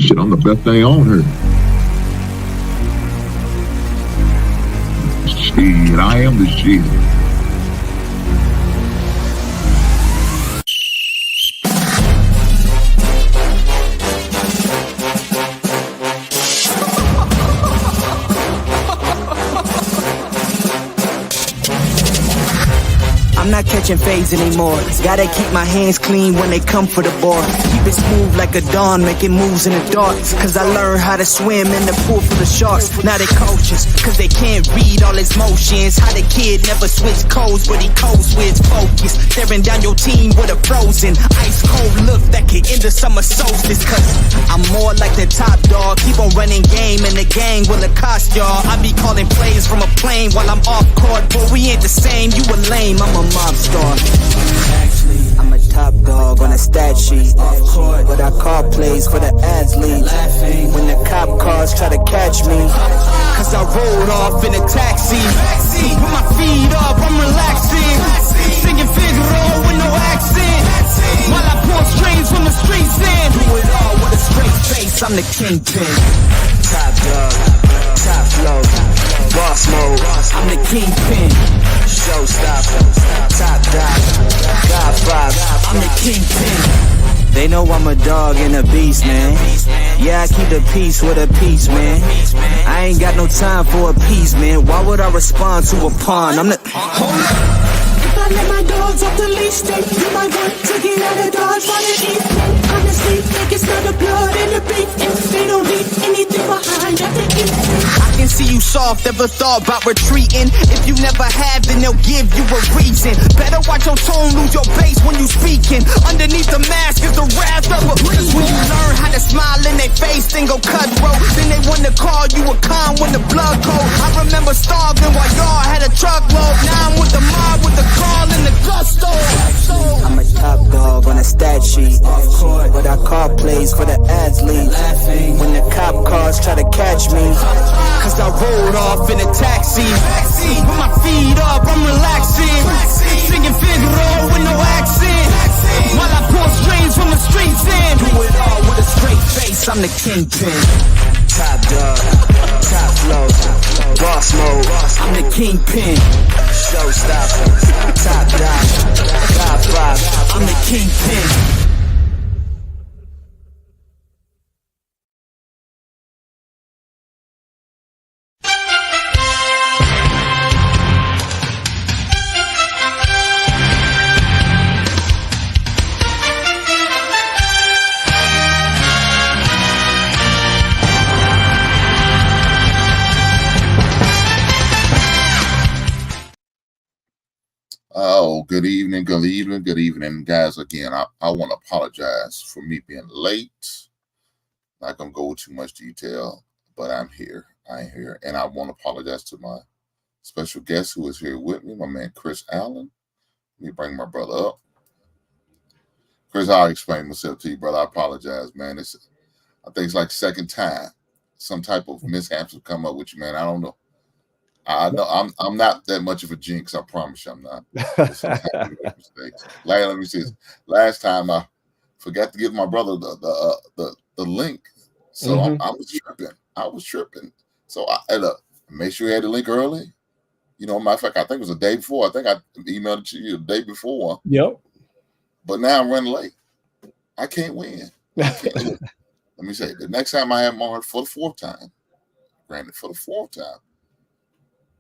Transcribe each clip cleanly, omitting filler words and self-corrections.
Shit, I'm the best thing on her. Shit, I am the shit. I'm not catching fades anymore. Gotta keep my hands clean when they come for the ball. Keep it smooth like a dawn, making moves in the dark. Cause I learned how to swim in the pool full of sharks. Now they coaches, cause they can't read all his motions. How the kid never switch codes, but he codes with focus. Staring down your team with a frozen, ice cold look that can end the summer solstice. Cause I'm more like the top dog. Keep on running game and the gang will accost y'all. I be calling plays from a plane while I'm off court. But we ain't the same, you a lame, I'm a mob star. Actually, I'm a top dog on a stat sheet. Off court, but I call plays for the athletes. Laughing when the cop cars try to catch me. Cause I rolled off in a taxi. With my feet up, I'm relaxing. Singing Figaro with no accent. While I pour strings from the streets in. Do it all with a straight face, I'm the kingpin. Top dog, top flow, boss mode, I'm the kingpin. Showstopper, top dog, God five, I'm the kingpin. They know I'm a dog and a beast, man. Yeah, I keep the peace with a piece, man. I ain't got no time for a piece, man. Why would I respond to a pawn? I'm the... Hold up. If I let my dogs off the leash, they you might want to get out of Dodge while it eat. Honestly, they can smell the blood in the beef. If they don't leave anything behind at the end. I can see you soft, ever thought about retreating. If you never have, then they'll give you a reason. Better watch your tone, lose your bass when you speaking. Underneath the mask is the wrath of a beast. When you learn how to smile in their face, then go cutthroat. Then they wanna call you a con when the blood cold. I remember starving while y'all had a truckload. Now I'm with the mob with the call and the gusto. I'm a top dog on a stat sheet. Off court, but I call plays for the athletes. Laughing when the cop cars try to catch me. Cause I rolled off in a taxi. With my feet up, I'm relaxing. Singing Figaro with no accent. While I pour strings from the streets in. Do it all with a straight face, I'm the kingpin. Top dog, top flow, boss mode, I'm the kingpin. Showstopper, top dog, God five, I'm the kingpin. Oh, good evening, guys. Again, I want to apologize for me being late. Not going to go into too much detail, but I'm here. I'm here. And I want to apologize to my special guest who is here with me, my man Chris Allen. Let me bring my brother up. Chris, I'll explain myself to you, brother. I apologize, man. I think it's like second time. Some type of mishaps have come up with you, man. I don't know. I know I'm not that much of a jinx. I promise you I'm not. Let me see. Last time I forgot to give my brother the link, so I was tripping. So I had to make sure you had the link early. You know, matter of fact, I think it was the day before. I think I emailed it to you the day before. Yep. But now I'm running late. I can't win. Let me say, the next time I have Mark for the fourth time,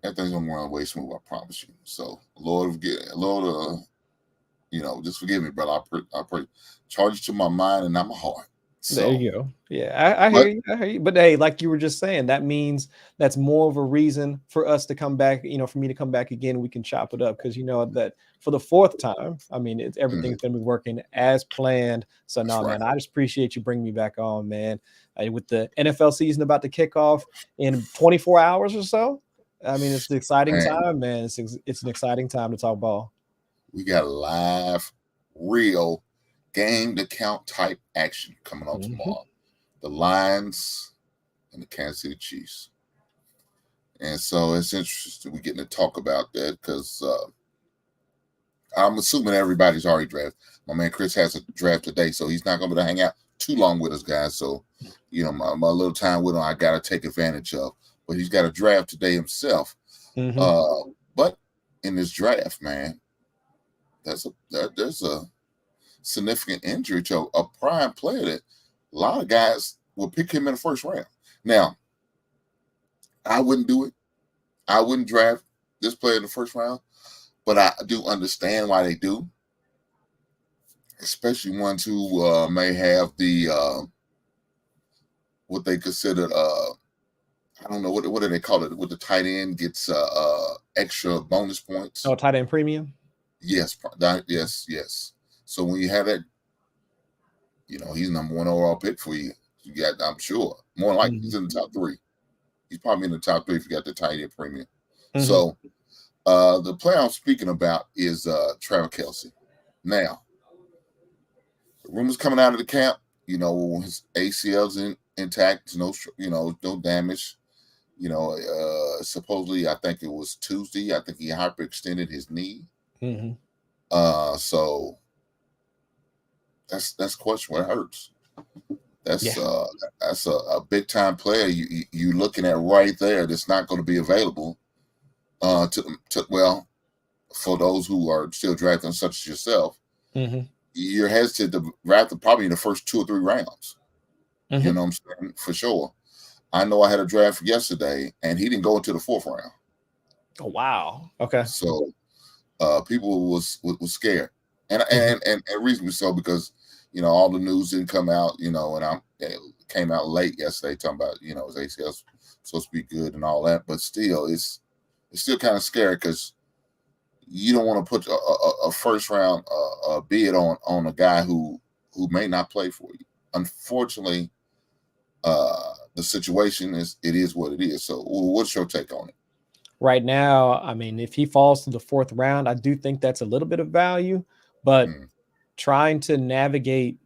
everything's gonna run way smooth. I promise you. So, Lord, just forgive me, brother. I pray, charge it to my mind and not my heart. So, there you go. Yeah, I hear you. I hear you. But hey, like you were just saying, that means that's more of a reason for us to come back. You know, for me to come back again, we can chop it up because you know that for the fourth time. I mean, everything's gonna be working as planned. So no, man, I just appreciate you bringing me back on, man. With the NFL season about to kick off in 24 hours or so. I mean, it's an exciting time, man. It's an exciting time to talk ball. We got live, real game to count type action coming on tomorrow. The Lions and the Kansas City Chiefs. And so it's interesting we're getting to talk about that because I'm assuming everybody's already drafted. My man Chris has a draft today, so he's not going to be able to hang out too long with us, guys. So, my little time with him, I got to take advantage of. But he's got a draft today himself. Mm-hmm. But in this draft, man, there's a significant injury to a prime player that a lot of guys will pick him in the first round. Now, I wouldn't do it. I wouldn't draft this player in the first round, but I do understand why they do, especially ones who may have the what they consider I don't know what do they call it, with the tight end gets extra bonus points. Oh, tight end premium. Yes, yes. So when you have that, he's number 1 overall pick for you. You got, I'm sure, more like he's in the top 3. He's probably in the top 3 if you got the tight end premium. Mm-hmm. So the player I'm speaking about is Travis Kelce. Now, the rumors coming out of the camp, his ACL's intact, no damage. Supposedly, I think it was Tuesday. I think he hyperextended his knee. Mm-hmm. So that's questionable. It hurts. That's a big time player you looking at right there. That's not going to be available. For those who are still drafting, such as yourself, mm-hmm. you're hesitant to draft probably in the first 2 or 3 rounds. Mm-hmm. You know what I'm saying? For sure. I know I had a draft yesterday, and he didn't go into the 4th round. Oh wow! Okay. So people was scared, and reasonably so, because all the news didn't come out. And it came out late yesterday talking about his ACL supposed to be good and all that, but still it's still kind of scary because you don't want to put a first round bid on a guy who may not play for you. Unfortunately, the situation is what it is. So what's your take on it? Right now, I mean, if he falls to the 4th round, I do think that's a little bit of value, but trying to navigate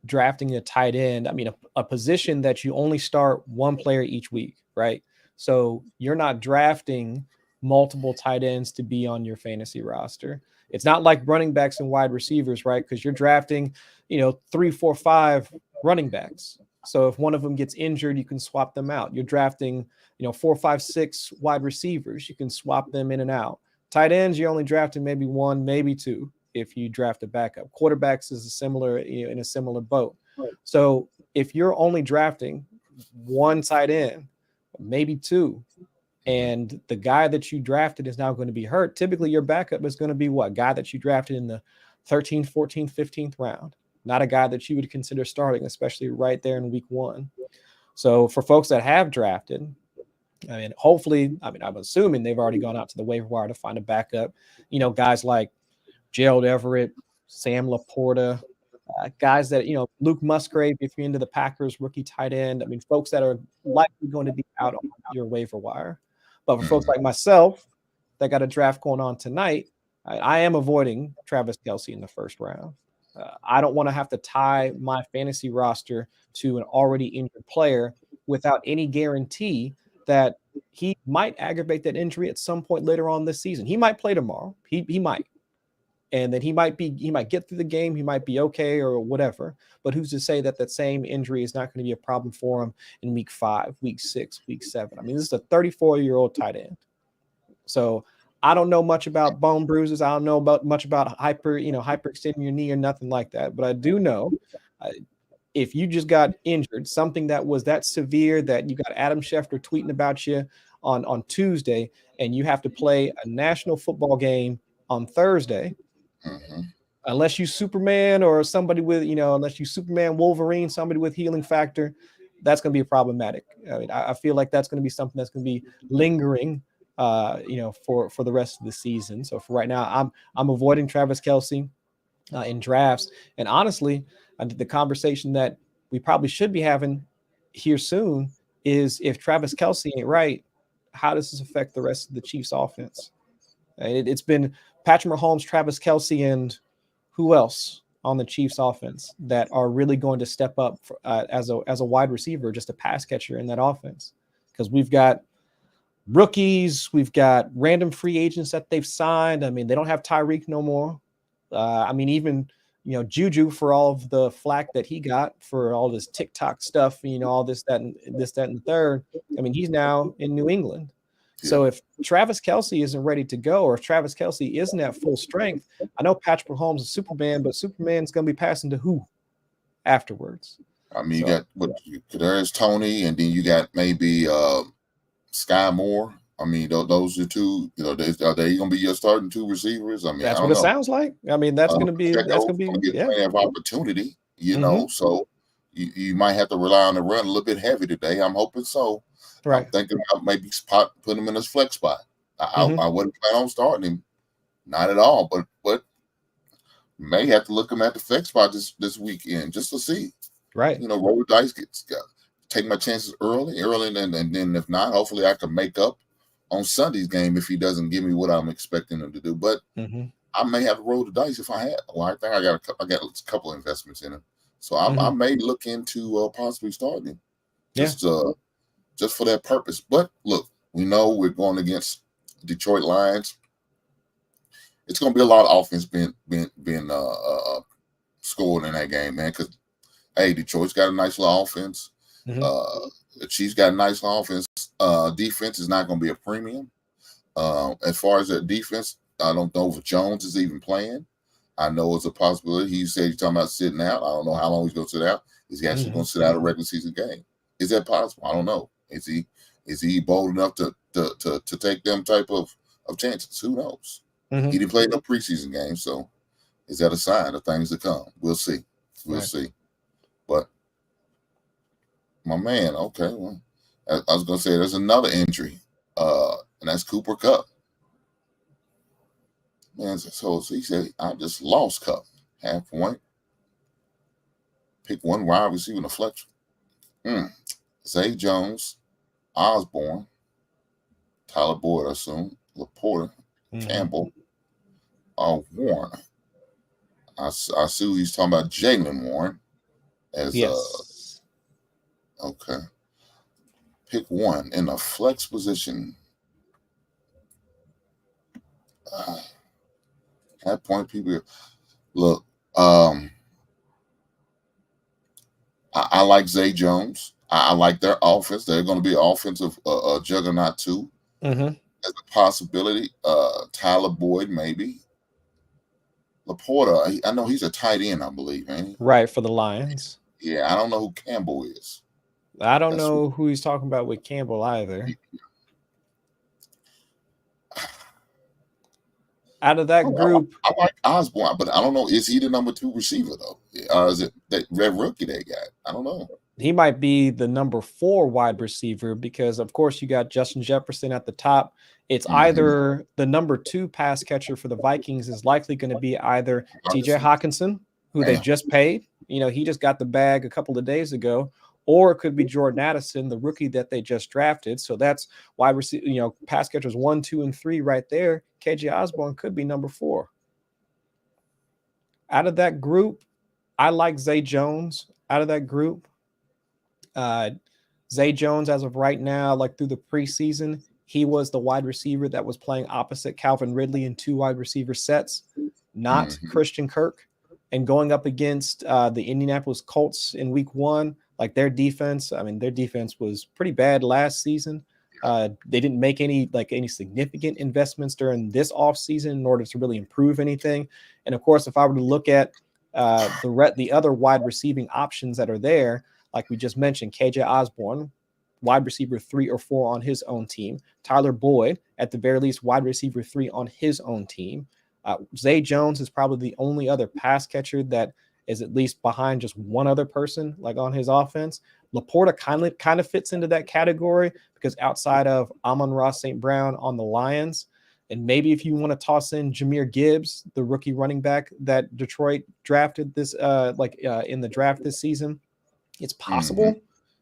drafting a tight end, I mean, a position that you only start one player each week, right? So you're not drafting multiple tight ends to be on your fantasy roster. It's not like running backs and wide receivers, right? Because you're drafting, 3, 4, 5 running backs. So if one of them gets injured, you can swap them out. You're drafting, 4, 5, 6 wide receivers. You can swap them in and out. Tight ends, you're only drafting maybe 1, maybe 2 if you draft a backup. Quarterbacks is in a similar boat. So if you're only drafting 1 tight end, maybe 2, and the guy that you drafted is now going to be hurt, typically your backup is going to be what? Guy that you drafted in the 13th, 14th, 15th round. Not a guy that you would consider starting, especially right there in week 1. So for folks that have drafted, I'm assuming they've already gone out to the waiver wire to find a backup. Guys like Gerald Everett, Sam Laporta, guys that, Luke Musgrave, if you're into the Packers rookie tight end. I mean, folks that are likely going to be out on your waiver wire. But for folks like myself that got a draft going on tonight, I am avoiding Travis Kelce in the 1st round. I don't want to have to tie my fantasy roster to an already injured player without any guarantee that he might aggravate that injury at some point later on this season. He might play tomorrow. He might. And then he might get through the game. He might be okay or whatever. But who's to say that same injury is not going to be a problem for him in week 5, week 6, week 7? I mean, this is a 34-year-old tight end. So I don't know much about bone bruises. I don't know much about hyperextending your knee or nothing like that. But I do know if you just got injured, something that was that severe that you got Adam Schefter tweeting about you on Tuesday, and you have to play a national football game on Thursday, unless you Superman or somebody with, unless you Superman, Wolverine, somebody with healing factor, that's going to be problematic. I mean, I feel like that's going to be something that's going to be lingering for the rest of the season. So for right now, I'm avoiding Travis Kelce in drafts. And honestly, I think the conversation that we probably should be having here soon is, if Travis Kelce ain't right, how does this affect the rest of the Chiefs offense? It's been Patrick Mahomes, Travis Kelce, and who else on the Chiefs offense that are really going to step up as a wide receiver, just a pass catcher in that offense? Because we've got rookies, we've got random free agents that they've signed. I mean, they don't have Tyreek no more. Even Juju, for all of the flack that he got for all this TikTok stuff, all this, that, and the third. I mean, he's now in New England. So if Travis Kelce isn't ready to go, or if Travis Kelce isn't at full strength, I know Patrick Mahomes is Superman, but Superman's going to be passing to who afterwards? I mean, you got there's Tony, and then you got maybe Sky Moore. I mean, those are two. Are they going to be your starting two receivers? I mean, that's what it sounds like. I mean, that's going to be plenty of opportunity. So you might have to rely on the run a little bit heavy today. I'm hoping so. Right. I'm thinking about maybe put him in his flex spot. I wouldn't plan on starting him, not at all. But may have to look him at the flex spot this weekend just to see. Right. Roll the dice, take my chances early, and then if not, hopefully I can make up on Sunday's game if he doesn't give me what I'm expecting him to do. But I may have to roll the dice if I had. Well, I think I got a couple of investments in him, so I may look into possibly starting him. Just for that purpose. But look, we know we're going against Detroit Lions. It's going to be a lot of offense being scored in that game, man. Because Detroit's got a nice little offense. The Chiefs got a nice little offense. Defense is not going to be a premium. As far as that defense, I don't know if Jones is even playing. I know it's a possibility. He said he's talking about sitting out. I don't know how long he's going to sit out. Is he actually going to sit out a regular season game? Is that possible? I don't know. Is he bold enough to take them type of chances? Who knows? He didn't play no preseason games, so is that a sign of things to come? We'll see. We'll see. But my man, okay. Well, I was gonna say there's another injury, and that's Cooper Kupp. Man, so he said I just lost Kupp, half point. Pick one wide receiver in a flex. Zay Jones, Osborne, Tyler Boyd, I assume, Laporta, Campbell, Warren. I see he's talking about Jaylen Warren as okay. Pick one in a flex position. At point, people look. I like Zay Jones. I like their offense. They're going to be offensive juggernaut too. As a possibility. Tyler Boyd, maybe. Laporta, I know he's a tight end, I believe, ain't he? Right, for the Lions. Yeah, I don't know who Campbell is. I don't know who he's talking about with Campbell either. Out of that group, I like Osborne, but I don't know. Is he the number 2 receiver though, or is it that red rookie they got? I don't know. He might be the number 4 wide receiver because, of course, you got Justin Jefferson at the top. It's either the number 2 pass catcher for the Vikings is likely going to be either TJ Hawkinson, who they just paid. He just got the bag a couple of days ago. Or it could be Jordan Addison, the rookie that they just drafted. So that's why pass catchers 1, 2, and 3 right there. KJ Osborne could be number 4. Out of that group, I like Zay Jones. Out of that group, Zay Jones, as of right now, like through the preseason, he was the wide receiver that was playing opposite Calvin Ridley in 2 wide receiver sets, not Christian Kirk. And going up against the Indianapolis Colts in week 1, like their defense was pretty bad last season. They didn't make any significant investments during this offseason in order to really improve anything. And of course, if I were to look at the other wide receiving options that are there, like we just mentioned, KJ Osborne, wide receiver 3 or 4 on his own team. Tyler Boyd, at the very least, wide receiver 3 on his own team. Zay Jones is probably the only other pass catcher that is at least behind just one other person, like on his offense. Laporta kind of fits into that category because outside of Amon-Ra St. Brown on the Lions, and maybe if you want to toss in Jahmyr Gibbs, the rookie running back that Detroit drafted in the draft this season, it's possible,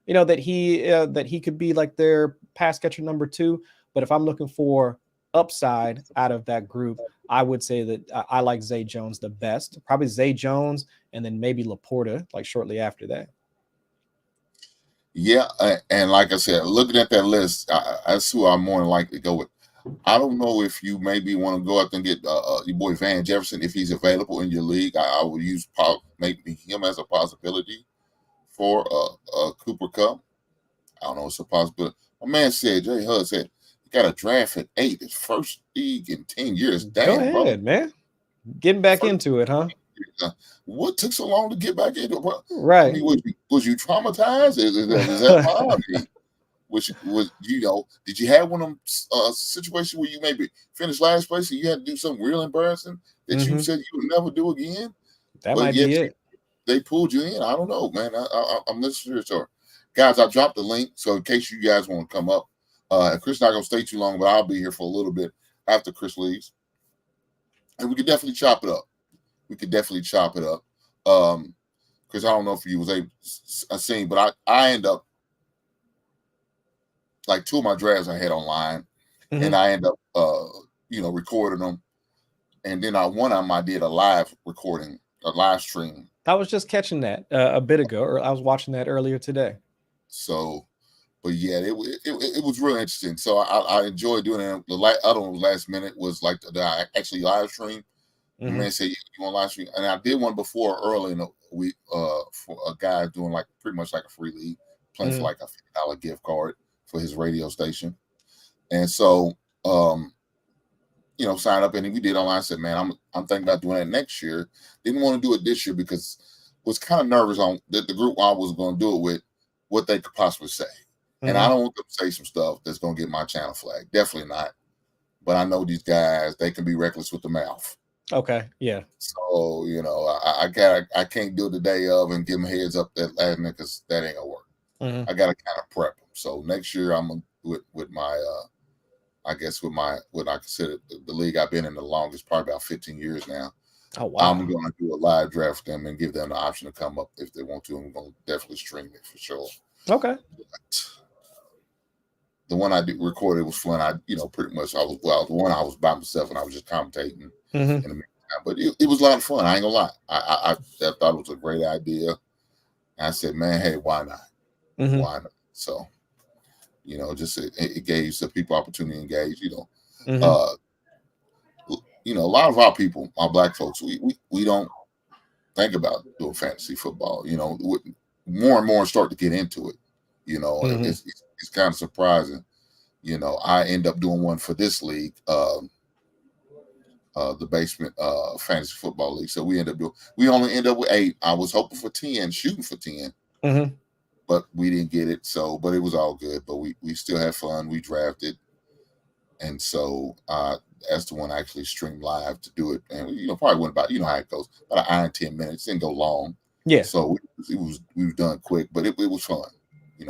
that he could be like their pass catcher number 2. But if I'm looking for upside out of that group, I would say that I like Zay Jones the best. Probably Zay Jones and then maybe Laporta like shortly after that. Yeah, and like I said, looking at that list, that's who I'm more likely to go with. I don't know if you maybe want to go out and get your boy Van Jefferson if he's available in your league. I would use maybe him as a possibility for Cooper Cup. I don't know, it's a possibility. My man said, Jay Hud said, he got a draft at 8, his first league in 10 years. Damn, Go ahead, brother. man. Getting back into it, huh? What took so long to get back into it? Right. I mean, was you traumatized? Is that why? I mean, did you have one of them situations where you maybe finished last place and you had to do something real embarrassing that you said you would never do again? That might be it. They pulled you in. I don't know, man. I'm listening to your story. Guys, I dropped the link, so in case you guys want to come up, Chris not going to stay too long, but I'll be here for a little bit after Chris leaves. And we could definitely chop it up. Because I don't know if you was able to see, but I end up, like 2 of my drafts I had online, and I end up, recording them. And then I did a live recording, a live stream. I was just catching that a bit ago, or I was watching that earlier today. So, but yeah, it was real interesting. So I enjoyed doing it. The other one last minute was like I actually live stream. The man said, you want live stream? And I did one before early in the week for a guy doing like pretty much like a free league, playing for like a $50 gift card for his radio station. And so, sign up, and we did online. I said, man, I'm thinking about doing that next year. Didn't want to do it this year because was kind of nervous on that the group I was going to do it with, what they could possibly say. And I don't want them to say some stuff that's going to get my channel flagged. Definitely not. But I know these guys, they can be reckless with the mouth. Okay, yeah. So, I can't do it the day of and give them heads up that last minute because that ain't going to work. I got to kind of prep them. So next year I'm going to with my, what I consider the league I've been in the longest, probably about 15 years now. Oh, wow. I'm going to do a live draft for them and give them the option to come up if they want to. I'm going to definitely stream it for sure. Okay. But the one I recorded was fun. Pretty much the one I was by myself and I was just commentating in the meantime. But it was a lot of fun. I ain't gonna lie. I thought it was a great idea. And I said, man, hey, why not? Why not? So, just it gave some people opportunity to engage. A lot of our people, our black folks, we don't think about doing fantasy football. More and more start to get into it. It's kind of surprising. I end up doing one for this league, the basement fantasy football league. So we only end up with 8. I was hoping for 10, shooting for 10, but we didn't get it. So, but it was all good. But we still had fun. We drafted, and so that's the one I actually streamed live to do it. And probably went about how it goes, about an hour and 10 minutes. Didn't go long. Yeah. So we was done quick, but it was fun.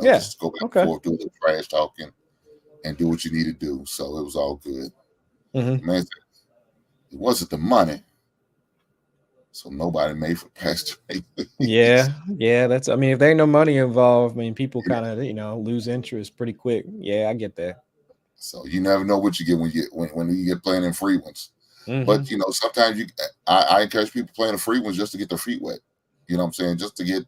Just go back and forth, do a little trash talking, and do what you need to do. So it was all good. Man, it wasn't the money, so nobody made for Pastor. Yeah. That's. I mean, if there ain't no money involved, people kind of lose interest pretty quick. Yeah, I get that. So you never know what you get when you get playing in free ones. But sometimes I encourage people playing the free ones just to get their feet wet. You know what I'm saying? Just to get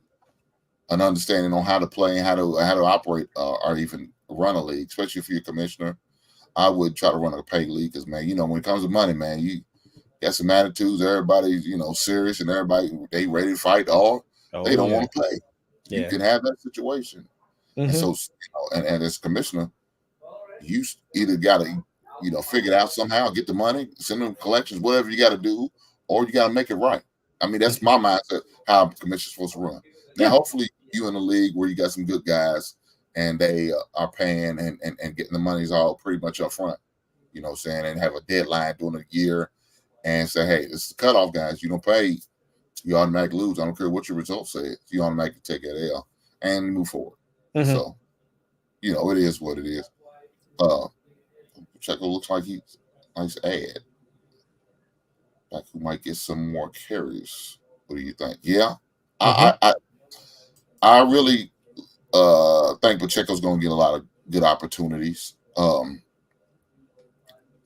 an understanding on how to play and how to operate or even run a league, especially if you're a commissioner. I would try to run a paid league because, man, when it comes to money, man, you got some attitudes. Everybody's, serious, and everybody, they ready to fight all. They don't want to play. Yeah. You can have that situation. And so, and as a commissioner, you either got to, figure it out somehow, get the money, send them collections, whatever you got to do, or you got to make it right. I mean, that's my mindset, how a commissioner's supposed to run. Now, hopefully you in a league where you got some good guys and they are paying and getting the money's all pretty much up front, and have a deadline during a year and say, hey, this is the cutoff, guys. You don't pay, you automatically lose. I don't care what your results say. You automatically take that L and move forward. So, it is what it is. Checo looks like he's nice ad. Like who might get some more carries. What do you think? Yeah. I really think Pacheco's going to get a lot of good opportunities.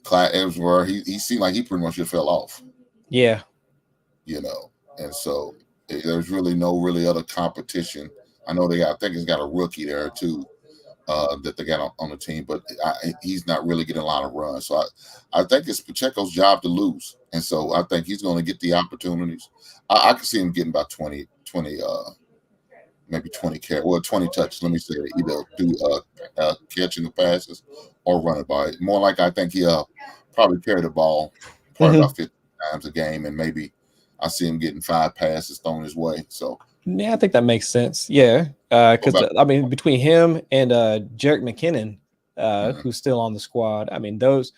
Clyde Edwards, he seemed like he pretty much just fell off. Yeah. And so there's really no other competition. I know I think it's got a rookie there too. that they got on the team, but he's not really getting a lot of runs. So I think it's Pacheco's job to lose. And so I think he's going to get the opportunities. I can see him getting about 20, maybe 20 20 touches. Let me say it, either do catching the passes or running by. More like I think he'll probably carry the ball probably about 50 times a game, and maybe I see him getting 5 passes thrown his way. So yeah, I think that makes sense. Yeah, because I mean, between him and Jerick McKinnon, who's still on the squad, I mean those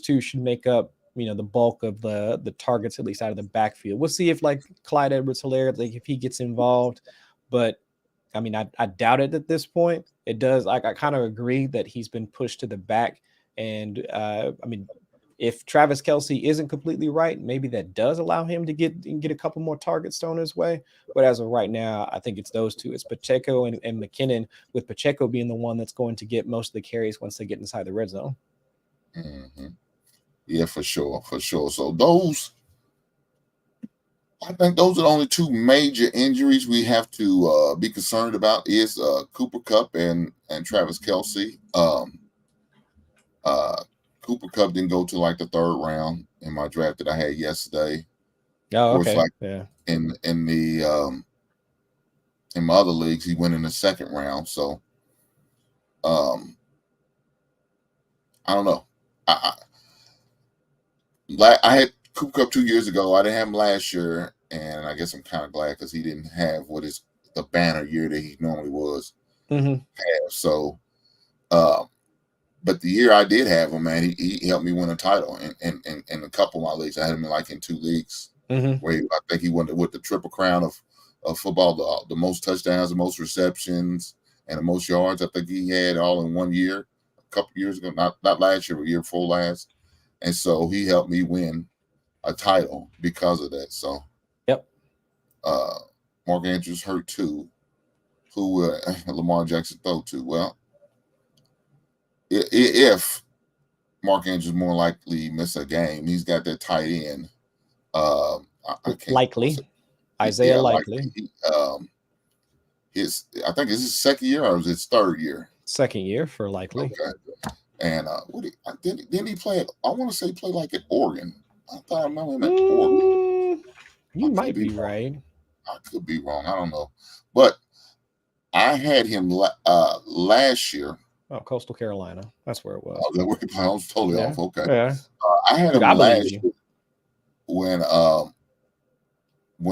two should make up the bulk of the targets, at least out of the backfield. We'll see if like Clyde Edwards-Helaire, like if he gets involved, but I mean I doubt it at this point. It does. I kind of agree that he's been pushed to the back, and I mean, if Travis Kelce isn't completely right, maybe that does allow him to get a couple more targets thrown his way. But as of right now, I think it's those two. It's Pacheco and McKinnon, with Pacheco being the one that's going to get most of the carries once they get inside the red zone. Mm-hmm. Yeah, for sure. So I think those are the only 2 major injuries we have to be concerned about is Cooper Kupp and Travis Kelce. Cooper Kupp didn't go to like the 3rd round in my draft that I had yesterday. Oh, of course, okay. like yeah. In the in my other leagues, he went in the 2nd round. So I don't know. I had Cooper Kupp 2 years ago. I didn't have him last year, and I guess I'm kind of glad because he didn't have the banner year that he normally was. So but the year I did have him, man, he helped me win a title in a couple of my leagues. I had him in 2 leagues where I think he won with the triple crown of football, the most touchdowns, the most receptions, and the most yards. I think he had all in 1 year, a couple years ago, not last year, but year before last. And so he helped me win a title because of that. So, yep. Mark Andrews hurt too. Who Lamar Jackson throw to? Well, if Mark Andrews more likely miss a game, he's got that tight end. Likely. Isaiah Likely. I think it's his 2nd year or is it his 3rd year? 2nd year for Likely. Okay. And didn't he play? I want to say he played like at Oregon. I thought I remember him at Oregon. You might be right. I could be wrong. I don't know, but I had him last year. Oh, Coastal Carolina. That's where it was. I was totally off. Okay. Yeah. I had him last year when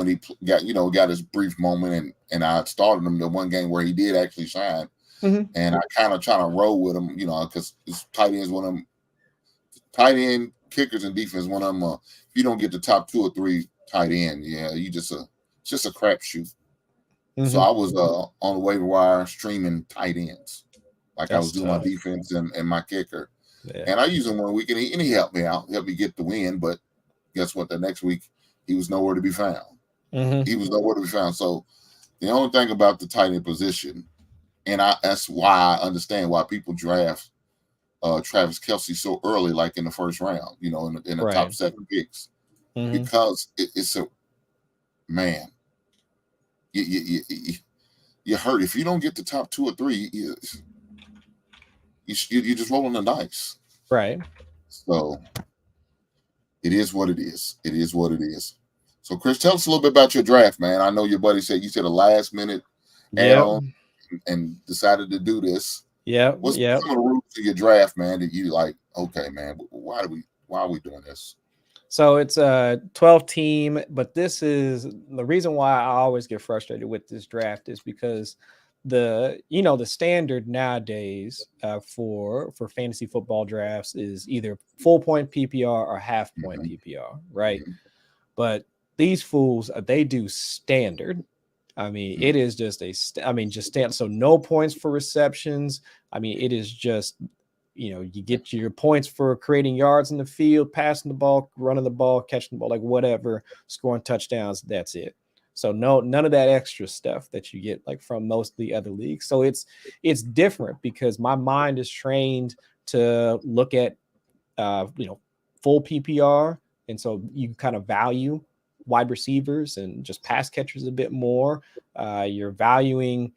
he got his brief moment, and I started him the one game where he did actually shine. And I kind of trying to roll with him, because his tight ends, one of them, tight end kickers and defense, one of them. If you don't get the top 2 or 3 tight end, you just it's just a crapshoot. So I was on the waiver wire streaming tight ends, like I was doing my defense and my kicker, and I used him 1 week, and he helped me out, helped me get the win. But guess what? The next week he was nowhere to be found. He was nowhere to be found. So the only thing about the tight end position. And that's why I understand why people draft Travis Kelce so early, like in the 1st round, in the top 7 picks, because it's a man. You hurt if you don't get the top 2 or 3. You're just rolling the dice, right? So it is what it is. It is what it is. So, Chris, tell us a little bit about your draft, man. I know your buddy said you said a last minute add-on and decided to do this. What's some of the rules of your draft, man, that you like, okay, man, why are we doing this? So it's a 12 team, but this is the reason why I always get frustrated with this draft is because the standard nowadays for fantasy football drafts is either full point PPR or half point PPR, right? But these fools, they do standard. I mean, it is just just stand. So no points for receptions. I mean, it is just, you get your points for creating yards in the field, passing the ball, running the ball, catching the ball, like whatever, scoring touchdowns. That's it. So none of that extra stuff that you get like from most of the other leagues. So it's different because my mind is trained to look at, full PPR. And so you kind of value wide receivers and just pass catchers a bit more. You're valuing,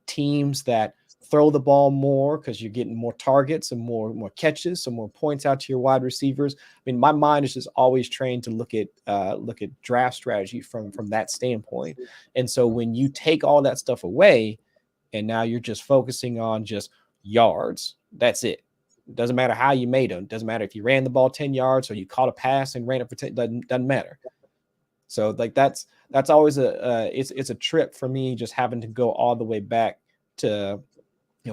teams that throw the ball more because you're getting more targets and more catches, some more points out to your wide receivers. I mean, my mind is just always trained to look at draft strategy from that standpoint. And so when you take all that stuff away, and now you're just focusing on just yards, that's it. Doesn't matter how you made them. Doesn't matter if you ran the ball 10 yards or you caught a pass and ran it for 10. Doesn't matter. So like that's always it's a trip for me, just having to go all the way back to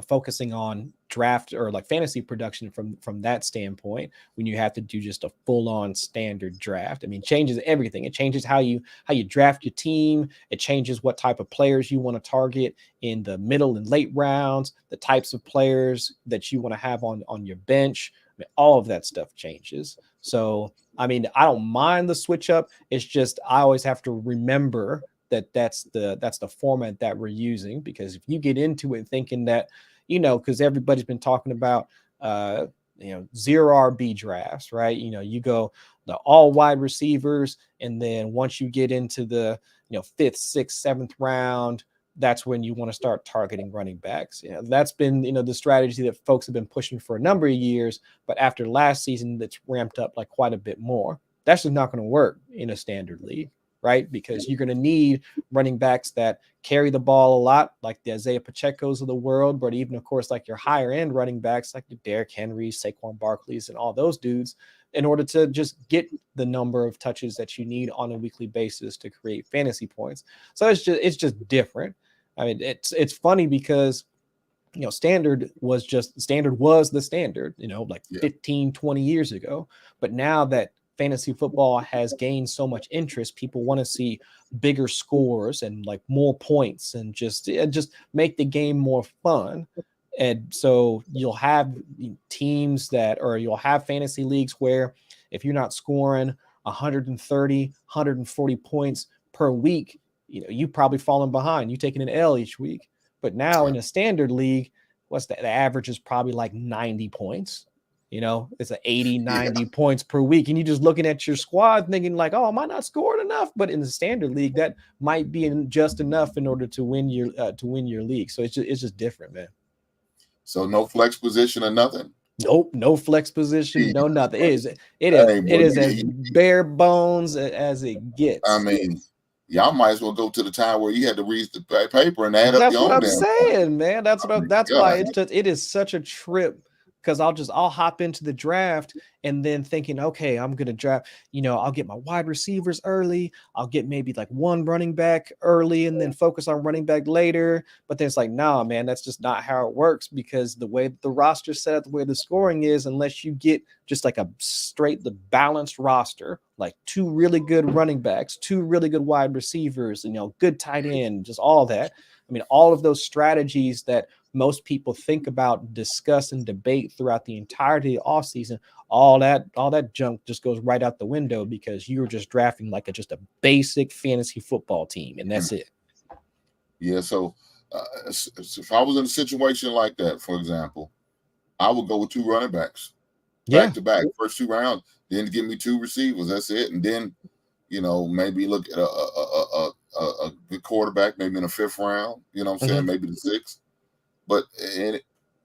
focusing on draft or like fantasy production from that standpoint, when you have to do just a full-on standard draft. I mean, changes everything. It changes how you draft your team. It changes what type of players you want to target in the middle and late rounds, the types of players that you want to have on your bench. I mean, all of that stuff changes. So I mean, I don't mind the switch up. It's just I always have to remember that's the format that we're using, because if you get into it thinking that, because everybody's been talking about zero RB drafts, right? You go the all wide receivers, and then once you get into the 5th, 6th, 7th round, that's when you want to start targeting running backs. That's been the strategy that folks have been pushing for a number of years, but after last season, that's ramped up like quite a bit more. That's just not going to work in a standard league, right? Because you're going to need running backs that carry the ball a lot, like the Isaiah Pacheco's of the world, but even, of course, like your higher end running backs, like the Derrick Henry, Saquon Barkley's, and all those dudes, in order to just get the number of touches that you need on a weekly basis to create fantasy points. So it's just different. I mean, it's funny because, standard was the standard, like 15, 20 years ago. But now that fantasy football has gained so much interest, people want to see bigger scores and like more points and just make the game more fun. And so you'll have teams you'll have fantasy leagues where if you're not scoring 130, 140 points per week, you probably falling behind. You taking an L each week. But now in a standard league, the average is probably like 90 points. It's 80, 90 points per week. And you're just looking at your squad thinking like, oh, am I not scoring enough? But in the standard league, that might be just enough in order to win your league. So it's just different, man. So no flex position or nothing? Nope, no flex position, no nothing. It is as bare bones as it gets. I mean, y'all might as well go to the time where you had to read the paper and add up your own. That's what I'm saying, man. That's why it is such a trip. Because I'll hop into the draft and then thinking, okay, I'm going to draft, I'll get my wide receivers early. I'll get maybe like one running back early and then focus on running back later. But then it's like, nah, man, that's just not how it works, because the way the roster's set up, the way the scoring is, unless you get just like the balanced roster, like 2 really good running backs, 2 really good wide receivers, good tight end, just all that. I mean, all of those strategies that most people think about, discuss, and debate throughout the entirety of offseason, all that junk just goes right out the window, because you're just drafting like just a basic fantasy football team, and that's it. Yeah, so if I was in a situation like that, for example, I would go with 2 running backs back to back, first 2 rounds, then give me 2 receivers. That's it, and then maybe look at a good quarterback, maybe in the 5th round. You know what I'm saying? Maybe the 6th. But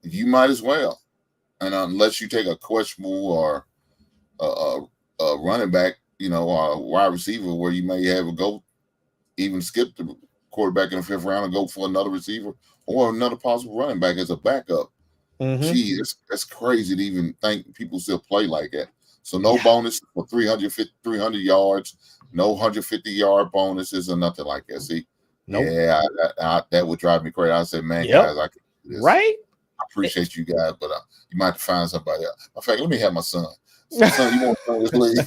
you might as well, and unless you take a questionable or a running back, or a wide receiver, where you may have even skip the quarterback in the 5th round and go for another receiver or another possible running back as a backup. Gee, that's crazy to even think people still play like that. So no bonus for 300 yards, no 150-yard bonuses or nothing like that. See, yeah, that would drive me crazy. I said, man, guys, I can do this. Right? I appreciate you guys, but you might have to find somebody else. In fact, let me have my son. Son, you want to play this league?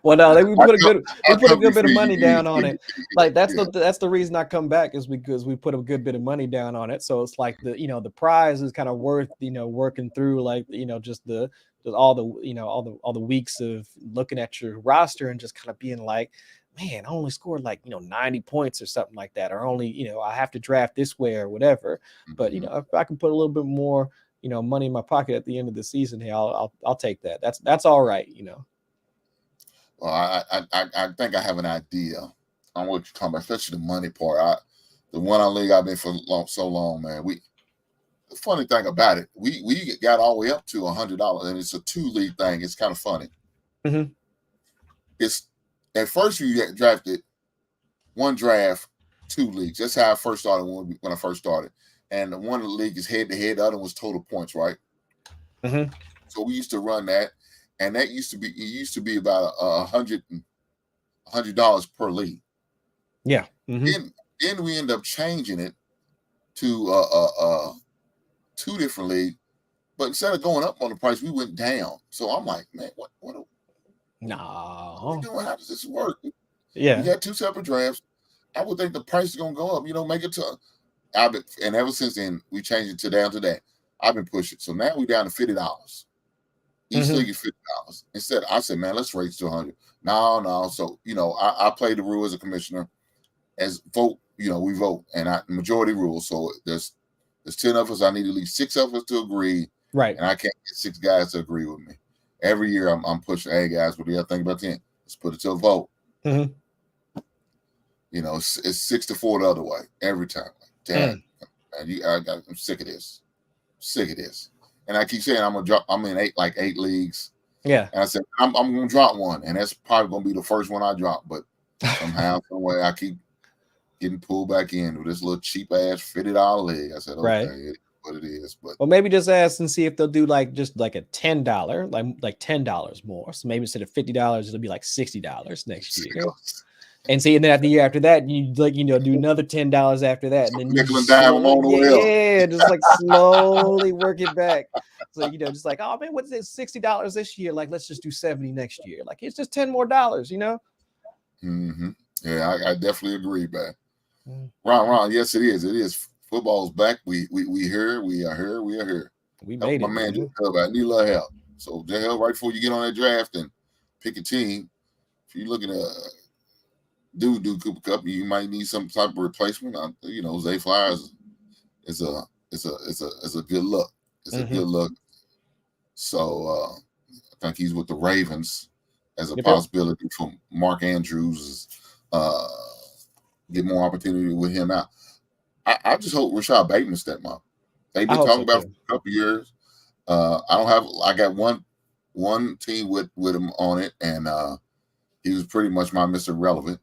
Well, no, we put a good bit of money down on it. Like that's the reason I come back, is because we put a good bit of money down on it. So it's like the prize is kind of worth working through, like just all the weeks of looking at your roster and just kind of being like, man, I only scored like 90 points or something like that, or only I have to draft this way or whatever. But if I can put a little bit more money in my pocket at the end of the season, hey, I'll take that. That's all right. Well, I think I have an idea on what you're talking about, especially the money part. the one on league I've been for so long, man. The funny thing about it, we got all the way up to $100, and it's a 2-league thing. It's kind of funny. Mhm. It's at first you get drafted 1 draft, 2 leagues. That's how I first started when I first started. And one of the league is head-to-head, the other was total points, right? Mhm. So we used to run that, and that used to be about $100 per league. Yeah. Mhm. Then we end up changing it to 2 different leagues, but instead of going up on the price, we went down. So I'm like, man, what are we No. doing? How does this work? We Yeah. got 2 separate drafts. I would think the price is gonna go up. Make it to. And ever since then, we changed it down to that. I've been pushing. So now we're down to $50. Each Mhm. league is $50. Instead, I said, man, let's raise to 100. No. So I play the rule as a commissioner. As vote, we vote, and majority rule. So there's 10 of us. I need at least 6 of us to agree, Right. and I can't get 6 guys to agree with me. Every year, I'm pushing. Hey guys, what do y'all think about 10? Let's put it to a vote. Mhm. It's 6-4 the other way every time. Damn, man, I'm sick of this. And I keep saying I'm gonna drop. I'm in 8 leagues. Yeah. And I said I'm gonna drop one, and that's probably gonna be the first one I drop. But somehow, some way, I keep getting pulled back in with this little cheap ass $50 league. I said, okay, Right. it is what it is. But Well, maybe just ask and see if they'll do just like a $10, like $10 more. So maybe instead of $50, it'll be like $60 next year. And see, and then at the year after that, you do another $10 after that, and then nickel and dime them on the way up. Yeah, just like slowly work it back. So just like, oh man, what's this $60 this year? Like, let's just do 70 next year. Like, it's just $10 more. Mm-hmm. Yeah, I definitely agree, man. Ron, yes, it is. It is. Football's back. We here. We are here. We are here. We made my it. man, I need a little help. So, JL, right before you get on that draft and pick a team, if you're looking to do Cooper Kupp, you might need some type of replacement. Zay Flowers is a good look. It's a good look. So I think he's with the Ravens as a possibility for Mark Andrews. Get more opportunity with him out. I just hope Rashad Bateman step up. They've been talking about it for a couple years. I got one team with him on it, and he was pretty much my Mr. Relevant.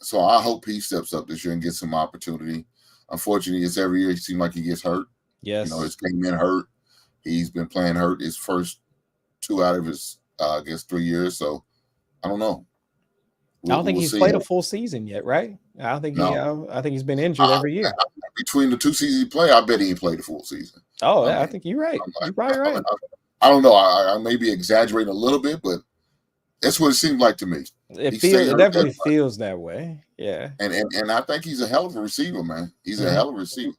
So I hope he steps up this year and gets some opportunity. Unfortunately, it's every year he seems like he gets hurt. Yes. His came in hurt. He's been playing hurt his first 2 out of his 3 years. So I don't know. I don't think he's played a full season yet, right? I think he's been injured every year. Between the 2 seasons he played, I bet he ain't played a full season. Oh, I think you're right. You're probably right. I don't know. I may be exaggerating a little bit, but that's what it seemed like to me. It definitely feels that way. Yeah. And I think he's a hell of a receiver, man. He's a hell of a receiver.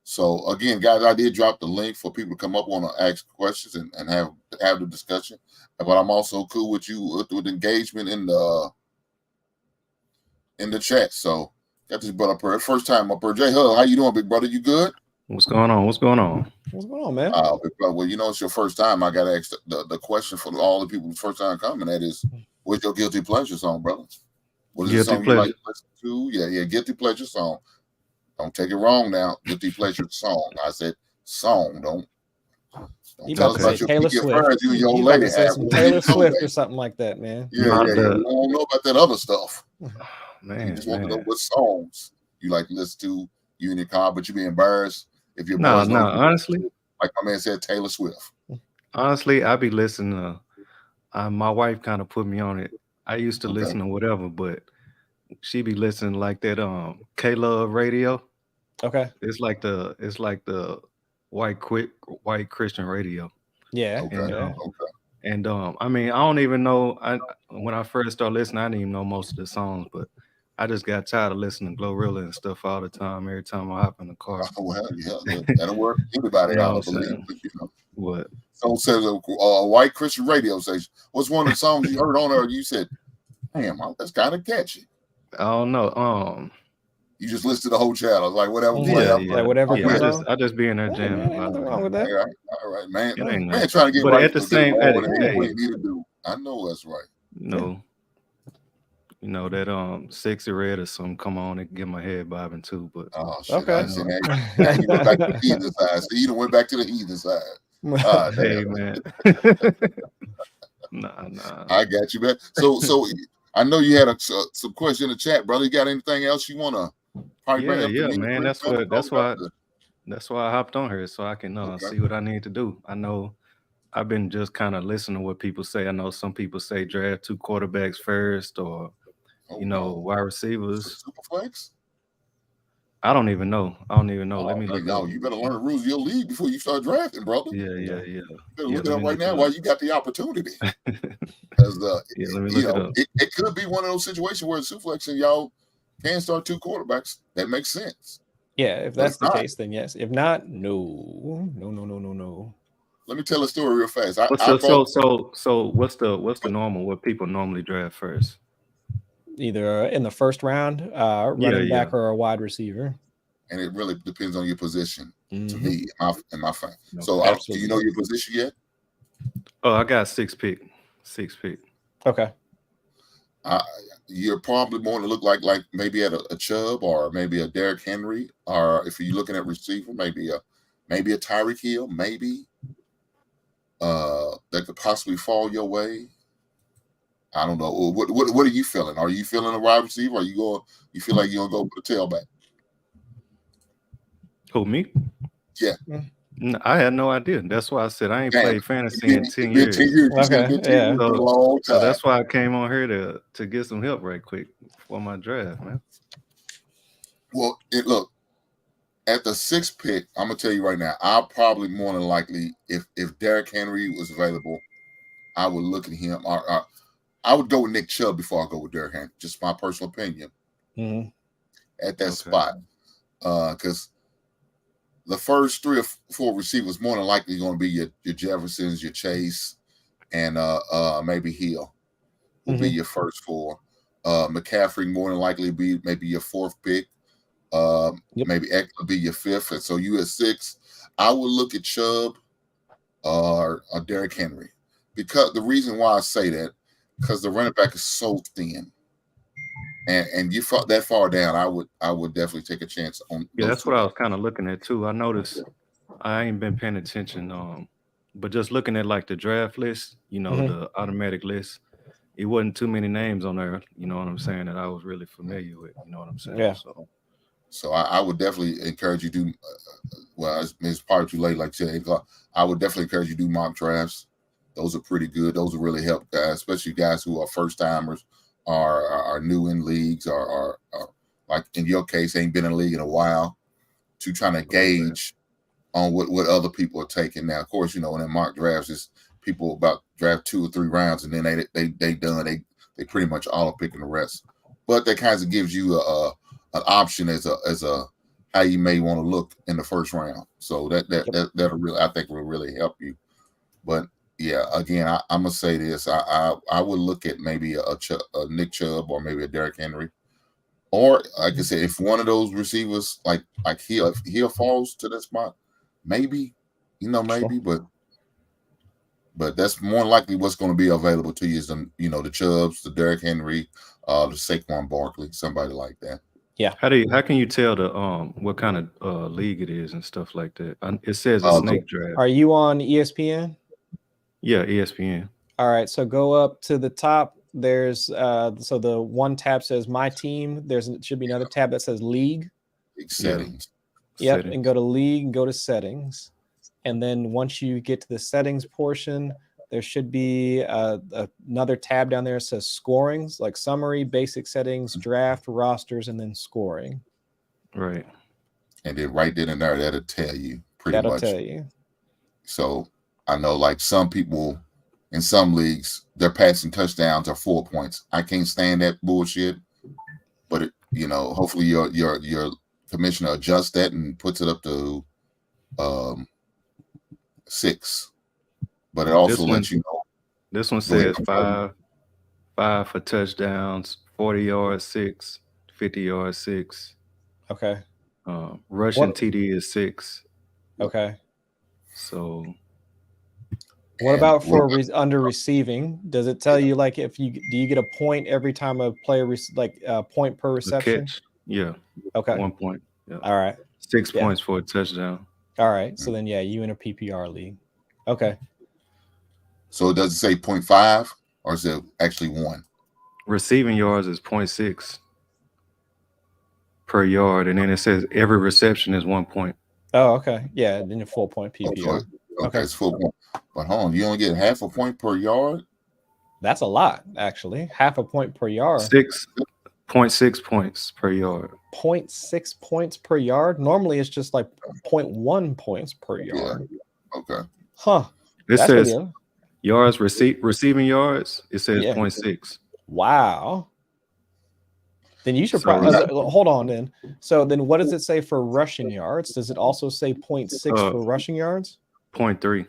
So again, guys, I did drop the link for people to come up, want to ask questions and have the discussion. But I'm also cool with you with engagement in the chat. So got this brother up here. First time up here. J Hub, how you doing, big brother? You good? What's going on? What's going on, man? Big brother, well, it's your first time. I got to ask the question for all the people who's first time coming. That is, what's your guilty pleasure song, brother? What is the song you like to listen to? Yeah, guilty pleasure song. Don't take it wrong now. Guilty pleasure song. I said song. Don't tell us about your Taylor Swift. You and your lady have Taylor Swift or something like that, man. Yeah. You don't know about that other stuff. Man, you just want to know what songs you like to listen to. You in your car, but you be embarrassed if your boys know. Honestly, like my man said, Taylor Swift. Honestly, I be listening to. My wife kind of put me on it. I used to listen to whatever, but she be listening like that K-Love radio. Okay. It's like the white Christian radio. Yeah. And I mean, I don't even know. When I first started listening, I didn't even know most of the songs, but I just got tired of listening to Glorilla and stuff all the time. Every time I hop in the car. Oh, well, yeah, that'll work. Anybody out, I believe. What? Someone says a white Christian radio station. What's one of the songs you heard on there? You said, "Damn, that's kind of catchy." I don't know. You just listed the whole channel, like whatever. Whatever. Yeah, I just be in there jamming. Nothing wrong with that. All right, man. Man, trying to get but right. At the same, hey, I know that's right. No. You know that Sexy Red or something come on and get my head bobbing too. But Oh shit! Okay. I see now you went back to the heathen side. So you done went back to the heathen side. Ah, hey damn. man, nah. I got you, man. So I know you had some question in the chat, brother. You got anything else you want to probably bring up to Yeah, me? man. Chris, man? That's why I hopped on here so I can Okay. see what I need to do. I know I've been just kind of listening to what people say. I know some people say draft 2 quarterbacks first, or wide receivers. Superflex? I don't even know. Let me look up. You better learn the rules of your league before you start drafting, brother. Yeah. You better look it up right now up. while you got the opportunity. Because let me look it up. It could be one of those situations where Superflex and y'all can start 2 quarterbacks. That makes sense. Yeah, if that's the case, then yes. If not, no. Let me tell a story real fast. So what's the normal? What people normally draft first? Either in the first round, running back or a wide receiver. And it really depends on your position. To me, and my fan. No, So do you know your position yet? Oh, I got 6 pick. Okay. You're probably more to look like maybe at a Chubb or maybe a Derrick Henry, or if you're looking at receiver, maybe a Tyreek Hill, maybe that could possibly fall your way. I don't know. What are you feeling? Are you feeling a wide receiver? Or you feel like you're gonna go for the tailback? Who, me? Yeah. I had no idea. That's why I said I ain't played fantasy in 10 years. Okay, yeah. So that's why I came on here to get some help right quick for my draft, man. Well, look, at the 6th pick, I'm gonna tell you right now, I'll probably more than likely, if Derrick Henry was available, I would look at him. I would go with Nick Chubb before I go with Derrick Henry. Just my personal opinion. At that spot, because the first 3 or 4 receivers more than likely going to be your Jeffersons, your Chase, and maybe Hill will be your first 4. McCaffrey more than likely be maybe your 4th pick. Maybe Eckler will be your 5th, and so you at 6. I would look at Chubb or Derrick Henry, because the reason why I say that, because the running back is so thin. And you fought that far down, I would definitely take a chance on. Yeah, that's what I was kind of looking at too. I noticed I ain't been paying attention, but just looking at like the draft list, the automatic list, it wasn't too many names on there. You know what I'm saying? That I was really familiar with. You know what I'm saying? Yeah. So I would definitely encourage you to do. Well, it's probably too late, like you said. I would definitely encourage you to do mock drafts. Those are pretty good. Those will really help guys, especially guys who are first timers. Are new in leagues, or like in your case, ain't been in the league in a while, to trying to gauge on what other people are taking. Now, of course, in mock drafts, is people about draft 2 or 3 rounds, and then they done. They pretty much all are picking the rest. But that kind of gives you an option as a how you may want to look in the first round. So that'll really, I think, will really help you. But yeah, again, I'm gonna say this. I would look at maybe a Nick Chubb or maybe a Derrick Henry, or like I said, if one of those receivers like Hill falls to that spot, maybe, but that's more likely what's going to be available to you is the Chubbs, the Derrick Henry, the Saquon Barkley, somebody like that. Yeah. How can you tell what kind of league it is and stuff like that? It says a snake draft. Are you on ESPN? Yeah, ESPN. All right, so go up to the top. There's so the one tab says My Team. Should be another tab that says League. Settings. Yep, Settings. and go to League and go to Settings. And then once you get to the settings portion, there should be another tab down there that says Scorings, like Summary, Basic Settings, Draft, Rosters, and then Scoring. Right. And then right then and there, that'll tell you pretty much. That'll tell you. So I know, like some people in some leagues, their passing touchdowns are 4 points. I can't stand that bullshit. But hopefully your commissioner adjusts that and puts it up to 6. But it also lets you know. This one says 5 for touchdowns, 40 yards 6, 50 yards 6. Okay. Rushing TD is 6. Okay. So What And about what for about under receiving? Does it tell you like if you do you get a point every time a player like a point per A reception? catch. Yeah. Okay. 1 point. Yeah. All right. 6 Yeah. points for a touchdown. All right. So then, yeah, you in a PPR league. Okay. so does it say 0.5 or is it actually 1? Receiving yards is 0.6 per yard, and then it says every reception is 1 point. Oh, okay. Yeah, then a 4-point Okay, PPR. okay, it's 4 points. But hold on, you only get half a point per yard? That's a lot, actually. Half a point per yard. 6.6 points per yard. 0.6 points per yard. Normally, it's just like 0.1 points per yard. Okay. Huh. It That's says really- yards receiving yards. It says Yeah. 0.6. Wow. Then you should So probably that- hold on. Then, so then, what does it say for rushing yards? Does it also say 0.6 for rushing yards? 0.3.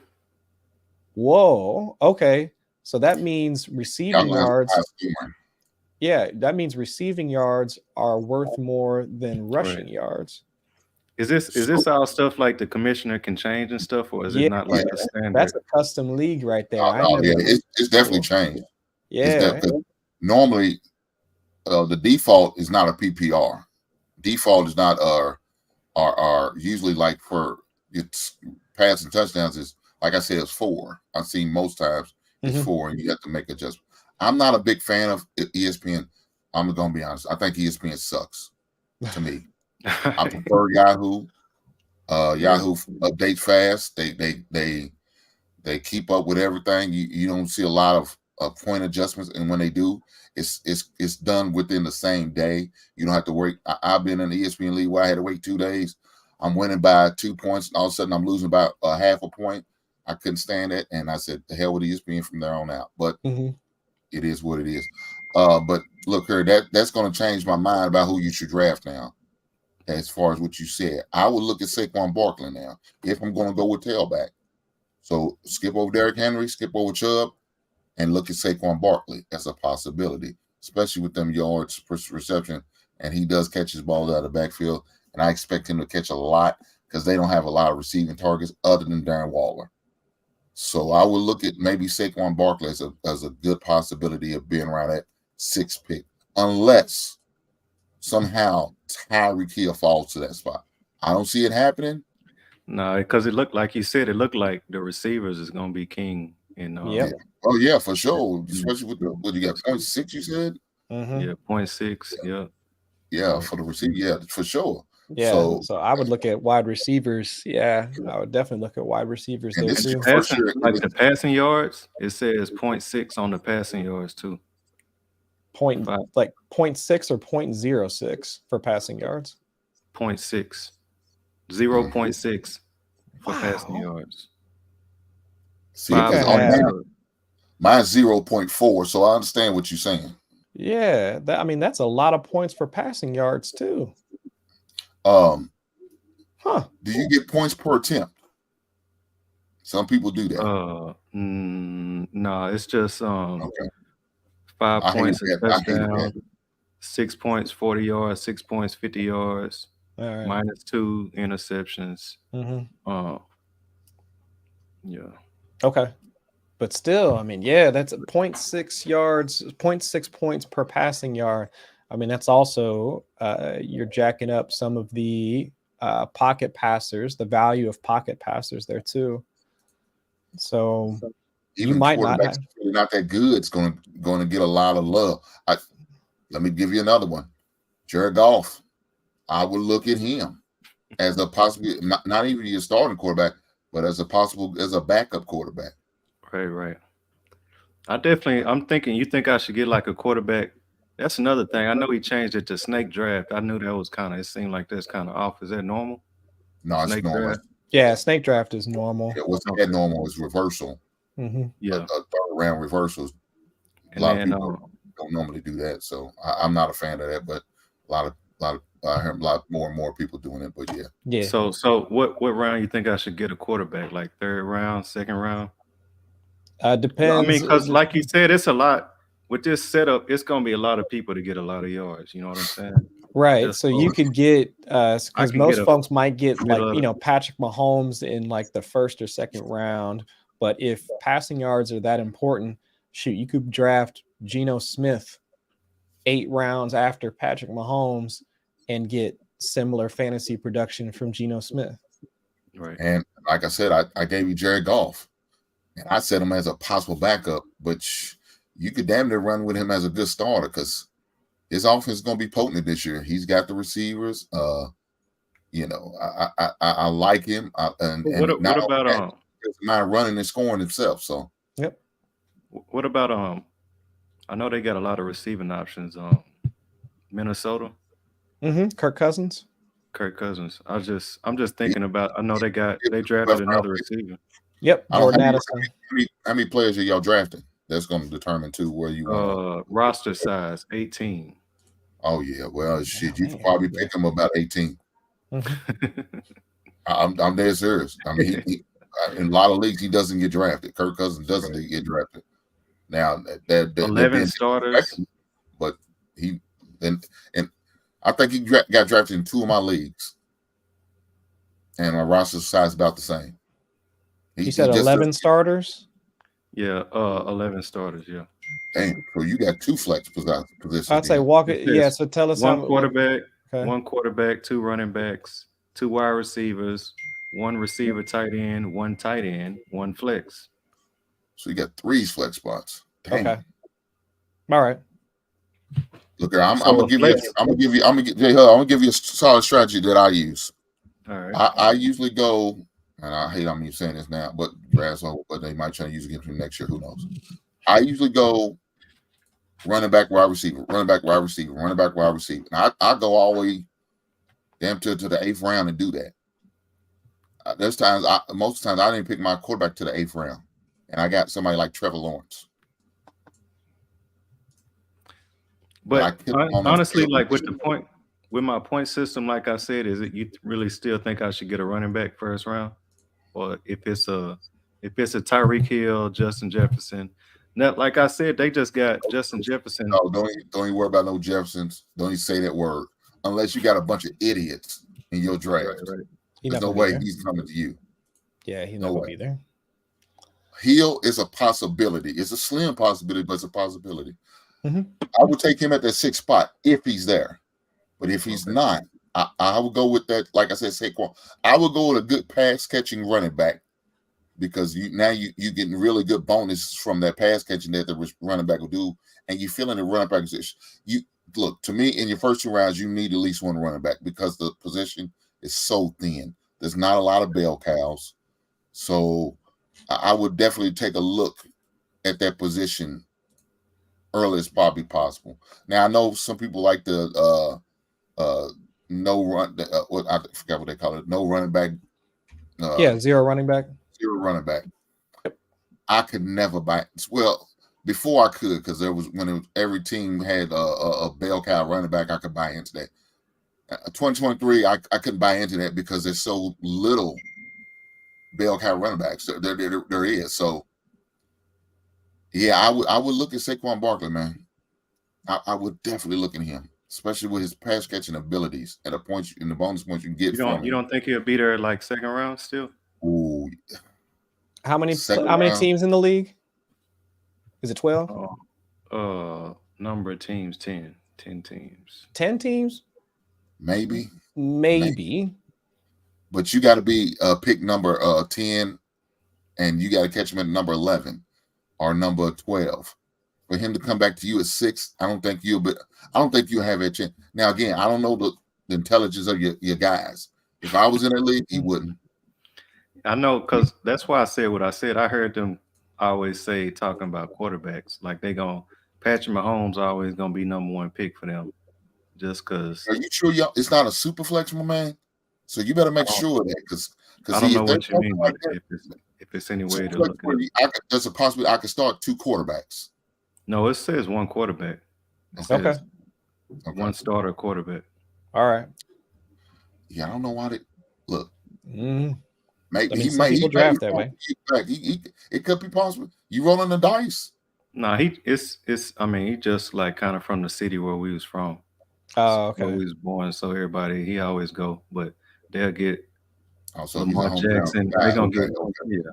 Whoa. Okay. So that means receiving Y'all yards. have scoring. Yeah, that means receiving yards are worth more than rushing yards. Is this all stuff like the commissioner can change and stuff, or is it not like a standard? That's a custom league right there. Oh, yeah, it's definitely changed. Yeah. Normally, the default is not a PPR. Default is not are usually like for it's passing touchdowns is like I said, it's 4. I've seen most times it's 4, and you have to make adjustments. I'm not a big fan of ESPN. I'm gonna be honest. I think ESPN sucks to me. I prefer Yahoo. Yahoo updates fast. They keep up with everything. You don't see a lot of point adjustments, and when they do, it's done within the same day. You don't have to wait. I've been in the ESPN league where I had to wait 2 days. I'm winning by 2 points, and all of a sudden I'm losing by half a point. I couldn't stand it, and I said, "The hell with ESPN from there on out." But it is what it is. But look here, that's going to change my mind about who you should draft now. As far as what you said, I would look at Saquon Barkley now if I'm going to go with tailback. So skip over Derrick Henry, skip over Chubb, and look at Saquon Barkley as a possibility, especially with them yards per reception. And he does catch his ball out of the backfield, and I expect him to catch a lot because they don't have a lot of receiving targets other than Darren Waller. So I would look at maybe Saquon Barkley as a good possibility of being around that 6th pick, unless somehow Tyreek Hill falls to that spot. I don't see it happening. No, because it looked like you said. It looked like the receivers is going to be king. In Oh yeah, for sure. Especially with what you got 0.6. You said. Yeah, 0.6. Yeah. Yeah, for the receiver. Yeah, for sure. Yeah. So I would look at wide receivers. Yeah, I would definitely look at wide receivers there too. Like the passing yards, it says 0.6 on the passing yards too. Like 0.6 or 0.06 for passing yards. 0.6. 0.6 for passing yards. See, mine's 0.4, so I understand what you're saying. Yeah, that's a lot of points for passing yards too. Do you get points per attempt? Some people do that. No, it's just 5 points a touchdown, 6 points 40 yards, 6 points 50 yards, -2 interceptions. Yeah. Okay. But still, that's 0.6 yards, 0.6 points per passing yard. That's also you're jacking up some of the pocket passers, the value of pocket passers there too. So even you might not that good. It's going to get a lot of love. Let me give you another one. Jared Goff. I would look at him as a possible, not even your starting quarterback, but as a backup quarterback. Right. I'm thinking you think I should get like a quarterback. That's another thing. I know he changed it to snake draft. I knew that was it seemed like that's kind of off. Is that normal? No, it's normal. Draft? Yeah, snake draft is normal. Yeah, what's that normal is reversal. Yeah. A third round reversals. A lot of people don't normally do that. So I'm not a fan of that, but I heard a lot more and more people doing it, but yeah. Yeah. So what round you think I should get a quarterback? Like 3rd round, 2nd round? Depends. Because like you said, it's a lot. With this setup, it's going to be a lot of people to get a lot of yards. You know what I'm saying? Right. So you could get because most folks might get Patrick Mahomes in like the 1st or 2nd round, But if passing yards are that important, shoot, you could draft Geno Smith 8 rounds after Patrick Mahomes and get similar fantasy production from Geno Smith. Right. And like I said, I gave you Jared Goff, and I set him as a possible backup, but you could damn near run with him as a good starter because his offense is going to be potent this year. He's got the receivers. You know, I like him. What about mind running and scoring himself? So What about I know they got a lot of receiving options. Minnesota. Kirk Cousins. I'm just thinking about. I know they drafted another receiver. Yep, Jordan Addison. How many players are y'all drafting? That's going to determine too where you want. Roster size 18. Oh yeah, well shit, you could probably pick him about 18. I'm dead serious. I mean, he, in a lot of leagues he doesn't get drafted. Kirk Cousins doesn't get drafted. Now that 11 starters, but he and I think he got drafted in 2 of my leagues, and my roster size is about the same. You said 11 starters? Yeah, 11 starters. Yeah. Damn, so you got 2 flex positions. I'd say walk it. Yeah, so tell us one quarterback, 2 running backs, 2 wide receivers, 1 receiver, tight end, 1 tight end, 1 flex. So you got 3 flex spots. Dang. Okay. All right. Look, I'm gonna give you a solid strategy that I use. All right. I usually go, and I hate I'm saying this now, but they might try to use it against me next year. Who knows? I usually go running back, wide receiver, running back, wide receiver, running back, wide receiver. And I go all the way damn to the 8th round and do that. There's times most of the times I didn't pick my quarterback to the 8th round, and I got somebody like Trevor Lawrence. But honestly, like with my point system, like I said, is it you really still think I should get a running back first round, or if it's a Tyreek Hill, Justin Jefferson? Now, like I said, they just got Justin Jefferson. No, don't even worry about no Jeffersons. Don't even say that word unless you got a bunch of idiots in your draft. Right. There's no way he's coming to you. Yeah, he's not gonna be there. Hill is a possibility. It's a slim possibility, but it's a possibility. Mm-hmm. I would take him at that 6th spot if he's there. But if he's not, I would go with that. Like I said, Saquon. I would go with a good pass catching running back because you're getting really good bonuses from that pass catching that the running back will do, and you feeling the running back position. You look to me in your first 2 rounds, you need at least 1 running back because the position is so thin. There's not a lot of bell cows, so I would definitely take a look at that position early as probably possible. Now I know some people like the no run. What I forgot what they call it. No running back. Zero running back. Zero running back. I could never buy. Well, before I could, because there was every team had a bell cow running back. I could buy into that. 2023, I couldn't buy into that because there's so little bell cow running backs. There is. So yeah, I would look at Saquon Barkley, man. I would definitely look at him, especially with his pass catching abilities and the bonus points you can get from him. You don't think he'll be there like 2nd round still? Ooh. How many teams in the league? Is it 12? Number of teams, 10 teams. 10 teams? Maybe. But you got to be pick number 10, and you got to catch him at number 11 or number 12. For him to come back to you at 6, I don't think you'll have a chance. Now again, I don't know the intelligence of your guys. If I was in a league, he wouldn't. I know, because that's why I said what I said. I heard them always say, talking about quarterbacks, like Patrick Mahomes always gonna be number 1 pick for them, just because. Are you sure it's not a super flex, my man? So you better make sure of that, because I don't know what you mean by if it's any way to look at it. There's a possibility I could start 2 quarterbacks. No, it says 1 quarterback. Okay. 1 starter quarterback. All right. Yeah, I don't know why they look. Maybe he might draft that way. It could be possible. You rolling the dice? No, he just like kind of from the city where we was from. Oh, okay. Where we was born, so everybody he always go, but they'll get Also, he's a Lamar hometown Jackson, guy. they're gonna Okay, get okay. yeah,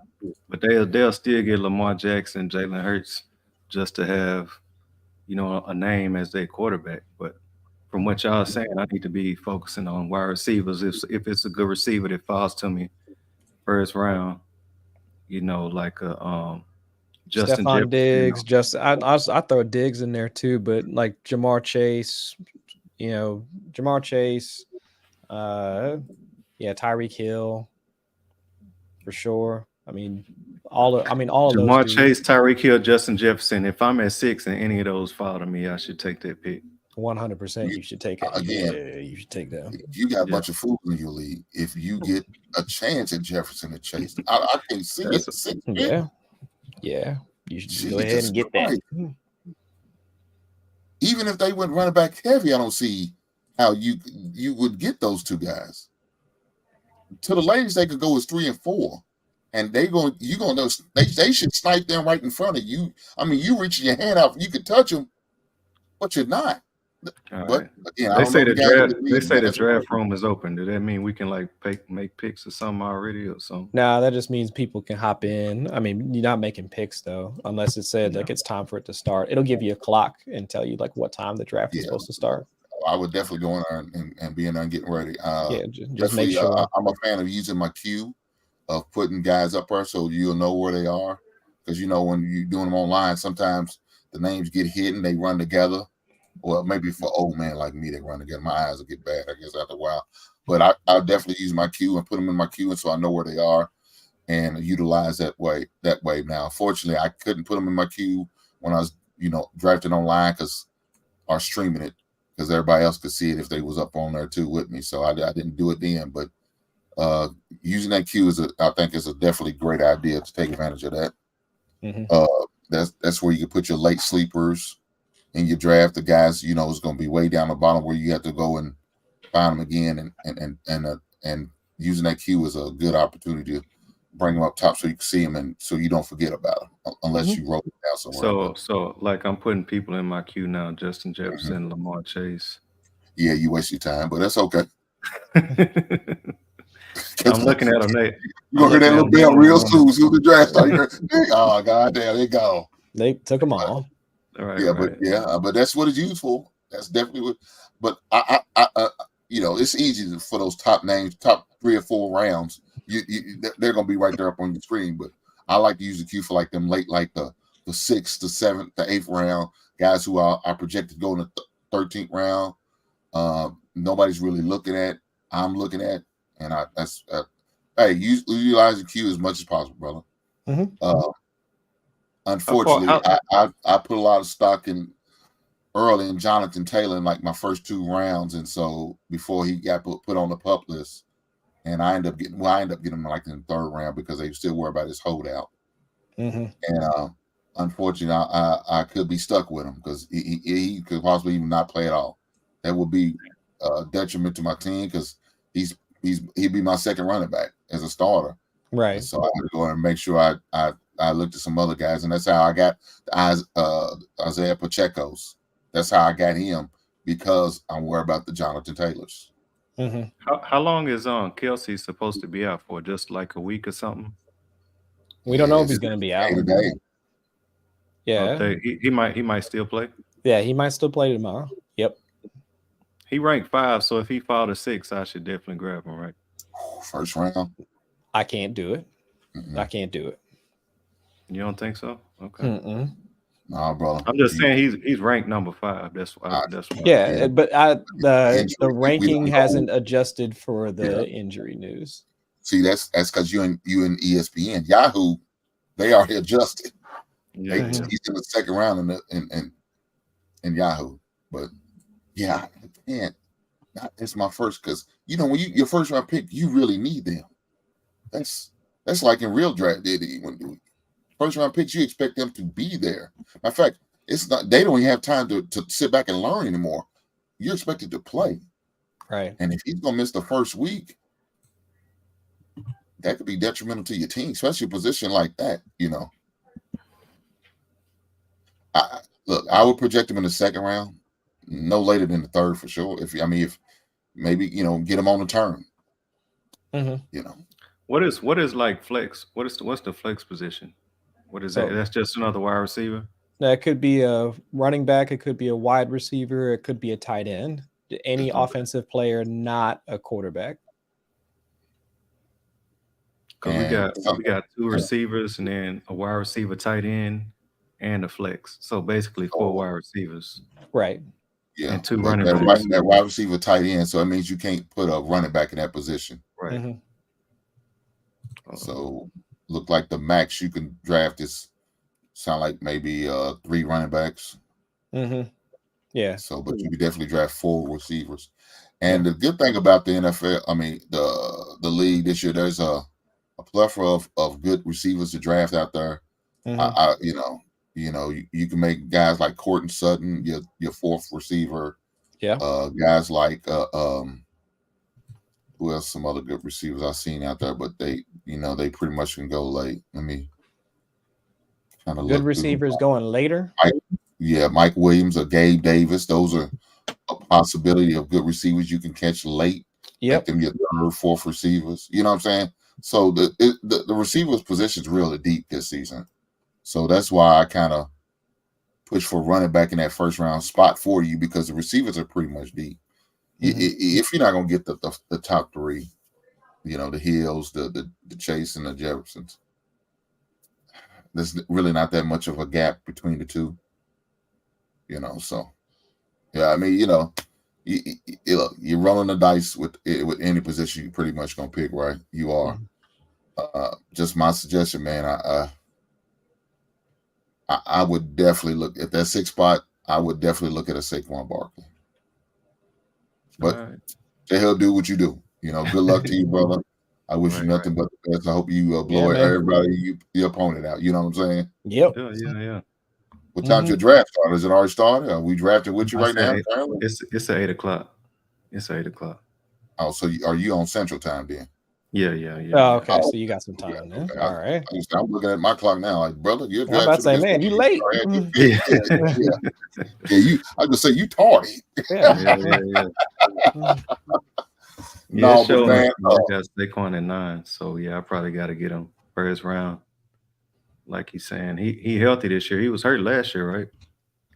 but they'll still get Lamar Jackson, Jalen Hurts, just to have a name as their quarterback. But from what y'all saying, I need to be focusing on wide receivers. If it's a good receiver that falls to me first round, like Justin Stephon Jefferson. Diggs, I throw Diggs in there too, but like Jamar Chase, Tyreek Hill for sure. I mean, all of those Jamar dudes. Chase, Tyreek Hill, Justin Jefferson. If I'm at 6 and any of those fall to me, I should take that pick. 100%, you should take it. Again, Yeah, you should take that. You got a bunch of fools in your league. If you get a chance at Jefferson and Chase, I can see it. Yeah. You should go ahead and get that. Even if they went running back heavy, I don't see how you would get those two guys. To the ladies, they could go as 3 and 4, and they should snipe them right in front of you. I mean, you reaching your hand out, you could touch them, but you're not. But again, they say the draft room is open. Does that mean we can make picks or something already or something? Nah, that just means people can hop in. I mean, you're not making picks though, unless it said it's time for it to start. It'll give you a clock and tell you what time the draft is supposed to start. I would definitely go in there and be in there and getting ready. Just make sure. I'm a fan of using my queue of putting guys up there so you'll know where they are, because when you're doing them online, sometimes the names get hidden, they run together. Well, maybe for old man like me, they run together. My eyes will get bad, I guess, after a while. But I'll definitely use my queue and put them in my queue, and so I know where they are and utilize that way. Now, unfortunately, I couldn't put them in my queue when I was, drafting online or streaming it, because everybody else could see it if they was up on there too with me. So I didn't do it then. But using that queue I think is a definitely great idea to take advantage of that. Mm-hmm. That's where you can put your late sleepers in your draft. The guys, is going to be way down the bottom where you have to go and find them again, and using that queue is a good opportunity to bring them up top so you can see them and so you don't forget about them unless you wrote it down somewhere. So I'm putting people in my queue now: Justin Jefferson, Lamar Chase. Yeah, you waste your time, but that's okay. I'm looking at them. You're gonna hear that little bell real soon. As soon as the draft starts, oh god damn, they go. They took them all. But that's what it's used for. That's definitely what. But I it's easy for those top names, top 3 or 4 rounds. They're gonna be right there up on your screen. But I like to use the queue for them late, like the 6th, the 7th, the 8th round guys who are projected to go in the 13th round. Nobody's really looking at. I'm looking at, and utilize the queue as much as possible, brother. Mm-hmm. Unfortunately, I put a lot of stock in early in Jonathan Taylor in my first 2 rounds, and so before he got put on the PUP list, and I end up getting him in the 3rd round because they still worry about his holdout. Mm-hmm. And unfortunately, I could be stuck with him because he could possibly even not play at all. That would be a detriment to my team because he'd be my second running back as a starter. Right. And so I had to go and make sure I looked at some other guys, and that's how I got Isaiah Pacheco's. That's how I got him, because I'm worried about the Jonathan Taylors. Mm-hmm. How long is Kelsey supposed to be out for? Just like a week or something? We don't know if he's going to be out today. Yeah, okay. He might still play. Yeah, he might still play tomorrow. Yep. He ranked 5, so if he fall to 6, I should definitely grab him. Right. First round. I can't do it. Mm-mm. I can't do it. You don't think so? Okay. Mm-mm. Nah, brother. I'm just saying he's ranked number 5. That's why. Yeah, but the ranking hasn't adjusted for the injury news. See, that's because you and ESPN, Yahoo, they already adjusted. Yeah, He's in the 2nd round in Yahoo, but yeah, I can't. It's my first, because when your first round pick, you really need them. That's like in real draft. When first round picks, you expect them to be there. Matter of fact, it's not. They don't even have time to sit back and learn anymore. You're expected to play, right? And if he's gonna miss the first week, that could be detrimental to your team, especially a position like that. I would project him in the 2nd round, no later than the 3rd for sure. If maybe get him on the turn. Mm-hmm. What is like flex? What's the flex position? What is that? So That's just another wide receiver. that could be a running back, it could be a wide receiver, it could be a tight end, any Okay. offensive player, not a quarterback. Because And we got two receivers and then a wide receiver, tight end, and a flex. So basically 4 wide receivers Right. yeah, and 2 that, running that, backs. that wide receiver tight end. So it means you can't put a running back in that position. Right. Mhm. So look like the max you can draft is sound like maybe 3 running backs. Mhm. Yeah. So, but you could definitely draft 4 receivers. And the good thing about the NFL, I mean the league this year, there's a plethora of good receivers to draft out there. Mhm. You can make guys like Courtland Sutton your 4th receiver. Yeah. Guys like who else? Some other good receivers I've seen out there, but they pretty much can go late. Let me kind of Good look receivers going later. Mike Williams or Gabe Davis. Those are a possibility of good receivers you can catch late. Yep. Make them your 3rd, 4th receivers. You know what I'm saying? So the receivers position is really deep this season. So that's why I kind of push for running back in that 1st round spot for you, because the receivers are pretty much deep. If you're not gonna get the top 3, the Hills, the Chase, and the Jeffersons, there's really not that much of a gap between the 2. So yeah, I mean, you're rolling the dice with any position you pretty much gonna pick, right? You are. Just my suggestion, man. I would definitely look at that 6th spot. I would definitely look at a Saquon Barkley. But All right. he'll do what you do. Good luck to you, brother. I wish you nothing but the best. I hope you blow everybody, your opponent out. You know what I'm saying? Yep. Yeah. What time's your draft start? Is it already started? Are we drafting with you right now? It's at 8 o'clock. It's 8 o'clock. Oh, so are you on Central Time then? Yeah. Oh, okay. So you got some time then. Okay. All right. I'm looking at my clock now, like, brother, you're I'm about to say, man, you late. Yeah. I just say you tardy. Yeah. No, but man, I got Saquon at 9. So yeah, I probably got to get him 1st round. Like he's saying, he healthy this year. He was hurt last year, right?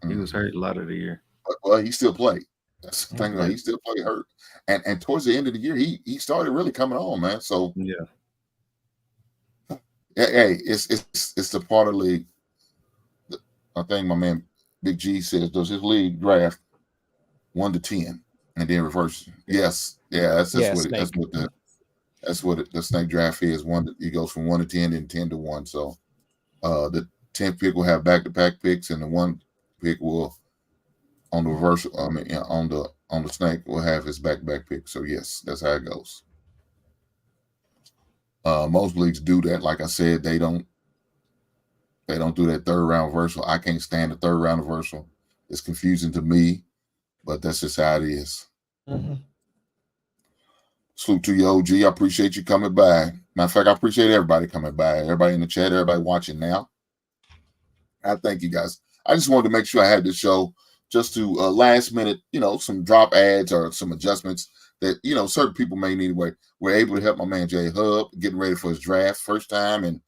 He was hurt a lot of the year. Well, he still played. That's the thing. He still played hurt, and towards the end of the year, he started really coming on, man. So yeah, hey, it's the part of the league. I think my man Big G says, does his league draft 1 to 10 and then reverse? Yes, yeah, that's what the snake draft is. It goes from 1 to 10 and 10 to 1. So the 10th pick will have back-to-back picks, and the 1 pick will on the reverse. On the snake will have his back-to-back pick. So yes, that's how it goes. Most leagues do that. Like I said, they don't do that 3rd round reversal. I can't stand the 3rd round reversal. It's confusing to me, but that's just how it is. Salute to you, OG. I appreciate you coming by. Matter of fact, I appreciate everybody coming by. Everybody in the chat, everybody watching now. I thank you guys. I just wanted to make sure I had this show just to last minute, some drop ads or some adjustments that, certain people may need. We're able to help my man Jay Hub getting ready for his draft, first time in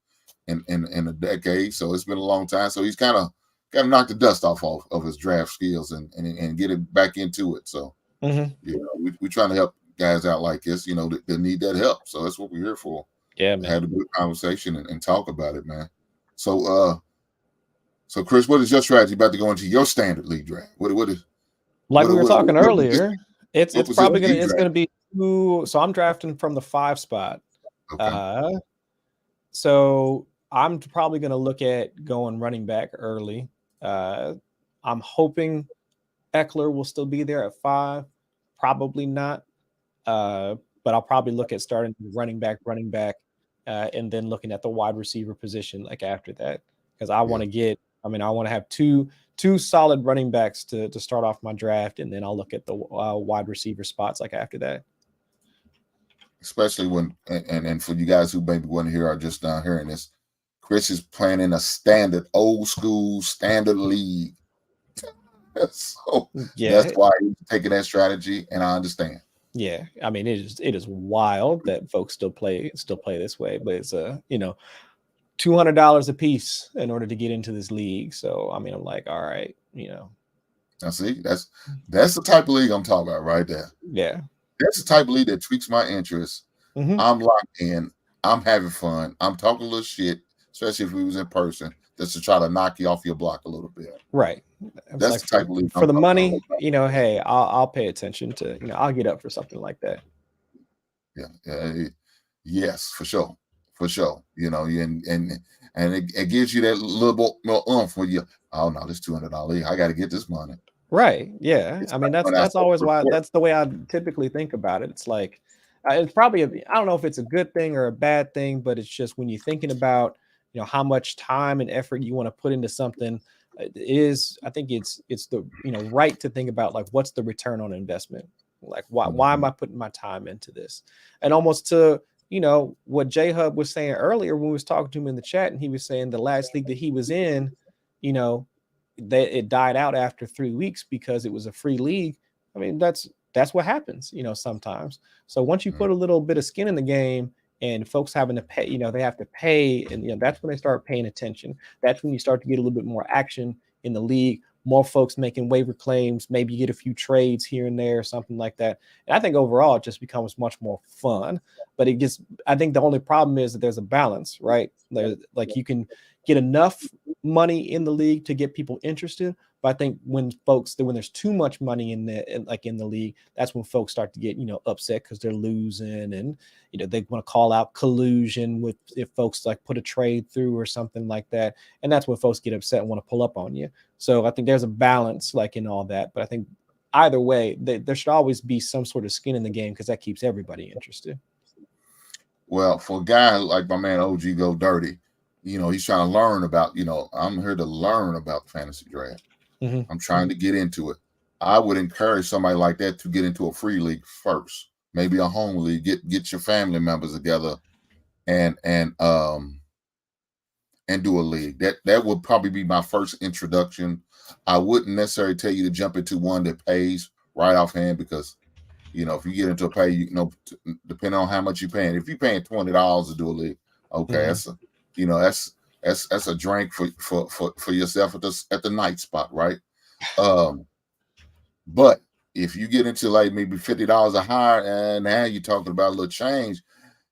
a decade. So it's been a long time. So he's kind of got to knock the dust off of his draft skills and get it back into it. So, we're trying to help guys out like this, that need that help. So that's what we're here for. Yeah, man. Have a good conversation and talk about it, man. So Chris, what is your strategy about to go into your standard league draft? What is like we were talking earlier? It's probably gonna be 2. So I'm drafting from the 5 spot. Okay. So I'm probably gonna look at going running back early. I'm hoping Eckler will still be there at 5. Probably not. But I'll probably look at starting running back, and then looking at the wide receiver position like after that, because I want to I want to have two solid running backs to start off my draft, and then I'll look at the wide receiver spots like after that. Especially when and for you guys who maybe wasn't here or just now hearing this, Chris is playing in a standard, old school standard league. So that's why he's taking that strategy, and I understand. Yeah, I mean it is wild that folks still play this way, but it's $200 a piece in order to get into this league. So I mean, I'm like, all right, Now see, that's the type of league I'm talking about right there. yeah. That's the type of league that tweaks my interest. Mhm. I'm locked in. I'm having fun. I'm talking a little shit, especially if we was in person, just to try to knock you off your block a little bit. Right. It's That's like the type of league for the I'm money, talking about. hey, I'll pay attention to, I'll get up for something like that. Yeah. Yes, for sure. For sure. And it gives you that little bit more oomph when you, oh no, this $200 league. I got to get this money. Right. Yeah. It's I mean, like when I that's always why support- that's the way I typically think about it. It's like it's probably I don't know if it's a good thing or a bad thing, but it's just when you're thinking about, how much time and effort you want to put into something, I think it's the, right to think about like what's the return on investment? Like why am I putting my time into this? And almost to, what J Hub was saying earlier when we was talking to him in the chat, and he was saying the last league that he was in, that it died out after 3 weeks because it was a free league. I mean, that's what happens, sometimes. So once you put a little bit of skin in the game and folks having to pay, they have to pay, and that's when they start paying attention. That's when you start to get a little bit more action in the league, more folks making waiver claims, maybe you get a few trades here and there, something like that. And I think overall it just becomes much more fun. But I think the only problem is that there's a balance, right? Like you can get enough money in the league to get people interested. But I think when there's too much money in the league, that's when folks start to get, upset because they're losing, and they want to call out collusion with if folks like put a trade through or something like that. And that's when folks get upset and want to pull up on you. So I think there's a balance like in all that. But I think either way, there should always be some sort of skin in the game because that keeps everybody interested. Well, for a guy like my man OG Go Dirty, he's trying to learn about, I'm here to learn about the fantasy draft. Mm-hmm. I'm trying to get into it. I would encourage somebody like that to get into a free league first, maybe a home league. Get your family members together, and do a league. That would probably be my first introduction. I wouldn't necessarily tell you to jump into one that pays right offhand because, if you get into a pay, depending on how much you're paying. If you're paying $20 to do a league, okay, that's a drink for yourself at the night spot, right? But if you get into like maybe $50 or higher, and now you're talking about a little change,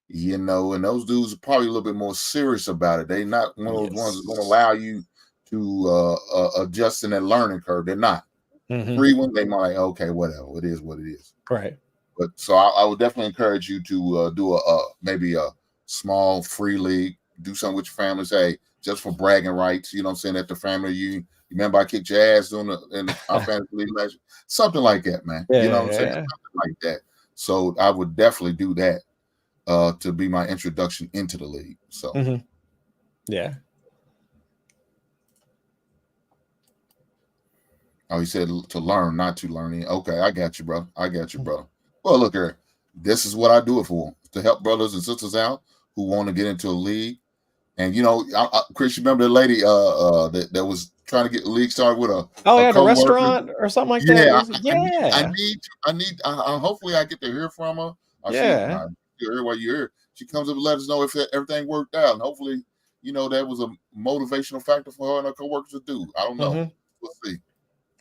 and those dudes are probably a little bit more serious about it. They're not one of those ones that's going to allow you to adjust in that learning curve. They're not. Mm-hmm. Free one, they might like, okay, whatever. It is what it is. Right. But so I would definitely encourage you to do maybe a small free league. Do something with your family. Say just for bragging rights. You know what I'm saying? At the family, you remember I kicked your ass in our fantasy league last year? Something like that, man. Yeah, you know what I'm saying? Something like that. So I would definitely do that to be my introduction into the league. So yeah. Oh, he said to learn, not to learn. Okay, I got you, bro. Well, look here. This is what I do it for, to help brothers and sisters out who want to get into a league. And Chris, you remember the lady that was trying to get the league started with a the restaurant or something like that. I need. Hopefully, I get to hear from her. Yeah. Hear while you're here. She comes up and let us know if everything worked out, and hopefully, that was a motivational factor for her and her coworkers to do. I don't know. We'll see.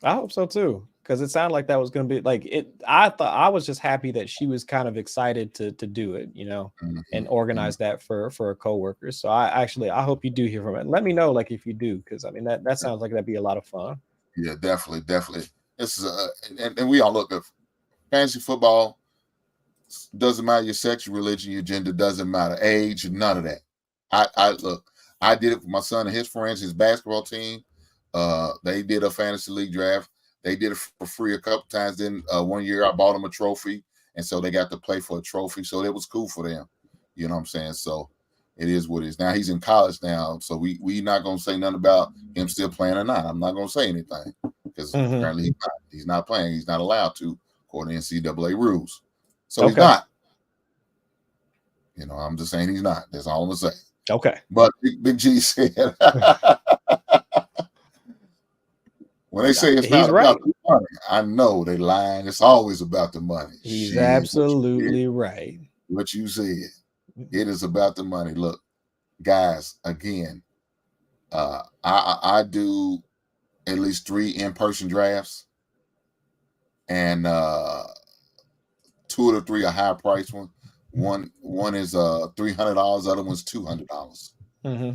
I hope so too, because it sounded like that was going to be like it. I thought I was just happy that she was kind of excited to do it, and organize that for her coworkers. So I hope you do hear from it. Let me know like if you do, because I mean that sounds like that'd be a lot of fun. Yeah, definitely. This is and we all look at fantasy football. Doesn't matter your sex, your religion, your gender, doesn't matter age, none of that. I did it for my son and his friends, his basketball team. They did a fantasy league draft. They did it for free a couple times. Then 1 year I bought them a trophy, and so they got to play for a trophy. So it was cool for them. You know what I'm saying? So it is what it is. Now he's in college now, so we not gonna say nothing about him still playing or not. I'm not gonna say anything because apparently he's not playing. He's not allowed to according to NCAA rules. So he's not. I'm just saying he's not. That's all I'm gonna say. Okay. But Big G said. When they say it's He's not right. about the money, I know they lying. It's always about the money. He's Shit, absolutely right. what you said. It is about the money. Look, guys, again, I do at least 3 in-person drafts, and 2 of the 3 are high price one. One is $300, the other one's $200. Mm-hmm.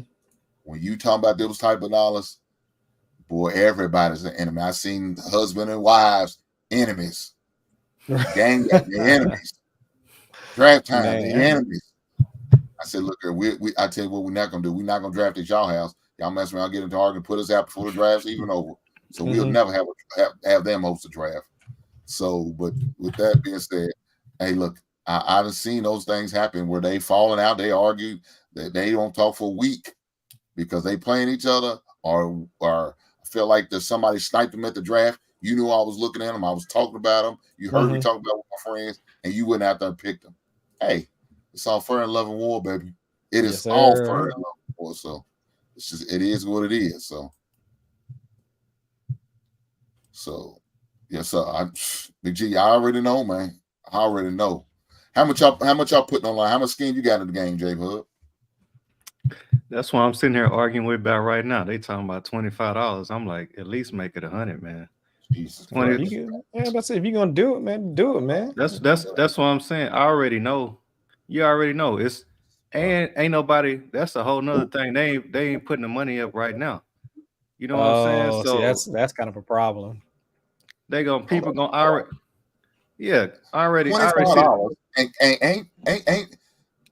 When you talk about those type of dollars, boy, everybody's an enemy. I've seen husband and wives enemies, gang the enemies, draft time the enemies. I said, look, I tell you what, we're not gonna do. We're not gonna draft at y'all house. Y'all mess around, get into argument, put us out before the draft's even over. So we'll never have them host a draft. So, but with that being said, hey, look, I've seen those things happen where they falling out, they argue, they don't talk for a week because they playing each other, or feel like there's somebody sniped them at the draft. You knew I was looking at them, I was talking about them. You heard me talking about with my friends, and you went out there and picked them. Hey, it's all fair and love and war, baby. It is all fair and love and war. So it's just, it is what it is. So yes, sir. Big G, I already know, man. I already know. How much y'all putting online? How much skin you got in the game, J Hub? That's what I'm sitting here arguing with about right now. They talking about $25. I'm like, at least make it 100, man. Jesus, 20. That's it. If you're gonna do it, man, do it, man. That's what I'm saying. I already know. You already know. It's ain't nobody. That's a whole nother thing. They ain't putting the money up right now. You know what I'm saying? So see, that's kind of a problem. People gonna already. Yeah, already. $25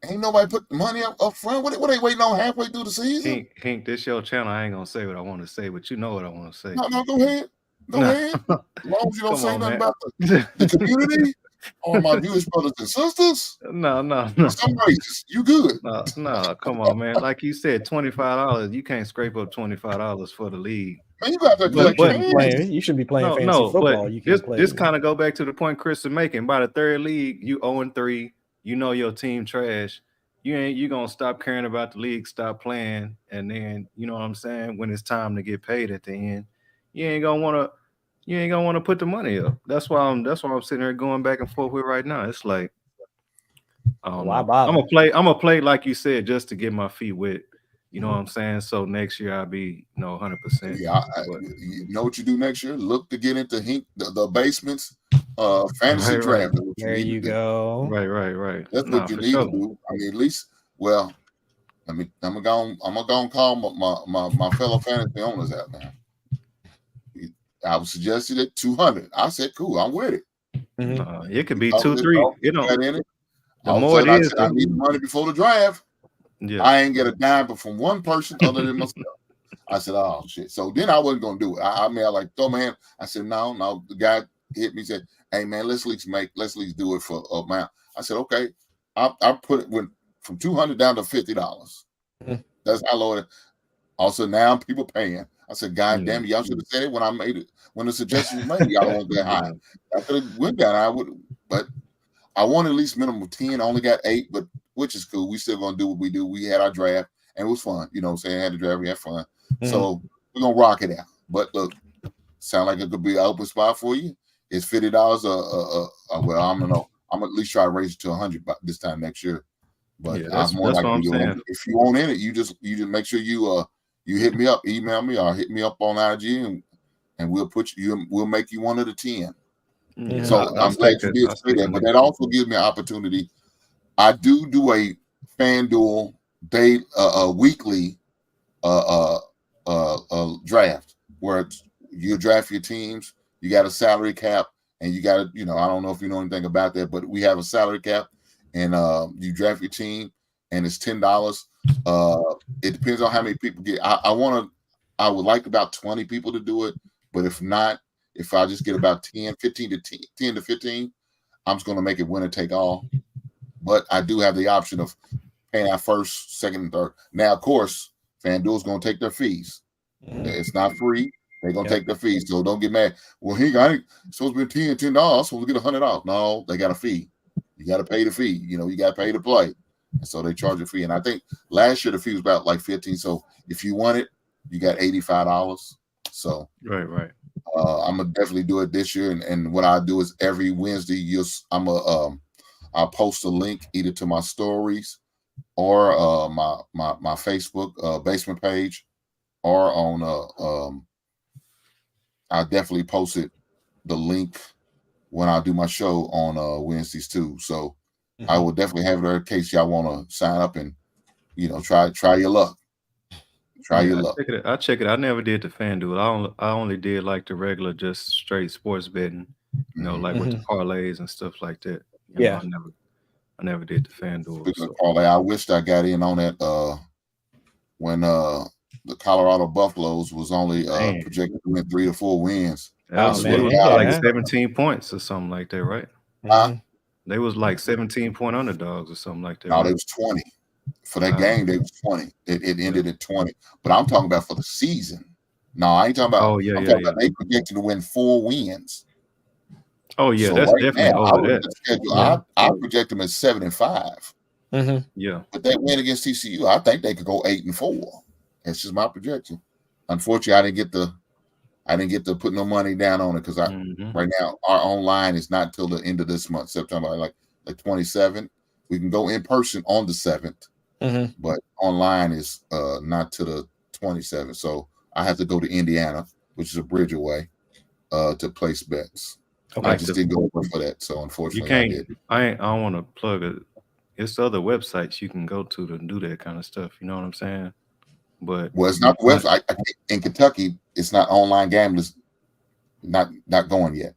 ain't nobody put the money up front. What they waiting on halfway through the season? Hank, this your channel. I ain't gonna say what I want to say, but you know what I want to say. No, go ahead. Go ahead. As long as you don't say nothing about the community or my Jewish brothers and sisters. No. Some races, you good. No, come on, man. Like you said, $25. You can't scrape up $25 for the league. Man, you got to collect you should be playing fantasy football. But you can play. This kind of go back to the point Chris is making. By the third league, you 0-3. You know your team trash. You gonna stop caring about the league, stop playing, and then you know what I'm saying. When it's time to get paid at the end, you ain't gonna wanna put the money up. That's why I'm sitting here going back and forth with right now. It's like I'm gonna play like you said just to get my feet wet. You know what I'm saying? So next year I'll be 100%. Yeah, you know what you do next year? Look to get into the basements fantasy draft. There you go. Right. That's what you need to do. I mean, at least, well, I'm gonna go call my fellow fantasy owners out now. I was suggested at 200. I said, cool, I'm with it. It could be 2-3. You know, the more it is, I need money before the draft. Yeah, I ain't get a dime from one person other than myself. I said, oh shit. So then I wasn't gonna do it. I like throw my hand. I said, no. The guy hit me, said, hey man, let's at least do it for a amount. I said, okay. I put it from $200 down to $50. That's how low it is. Also now people paying. I said, God damn it, y'all should have said it when I made it. When the suggestion was made, y'all won't that high. I could have went down. I would, but I want at least minimum 10. I only got 8, but which is cool. We still gonna do what we do. We had our draft and it was fun. You know what I'm saying? I had the draft, we had fun. So we're gonna rock it out. But look, sound like it could be an open spot for you. It's $50. Well, I don't know. I'm at least try to raise it to 100 this time next year. But I'm more like if you want in it, you just make sure you hit me up, email me, or hit me up on IG, and we'll make you one of the 10. Yeah, so I'm glad you did say that, but that also gives me an opportunity. I do a FanDuel weekly draft where you draft your teams. You got a salary cap, and you got to, I don't know if you know anything about that, but we have a salary cap, and you draft your team, and it's $10. It depends on how many people get. I would like about 20 people to do it, but if not, if I just get about 10 to 15, I'm just going to make it winner take all. But I do have the option of paying out first, second, and third. Now, of course, FanDuel's going to take their fees. It's not free. They're going to take their fees. So don't get mad. Well, it's supposed to be $10. I'm supposed to get $100. No, they got a fee. You got to pay the fee. You got to pay to play. And so they charge a fee. And I think last year the fee was about like $15. So if you want it, you got $85. So right. I'm gonna definitely do it this year, and what I do is every Wednesday, I'll post a link either to my stories or my Facebook basement page, or on I definitely posted the link when I do my show on Wednesdays too. So I will definitely have it there in case y'all want to sign up and try your luck. Try your luck. I check it. I never did the FanDuel. I only did like the regular, just straight sports betting. Like with the parlays and stuff like that. Yeah. I never did the FanDuel. So. Parlay, I wished I got in on that when the Colorado Buffaloes was only projected to win 3 or 4 wins. Like 17 points or something like that, right? They was like 17-point underdogs or something like that. No, they was 20. For that game, they was 20. It ended at 20. But I'm talking about for the season. No, I ain't talking about. I'm talking about they projected to win 4 wins. Oh yeah, so that's right definitely now, over that. I project them at 7-5. Yeah. But that win against TCU, I think they could go 8-4. That's just my projection. Unfortunately, I didn't get to put no money down on it because right now our online is not till the end of this month, September, like 27th. We can go in person on the 7th, but online is not to the 27th. So I have to go to Indiana, which is a bridge away, to place bets. Okay. I just didn't go over for that. So unfortunately, I don't want to plug it. It's other websites you can go to do that kind of stuff. You know what I'm saying? But it's not the website. In Kentucky, it's not online gambling. Not going yet.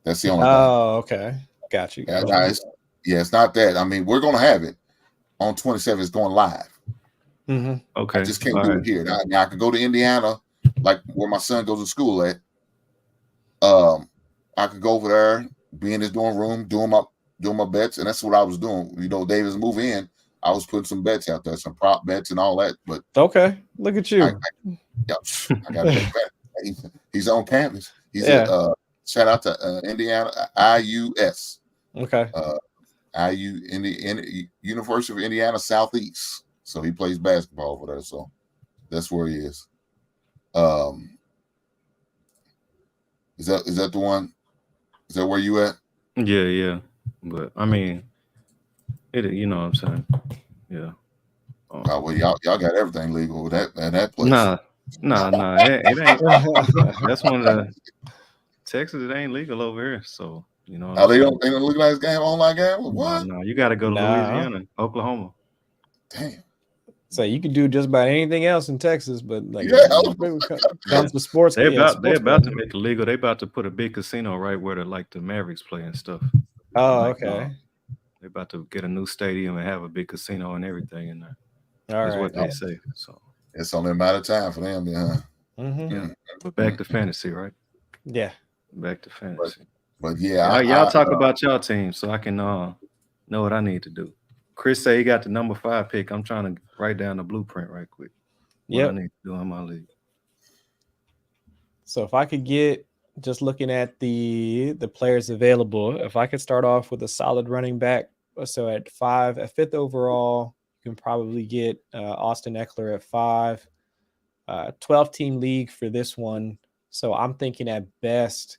That's the only thing. Oh, okay. Got you. It's not that. I mean, we're going to have it on 27th. It's going live. Okay. I just can't do it here. Now I can go to Indiana, like where my son goes to school at. I could go over there, be in his dorm room, doing my bets, and that's what I was doing. Davis move in. I was putting some bets out there, some prop bets and all that. But okay, look at you. I got to bet. He's on campus. He's at shout out to Indiana IUS. Okay. University of Indiana Southeast. So he plays basketball over there. So that's where he is. Is that the one? Is that where you at? Yeah. But I mean, you know what I'm saying? Yeah. Well, y'all got everything legal with that place. Nah. It ain't. That's one of the Texas. It ain't legal over here. So they don't legalize online gambling. What? No, you got to go to Louisiana, Oklahoma. Damn. So you can do just about anything else in Texas, but comes to sports. They're about to make it legal. They about to put a big casino right where the Mavericks play and stuff. Oh, okay. They're about to get a new stadium and have a big casino and everything in there. That's what they say. So it's only a matter of time for them, Yeah. But back to fantasy, right? Yeah. Back to fantasy. But yeah, y'all talk about y'all team so I can know what I need to do. Chris said he got the number 5 pick. I'm trying to write down the blueprint right quick. What I need to do in my league. So if I could get, just looking at the players available, if I could start off with a solid running back, so at 5th overall, you can probably get Austin Eckler at 5. 12-team league for this one. So I'm thinking at best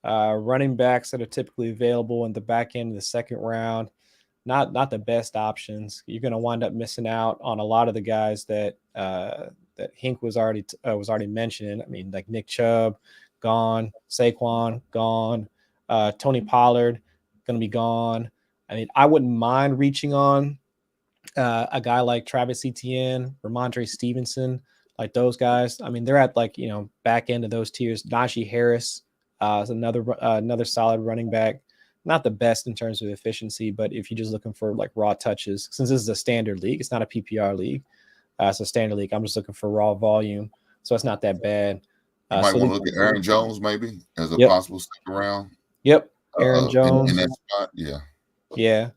running backs that are typically available in the back end of the second round. Not the best options. You're going to wind up missing out on a lot of the guys that Hink was already mentioning. I mean, like Nick Chubb, gone. Saquon, gone. Tony Pollard, going to be gone. I mean, I wouldn't mind reaching on a guy like Travis Etienne, Ramondre Stevenson, like those guys. I mean, they're at back end of those tiers. Najee Harris is another solid running back. Not the best in terms of efficiency, but if you're just looking for like raw touches, since this is a standard league, it's not a PPR league. It's a standard league. I'm just looking for raw volume, so it's not that bad. You might want to look at Aaron Jones maybe as a possible stick around. Yep, Aaron Jones in that spot. Yeah.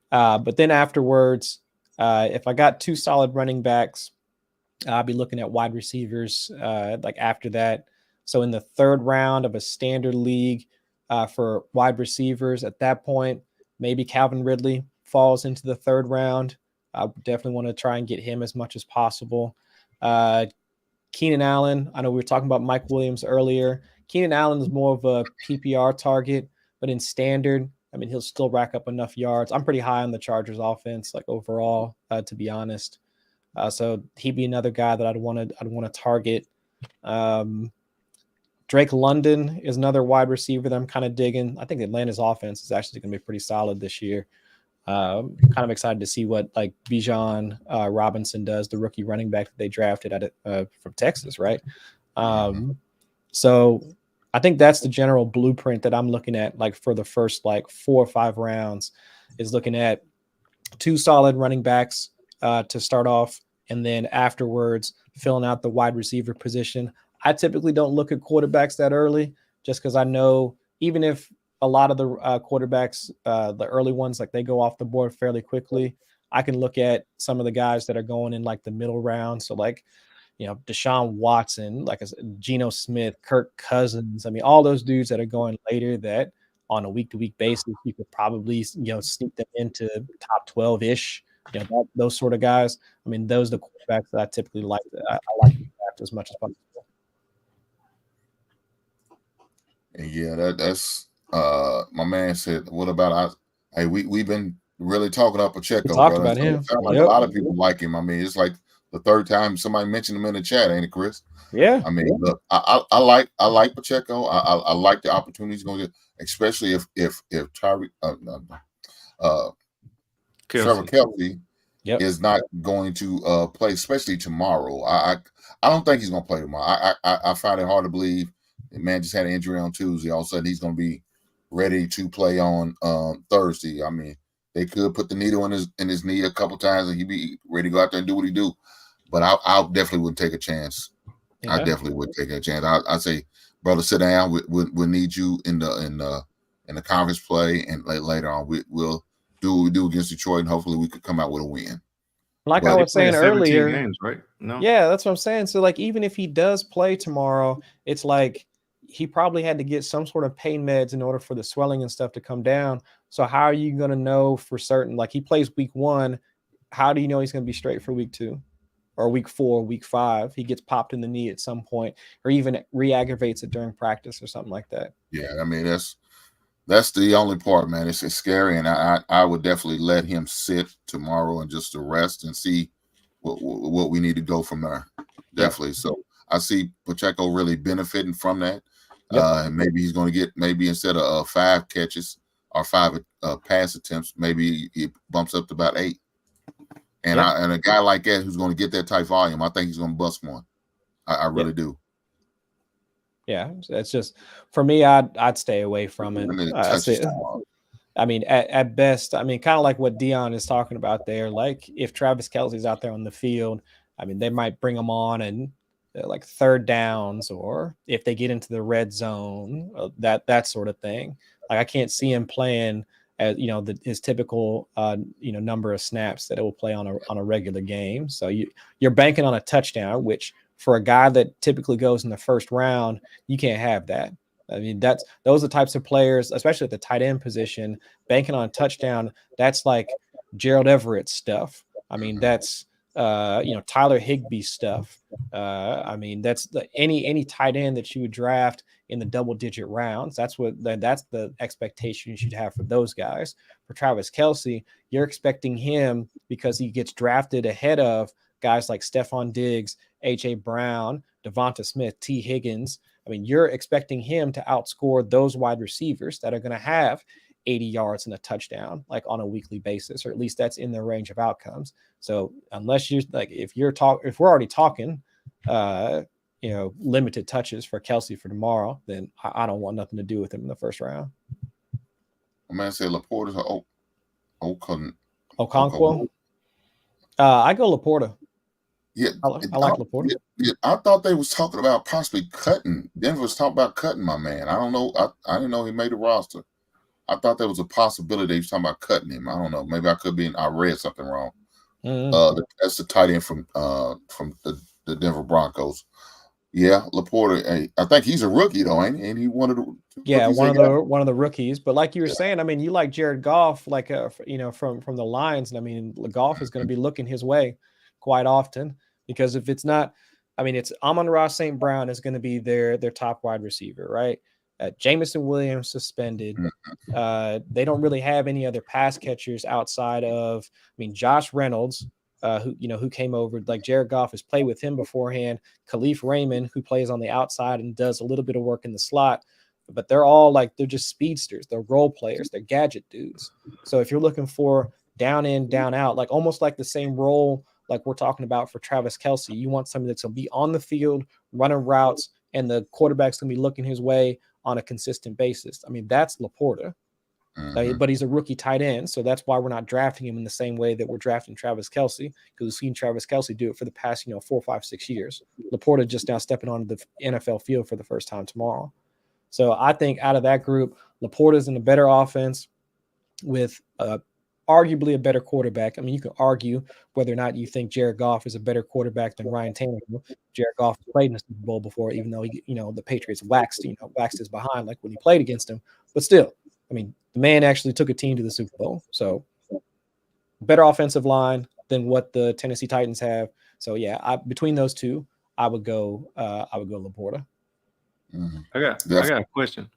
But then afterwards, if I got 2 solid running backs, I'll be looking at wide receivers like after that. So in the 3rd round of a standard league. For wide receivers at that point, maybe Calvin Ridley falls into the 3rd round. I definitely want to try and get him as much as possible. Keenan Allen. I know we were talking about Mike Williams earlier. Keenan Allen is more of a PPR target, but in standard, I mean, he'll still rack up enough yards. I'm pretty high on the Chargers offense, like overall, to be honest. So he'd be another guy that I'd want to target. Drake London is another wide receiver that I'm kind of digging. I think Atlanta's offense is actually going to be pretty solid this year. Kind of excited to see what like Bijan Robinson does, the rookie running back that they drafted from Texas, right? So I think that's the general blueprint that I'm looking at, like for the first like 4 or 5 rounds, is looking at 2 solid running backs to start off, and then afterwards filling out the wide receiver position. I typically don't look at quarterbacks that early, just because I know even if a lot of the quarterbacks, the early ones, like they go off the board fairly quickly, I can look at some of the guys that are going in like the middle round. So like, you know, Deshaun Watson, like Geno Smith, Kirk Cousins. I mean, all those dudes that are going later that on a week-to-week basis, you could probably, you know, sneak them into top 12-ish, you know, those sort of guys. I mean, those are the quarterbacks that I typically like. I like to draft as much as possible. Yeah, that's my man said, what about us? Hey, we've been really talking up Pacheco, talked brother. about him. Like a lot of people like him. I mean, it's like the 3rd time somebody mentioned him in the chat, ain't it, Chris? Yeah. I mean, look, I like Pacheco. I like the opportunity he's going to get, especially if Trevor Kelce is not going to play, especially tomorrow. I don't think he's going to play tomorrow. I find it hard to believe. The man just had an injury on Tuesday. All of a sudden, he's going to be ready to play on Thursday. I mean, they could put the needle in his knee a couple times, and he'd be ready to go out there and do what he do. But I definitely wouldn't take a chance. Yeah. I definitely would take a chance. I say, brother, sit down. We'll need you in the conference play, and later on we'll do what we do against Detroit, and hopefully we could come out with a win. Like I was saying earlier, games, right? No. Yeah, that's what I'm saying. So like, even if he does play tomorrow, it's like he probably had to get some sort of pain meds in order for the swelling and stuff to come down. So how are you going to know for certain? Like, he plays week 1. How do you know he's going to be straight for week 2 or week 4, week 5? He gets popped in the knee at some point, or even re-aggravates it during practice or something like that. Yeah, I mean, that's the only part, man. It's scary, and I would definitely let him sit tomorrow and just to rest and see what we need to go from there. Definitely. So I see Pacheco really benefiting from that. Maybe he's going to get, maybe instead of 5 catches or 5 pass attempts, maybe he bumps up to about 8. And a guy like that who's going to get that type volume, I think he's going to bust one. I really do. Yeah, it's just, for me, I'd stay away from it. I mean, at best, I mean, kind of like what Dion is talking about there. Like, if Travis Kelce's out there on the field, I mean, they might bring him on and like 3rd downs, or if they get into the red zone, that sort of thing. Like, I can't see him playing at, you know, his typical number of snaps that it will play on a regular game. So you're banking on a touchdown, which for a guy that typically goes in the 1st round, you can't have that. I mean, those are the types of players, especially at the tight end position, banking on a touchdown. That's like Gerald Everett stuff. I mean, that's Tyler Higbee stuff. I mean, that's any tight end that you would draft in the double-digit rounds. That's the expectation you should have for those guys. For Travis Kelce, you're expecting him, because he gets drafted ahead of guys like Stephon Diggs, A.J. Brown, Devonta Smith, T. Higgins. I mean, you're expecting him to outscore those wide receivers that are going to have 80 yards and a touchdown, like on a weekly basis, or at least that's in their range of outcomes. So unless you're like, if we're already talking, limited touches for Kelce for tomorrow, then I don't want nothing to do with him in the 1st round. My man said Laporta's Okonkwo. I go Laporta. Yeah, I like Laporta. Yeah, I thought they was talking about possibly cutting. Denver was talking about cutting my man. I don't know. I didn't know he made a roster. I thought there was a possibility he was talking about cutting him. I don't know. Maybe I could be. I read something wrong. That's the tight end from the Denver Broncos. Yeah, Laporta. I think he's a rookie though, ain't he? And he one of the rookies. But like you were saying, I mean, you like Jared Goff, like from the Lions, and I mean, Goff is going to be looking his way quite often, because if it's not I mean, it's Amon-Ra St. Brown is going to be their top wide receiver, right? Jameson Williams suspended. They don't really have any other pass catchers outside of, I mean, Josh Reynolds, who came over. Like Jared Goff has played with him beforehand. Khalif Raymond, who plays on the outside and does a little bit of work in the slot. But they're all like, they're just speedsters. They're role players. They're gadget dudes. So if you're looking for down in, down out, like almost like the same role like we're talking about for Travis Kelce, you want somebody that's going to be on the field, running routes, and the quarterback's going to be looking his way on a consistent basis. I mean, that's Laporta. But he's a rookie tight end, so that's why we're not drafting him in the same way that we're drafting Travis Kelce, because we've seen Travis Kelce do it for the past, 4, 5, 6 years. Laporta just now stepping onto the NFL field for the first time tomorrow. So I think out of that group, Laporta's in a better offense with arguably a better quarterback. I mean, you can argue whether or not you think Jared Goff is a better quarterback than Ryan Tannehill. Jared Goff played in the Super Bowl before, even though the Patriots waxed his behind like when he played against him. But still, I mean, the man actually took a team to the Super Bowl. So better offensive line than what the Tennessee Titans have. So yeah, between those two, I would go Laporta. I got a question.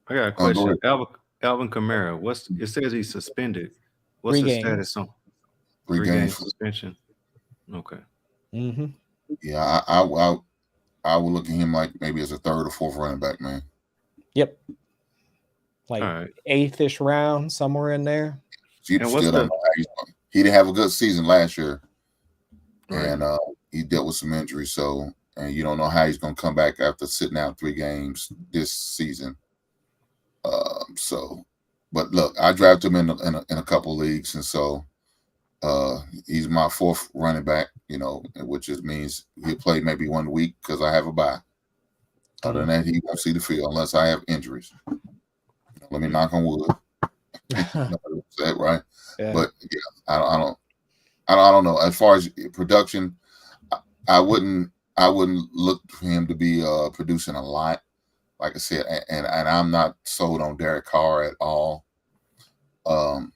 Alvin Kamara, it says he's suspended. What's the status on 3 game suspension? Okay. Mm-hmm. Yeah, I would look at him like maybe as a 3rd or 4th running back, man. Yep. Like 8th-ish round, somewhere in there. He didn't have a good season last year. Right. And he dealt with some injuries, so and you don't know how he's going to come back after sitting out 3 games this season. But look, I drafted him in a couple of leagues, and so he's my 4th running back, which means he'll play maybe 1 week because I have a bye. Other than that, he won't see the field unless I have injuries. Let me knock on wood. That right? Yeah. But yeah, I don't know. As far as production, I wouldn't look for him to be producing a lot. Like I said, and I'm not sold on Derek Carr at all. But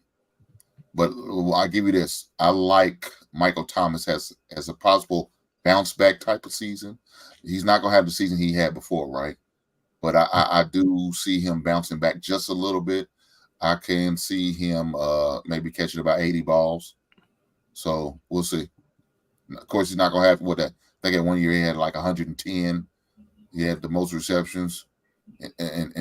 I'll give you this. I like Michael Thomas as a possible bounce back type of season. He's not going to have the season he had before, right? But I do see him bouncing back just a little bit. I can see him maybe catching about 80 balls. So we'll see. Of course, he's not going to have what that. I think at 1 year he had like 110. He had the most receptions in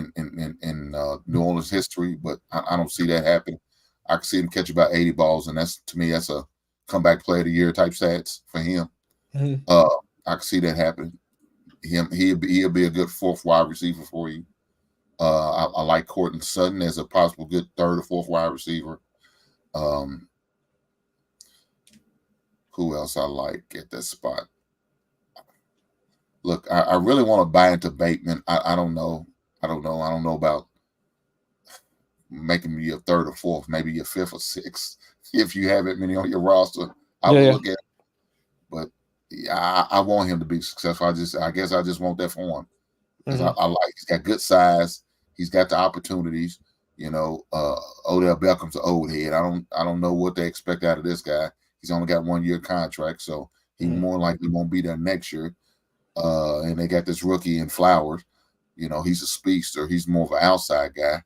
New Orleans history, but I don't see that happen. I can see him catch about 80 balls, and that's a comeback player of the year type stats for him. Mm-hmm. I can see that happen. He'll be a good 4th wide receiver for you. I like Courtland Sutton as a possible good 3rd or 4th wide receiver. Who else I like at that spot? Look, I really want to buy into Bateman. I don't know. I don't know about making me your 3rd or 4th, maybe your 5th or 6th. If you have it many on your roster, I will look at it. But yeah, I want him to be successful. I guess I just want that for him. Because I like he's got good size. He's got the opportunities. Odell Beckham's an old head. I don't know what they expect out of this guy. He's only got 1 year contract, so he more likely won't be there next year. And they got this rookie in Flowers. He's a speedster. He's more of an outside guy.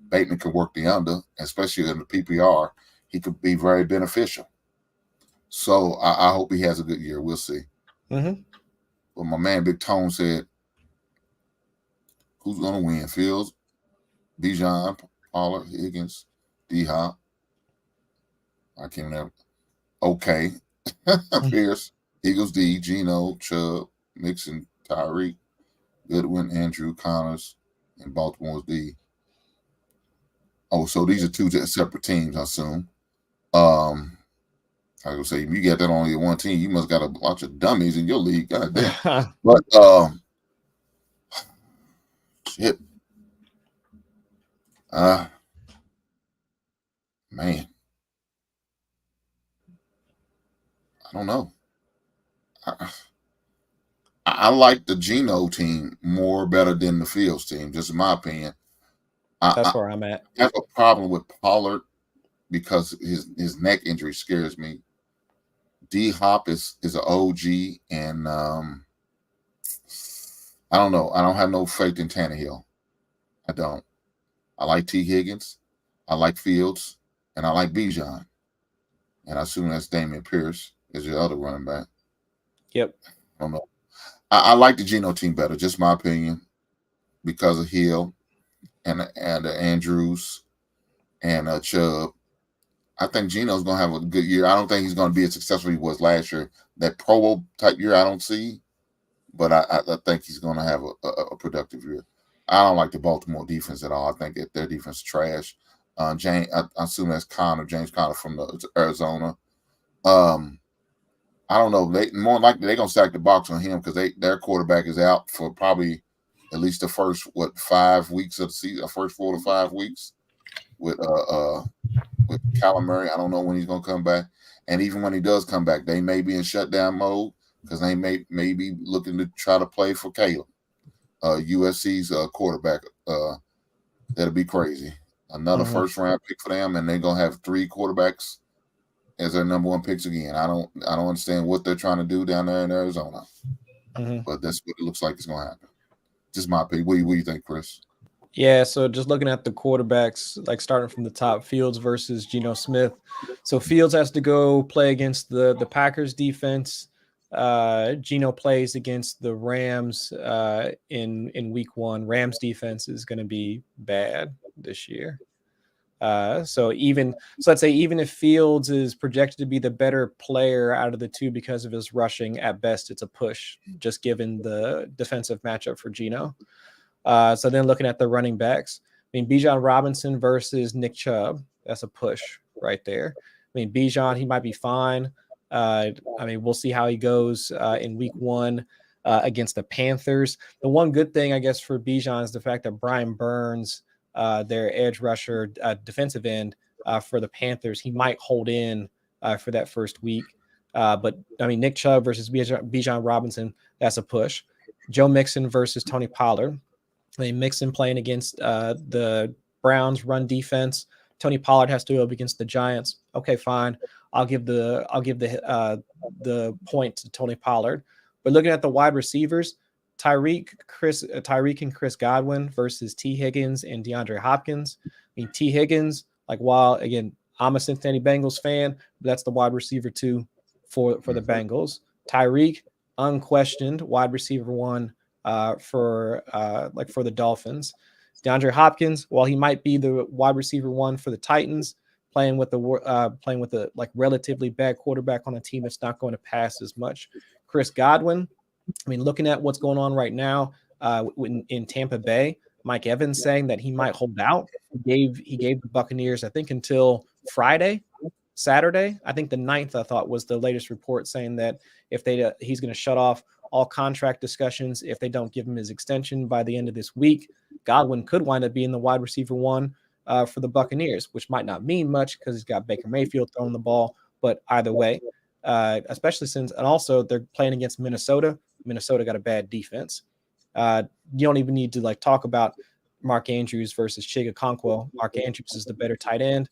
Bateman can work the under, especially in the PPR. He could be very beneficial. So I hope he has a good year. We'll see. Mm-hmm. But my man Big Tone said, who's going to win? Fields, Bijan, Pollard, Higgins, D-Hop. I can't remember. Okay. Pierce, Eagles D, Geno, Chubb, Mixon, Tyreek, Goodwin, Andrew, Connors, and Baltimore's D. Oh, so these are 2 separate teams, I assume. I was gonna say, you got that on your one team, you must got a bunch of dummies in your league. God damn. But shit. Man. I don't know. I like the Geno team better than the Fields team, just in my opinion. That's where I'm at. I have a problem with Pollard because his neck injury scares me. D Hop is an OG, and I don't know. I don't have no faith in Tannehill. I don't. I like T. Higgins, I like Fields, and I like Bijan. And I assume that's Damian Pierce is the other running back. Yep. I don't know. I like the Geno team better, just my opinion, because of Hill and Andrews and Chubb. I think Geno's going to have a good year. I don't think he's going to be as successful as he was last year. That Pro Bowl type year, I don't see, but I think he's going to have a productive year. I don't like the Baltimore defense at all. I think that their defense is trash. I assume that's James Conner from Arizona. I don't know. More likely they're gonna stack the box on him because their quarterback is out for probably at least the first 5 weeks of the season, the first 4 to 5 weeks with Kyler Murray. I don't know when he's gonna come back, and even when he does come back, they may be in shutdown mode because they may be looking to try to play for Caleb, USC's quarterback. That'll be crazy. Another first round pick for them, and they're gonna have 3 quarterbacks as their number 1 picks again. I don't understand what they're trying to do down there in Arizona, but that's what it looks like it's going to happen. Just my opinion. What do you think, Chris? Yeah, so just looking at the quarterbacks, like starting from the top, Fields versus Geno Smith. So Fields has to go play against the Packers defense. Geno plays against the Rams in week 1. Rams defense is going to be bad this year. So let's say even if Fields is projected to be the better player out of the 2 because of his rushing, at best it's a push, just given the defensive matchup for Geno. So then looking at the running backs, I mean, Bijan Robinson versus Nick Chubb, that's a push right there. I mean, Bijan, he might be fine. I mean, we'll see how he goes in week 1 against the Panthers. The one good thing, I guess, for Bijan is the fact that Brian Burns, their edge rusher, defensive end for the Panthers, he might hold in for that first week. But I mean, Nick Chubb versus Bijan Robinson, that's a push. Joe Mixon versus Tony Pollard. I mean, Mixon playing against the Browns run defense. Tony Pollard has to go up against the Giants. Okay, fine. I'll give the point to Tony Pollard. But looking at the wide receivers, Tyreek and Chris Godwin versus T. Higgins and DeAndre Hopkins. I mean, T. Higgins, like, while again, I'm a Cincinnati Bengals fan, but that's the wide receiver 2 for the Bengals. Tyreek, unquestioned wide receiver 1 for the Dolphins. DeAndre Hopkins, while he might be the wide receiver 1 for the Titans, playing with a like relatively bad quarterback on a team that's not going to pass as much. Chris Godwin, I mean, looking at what's going on right now in Tampa Bay, Mike Evans saying that he might hold out. He gave the Buccaneers, I think, until Saturday. I think the 9th, I thought, was the latest report saying that if he's going to shut off all contract discussions if they don't give him his extension by the end of this week. Godwin could wind up being the wide receiver 1 for the Buccaneers, which might not mean much because he's got Baker Mayfield throwing the ball. But either way, especially since, and also they're playing against Minnesota. Minnesota got a bad defense. You don't even need to talk about Mark Andrews versus Chig Okonkwo. Mark Andrews is the better tight end.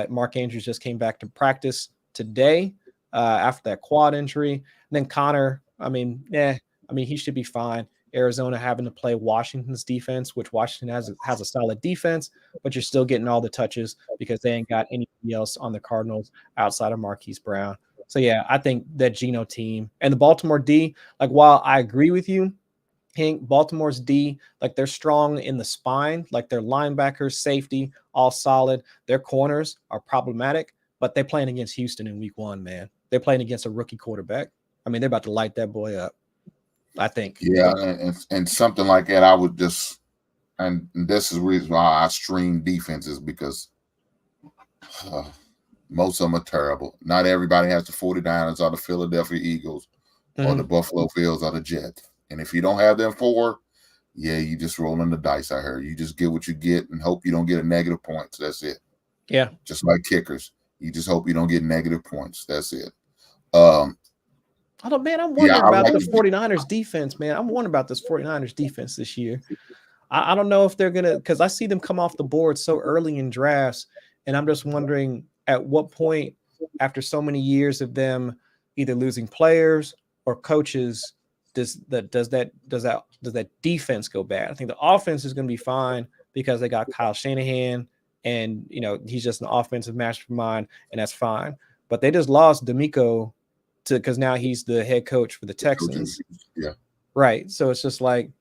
Mark Andrews just came back to practice today after that quad injury. And then Connor, he should be fine. Arizona having to play Washington's defense, which Washington has a solid defense, but you're still getting all the touches because they ain't got anybody else on the Cardinals outside of Marquise Brown. So, yeah, I think that Geno team and the Baltimore D, while I agree with you, Hank, Baltimore's D, they're strong in the spine, their linebackers, safety, all solid. Their corners are problematic, but they're playing against Houston in week 1, man. They're playing against a rookie quarterback. I mean, they're about to light that boy up, I think. Yeah, and something like that, I would just, and this is the reason why I stream defenses, because most of them are terrible. Not everybody has the 49ers or the Philadelphia Eagles or the Buffalo Bills or the Jets. And if you don't have them 4, yeah, you just rolling the dice out here. You just get what you get and hope you don't get a negative points. That's it. Yeah. Just like kickers. You just hope you don't get negative points. That's it. I'm wondering about the 49ers defense, man. I'm wondering about this 49ers defense this year. I don't know if they're going to, because I see them come off the board so early in drafts, and I'm just wondering at what point, after so many years of them either losing players or coaches, does that defense go bad? I think the offense is going to be fine because they got Kyle Shanahan, and he's just an offensive mastermind, and that's fine. But they just lost D'Amico because now he's the head coach for the Texans. Yeah. Right. So it's just like,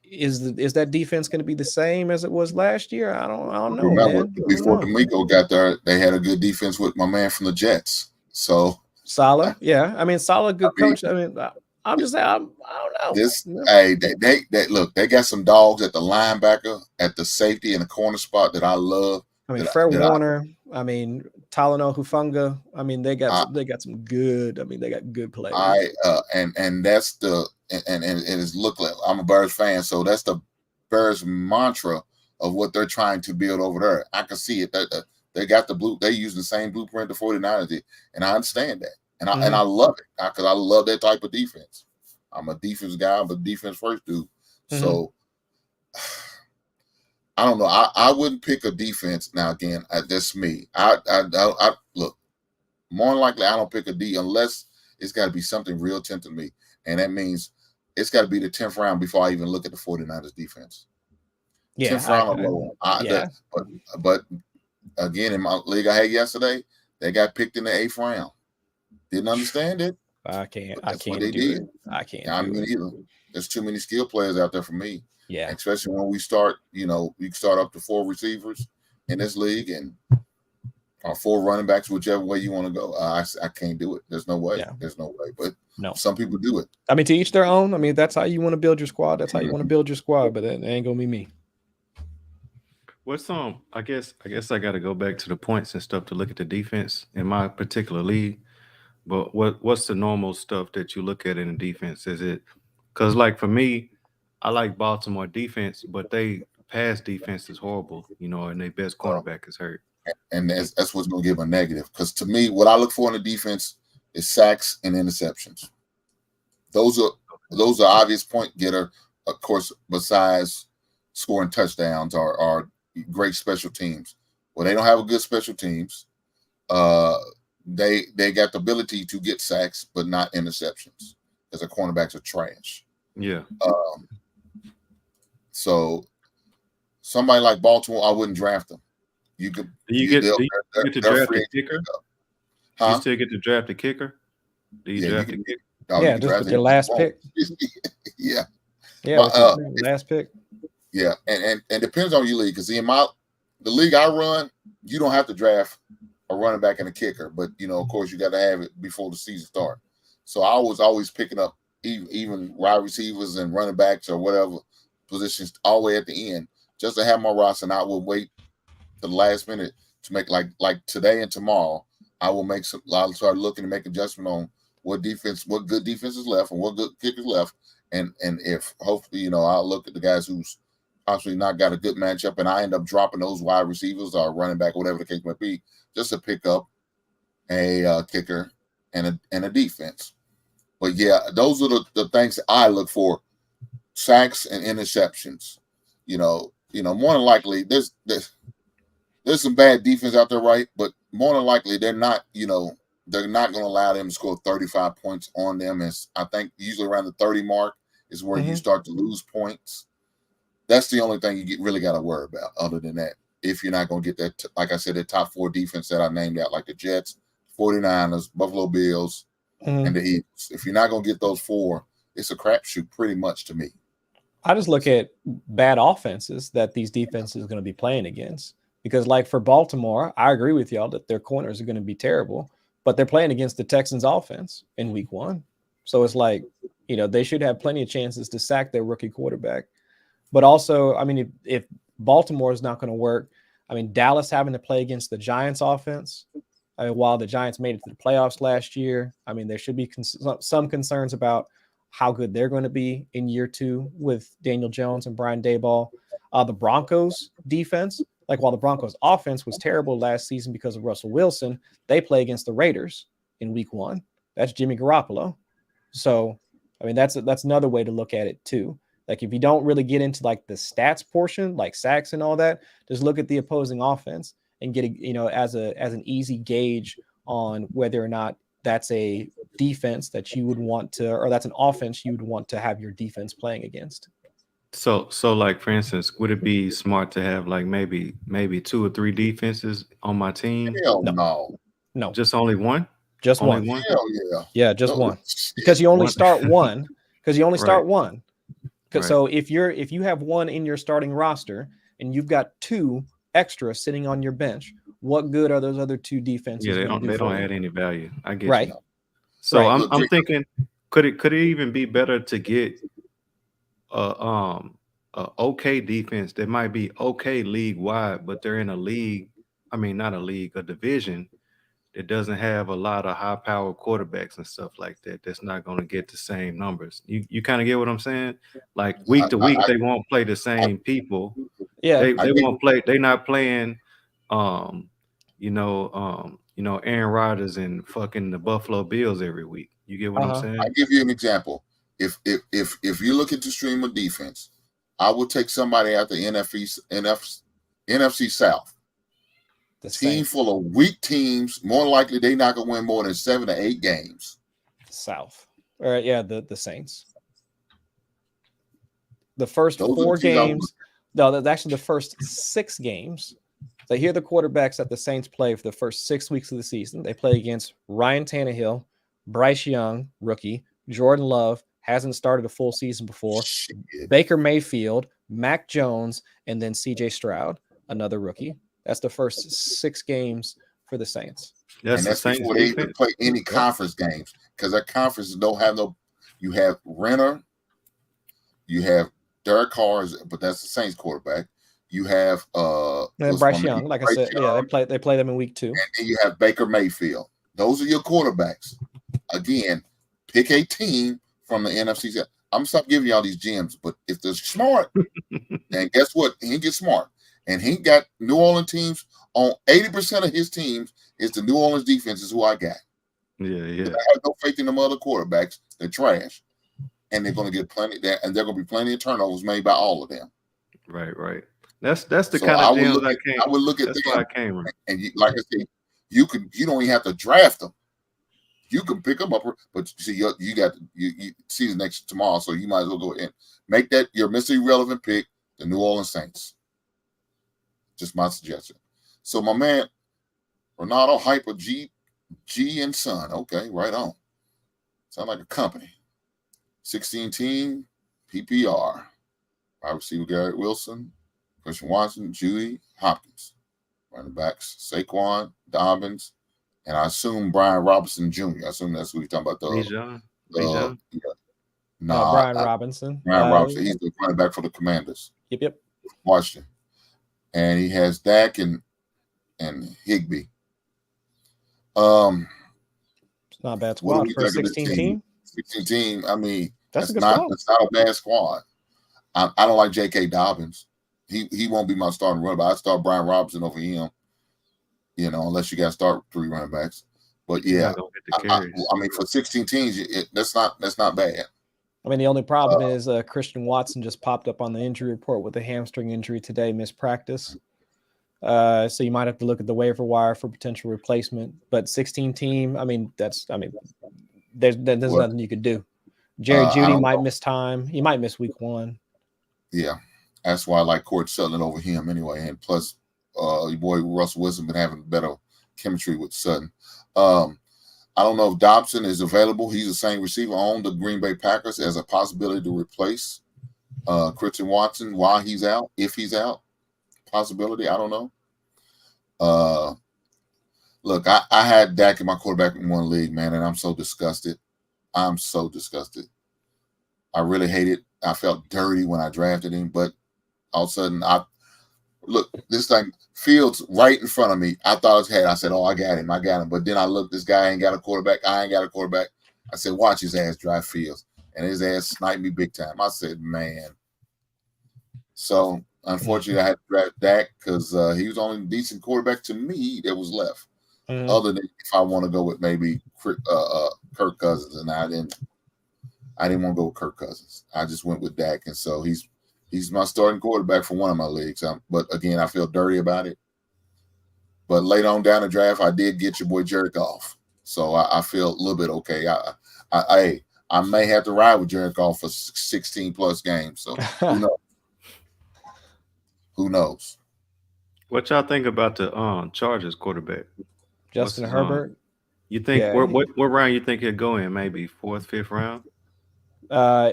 is that defense going to be the same as it was last year? I don't know. Remember, man. before D'Amico got there, they had a good defense with my man from the Jets. So Saleh, yeah. I mean, Saleh, good coach. I mean, I'm just saying, I don't know. Hey, they look, they got some dogs at the linebacker, at the safety, and the corner spot that I love. I mean, Fred Warner. I mean, Talanoa Hufanga. I mean, they got some good. I mean, they got good players. And that's and it's look like I'm a Bears fan, so that's the Bears mantra of what they're trying to build over there. I can see it. They got they use the same blueprint the 49ers did, and I understand that, and I love it because I love that type of defense. I'm a defense guy. I'm a defense first dude. So I don't know. I wouldn't pick a defense now. Again, that's me. I look, more than likely I don't pick a D unless it's got to be something real tempting me, and that means it's got to be the 10th round before I even look at the 49ers defense. Yeah, 10th round alone. But again, in my league I had yesterday, they got picked in the 8th round. Didn't understand it. I can't do it. I can't. I mean, either. There's too many skill players out there for me. Yeah. Especially when we start, we start up to 4 receivers in this league and 4 running backs, whichever way you want to go. I can't do it. There's no way. Yeah. There's no way. But no, some people do it. I mean, to each their own. I mean, that's how you want to build your squad. That's how you want to build your squad. But it ain't gonna be me. What's I guess I got to go back to the points and stuff to look at the defense in my particular league. But what's the normal stuff that you look at in the defense? Is it because, like, for me, I like Baltimore defense, but they pass defense is horrible, and their best cornerback is hurt. And that's what's going to give a negative. Because to me, what I look for in the defense is sacks and interceptions. Those are obvious point getter, of course, besides scoring touchdowns or great special teams. Well, they don't have a good special teams. They got the ability to get sacks, but not interceptions, because the cornerbacks are trash. Yeah. So somebody like Baltimore, I wouldn't draft them. You could. Do you get to draft a kicker? Huh? You still get to draft a kicker? Do you draft a kicker? Yeah, just with your last pick. Yeah. Yeah, last pick. Yeah, and depends on your league, because in the league I run, you don't have to draft a running back and a kicker, but of course you got to have it before the season starts. So I was always picking up even wide receivers and running backs or whatever positions all the way at the end, just to have my roster. And I will wait the last minute to make like today and tomorrow. I'll start looking to make adjustment on what good defense is left and what good kickers left. And if hopefully, I'll look at the guys who's possibly not got a good matchup, and I end up dropping those wide receivers or running back, whatever the case might be, just to pick up a kicker and a defense. But yeah, those are the things that I look for: sacks and interceptions. More than likely, there's some bad defense out there, right? But more than likely, they're not going to allow them to score 35 points on them. And I think usually around the 30 mark is where you start to lose points. That's the only thing you really got to worry about. Other than that, if you're not going to get that, like I said, the top 4 defense that I named out, like the Jets, 49ers, Buffalo Bills, and the Eagles. If you're not going to get those 4, it's a crapshoot pretty much to me. I just look at bad offenses that these defenses are going to be playing against. Because, like, for Baltimore, I agree with y'all that their corners are going to be terrible, but they're playing against the Texans offense in week 1. So it's like, they should have plenty of chances to sack their rookie quarterback. But also, I mean, if Baltimore is not going to work, I mean, Dallas having to play against the Giants offense, while the Giants made it to the playoffs last year, I mean, there should be some concerns about how good they're going to be in year 2 with Daniel Jones and Brian Daboll. The Broncos defense, like, while the Broncos offense was terrible last season because of Russell Wilson, they play against the Raiders in week 1. That's Jimmy Garoppolo. So, I mean, that's another way to look at it too. Like, if you don't really get into like the stats portion, like sacks and all that, just look at the opposing offense and get as an easy gauge on whether or not that's a defense that you would want to, or that's an offense you would want to have your defense playing against. So like for instance, would it be smart to have like maybe 2 or 3 defenses on my team? Hell No. no. No, Just only one? just Only one. one? Hell yeah. Yeah, just No, one. shit. Because you only One. start one. Because you only start Right. one. Right. So if you have one in your starting roster and you've got 2 extra sitting on your bench, what good are those other 2 defenses? Yeah, they gonna don't do they for don't you? add any value. I get Right. you. So Right. Look, I'm Jake, thinking, could it even be better to get a okay defense that might be okay league wide, but they're in a league, I mean not a league, a division that doesn't have a lot of high power quarterbacks and stuff like that. That's not going to get the same numbers. You kind of get what I'm saying? Like week to week, they won't play the same people. Yeah. They get- won't play. They're not playing. Aaron Rodgers and fucking the Buffalo Bills every week. You get what I'm saying? I give you an example. If you look at the stream of defense, I would take somebody out the NFC South. The Team Saints, full of weak teams, more likely they not gonna win more than 7 to 8 games. South. All right, yeah, the Saints. The first Those are 4 the teams I would games, no, that's actually the first 6 games. So here are the quarterbacks that the Saints play for the first 6 weeks of the season. They play against Ryan Tannehill, Bryce Young, rookie, Jordan Love, hasn't started a full season before, Shit. Baker Mayfield, Mac Jones, and then CJ Stroud, another rookie. That's the first 6 games for the Saints. That's And the that's Saints before they even defense. play any conference games, because their conferences don't have no. You have Renner, you have Derek Carr, but that's the Saints quarterback. You have And what's Bryce my Young, name? like I Bryce said, yeah, Young, they play them in week 2. and then you have Baker Mayfield. Those are your quarterbacks. Again, pick a team from the NFC. I'm gonna stop giving y'all these gems, but if they're smart, and guess what? He gets smart, and he got New Orleans teams on 80% of his teams is the New Orleans defense is who I got. Yeah. I have no faith in them other quarterbacks. They're trash, and they're going to get plenty. And there are going to be plenty of turnovers made by all of them. Right. That's the So kind I of would gems look I at, came. I would look at That's them, why I came. and like I said, you don't even have to draft them. You can pick them up, but see, you got you season next tomorrow, so you might as well go and make that your Mr. Irrelevant pick, the New Orleans Saints. Just my suggestion. So my man, Ronaldo Hyper G and Son. Okay, right on. Sound like a company. 16 team PPR. Wide receiver Garrett Wilson, Christian Watson, Judy Hopkins. Running backs Saquon, Dobbins, and I assume Brian Robinson Jr. I assume that's who he's talking about. Bijan. Yeah. Brian Robinson. Brian Robinson. He's the running back for the Commanders. Yep. Washington. And he has Dak and Higbee. It's not a bad What do squad we for a think of this 16 team. 16 team. I mean, That's a good not squad. that's not a bad squad. I don't like J.K. Dobbins. He won't be my starting runner, but I start Brian Robinson over him. Unless you got to start 3 running backs. But yeah, I mean, for 16 teams, that's not bad. I mean, the only problem is Christian Watson just popped up on the injury report with a hamstring injury today, missed practice. So you might have to look at the waiver wire for potential replacement. But 16 team, there's nothing you could do. Jerry Jeudy might miss time. He might miss week 1. Yeah, that's why I like Court Sutton over him anyway. And plus, your boy Russell Wilson been having better chemistry with Sutton. I don't know if Dobson is available. He's the same receiver on the Green Bay Packers as a possibility to replace Christian Watson while he's out, if he's out. Possibility, I don't know. Look, I had Dak in my quarterback in one league, man, and I'm so disgusted. I really hate it. I felt dirty when I drafted him, but all of a sudden, this thing, Fields right in front of me. I thought it was head. I said, oh, I got him. But then I looked, this guy ain't got a quarterback. I ain't got a quarterback. I said, watch his ass drive Fields. And his ass sniped me big time. I said, man. So, unfortunately, I had to draft Dak because he was only a decent quarterback to me that was left. Other than if I want to go with maybe Kirk Cousins. And I didn't want to go with Kirk Cousins. I just went with Dak. And so he's my starting quarterback for one of my leagues. But again, I feel dirty about it. But later on down the draft, I did get your boy Jared Goff. So I feel a little bit okay. I may have to ride with Jared Goff for 16 plus games. So who knows? Who knows? What y'all think about the Chargers quarterback? Justin his, Herbert. You think Yeah, what round you think he'll go in? Maybe 4th, 5th round?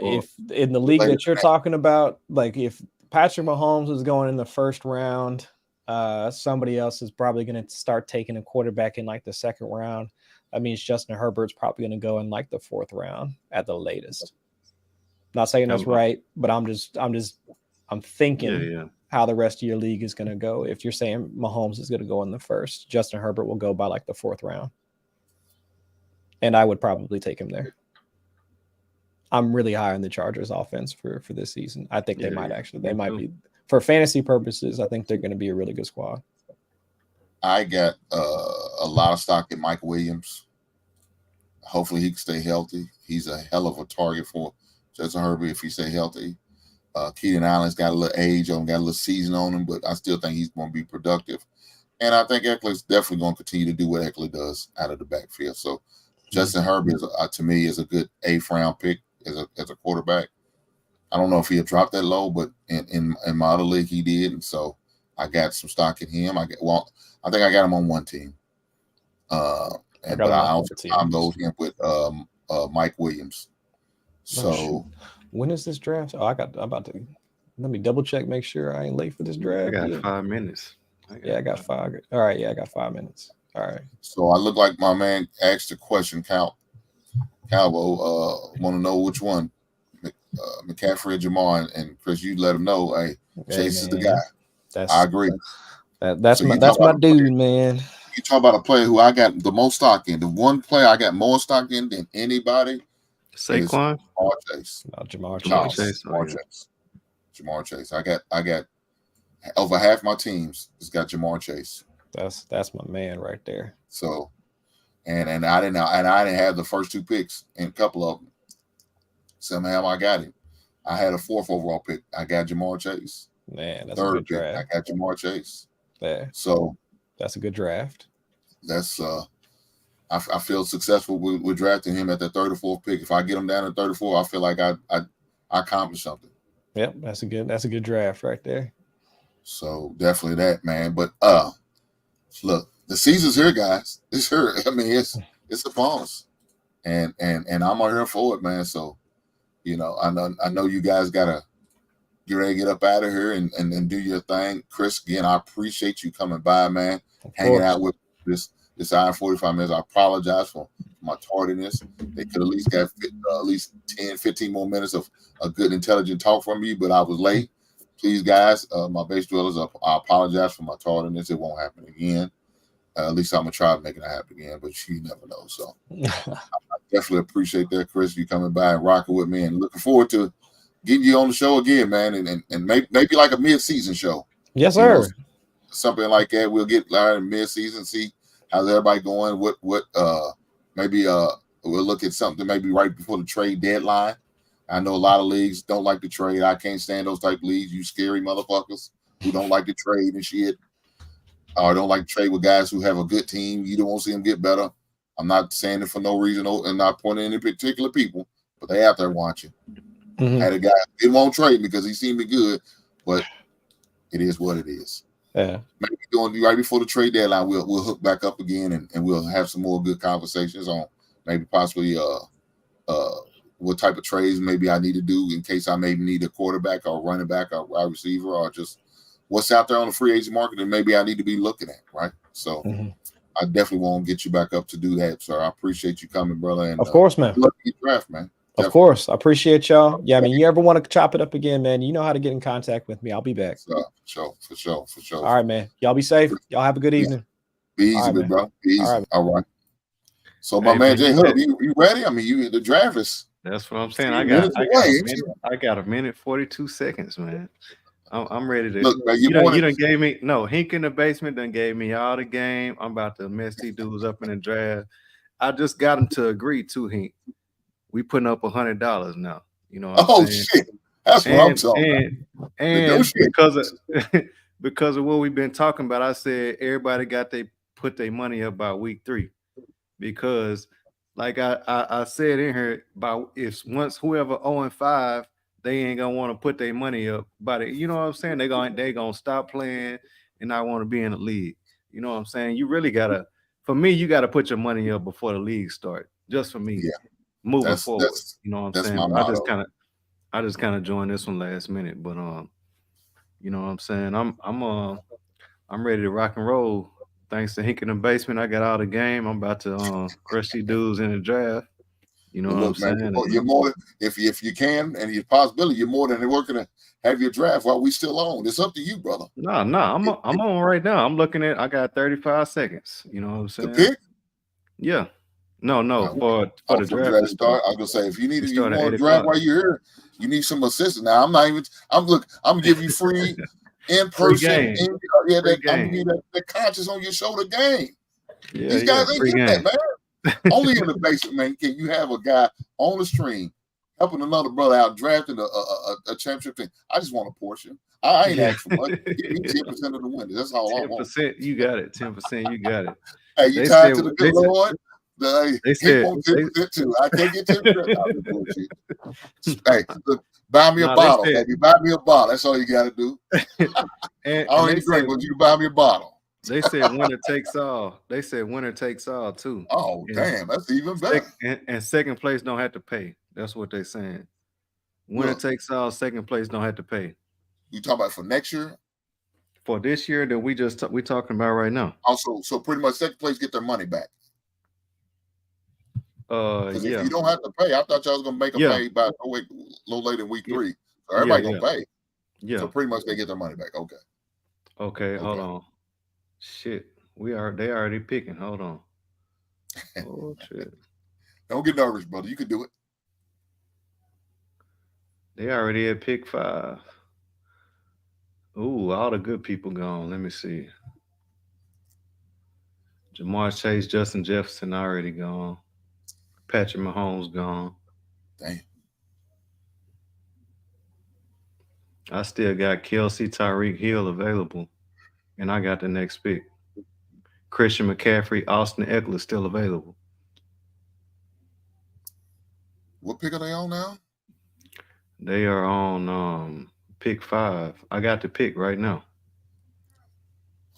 If in the league that you're talking about, like if Patrick Mahomes is going in the 1st round, somebody else is probably going to start taking a quarterback in like the 2nd round. That means Justin Herbert's probably going to go in like the 4th round at the latest. Not saying that's right, but I'm thinking how the rest of your league is going to go. If you're saying Mahomes is going to go in the 1st, Justin Herbert will go by like the 4th round. And I would probably take him there. I'm really high on the Chargers offense for this season. I think they might be, for fantasy purposes, I think they're going to be a really good squad. I got a lot of stock in Mike Williams. Hopefully he can stay healthy. He's a hell of a target for Justin Herbert if he stay healthy. Keenan Allen's got a little age on him, got a little season on him, but I still think he's going to be productive. And I think Eckler's definitely going to continue to do what Eckler does out of the backfield. So Justin Herbert, to me, is a good 8th round pick as a quarterback. I don't know if he'll drop that low, but in my other league he did, and so I got some stock in him. I think I got him on one team, but I also comboed him with Mike Williams. So when is this draft? I'm about to let me double check, make sure I ain't late for this draft. I got 5 minutes. I got 5. All right, I got 5 minutes. All right. So I look like my man asked the question, Calvo, want to know which one, McCaffrey or Jamar, and Chris, you let him know. Hey, Chase is the guy. I agree. That's my dude, man. You talk about a player who I got the most stock in. The one player I got more stock in than anybody. Saquon, Jamar Chase. Jamar Chase. I got over half my teams. It's got Jamar Chase. That's my man right there. So, and I didn't have the first 2 picks in a couple of them. Somehow I got him. I had a 4th overall pick. I got Jamar Chase. Man, that's 3rd a good pick, draft. I got Jamar Chase. Yeah. So that's a good draft. That's I feel successful with drafting him at the 3rd or 4th pick. If I get him down to 34, I feel like I accomplished something. Yep, that's a good draft right there. So definitely that, man. But look, the season's here, guys. It's here. I mean, it's upon us, and I'm here for it, man. So, I know you guys gotta get ready to get up out of here and do your thing. Chris, again, I appreciate you coming by, man, hanging out with this hour and 45 minutes. I apologize for my tardiness. They could at least got at least 10, 15 more minutes of a good, intelligent talk from you, but I was late. Please, guys, my base dwellers, I apologize for my tardiness. It won't happen again. At least I'm going to try to make it happen again, but you never know. So I definitely appreciate that, Chris, you coming by and rocking with me, and looking forward to getting you on the show again, man, and maybe like a mid-season show. Yes, sir. Something like that. We'll get mid-season, see how's everybody going. Maybe we'll look at something maybe right before the trade deadline. I know a lot of leagues don't like to trade. I can't stand those type of leagues. You scary motherfuckers who don't like to trade and shit, or don't like to trade with guys who have a good team. You don't want to see them get better. I'm not saying it for no reason and not pointing any particular people, but they out there watching. Mm-hmm. I had a guy who didn't want to trade me because he seemed good, but it is what it is. Yeah. Maybe going right before the trade deadline, we'll hook back up again and we'll have some more good conversations on maybe possibly what type of trades maybe I need to do in case I maybe need a quarterback or running back or wide receiver, or just what's out there on the free agent market and maybe I need to be looking at, right? So I definitely want to get you back up to do that, sir. I appreciate you coming, brother. And of course, man. Good luck in your draft, man. Of course. I appreciate y'all. Yeah, I mean, you ever want to chop it up again, man, you know how to get in contact with me. I'll be back. For sure. All right, man. Y'all be safe. Y'all have a good evening. Be easy, right, bro. Be easy. All right. So, Hey, my man, Jay Hood, you ready? I mean, the draft is. That's what I'm saying. minutes I got a minute 42 seconds, man. I'm ready to Look, man, you done gave me Hink in the basement done gave me all the game. I'm about to mess these dudes up in the draft. I just got them to agree to Hink. We putting up $100 now. You know what I'm saying? Shit. That's what I'm talking about. And because of what we've been talking about, I said everybody put their money up by week 3. because like I said in here about if once whoever 0-5, they ain't gonna want to put their money up. But you know what I'm saying? They gonna stop playing and not want to be in the league. You know what I'm saying? You really gotta, for me, you gotta put your money up before the league start. Just for me, Yeah, moving that's forward. You know what I'm that's saying? my But motto. I just kind of joined this one last minute. But you know what I'm saying? I'm ready to rock and roll. Thanks to Hink in the basement, I got out of the game. I'm about to crush these dudes in the draft. You know Well, what I'm look, man, saying? you're more than if you can, and your possibility, you're more than working to have your draft while we still on. It's up to you, brother. No, I'm on right now. I'm looking at. I got 35 seconds. You know what I'm The saying? pick. Yeah. No, Uh, for Oh, the for the draft draft to to start, start. I was gonna say if you It you start at want 8 to draft o'clock. while you're here, you need some assistance. Now I'm not even. I'm gonna give you free in Free person. game. Yeah, Free I'm gonna game. give that conscious on your shoulder game. Yeah, These guys ain't free getting that, game. man. Only in the basement, man, can you have a guy on the stream helping another brother out drafting a championship team. I just want a portion. I ain't Yeah. asking for much. Give me 10% of the winners. That's all I want. 10%. You got it. 10%. You got it. Hey, you They tied said to the good Lord? they He said won't they, 10% too. I can't get 10%. Nah, this bullshit. Hey, look, buy me a no, bottle, they said baby. Buy me a bottle. That's all you got to do. and, I don't they even drink, said but you can buy me a bottle. they said winner takes all. They said winner takes all too. Oh, And damn. That's even better. and second place don't have to pay. That's what they're saying. Winner Look, takes all. Second place don't have to pay. you talk about for next year. For this year that we talking about right now. Also, so pretty much second place get their money back. Because if Yeah, you don't have to pay, I thought y'all was gonna make them yeah, pay by a little later in week yeah, 3. So yeah, everybody yeah, gonna pay. So yeah. pretty much they get their money back. Okay. Okay, hold Okay. on. Shit, they already picking. Hold on. Oh shit, Don't get nervous, brother. You can do it. they already at pick 5. Ooh, all the good people gone. Let me see. Jamar Chase, Justin Jefferson already gone. Patrick Mahomes gone. Damn. I still got Kelsey, Tyreek Hill available, and I got the next pick. Christian McCaffrey, Austin Eckler still available. What pick are they on now? They are on pick 5. I got the pick right now.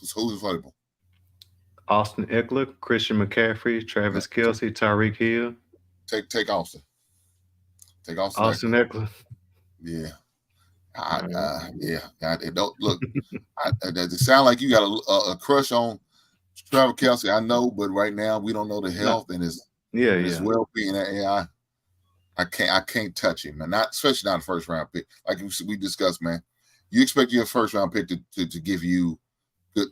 Who's available? Austin Eckler, Christian McCaffrey, Travis Kelsey, Tyreek Hill. Take Austin. Take Austin. Austin Eckler. Yeah. Yeah. It don't look. It sound like you got a crush on Travis Kelsey. I know, but right now we don't know the health and his well-being. I can't touch him, man. Not especially not a first round pick. Like we discussed, man. You expect your first round pick to give you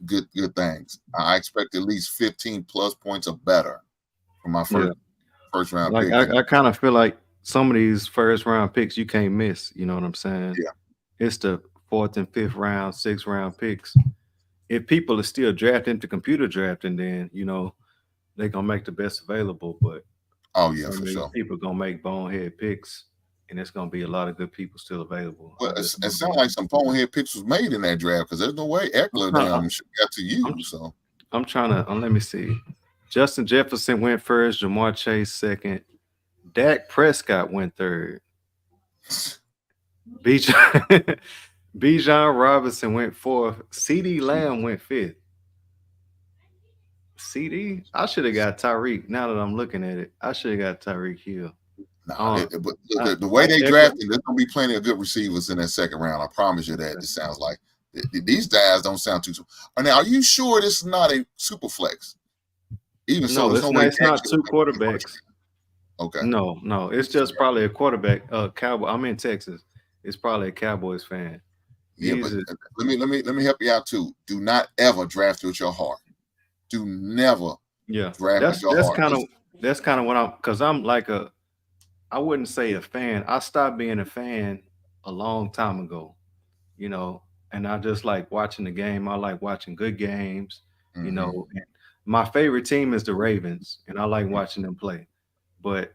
good things. I expect at least 15 plus points or better from my first round like, pick. I kind of feel like some of these first round picks you can't miss. You know what I'm saying? Yeah. It's the 4th and 5th round, 6th round picks. If people are still drafting to computer drafting, then they're gonna make the best available. But oh yeah, for sure. People gonna make bonehead picks, and it's gonna be a lot of good people still available. Well, it sounds like some bonehead picks was made in that draft because there's no way Eckler got to you. So I'm trying to let me see. Justin Jefferson went first, Jamar Chase second, Dak Prescott went third. Bijan Robinson went 4th. CeeDee Lamb went 5th. CD, I should have got Tyreek. Now that I'm looking at it, I should have got Tyreek Hill. But the way they drafted, there's gonna be plenty of good receivers in that second round. I promise you that. It sounds like these guys don't sound too. Now, are you sure this is not a super flex? Even so, it's not 2 quarterbacks. Okay. No, it's just probably a quarterback. Cowboy. I'm in Texas. It's probably a Cowboys fan. Yeah, but let me help you out too. Do not ever draft with your heart. Do never. Yeah, draft with your heart. That's kind of what I'm like I wouldn't say a fan. I stopped being a fan a long time ago, and I just like watching the game. I like watching good games, And my favorite team is the Ravens, and I like watching them play. But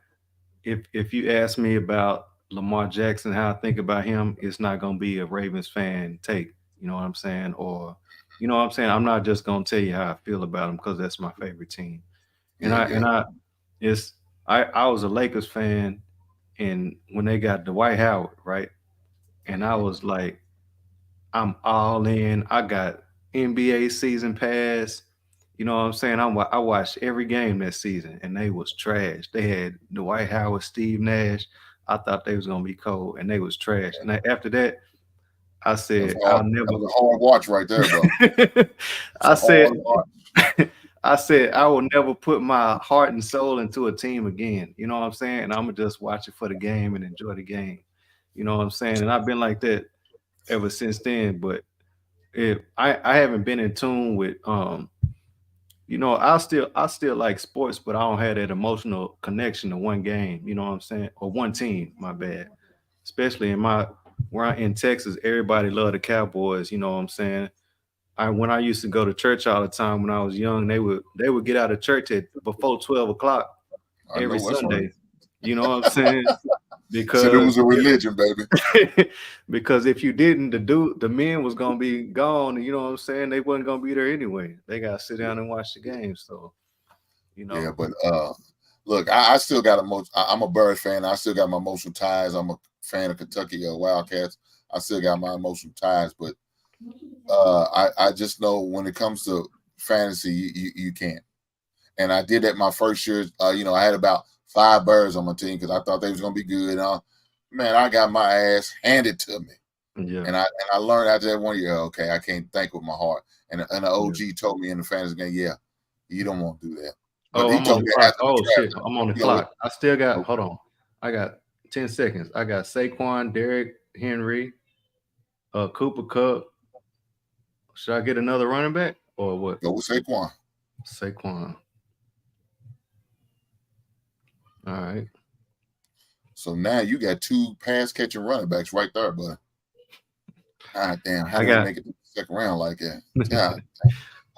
if you ask me about Lamar Jackson, how I think about him, it's not going to be a Ravens fan take. You know what I'm saying? Or, I'm not just going to tell you how I feel about him because that's my favorite team. I was a Lakers fan, and when they got Dwight Howard, right, and I was like, I'm all in. I got NBA season pass. You know what I'm saying? I watched every game that season, and they was trash. They had Dwight Howard, Steve Nash. I thought they was gonna be cold, and they was trash. And after that, I said, I'll never. That was a hard watch right there, bro. I said I will never put my heart and soul into a team again. You know what I'm saying? And I'm gonna just watch it for the game and enjoy the game. You know what I'm saying? And I've been like that ever since then. But if I haven't been in tune with you know, I still like sports, but I don't have that emotional connection to one game. You know what I'm saying? Or one team. My bad. Especially where I'm in Texas, everybody love the Cowboys. You know what I'm saying? When I used to go to church all the time when I was young, they would get out of church at before 12 o'clock every Sunday. Right. You know what I'm saying? Because it was a religion, baby. Because if you didn't, the men was gonna be gone, and you know what I'm saying, they wasn't gonna be there anyway. They gotta sit down and watch the game. So, you know. Yeah, but look, I still got I'm a Bird fan. I still got my emotional ties. I'm a fan of Kentucky Wildcats. I still got my emotional ties, but I just know when it comes to fantasy, you can't. And I did that my first year. You know, I had about 5 Birds on my team because I thought they was gonna be good. Man, I got my ass handed to me. Yeah. And I learned after that 1 year, okay, I can't think with my heart. And the OG told me in the fantasy game, yeah, you don't want to do that. But I'm on the clock. Oh shit, I'm on the clock. I still got hold on. I got 10 seconds. I got Saquon, Derrick Henry, Cooper Kupp. Should I get another running back or what? Go with Saquon. Saquon. All right. So now you got 2 pass catching running backs right there, bud. God damn, how did they make it to the second round like that? Yeah.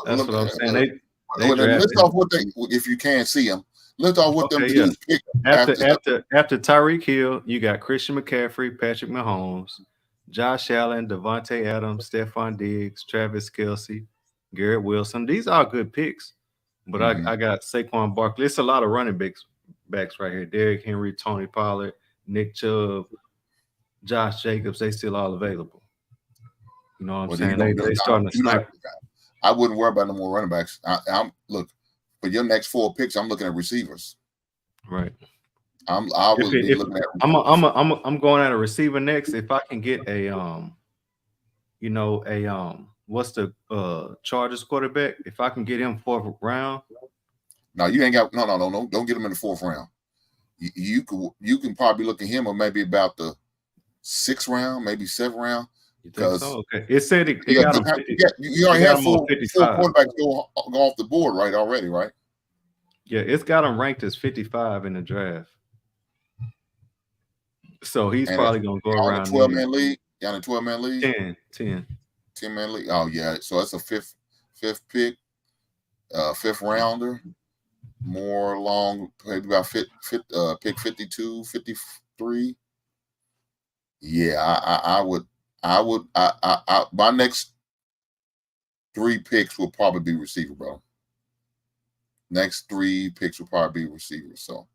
That's what I'm saying. List off what if you can't see them, list off what them dudes picked. After Tyreek Hill, you got Christian McCaffrey, Patrick Mahomes, Josh Allen, Devontae Adams, Stephon Diggs, Travis Kelce, Garrett Wilson. These are good picks, but I got Saquon Barkley. It's a lot of running backs right here. Derrick Henry, Tony Pollard, Nick Chubb, Josh Jacobs. They still all available. You know what I'm saying? They starting to snipe. I wouldn't worry about no more running backs. Look for your next 4 picks. I'm looking at receivers. Right. I'm going at a receiver next. If I can get a what's the Chargers quarterback? If I can get him 4th round. No, you ain't got no. Don't get him in the 4th round. You can probably look at him or maybe about the 6th round, maybe 7th round. Because so? Okay, it said it got him. You already have 4 quarterbacks go off the board already, right? Yeah, it's got him ranked as 55 in the draft. So he's probably gonna go around 12-man league. You on a 12-man league? 10-man league. Oh yeah, so that's a fifth pick, 5th rounder. More long, maybe about pick 52, 53. Yeah, I would. My next 3 picks will probably be receiver, bro. Next 3 picks will probably be receivers. So,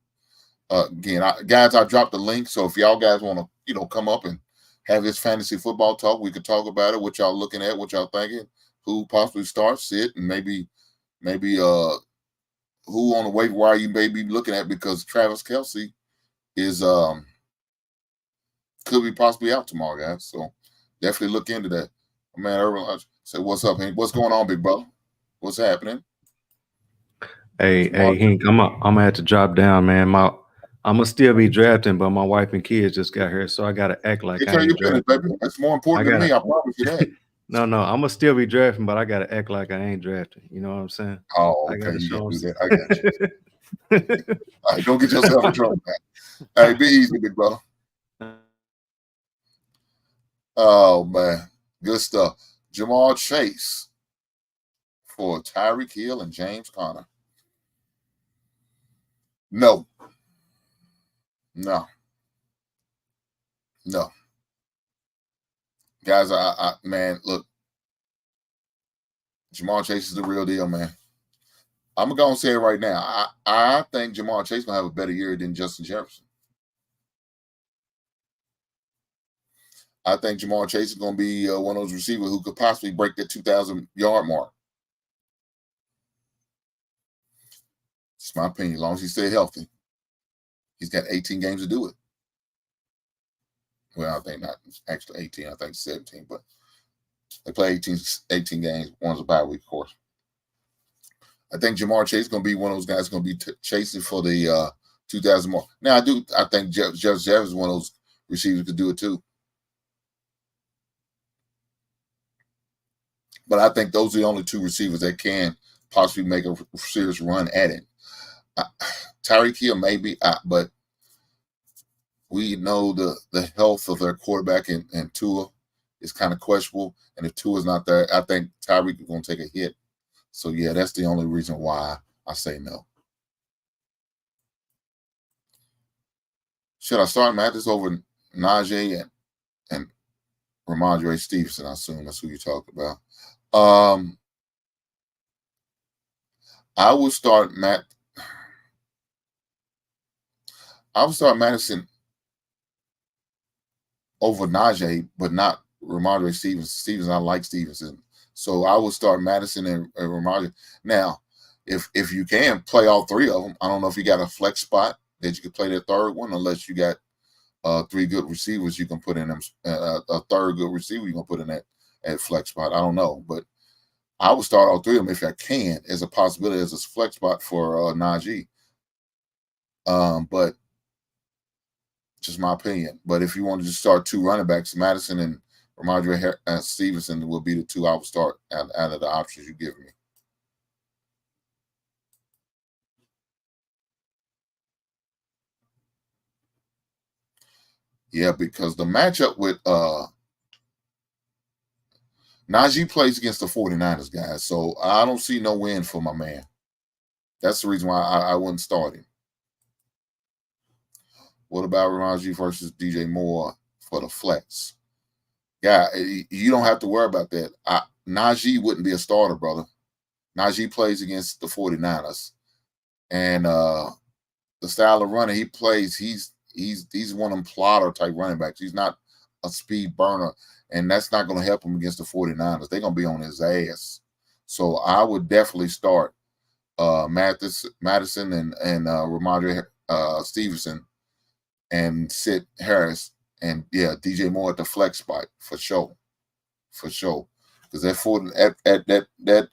again, guys, I dropped the link. So if y'all guys want to, come up and have this fantasy football talk, we could talk about it. What y'all looking at? What y'all thinking? Who possibly starts, sit, and maybe who on the waiver wire you may be looking at because Travis Kelce is could be possibly out tomorrow, guys. So definitely look into that. Man, Urban say, "What's up, Hank? What's going on, big brother? What's happening?" Hey, Hank, I'm gonna have to drop down, man. I'm gonna still be drafting, but my wife and kids just got here, so I gotta act like I ain't drafting. Baby. That's more important than me. I promise you that. No, I'm gonna still be drafting, but I gotta act like I ain't drafting. You know what I'm saying? Oh, okay. You gotta do that. I got you. All right, don't get yourself in trouble, man. Hey, be easy, big brother. Oh man, good stuff. Jamal Chase for Tyreek Hill and James Conner. No. Guys, man, look. Jamal Chase is the real deal, man. I'm gonna say it right now. I think Jamar Chase gonna have a better year than Justin Jefferson. I think Jamar Chase is gonna be one of those receivers who could possibly break that 2,000-yard mark. It's my opinion. As long as he stay healthy, he's got 18 games to do it. Well, I think not actually 18. I think 17, but they play 18 games. One's a bye week, of course. I think Jamar Chase is going to be one of those guys going to be chasing for the 2,000 more. Now, I think Jeff Jefferson is one of those receivers who could do it too. But I think those are the only two receivers that can possibly make a serious run at it. Tyreek Hill maybe, but we know the health of their quarterback and Tua is kind of questionable. And if Tua's not there, I think Tyreek is going to take a hit. So, yeah, that's the only reason why I say no. Should I start Mathis over Najee and Ramondre Stevenson? I assume that's who you're talking about. I would start Madison over Najee, but not Ramondre Stevenson. I like Stevenson. So I would start Madison and Ramondre. Now, if you can play all three of them, I don't know if you got a flex spot that you could play that third one, unless you got three good receivers you can put in them. A third good receiver you can put in that flex spot. I don't know, but I would start all three of them if I can, as a possibility as a flex spot for Najee. But just my opinion. But if you want to just start two running backs, Madison and Ramondre Stevenson will be the two I would start out of the options you give me. Yeah, because the matchup with Najee plays against the 49ers, guys. So I don't see no win for my man. That's the reason why I wouldn't start him. What about Najee versus DJ Moore for the flex? Yeah, you don't have to worry about that. Najee wouldn't be a starter, brother. Najee plays against the 49ers. And the style of running he plays, he's one of them plotter type running backs. He's not a speed burner, and that's not going to help him against the 49ers. They're going to be on his ass. So I would definitely start Madison and Ramondre Stevenson and sit Harris and DJ Moore at the flex spot for sure. Because that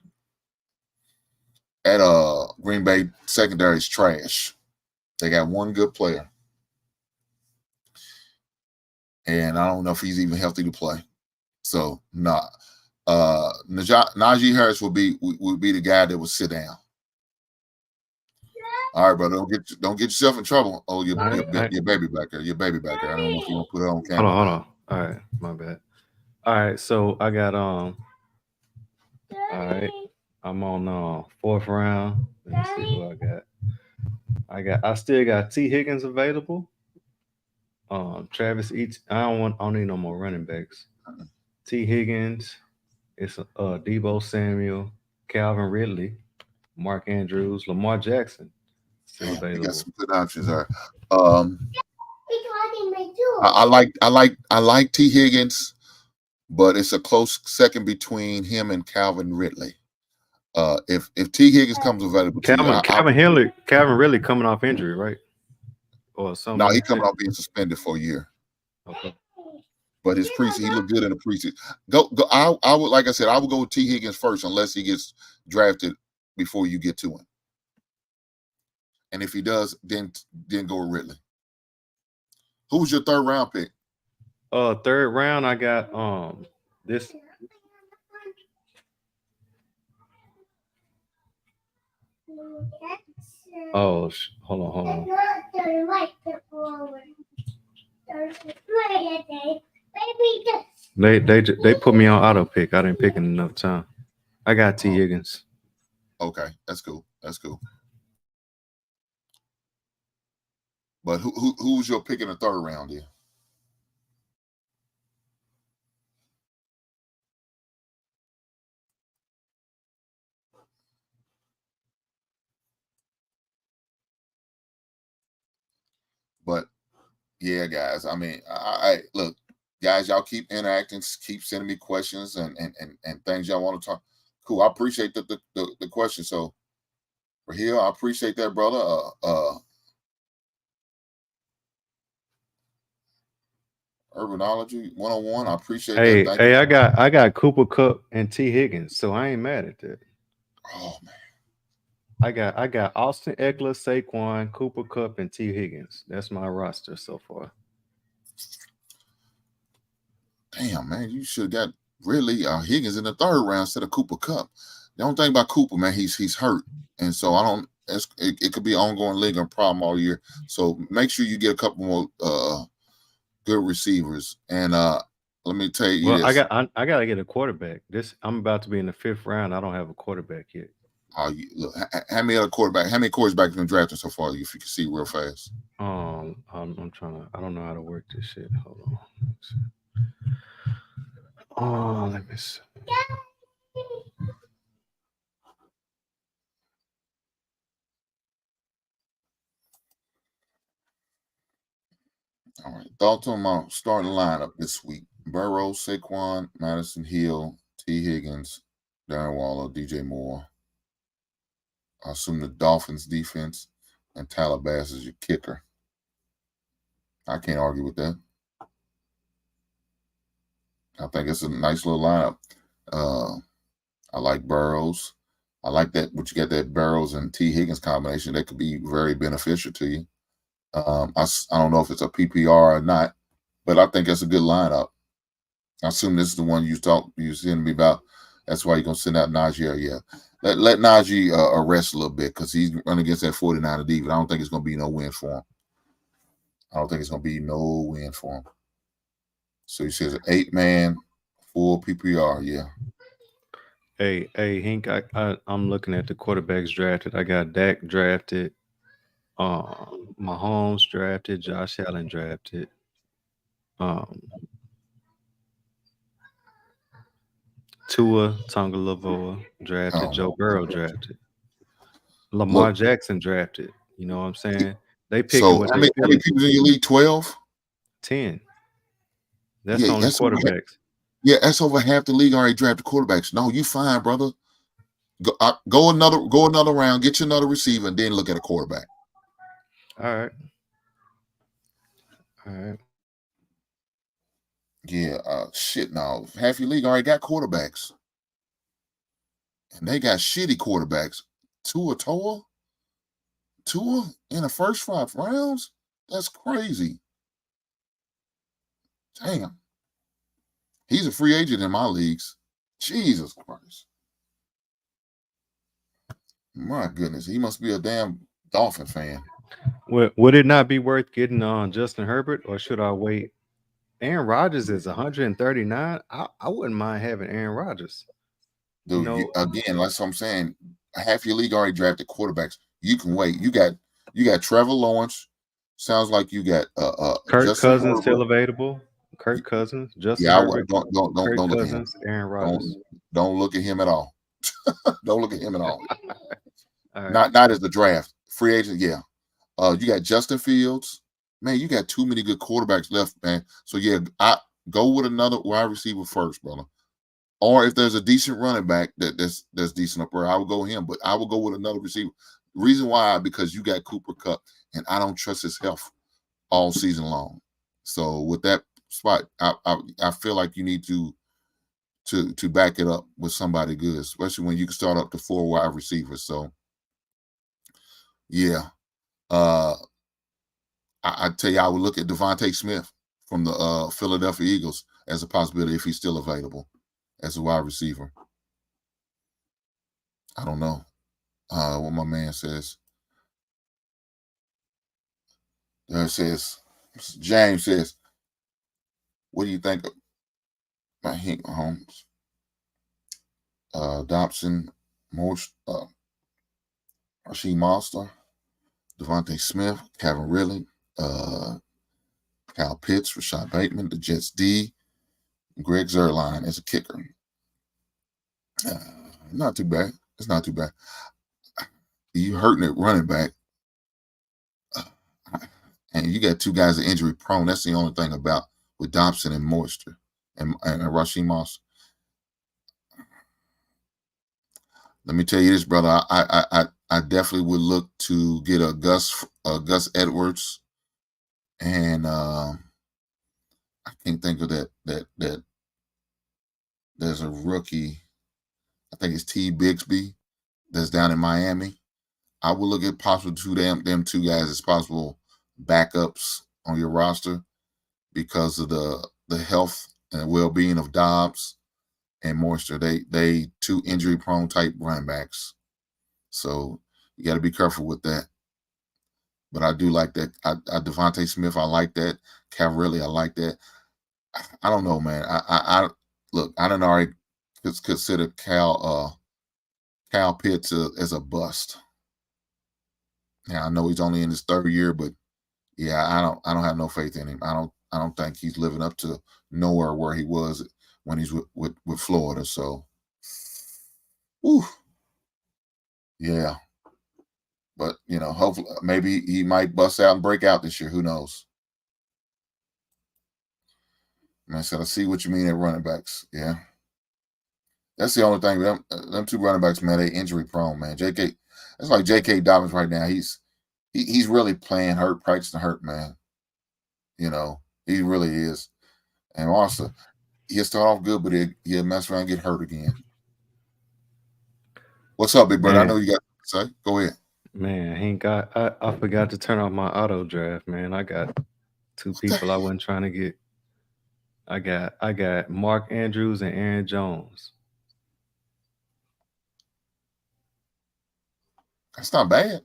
Green Bay secondary is trash. They got one good player. And I don't know if he's even healthy to play. So Najee Harris would be the guy that would sit down. All right, brother. Don't get yourself in trouble. Oh, your baby back there. Your baby back there. I don't know if you want to put it on camera. Hold on. All right, my bad. All right, so I got all right. I'm on fourth round. Let's see who I still got T. Higgins available. Travis Etienne. I don't need no more running backs. T. Higgins. It's Deebo Samuel, Calvin Ridley, Mark Andrews, Lamar Jackson. Still available. You got some good options there. I like T. Higgins, but it's a close second between him and Calvin Ridley. If T. Higgins comes available, Calvin Ridley coming off injury, right? Or something. No, he's coming off being suspended for a year. Okay. But his preseason, he looked good in the preseason. Go. I would, like I said, I would go with T. Higgins first, unless he gets drafted before you get to him. And if he does, then go with Ridley. Who was your third round pick? Third round, I got this. Oh, hold on. They put me on auto pick. I didn't pick in enough time. I got T. Higgins. Okay, that's cool. But who was your pick in the third round then? Yeah, guys. I mean, I look, guys, y'all keep interacting, keep sending me questions and things y'all want to talk. Cool. I appreciate the question. So Raheel, I appreciate that, brother. Urbanology 101. I appreciate that. Hey, Thank hey, you. I got Cooper Cup and T. Higgins, so I ain't mad at that. Oh man. I got Austin Eckler, Saquon, Cooper Cup, and T. Higgins. That's my roster so far. Damn, man, you should have got really Higgins in the third round instead of Cooper Cup. The only thing about Cooper, man, he's hurt, and so I don't. It could be an ongoing lingering problem all year. So make sure you get a couple more good receivers. And let me tell you Well, this: I gotta get a quarterback. I'm about to be in the 5th round. I don't have a quarterback yet. look, how many other quarterbacks? How many quarterbacks have been drafted so far? If you can see real fast. I'm trying to. I don't know how to work this shit. Hold on. Oh, let me see. All right, thoughts on my starting lineup this week: Burrow, Saquon, Madison Hill, T. Higgins, Darren Waller, DJ Moore. I assume the Dolphins defense and Tyler Bass is your kicker. I can't argue with that. I think it's a nice little lineup. I like Burrows. I like that. But you got that Burrows and T. Higgins combination that could be very beneficial to you. I don't know if it's a PPR or not, but I think it's a good lineup. I assume this is the one you send me about. That's why you're gonna send out Najee. Yeah, let Najee rest a little bit because he's running against that 49er D. But I don't think it's gonna be no win for him. I don't think it's gonna be no win for him. So he says an 8-man full PPR. Yeah. Hey, Hink, I'm looking at the quarterbacks drafted. I got Dak drafted, Mahomes drafted, Josh Allen drafted, Tua Tagovailoa drafted, Joe Burrow drafted, Lamar Jackson drafted. You know what I'm saying? They picking So what how they many feel. people in your league? 12? 10. That's only That's quarterbacks. that's over half the league already drafted quarterbacks. No, you fine, brother. Go another round, get you another receiver, and then look at a quarterback. All right. All right. Yeah, shit. No, half your league already got quarterbacks, and they got shitty quarterbacks. Tua in the first 5 rounds. That's crazy. Damn, he's a free agent in my leagues. Jesus Christ. My goodness, he must be a damn Dolphin fan. Would it not be worth getting on Justin Herbert, or should I wait? Aaron Rodgers is 139. I wouldn't mind having Aaron Rodgers. Dude, again, that's what I'm saying. Half your league already drafted quarterbacks. You can wait. You got Trevor Lawrence. Sounds like you got Kirk Justin Cousins Herbert. still available. Kirk Cousins, Justin Yeah, Herbert, don't Kirk look at him. Cousins, Aaron Rodgers. Don't look at him at all. Don't look at him at all. All right. Not as the draft. Free agent, yeah. You got Justin Fields. Man, you got too many good quarterbacks left, man. So yeah, I go with another wide receiver first, brother. Or if there's a decent running back that's decent up there, I would go him. But I would go with another receiver. Reason why, because you got Cooper Kupp, and I don't trust his health all season long. So with that spot, I feel like you need to back it up with somebody good, especially when you can start up to 4 wide receivers. So yeah. I tell you, I would look at Devontae Smith from the Philadelphia Eagles as a possibility if he's still available as a wide receiver. I don't know what my man says. There says, James says, what do you think about Hank Mahomes, Dobson, Most, Rasheed Monster, Devontae Smith, Calvin Ridley, Kyle Pitts, Rashad Bateman, the Jets D, Greg Zuerlein as a kicker. Not too bad. It's not too bad. You hurting it running back. and you got two guys that injury prone. That's the only thing about with Dobson and Moisture and Rasheem Moss. Let me tell you this, brother. I definitely would look to get a Gus Edwards, and I can't think of that. There's a rookie. I think it's T. Bixby that's down in Miami. I would look at possible them two guys as possible backups on your roster because of the health and well-being of Dobbs and Moisture. They two injury prone type running backs. So you got to be careful with that. But I do like that. Devontae Smith, I like that. Cavalry, I like that. I don't know, man. I look, I don't already consider Kyle Pitts as a bust. Yeah, I know he's only in his third year, but yeah, I don't have no faith in him. I don't think he's living up to nowhere where he was when he's with Florida. So, yeah. But hopefully, maybe he might bust out and break out this year. Who knows? And I said, I see what you mean at running backs. Yeah, that's the only thing. Them two running backs, man, they injury prone, man. That's like J.K. Dobbins right now. He's really playing hurt, practicing hurt, man. He really is. And also, he'll start off good, but he'll mess around and get hurt again. What's up, big brother? Man. I know you got to say. Go ahead. Man, I forgot to turn off my auto draft, man. I got two people I wasn't trying to get. I got Mark Andrews and Aaron Jones. That's not bad.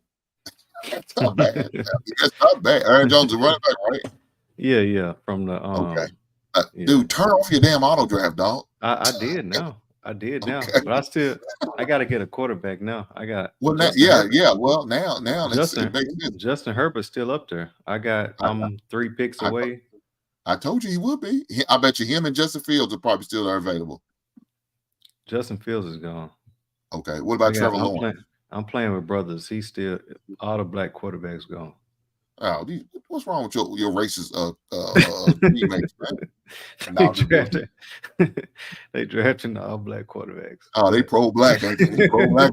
That's not bad. That's not bad. Aaron Jones is running back, right? Yeah. From the okay. Yeah. Dude, turn off your damn auto draft, dog. I did now. Now, but I got to get a quarterback now. I got well, yeah. Well, now Justin Herbert's still up there. I'm 3 picks away. I told you he would be. I bet you him and Justin Fields are probably still available. Justin Fields is gone. Okay. What about Trevor Lawrence? I'm playing with brothers. He's still all the black quarterbacks gone. Oh, what's wrong with your racist teammates, man? They drafting all black quarterbacks. Oh, they pro-black. They pro-black.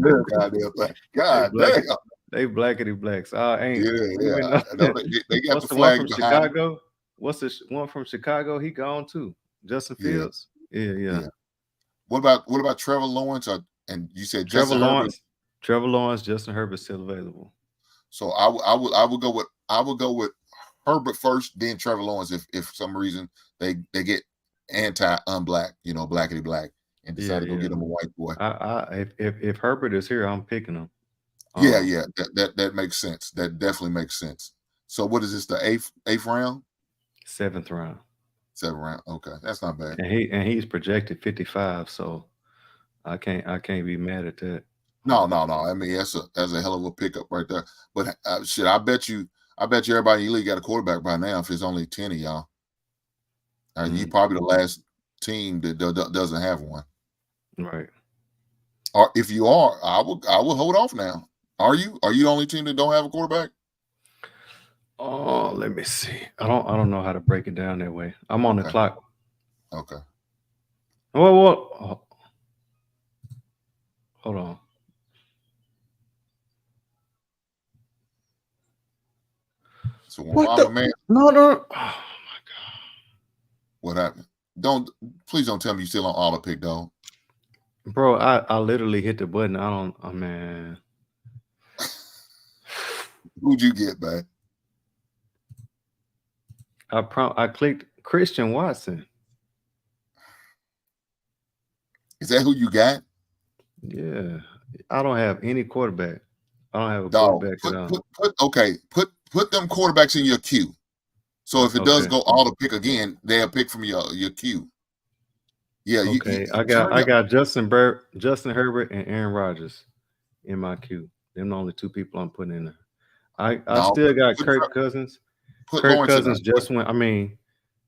God damn. They blackity blacks. Yeah. They got What's the flag one from behind Chicago? Them. What's the one from Chicago? He gone too. Justin Fields. Yeah. What about Trevor Lawrence? And you said Trevor Lawrence, Justin Herbert still available. So I would go with Herbert first, then Trevor Lawrence if for some reason they get unblack, blackity black, and decide to go get him a white boy. If Herbert is here, I'm picking him. Yeah, that makes sense. That definitely makes sense. So what is this? The eighth round? 7th round. 7th round. Okay, that's not bad. And he's projected 55, so I can't be mad at that. No. I mean, that's a hell of a pickup right there. But I bet you everybody in the league got a quarterback by now. If it's only 10 of y'all, you probably the last team that doesn't have one. Right. Or if you are, I will hold off now. Are you? Are you the only team that don't have a quarterback? Oh, let me see. I don't know how to break it down that way. I'm on the clock. Okay. Well, hold on. So man. No. Oh my God. What happened? Please don't tell me you still on auto pick, dog. Bro, I literally hit the button. Man. Who'd you get, man? I clicked Christian Watson. Is that who you got? Yeah. I don't have any quarterback. I don't have a quarterback at all. Put them quarterbacks in your queue. So if it does go auto pick again, they'll pick from your queue. Yeah. Okay. I got Justin Herbert and Aaron Rodgers in my queue. Them the only two people I'm putting in there. I still got Kirk Cousins. Kirk Cousins just went. I mean,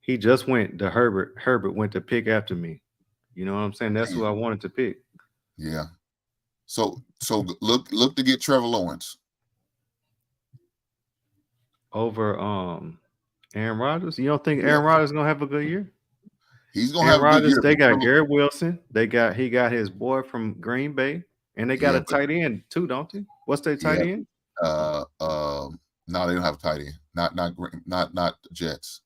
he just went to Herbert. Herbert went to pick after me. You know what I'm saying? That's who I wanted to pick. Yeah. So look to get Trevor Lawrence. over Aaron Rodgers? You don't think Yeah, Aaron Rodgers is gonna have a good year? he's gonna Aaron have a good Rodgers, year. they got Garrett Wilson. He got his boy from Green Bay, and they got Yeah, a but tight end too, don't they? What's their tight yeah, end? no, they don't have a tight end. Not the Jets.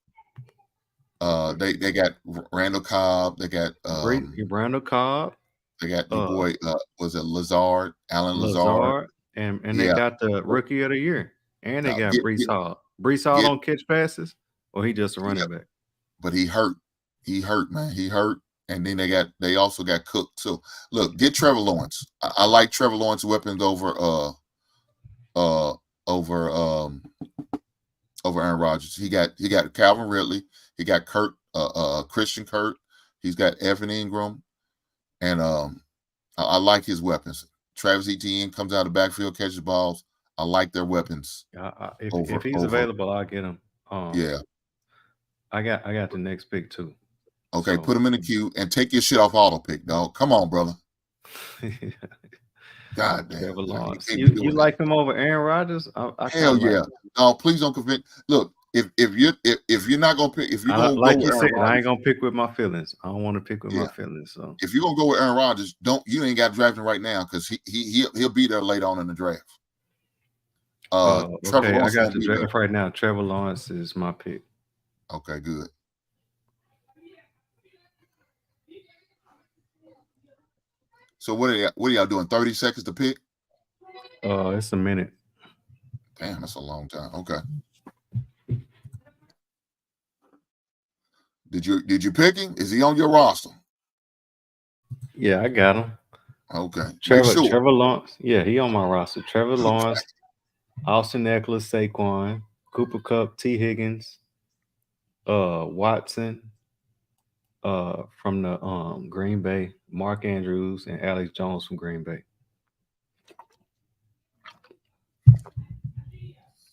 They got Randall Cobb. They got Randall Cobb, they got your boy. Was it Lazard? Alan Lazard. Lazard, and they Yeah, got the rookie of the year, and they no, got Brees Hall. Brees Hall don't catch passes, or he just a running back. but he hurt. He hurt, man. He hurt. And then they also got Cook too. Look, get Trevor Lawrence. I like Trevor Lawrence weapons over Aaron Rodgers. He got Calvin Ridley. He got Christian Kirk. He's got Evan Ingram, and I like his weapons. Travis Etienne comes out of the backfield, catches balls. I like their weapons. If he's available, I'll get him. Yeah, I got the next pick too. Okay, put him in the queue and take your shit off auto pick, dog. Come on, brother. God damn. Trevor Lawrence. You like him over Aaron Rodgers? Hell yeah. No, please don't convince. Look, if you're not gonna pick, if you're gonna like go you with said, Aaron I Rodgers, ain't gonna pick with my feelings. I don't want to pick with my feelings. So if you're gonna go with Aaron Rodgers, you ain't got to draft him right now because he'll be there later on in the draft. Okay, I got the draft right now. Trevor Lawrence is my pick. Okay, good. So what are y'all doing? 30 seconds to pick? It's a minute. Damn, that's a long time. Okay. Did you pick him? Is he on your roster? Yeah, I got him. Okay. Trevor Lawrence. Yeah, he on my roster. Trevor Lawrence, Austin Eckler, Saquon, Cooper Kupp, T. Higgins, Watson, from the Green Bay, Mark Andrews, and Alex Jones from Green Bay.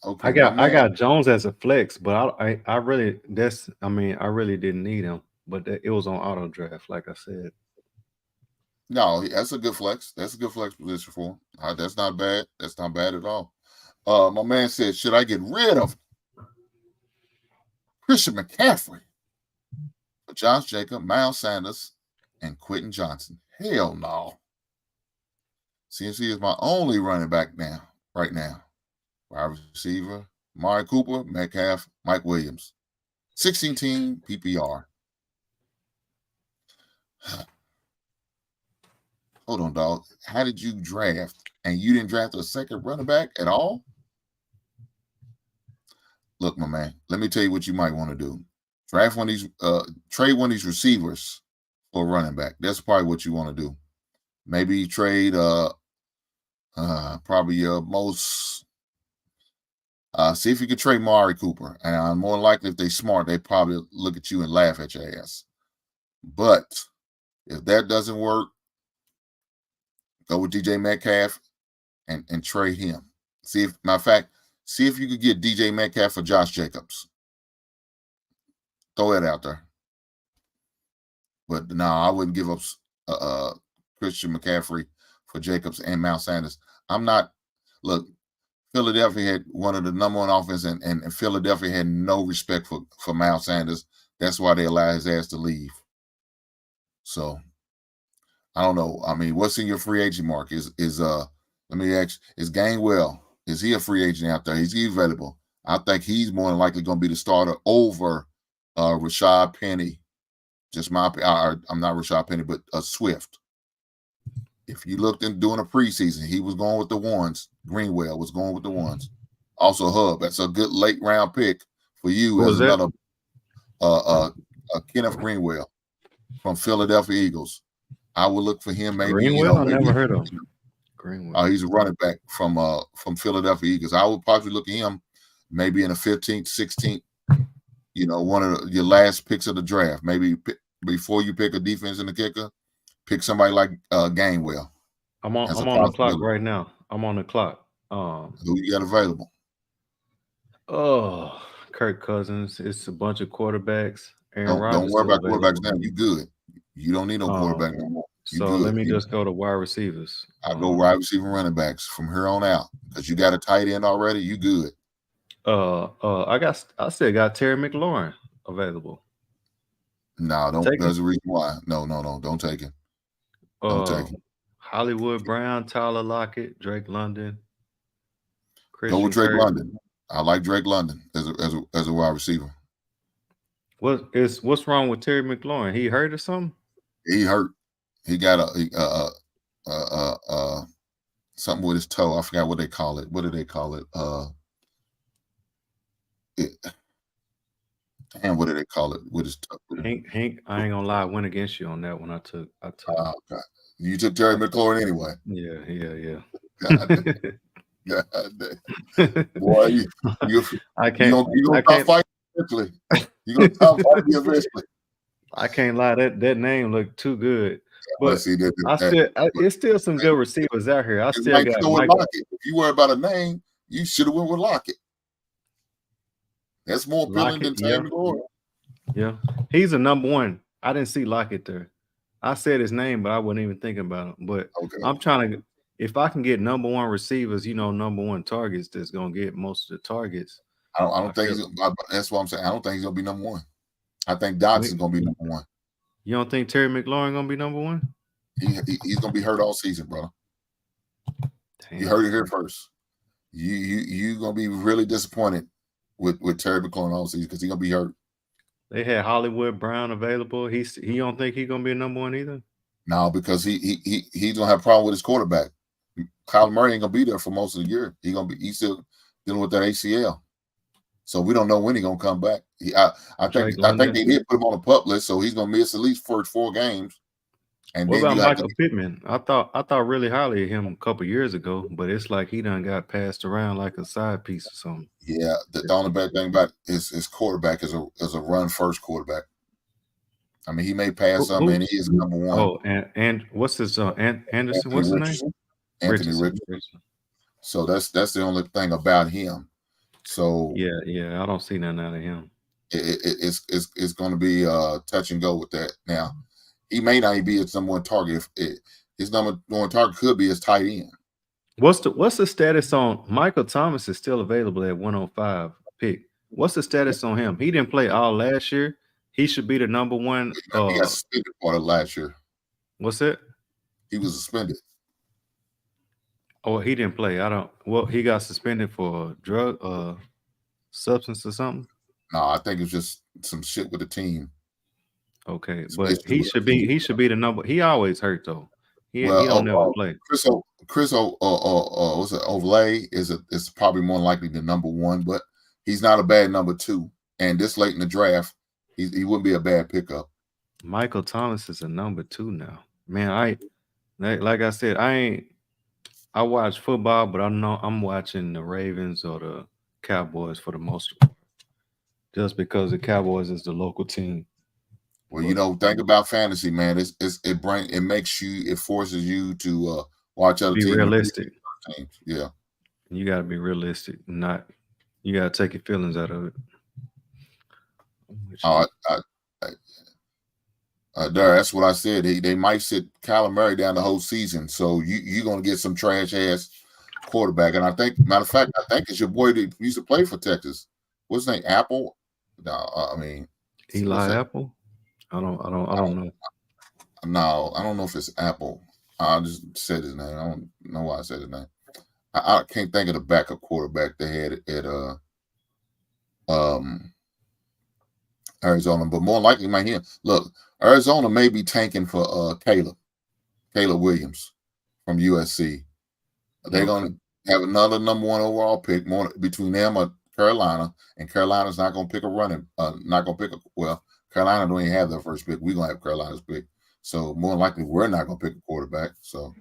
Okay, I got Jones as a flex, but I really didn't need him, but it was on auto draft, like I said. No, that's a good flex. That's a good flex position for him. That's not bad. That's not bad at all. My man said, should I get rid of Christian McCaffrey for Josh Jacobs, Miles Sanders, and Quentin Johnson? Hell no. CMC is my only running back right now. Wide receiver, Amari Cooper, Metcalf, Mike Williams. 16-team PPR. Hold on, dog. How did you draft? And you didn't draft a second running back at all? Look, my man, let me tell you what you might want to do. Trade one of these receivers for a running back. That's probably what you want to do. Maybe trade probably your most see if you could trade Amari Cooper. And more likely if they're smart, they probably look at you and laugh at your ass. But if that doesn't work, go with DJ Metcalf and trade him. See if you could get DJ Metcalf for Josh Jacobs. Throw it out there. But no, I wouldn't give up Christian McCaffrey for Jacobs and Miles Sanders. Look, Philadelphia had one of the number one offense, and Philadelphia had no respect for Miles Sanders. That's why they allowed his ass to leave. So I don't know. I mean, what's in your free agent mark? Let me ask, is Gainwell, is he a free agent out there? Is he available? I think he's more than likely going to be the starter over Rashad Penny. I'm not Rashad Penny, but Swift. If you looked in during a preseason, he was going with the ones. Greenwell was going with the ones. Also, Hub. That's a good late round pick for you as another Kenneth Greenwell from Philadelphia Eagles. I would look for him. Maybe Greenwell. I never heard of him. Greenwell. He's a running back from Philadelphia Eagles. I would probably look at him maybe in the 15th, 16th. One of your last picks of the draft. Maybe before you pick a defense and a kicker, pick somebody like Gainwell. I'm on the clock right now. I'm on the clock. Who you got available? Oh, Kirk Cousins. It's a bunch of quarterbacks. Aaron Rodgers. Don't worry about quarterbacks now. You good. You don't need no quarterback no more. Let me just go to wide receivers. I go wide receiver running backs from here on out because you got a tight end already. You good. I still got Terry McLaurin available. No, don't. Take There's him. a reason why. No, don't take him. Don't take him. Hollywood Brown, Tyler Lockett, Drake London, Go with Christian Drake Kirk. London. I like Drake London as a wide receiver. What's wrong with Terry McLaurin? He hurt or something? He hurt. He got something with his toe. I forgot what they call it. What do they call it? And what do they call it with his toe? Hank, I ain't gonna lie, I went against you on that one. I took. God. You took Terry McLaurin anyway. Yeah. God damn. Boy, you I can't. You gonna stop fighting eventually. You gonna stop fighting eventually. I can't lie. That name looked too good. But see, it's still some good receivers out here. I still got Lockett. If you worry about a name, you should have went with Lockett. That's more appealing than Terry McLaurin. Yeah, he's a number one. I didn't see Lockett there. I said his name, but I wasn't even thinking about him. But I'm trying to. If I can get number one receivers, number one targets, that's gonna get most of the targets. I don't think that's what I'm saying. I don't think he's gonna be number one. I think Dotson's gonna be number one. You don't think Terry McLaurin gonna be number one? He's gonna be hurt all season, brother. You heard it here first. You gonna be really disappointed with Terry McLaurin all season because he's gonna be hurt. They had Hollywood Brown available. He don't think he's gonna be a number one either. No, because he's gonna have a problem with his quarterback. Kyler Murray ain't gonna be there for most of the year. He's still dealing with that ACL. So we don't know when he's gonna come back. I think they did put him on the PUP list, so he's gonna miss at least first 4 games. And what about Michael Pittman? I thought really highly of him a couple years ago, but it's like he done got passed around like a side piece or something. Yeah, the only bad thing about his quarterback is a run first quarterback. I mean, he may pass some, and he is number one. Oh, and what's his Anderson? What's his name? Anthony Richardson. So that's the only thing about him. So yeah, I don't see nothing out of him. It's going to be touch and go with that. Now, he may not be his number one target. His number one target could be his tight end. What's the status on Michael Thomas? Is still available at 105 pick. What's the status on him? He didn't play all last year. He should be the number one. He got suspended part of last year. What's it? He was suspended. Oh, he didn't play. He got suspended for drug substance or something. No, I think it's just some shit with the team. Okay, but he should be the number. He always hurt though. He don't never play. Chris Olave is probably more likely the number one, but he's not a bad number 2. And this late in the draft, he wouldn't be a bad pickup. Michael Thomas is a number 2 now. Man, like I said, I watch football, but I know I'm watching the Ravens or the Cowboys for the most part, just because the Cowboys is the local team. Well, think about fantasy, man. It forces you to watch other teams. Be realistic. Yeah, you got to be realistic. You got to take your feelings out of it. That's what I said. They might sit Kyler Murray down the whole season, so you're gonna get some trash ass quarterback. And matter of fact, I think it's your boy that used to play for Texas. What's his name? Apple? No, I mean Eli Apple. I don't know. No, I don't know if it's Apple. I just said his name. I don't know why I said his name. I can't think of the backup quarterback they had at Arizona, but more likely might him. Look, Arizona may be tanking for Caleb Williams from USC. They're going to have another number 1 overall pick more between them or Carolina, and Carolina's not going to pick Carolina don't even have their first pick. We're going to have Carolina's pick. So more likely we're not going to pick a quarterback. So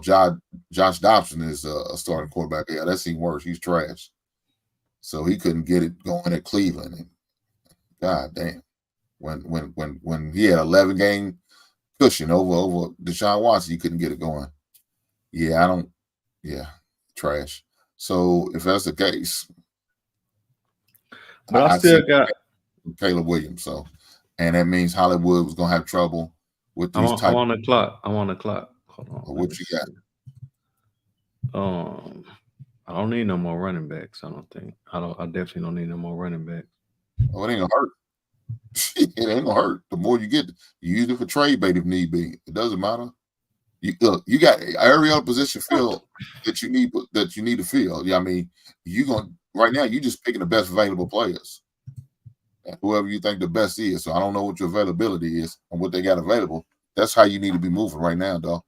Josh Dobson is a starting quarterback. Yeah, that's even worse. He's trash. So he couldn't get it going at Cleveland. And God damn. When he had 11 game cushion over Deshaun Watson, he couldn't get it going. Trash. So if that's the case, but I still got Caleb Williams. So, and that means Hollywood was gonna have trouble with these types. I'm on the clock. Hold on. What you got? I don't need no more running backs. I don't think. I definitely don't need no more running backs. Oh, it ain't gonna hurt. It ain't gonna hurt. The more you get, you use it for trade bait if need be. It doesn't matter. You look, you got every other position filled that you need to fill. Yeah, I mean, you gonna right now. You just picking the best available players, and whoever you think the best is. So I don't know what your availability is and what they got available. That's how you need to be moving right now, though.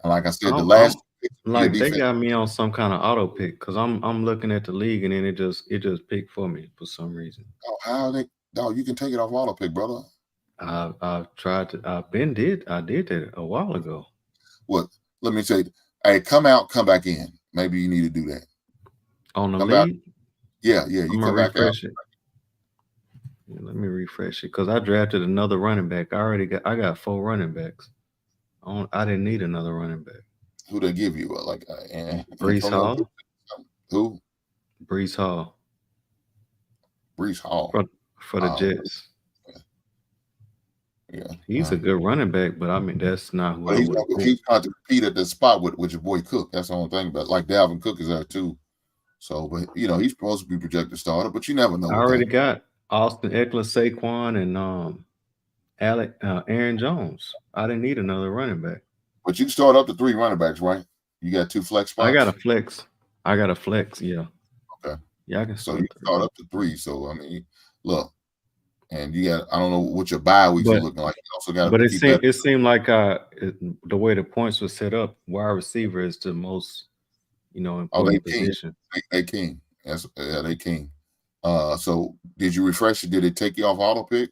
And like I said, the last like they got me on some kind of auto pick because I'm looking at the league and then it just picked for me for some reason. Oh, how they? No, you can take it off auto pick, brother. I've tried to. I did that a while ago. What? Let me say, hey, come out, come back in. Maybe you need to do that on the come league. Yeah, you come back out. Yeah, let me refresh it because I drafted another running back. I got 4 running backs. I didn't need another running back. Who they give you? Breece Hall. Who? Breece Hall. Breece Hall for the Jets. Yeah, he's a good running back, but I mean that's not who he's trying to compete at the spot with your boy Cook. That's the only thing. But like Dalvin Cook is there too. So, but he's supposed to be projected starter, but you never know. I already got Austin Eckler, Saquon, and Aaron Jones. I didn't need another running back. But you start up to 3 running backs, right? You got 2 flex spots. I got a flex. Yeah. Okay. Yeah, I can. So you start up to 3. So I mean, look, and you got. I don't know what your bye weeks are looking like. You also got. But it seemed like the way the points were set up, wide receiver is the most, important position. They king. They king. So did you refresh it? Did it take you off auto pick?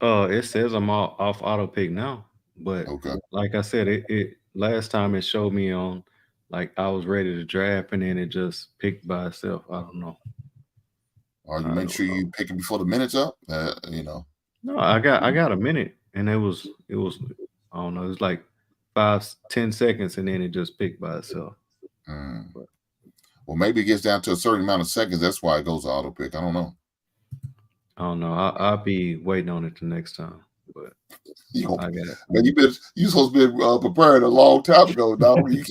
It says I'm off auto pick now, but like I said, it last time it showed me on like I was ready to draft and then it just picked by itself. I don't know. Or you make sure you pick it before the minute's up. No, I got a minute, and it was I don't know. It was like 5-10 seconds, and then it just picked by itself. Well, maybe it gets down to a certain amount of seconds. That's why it goes to auto pick. I don't know. I'll be waiting on it the next time. But I got it. Man, you supposed to be prepared a long time ago. Now you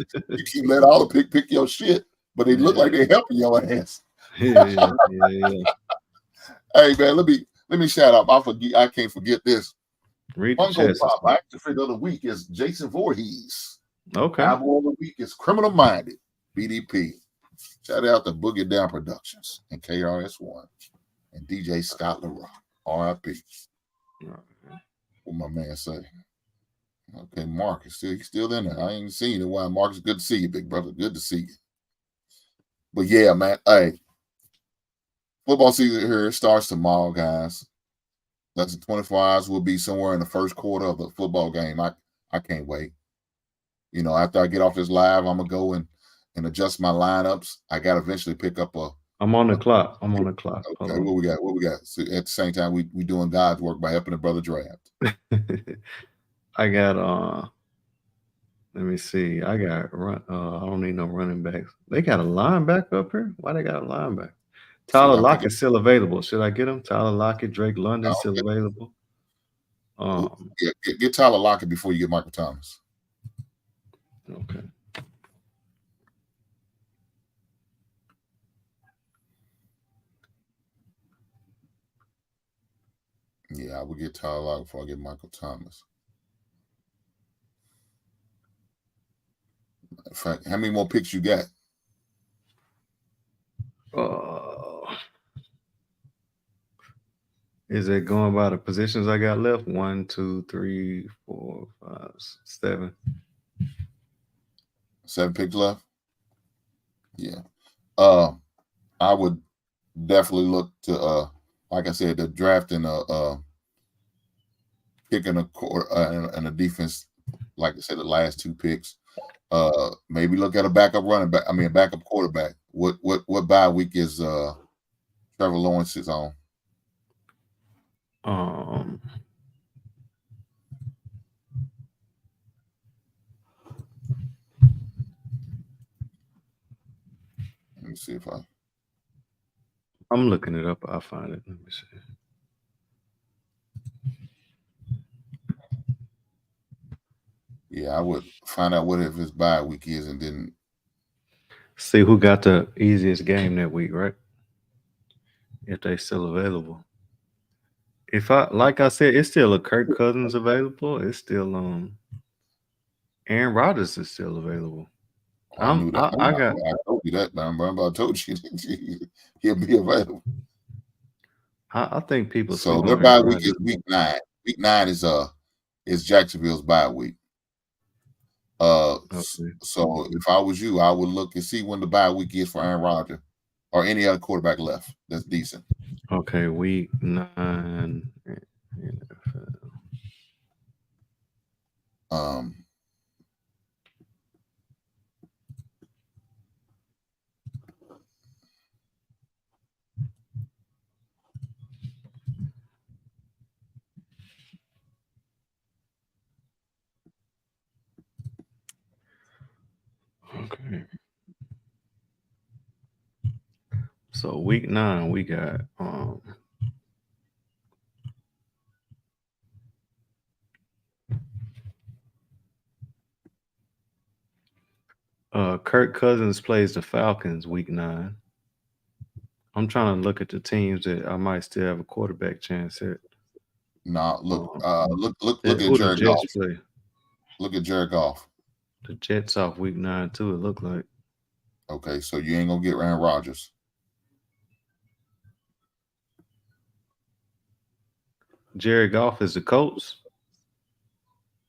keep letting auto pick your shit, but they look like they're helping your ass. Yeah. Hey man, let me shout out. I can't forget this. Read the chest. Actor figure of the week is Jason Voorhees. Okay. Album of the week is Criminal Minded, BDP. Shout out to Boogie Down Productions and KRS-One and DJ Scott LaRock. R.I.P. What my man say? Okay, Mark is still in there. I ain't seen you in a while. Mark, it's good to see you, big brother. Good to see you. But yeah, man. Hey, football season here starts tomorrow, guys. Less than 24 hours. We'll be somewhere in the first quarter of the football game. I can't wait. After I get off this live, I'm gonna go and adjust my lineups. I got to eventually pick up I'm on the clock. Okay, what we got? So at the same time, we doing God's work by helping the brother draft. I got let me see. I got I don't need no running backs. They got a linebacker up here. Why they got a linebacker? Tyler Lockett still available. Should I get him? Tyler Lockett, Drake London still available. Get Tyler Lockett before you get Michael Thomas. Okay. Yeah, I would get Tyler Lockett before I get Michael Thomas. In fact, how many more picks you got? Is it going by the positions I got left? 1, 2, 3, 4, 5, 7. 7 picks left? Yeah. I would definitely look to like I said, the drafting picking a core and a defense, like I said, the last 2 picks. Maybe look at a backup running back. I mean, a backup quarterback. What bye week is Trevor Lawrence is on? Let me see if I'm looking it up. I'll find it. Let me see. Yeah, I would find out what if his bye week is, and then See who got the easiest game that week, right? If they still available. If I like I said, it's still a Kirk Cousins available. It's still Aaron Rodgers is still available. I knew that. I got I told you that, man. Remember, I told you he'll be available. I think people So sleep their on bye Aaron week Rodgers. is week 9. Week 9 is Jacksonville's bye week. Okay. So if I was you, I would look and see when the bye week is for Aaron Rodgers or any other quarterback left that's decent. Okay, week 9 NFL. Okay. So week 9 we got Kirk Cousins plays the Falcons week 9. I'm trying to look at the teams that I might still have a quarterback chance at. Now look at Who the Jared Goff. Jets play? Look at Jared Goff. The Jets off week 9 too. It looked like. Okay, so you ain't gonna get Aaron Rodgers. Jared Goff is the coach.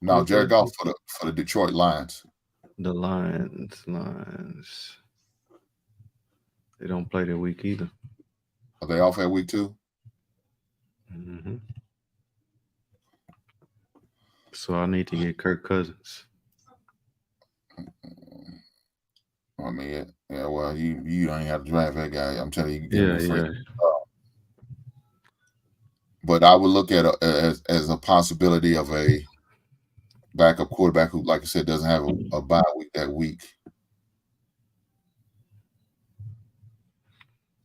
No, Jared Goff for the Detroit Lions. The Lions. They don't play that week either. Are they off that week too? Mm-hmm. So I need to get Kirk Cousins. I mean, yeah. Well, you don't have to draft that guy. I'm telling you. Yeah. But I would look at it as a possibility of a backup quarterback who, like I said, doesn't have a bye week that week.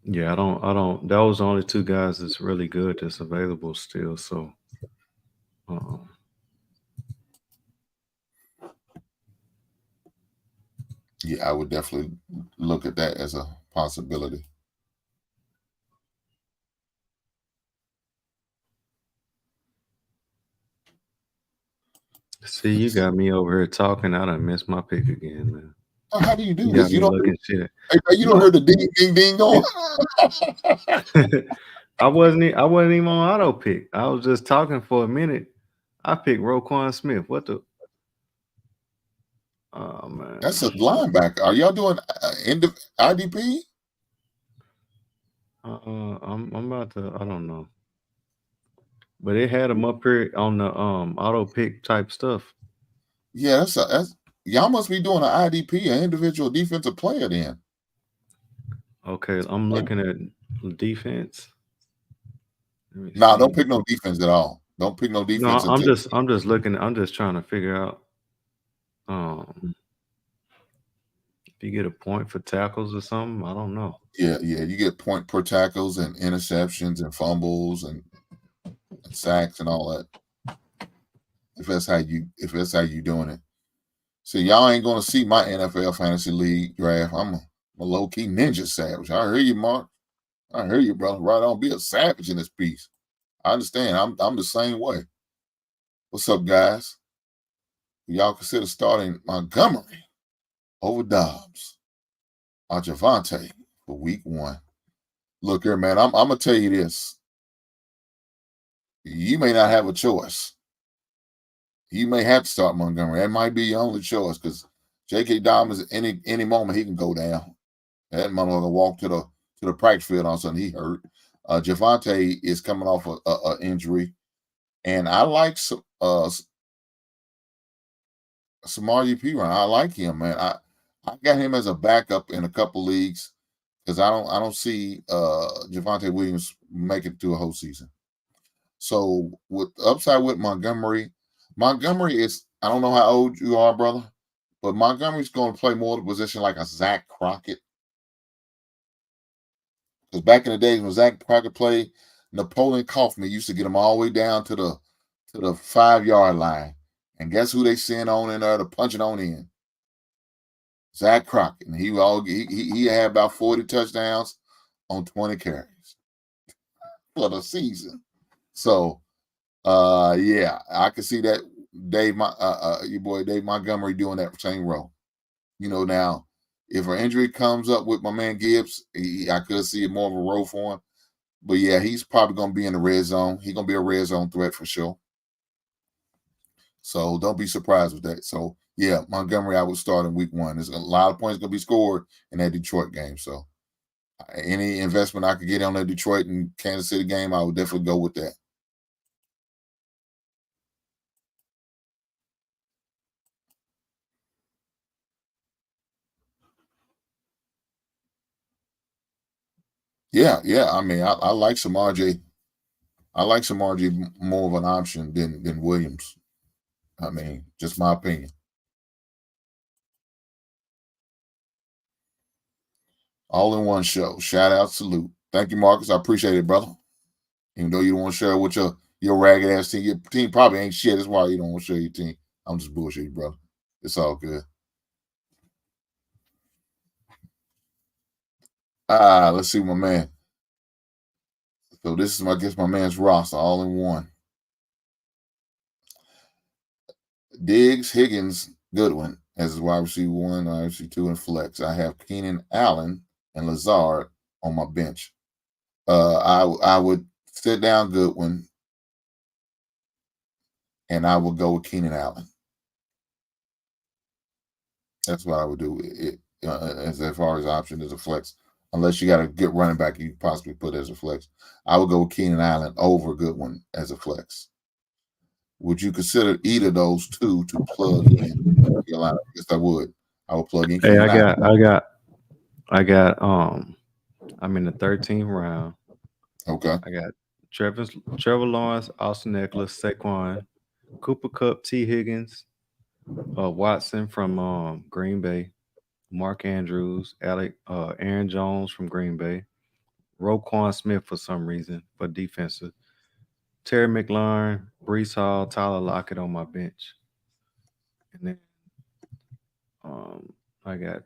Yeah, I don't. That was the only 2 guys that's really good that's available still. So, yeah, I would definitely look at that as a possibility. see, you got me over here talking. I done missed my pick again, man. How do you do You this? got You me don't looking shit. you don't hear the ding ding ding going. I wasn't even on auto pick. I was just talking for a minute. I picked Roquan Smith. What the? Oh man, That's a linebacker. Are y'all doing IDP? I'm about to. I don't know, but it had him up here on the auto pick type stuff. Yeah, that's y'all must be doing an IDP, an individual defensive player then. Okay, I'm looking at defense. No, don't pick no defense at all. Don't pick no defense. No, I'm just looking. I'm just trying to figure out. If you get a point for tackles or something, I don't know. Yeah, you get point per tackles and interceptions and fumbles and sacks and all that. If that's how you doing it. So y'all ain't gonna see my NFL fantasy league draft. I'm a low key ninja savage. I hear you, Mark. I hear you, brother. Right on, be a savage in this piece. I understand. I'm the same way. What's up, guys? Y'all consider starting Montgomery over Dobbs or Javonte for week 1. Look here, man. I'm gonna tell you this. You may not have a choice. You may have to start Montgomery. That might be your only choice because J.K. Dobbins any moment he can go down. That motherfucker walk to the practice field all of a sudden he hurt. Javonte is coming off a injury, and I like some RGP run. I like him, man. I got him as a backup in a couple leagues because I don't see Javonte Williams make it through a whole season. So with upside with Montgomery is, I don't know how old you are, brother, but Montgomery's going to play more of the position like a Zach Crockett. Because back in the days when Zach Crockett played, Napoleon Kaufman used to get him all the way down to the 5 5-yard line. And guess who they send on in there to punch it on in? Zach Crockett. And he had about 40 touchdowns on 20 carries for the season. So, yeah, I can see that your boy Dave Montgomery doing that same role. Now, if an injury comes up with my man Gibbs, I could see it more of a role for him. But yeah, he's probably going to be in the red zone. He's going to be a red zone threat for sure. So don't be surprised with that. So yeah, Montgomery, I would start in week 1. There's a lot of points going to be scored in that Detroit game. So any investment I could get on that Detroit and Kansas City game, I would definitely go with that. Yeah. I mean, I like Samaje. I like Samaje more of an option than Williams. I mean, just my opinion. All in one show. Shout out, salute. Thank you, Marcus. I appreciate it, brother. Even though you don't want to share with your ragged ass team, your team probably ain't shit. That's why you don't want to share your team. I'm just bullshitting, brother. It's all good. Let's see my man. So this is, I guess, my man's roster, all in one. Diggs, Higgins, Goodwin as his wide receiver 1, wide receiver 2, and flex. I have Keenan Allen and Lazard on my bench. I would sit down Goodwin, and I would go with Keenan Allen. That's what I would do as far as option as a flex. Unless you got a good running back, you possibly put as a flex. I would go with Keenan Allen over Goodwin as a flex. Would you consider either of those two to plug in your lineup? Yes, I would. I would plug in. Hey, I got. I'm in the 13th round. Okay. I got Trevor Lawrence, Austin Eckler, Saquon, Cooper Kupp, T. Higgins, Watson from Green Bay, Mark Andrews, Aaron Jones from Green Bay, Roquan Smith for some reason for defensive, Terry McLaurin, Breece Hall, Tyler Lockett on my bench, and then I got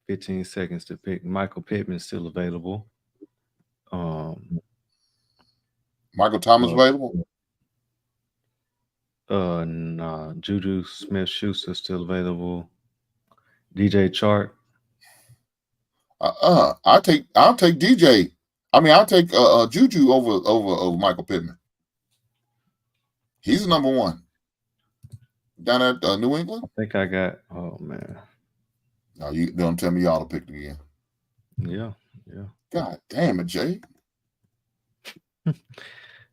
15 seconds to pick. Michael Pittman still available. Michael Thomas available? Nah. Juju Smith-Schuster still available. DJ Chark. I'll take DJ. I mean, I'll take Juju over Michael Pittman. He's the number 1 down at New England. I think I got. Oh man. No, you don't tell me y'all to pick again. Yeah. God damn it, Jay.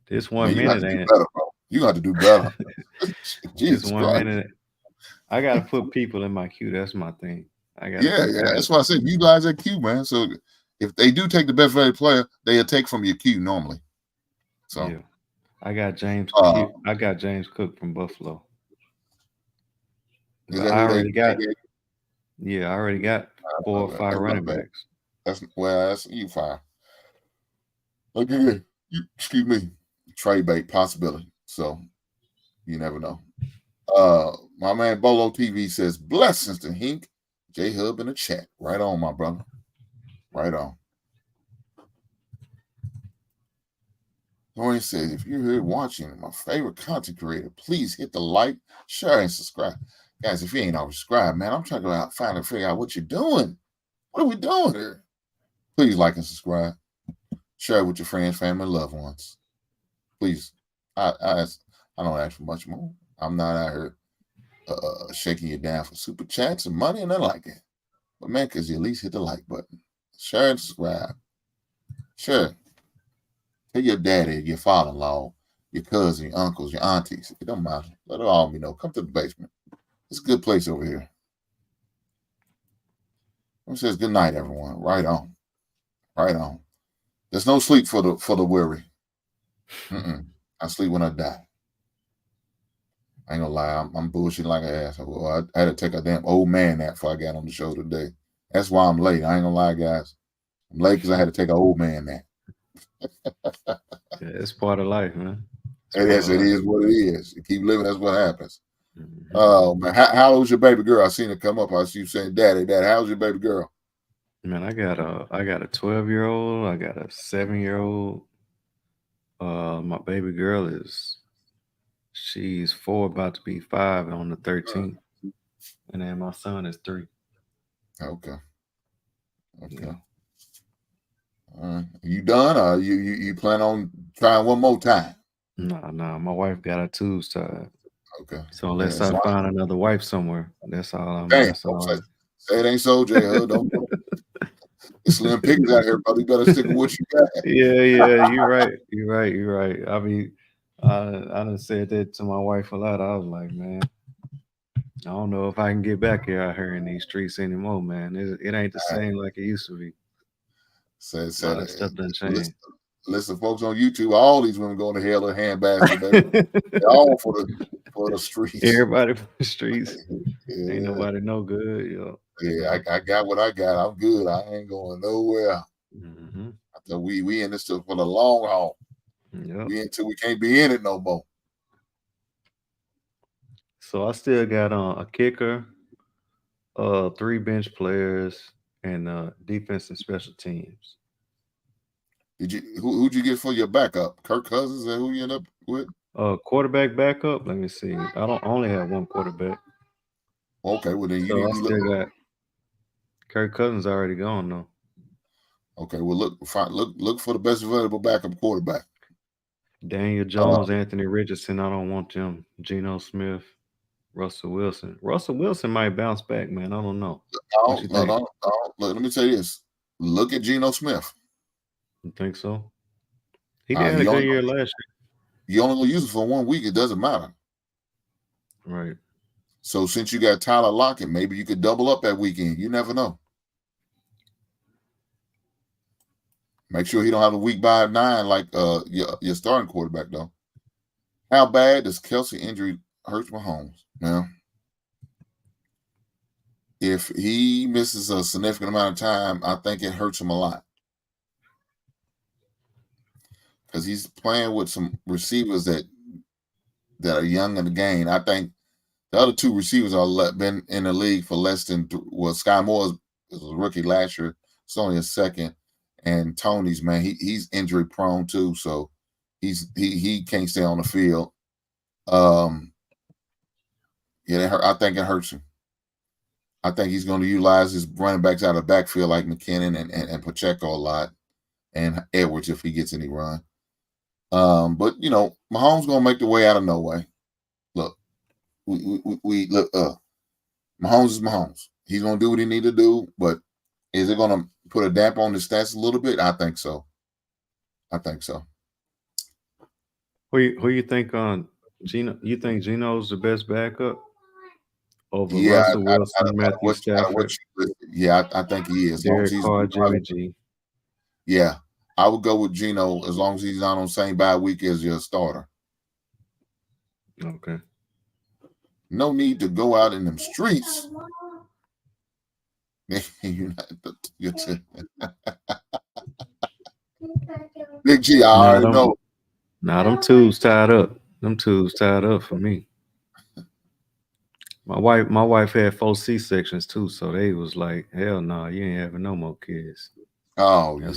This 1 minute ain't. Better, bro. You got to do better. This 1 minute. I gotta put people in my queue. That's my thing. Yeah. That's why I said you guys at queue, man. So if they do take the best value player, they'll take from your queue normally. So yeah. I got James Cook. I got James Cook from Buffalo. I already got 4 or 5 running backs. That's you fine. Okay, excuse me. Trade bait possibility. So you never know. My man Bolo TV says blessings to Hink. J Hub in the chat. Right on, my brother. Right on. Dorian says, if you're here watching my favorite content creator, please hit the like, share, and subscribe. Guys, if you ain't already subscribed, man, I'm trying to finally figure out what you're doing. What are we doing here? Please like and subscribe. Share it with your friends, family, and loved ones. Please. I don't ask for much more. I'm not out here shaking you down for super chats and money and nothing like that. But man, because you at least hit the like button. Share and subscribe. Share. Tell your daddy, your father-in-law, your cousin, your uncles, your aunties. It don't matter. Let it all be know. Come to the basement. It's a good place over here. It says good night, everyone. Right on. Right on. There's no sleep for the weary. I sleep when I die. I ain't gonna lie. I'm bullshitting like an asshole. I had to take a damn old man nap before I got on the show today. That's why I'm late. I ain't gonna lie, guys. I'm late because I had to take an old man nap. Yeah, it's part of life, man. It is what it is. You keep living, that's what happens. Oh man, how old's your baby girl? I seen her come up. I see you saying, "Daddy, how's your baby girl?" Man, I got a 12-year-old. I got a 7-year-old. My baby girl she's 4, about to be 5 on the 13th, and then my son is 3. Okay. Yeah. All right. You done? Or you plan on trying one more time? Nah. My wife got her tubes tied. Okay. So unless Yeah, I find another wife somewhere, that's all. damn, That's all. say it ain't so, J. Don't slim pickings out here, brother. You better stick with what you got. Yeah. You're right. I mean, I done said that to my wife a lot. I was like, man, I don't know if I can get back here out here in these streets anymore, man. It ain't the same like it used to be. A lot of stuff done changed. Listen, folks on YouTube, all these women going to hell in a handbasket, baby. They're all for the streets. Everybody for the streets. Yeah. Ain't nobody no good, yo. Yeah, I got what I got. I'm good. I ain't going nowhere. Mm-hmm. I thought we in this for the long haul. Yep. We until we can't be in it no more. So I still got a kicker, 3 bench players, and defense and special teams. Who'd you get for your backup? Kirk Cousins, and who you end up with? Quarterback backup. Let me see. I only have one quarterback. Okay, well then So I still got Kirk Cousins already gone though. Okay, well look for the best available backup quarterback. Daniel Jones, Anthony Richardson. I don't want them. Geno Smith, Russell Wilson. Russell Wilson might bounce back, man. I don't know. No. Let me tell you this. Look at Geno Smith. You think so? He had a good year last year. You only gonna use it for 1 week. It doesn't matter. Right. So since you got Tyler Lockett, maybe you could double up that weekend. You never know. Make sure he don't have a week by 9 like your starting quarterback though. How bad does Kelsey injury hurt Mahomes? Now, if he misses a significant amount of time, I think it hurts him a lot. Because he's playing with some receivers that are young in the game. I think the other 2 receivers are been in the league for less than Sky Moore was a rookie last year. It's only a second. And Tony's, man, he's injury prone too, so he can't stay on the field. Yeah, I think it hurts him. I think he's going to utilize his running backs out of the backfield like McKinnon and Pacheco a lot, and Edwards if he gets any run. But Mahomes gonna make the way out of no way. Look, we look. Mahomes is Mahomes. He's gonna do what he need to do, but is it gonna put a damp on his stats a little bit? I think so. Who you think on Geno? You think Geno's the best backup over Russell Wilson, Matthew Stafford? I think he is. Derek Carr, Jimmy G. Yeah, I would go with Geno as long as he's not on the same bye week as your starter. Okay. No need to go out in them streets. Big G, I already know. Nah, them tubes tied up. Them tubes tied up for me. My wife had 4 C-sections too, so they was like, hell no, you ain't having no more kids. Oh, yeah.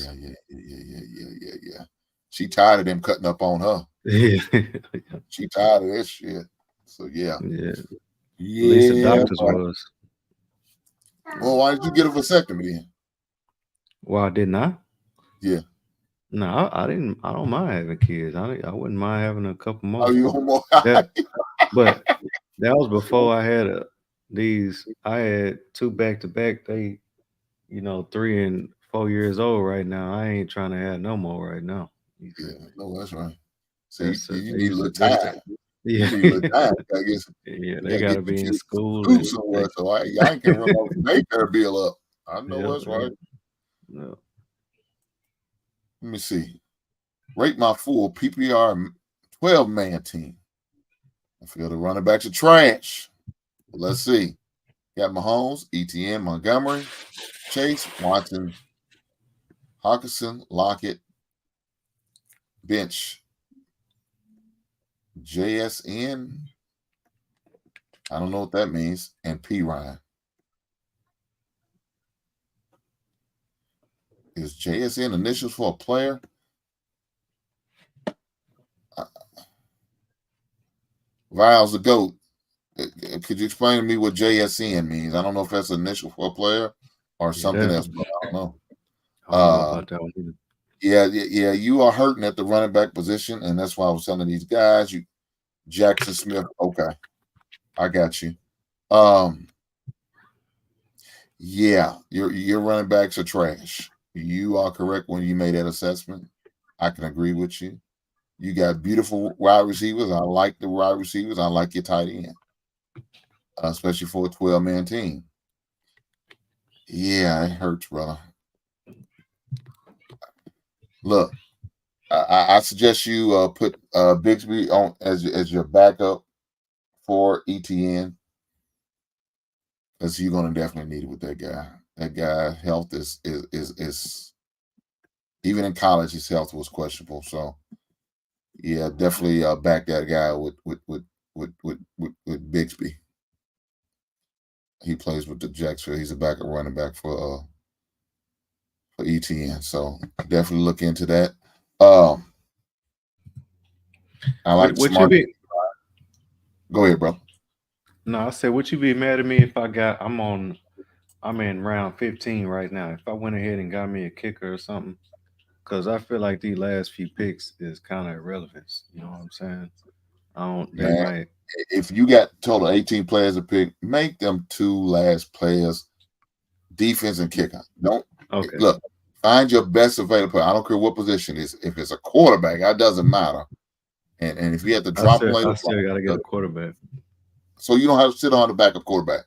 She tired of them cutting up on her. Yeah. She tired of this shit. So yeah. At least the doctors was. Well, why did you get a vasectomy then? Why didn't I? Yeah. No, I didn't. I don't mind having kids. I wouldn't mind having a couple more. Oh, you more? But that was before I had these. I had 2 back-to-back. They, 3 and 4 years old right now. I ain't trying to have no more right now. Yeah, no, that's right. So you need a little time. Yeah, I guess. Yeah, they gotta be in school somewhere. So I ain't can run off the daycare bill up. I know that's right. No. Let me see. Rate my full PPR 12-man team. I feel the running backs are trash. But let's see. Got Mahomes, ETN, Montgomery, Chase, Watson, Hawkinson, Lockett, bench, JSN, I don't know what that means. And P. Ryan. Is JSN initials for a player? Viles the GOAT. Could you explain to me what JSN means? I don't know if that's initial for a player or something else, but I don't know. I don't know about that one either. Yeah, you are hurting at the running back position, and that's why I was telling these guys. Jackson Smith, okay, I got you. Yeah, your running backs are trash. You are correct when you made that assessment. I can agree with you. You got beautiful wide receivers. I like the wide receivers. I like your tight end, especially for a 12-man team. Yeah, it hurts, brother. Look, I suggest you put Bigsby on as your backup for ETN, because you're going to definitely need it with that guy. That guy health is even in college his health was questionable. So yeah, definitely back that guy with Bigsby. He plays with the Jacksonville. He's a backup running back for ETN. So definitely look into that. I like smart. Go ahead, bro. No, I said, would you be mad at me if I'm in round 15 right now? If I went ahead and got me a kicker or something, because I feel like these last few picks is kind of irrelevant. You know what I'm saying? They might. If you got total 18 players to pick, make them 2 last players, defense and kicker. Don't look. Find your best available player. I don't care what position it is. If it's a quarterback, that doesn't matter. And if you have to drop him later, I still got to get a quarterback. So you don't have to sit on the backup quarterback.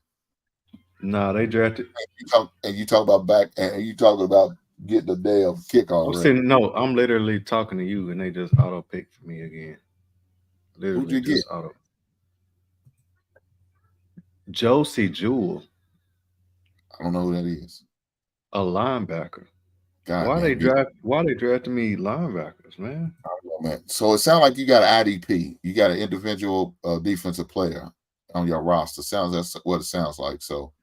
No, they drafted. And you talk about back, and you talk about getting the damn kick already. I'm literally talking to you, and they just auto pick for me again. Literally, who'd you get? Auto. Josie Jewell. I don't know who that is. A linebacker. God, why they drafting me linebackers, man? I don't know, man. So it sounds like you got an IDP. You got an individual defensive player on your roster. That's what it sounds like. So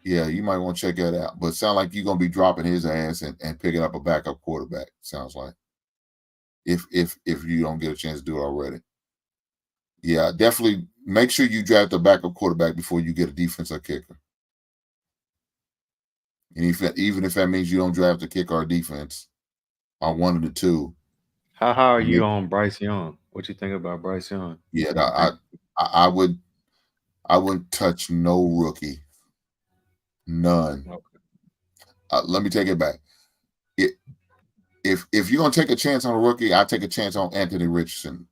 yeah, you might want to check that out. But it sounds like you're gonna be dropping his ass and picking up a backup quarterback. Sounds like. If you don't get a chance to do it already. Yeah, definitely make sure you draft a backup quarterback before you get a defensive kicker. And even if that means you don't draft a kicker or defense, on one of the two. How are you on Bryce Young? What you think about Bryce Young? Yeah, I wouldn't touch no rookie. None. Okay. Let me take it back. If you're gonna take a chance on a rookie, I take a chance on Anthony Richardson.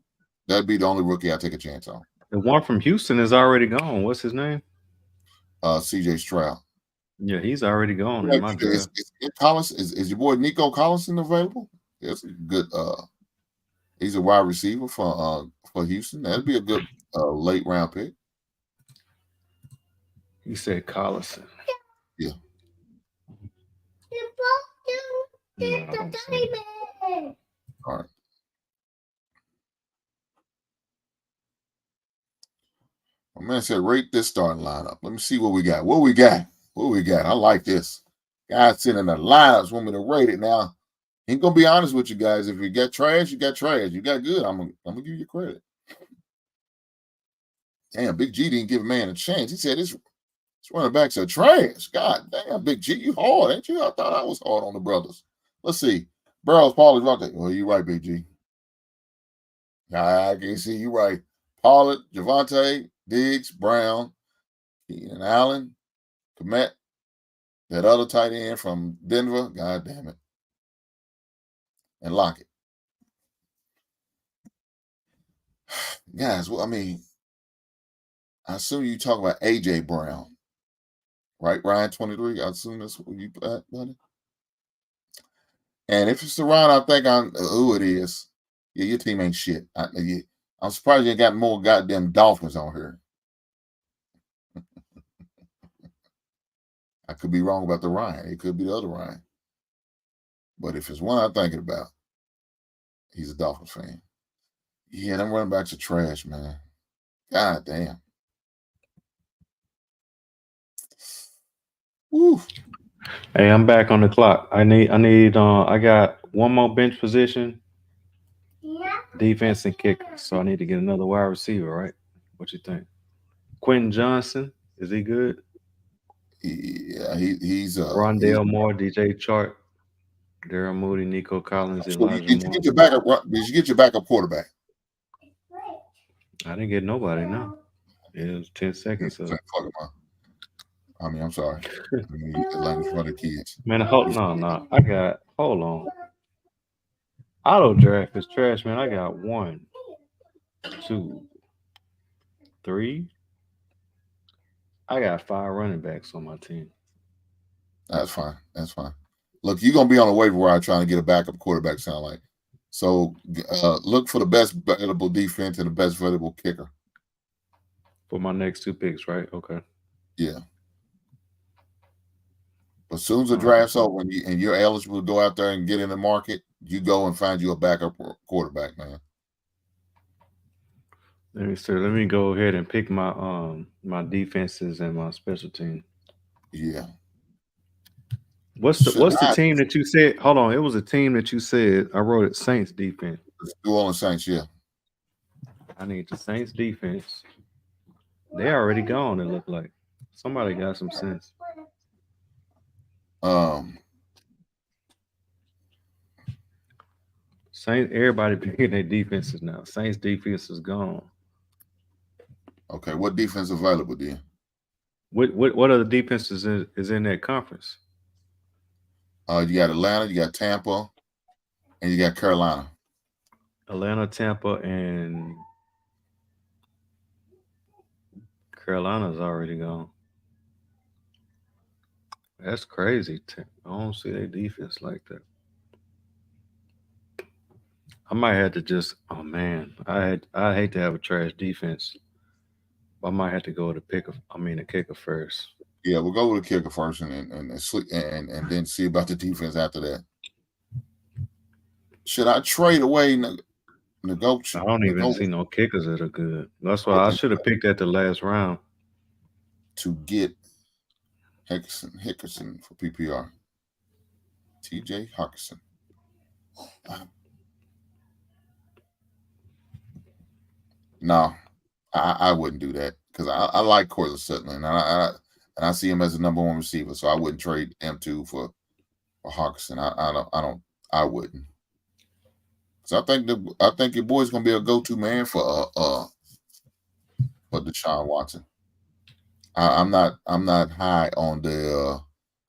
That'd be the only rookie I take a chance on. The one from Houston is already gone. What's his name? CJ Stroud. Yeah, he's already gone in my draft. Is your boy Nico Collison available? That's a good. He's a wide receiver for Houston. That'd be a good late round pick. You said Collison. Yeah. No, all right. My man said, rate this starting lineup. Let me see what we got. What we got? I like this. Guys sitting in the lineups want me to rate it now. Ain't gonna be honest with you guys. If you got trash, you got trash. You got good, I'm gonna give you credit. Damn, Big G didn't give a man a chance. He said this running backs are trash. God damn, Big G, you hard, ain't you? I thought I was hard on the brothers. Let's see. Burroughs, Pollard, Rocket. Well, you're right, Big G. I can see you right. Pollard, Javonte, Diggs, Brown, Keenan Allen, Komet, that other tight end from Denver. God damn it. And Lockett. Guys, well, I mean, I assume you talk about AJ Brown, right? Ryan 23. I assume that's what you put, buddy. And if it's the Ryan, I think who it is. Yeah, your team ain't shit. I'm surprised you got more goddamn Dolphins on here. I could be wrong about the Ryan. It could be the other Ryan. But if it's one I'm thinking about, he's a Dolphins fan. Yeah, them running backs are trash, man. God damn. Woo. Hey, I'm back on the clock. I got one more bench position, defense and kicker. So I need to get another wide receiver, right? What you think? Quentin Johnson, is he good? Yeah, he's Rondale Moore, DJ Chark, Daryl Moody, Nico Collins, so Elijah did you Moore. get your backup? Did you get your backup quarterback? I didn't get nobody. No, it was 10 seconds. So. I mean, I'm sorry. I mean, you like for the kids. Man, hold on. Auto draft is trash, man. I got 1, 2, 3. I got 5 running backs on my team. That's fine. That's fine. Look, you're gonna be on the waiver wire trying to get a backup quarterback. Sound like so. Look for the best available defense and the best available kicker for my next 2 picks, right? Okay. Yeah. But as soon as the draft's over and you're eligible to go out there and get in the market, you go and find you a backup quarterback, man. Let me go ahead and pick my my defenses and my special team. Yeah. What's the team that you said? Hold on, it was a team that you said. I wrote it Saints defense. New Orleans Saints, yeah. I need the Saints defense. They're already gone. It looked like somebody got some sense. Saints. Everybody picking their defenses now. Saints defense is gone. Okay, what defense available then? What other defenses is in that conference? You got Atlanta, you got Tampa, and you got Carolina. Atlanta, Tampa, and Carolina's already gone. That's crazy. I don't see their defense like that. I might have to just. Oh man, I hate to have a trash defense. I might have to go with a kicker first. Yeah, we'll go with the kicker first, and then see about the defense after that. Should I trade away Negotiate? I don't even see no kickers that are good. That's why I should have picked at the last round to get Hickerson for PPR. TJ Hockenson. No, I wouldn't do that because I like Cortland Sutton, and I see him as the number 1 receiver, so I wouldn't trade M2 for Hockenson. I wouldn't. So I think your boy's gonna be a go-to man for Deshaun Watson. I'm not high on the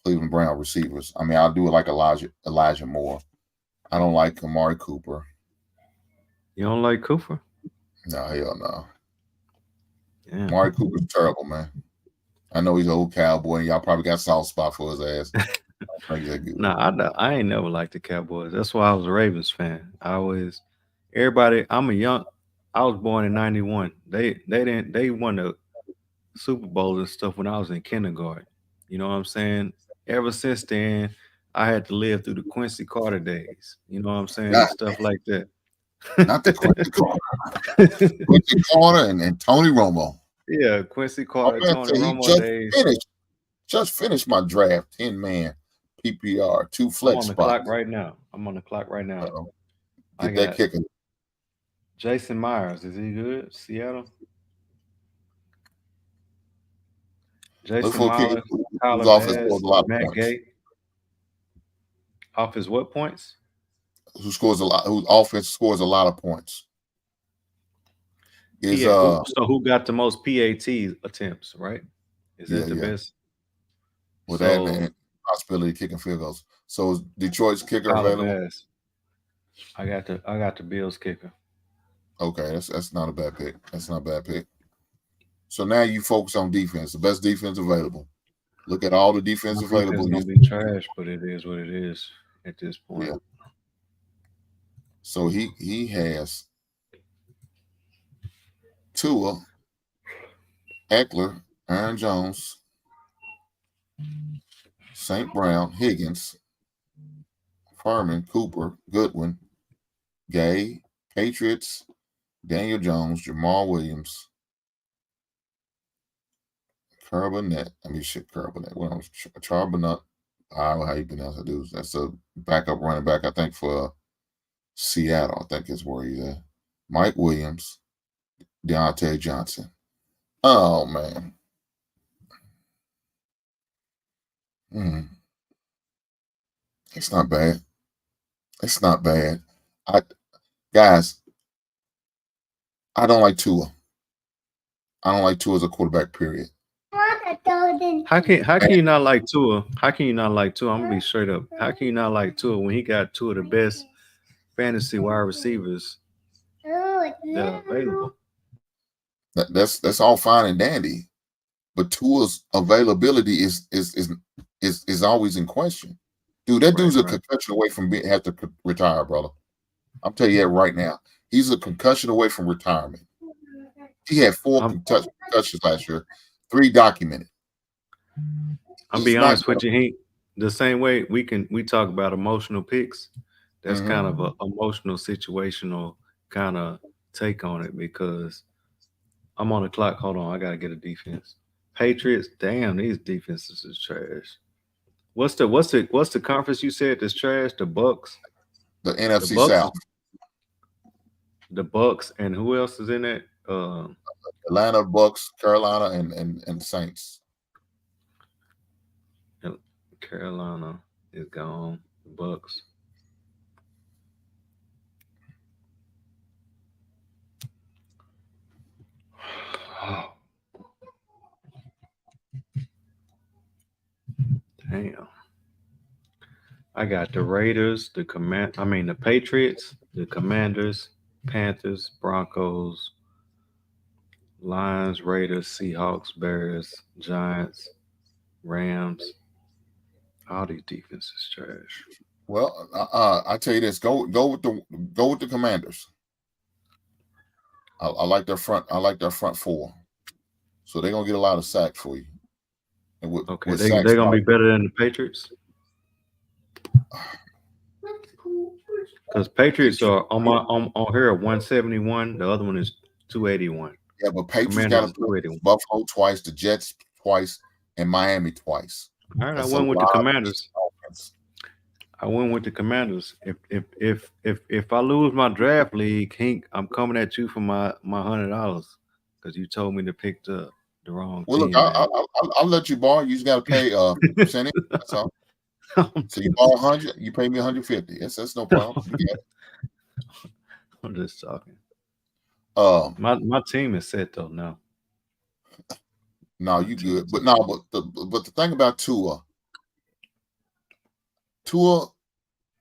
Cleveland Brown receivers. I mean, I'll do it like Elijah Moore. I don't like Amari Cooper. You don't like Cooper? No, hell no. Yeah. Amari Cooper's terrible, man. I know he's an old Cowboy, and y'all probably got a soft spot for his ass. Nah, I ain't never liked the Cowboys. That's why I was a Ravens fan. I was born in 91. They won the Super Bowl and stuff when I was in kindergarten. You know what I'm saying? Ever since then, I had to live through the Quincy Carter days. You know what I'm saying? Stuff like that. Not the Quincy Carter. Quincy Carter and Tony Romo. Yeah, Quincy Carter, Tony Romo days. Just finished my draft, 10-man PPR, 2 flex spots. I'm on the clock right now. Uh-oh. Get that kicker. Jason Myers, is he good? Seattle. Jason Myers, Tyler Matt Gay. Off his what points? Whose offense scores a lot of points. So who got the most PAT attempts, right? Is that the best? With that and possibility of kicking field goals. So is Detroit's kicker available? I got the Bills kicker. Okay, that's not a bad pick. That's not a bad pick. So now you focus on defense, the best defense available. Look at all the defense available. It's gonna be trash, but it is what it is at this point. Yeah. So he has Tua, Eckler, Aaron Jones, St. Brown, Higgins, Furman, Cooper, Goodwin, Gay, Patriots, Daniel Jones, Jamal Williams, Charbonnet. I mean, shit, Charbonnet. Well, Charbonnet. I don't know how you pronounce it, dude. That's a backup running back, I think, for Seattle. I think is where he's at. Mike Williams, Deontay Johnson. Oh man. It's not bad. It's not bad. Guys, I don't like Tua. I don't like Tua as a quarterback, period. How can you not like Tua? How can you not like Tua? I'm gonna be straight up. How can you not like Tua when he got two of the best fantasy wide receivers that are available? That's all fine and dandy, but Tua's availability is always in question. Dude, that dude's a concussion away from have to retire, brother. I'm telling you that right now. He's a concussion away from retirement. He had 4 concussions last year, 3 documented. I'm be honest with you, he the same way we talk about emotional picks. That's kind of an emotional, situational kind of take on it because I'm on the clock. Hold on, I gotta get a defense. Patriots, damn, these defenses is trash. What's the conference you said that's trash? The Bucks, the NFC South, the Bucks, and who else is in it? Atlanta, Bucks, Carolina, and Saints. Carolina is gone. Bucks. Damn. I got the Raiders, the Patriots, the Commanders, Panthers, Broncos, Lions, Raiders, Seahawks, Bears, Giants, Rams. All these defenses trash. Well, I tell you this: go with the Commanders. I like their front. I like their front 4, so they're gonna get a lot of sacks for you. And they're gonna be better than the Patriots. Because Patriots are on here at 171. The other one is 281. Yeah, but Patriots got to play Buffalo twice, the Jets twice, and Miami twice. All right, I went with the Commanders. I went with the Commanders. If I lose my draft league, Hank, I'm coming at you for my $100 because you told me to pick the wrong team. Look, I'll let you borrow. You just got to pay percentage. That's all. So you borrow 100, you pay me 150. That's no problem. I'm just talking. My team is set though now. No, you good, but the thing about Tua,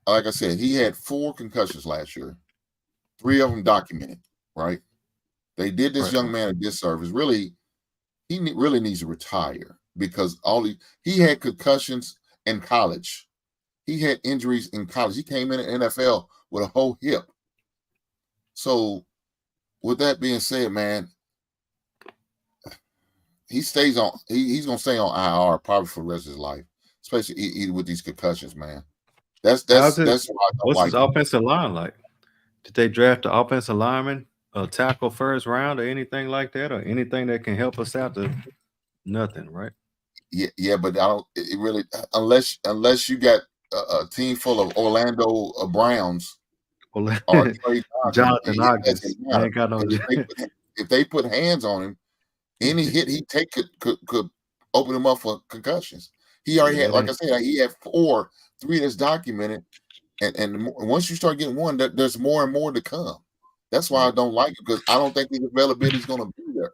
like I said, he had 4 concussions last year, 3 of them documented. Right? They did this young man a disservice. Really, he really needs to retire because he had concussions in college. He had injuries in college. He came in the NFL with a whole hip. So, with that being said, man, he stays on. He's gonna stay on IR probably for the rest of his life, especially with these concussions, man. That's why what's his offensive line like? Did they draft the offensive lineman, a tackle first round, or anything like that, or anything that can help us out? Nothing, right? Yeah, but I don't. It really unless you got a team full of Orlando Browns or Jonathan Hodges. If they put hands on him, any hit he take could open him up for concussions. He already had, like I said, he had 3 that's documented, and once you start getting one, there's more and more to come. That's why I don't like it because I don't think his availability is going to be there.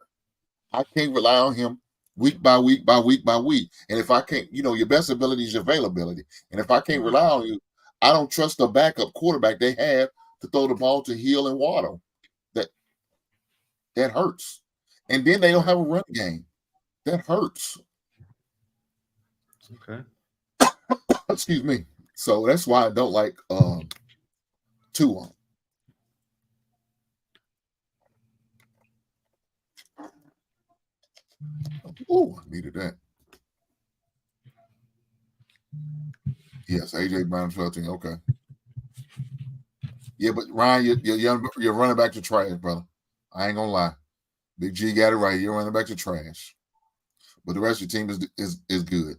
I can't rely on him week by week by week by week. And if I can't, your best ability is your availability. And if I can't rely on you, I don't trust the backup quarterback they have to throw the ball to Hill and Waddle. That hurts. And then they don't have a run game. That hurts. Okay. Excuse me. So that's why I don't like Tua. Oh, I needed that. Yes, AJ Brown 12. Okay. Yeah, but Ryan, you're running back to trash, brother. I ain't gonna lie. Big G got it right. You're running back to trash. but the rest of your team is good.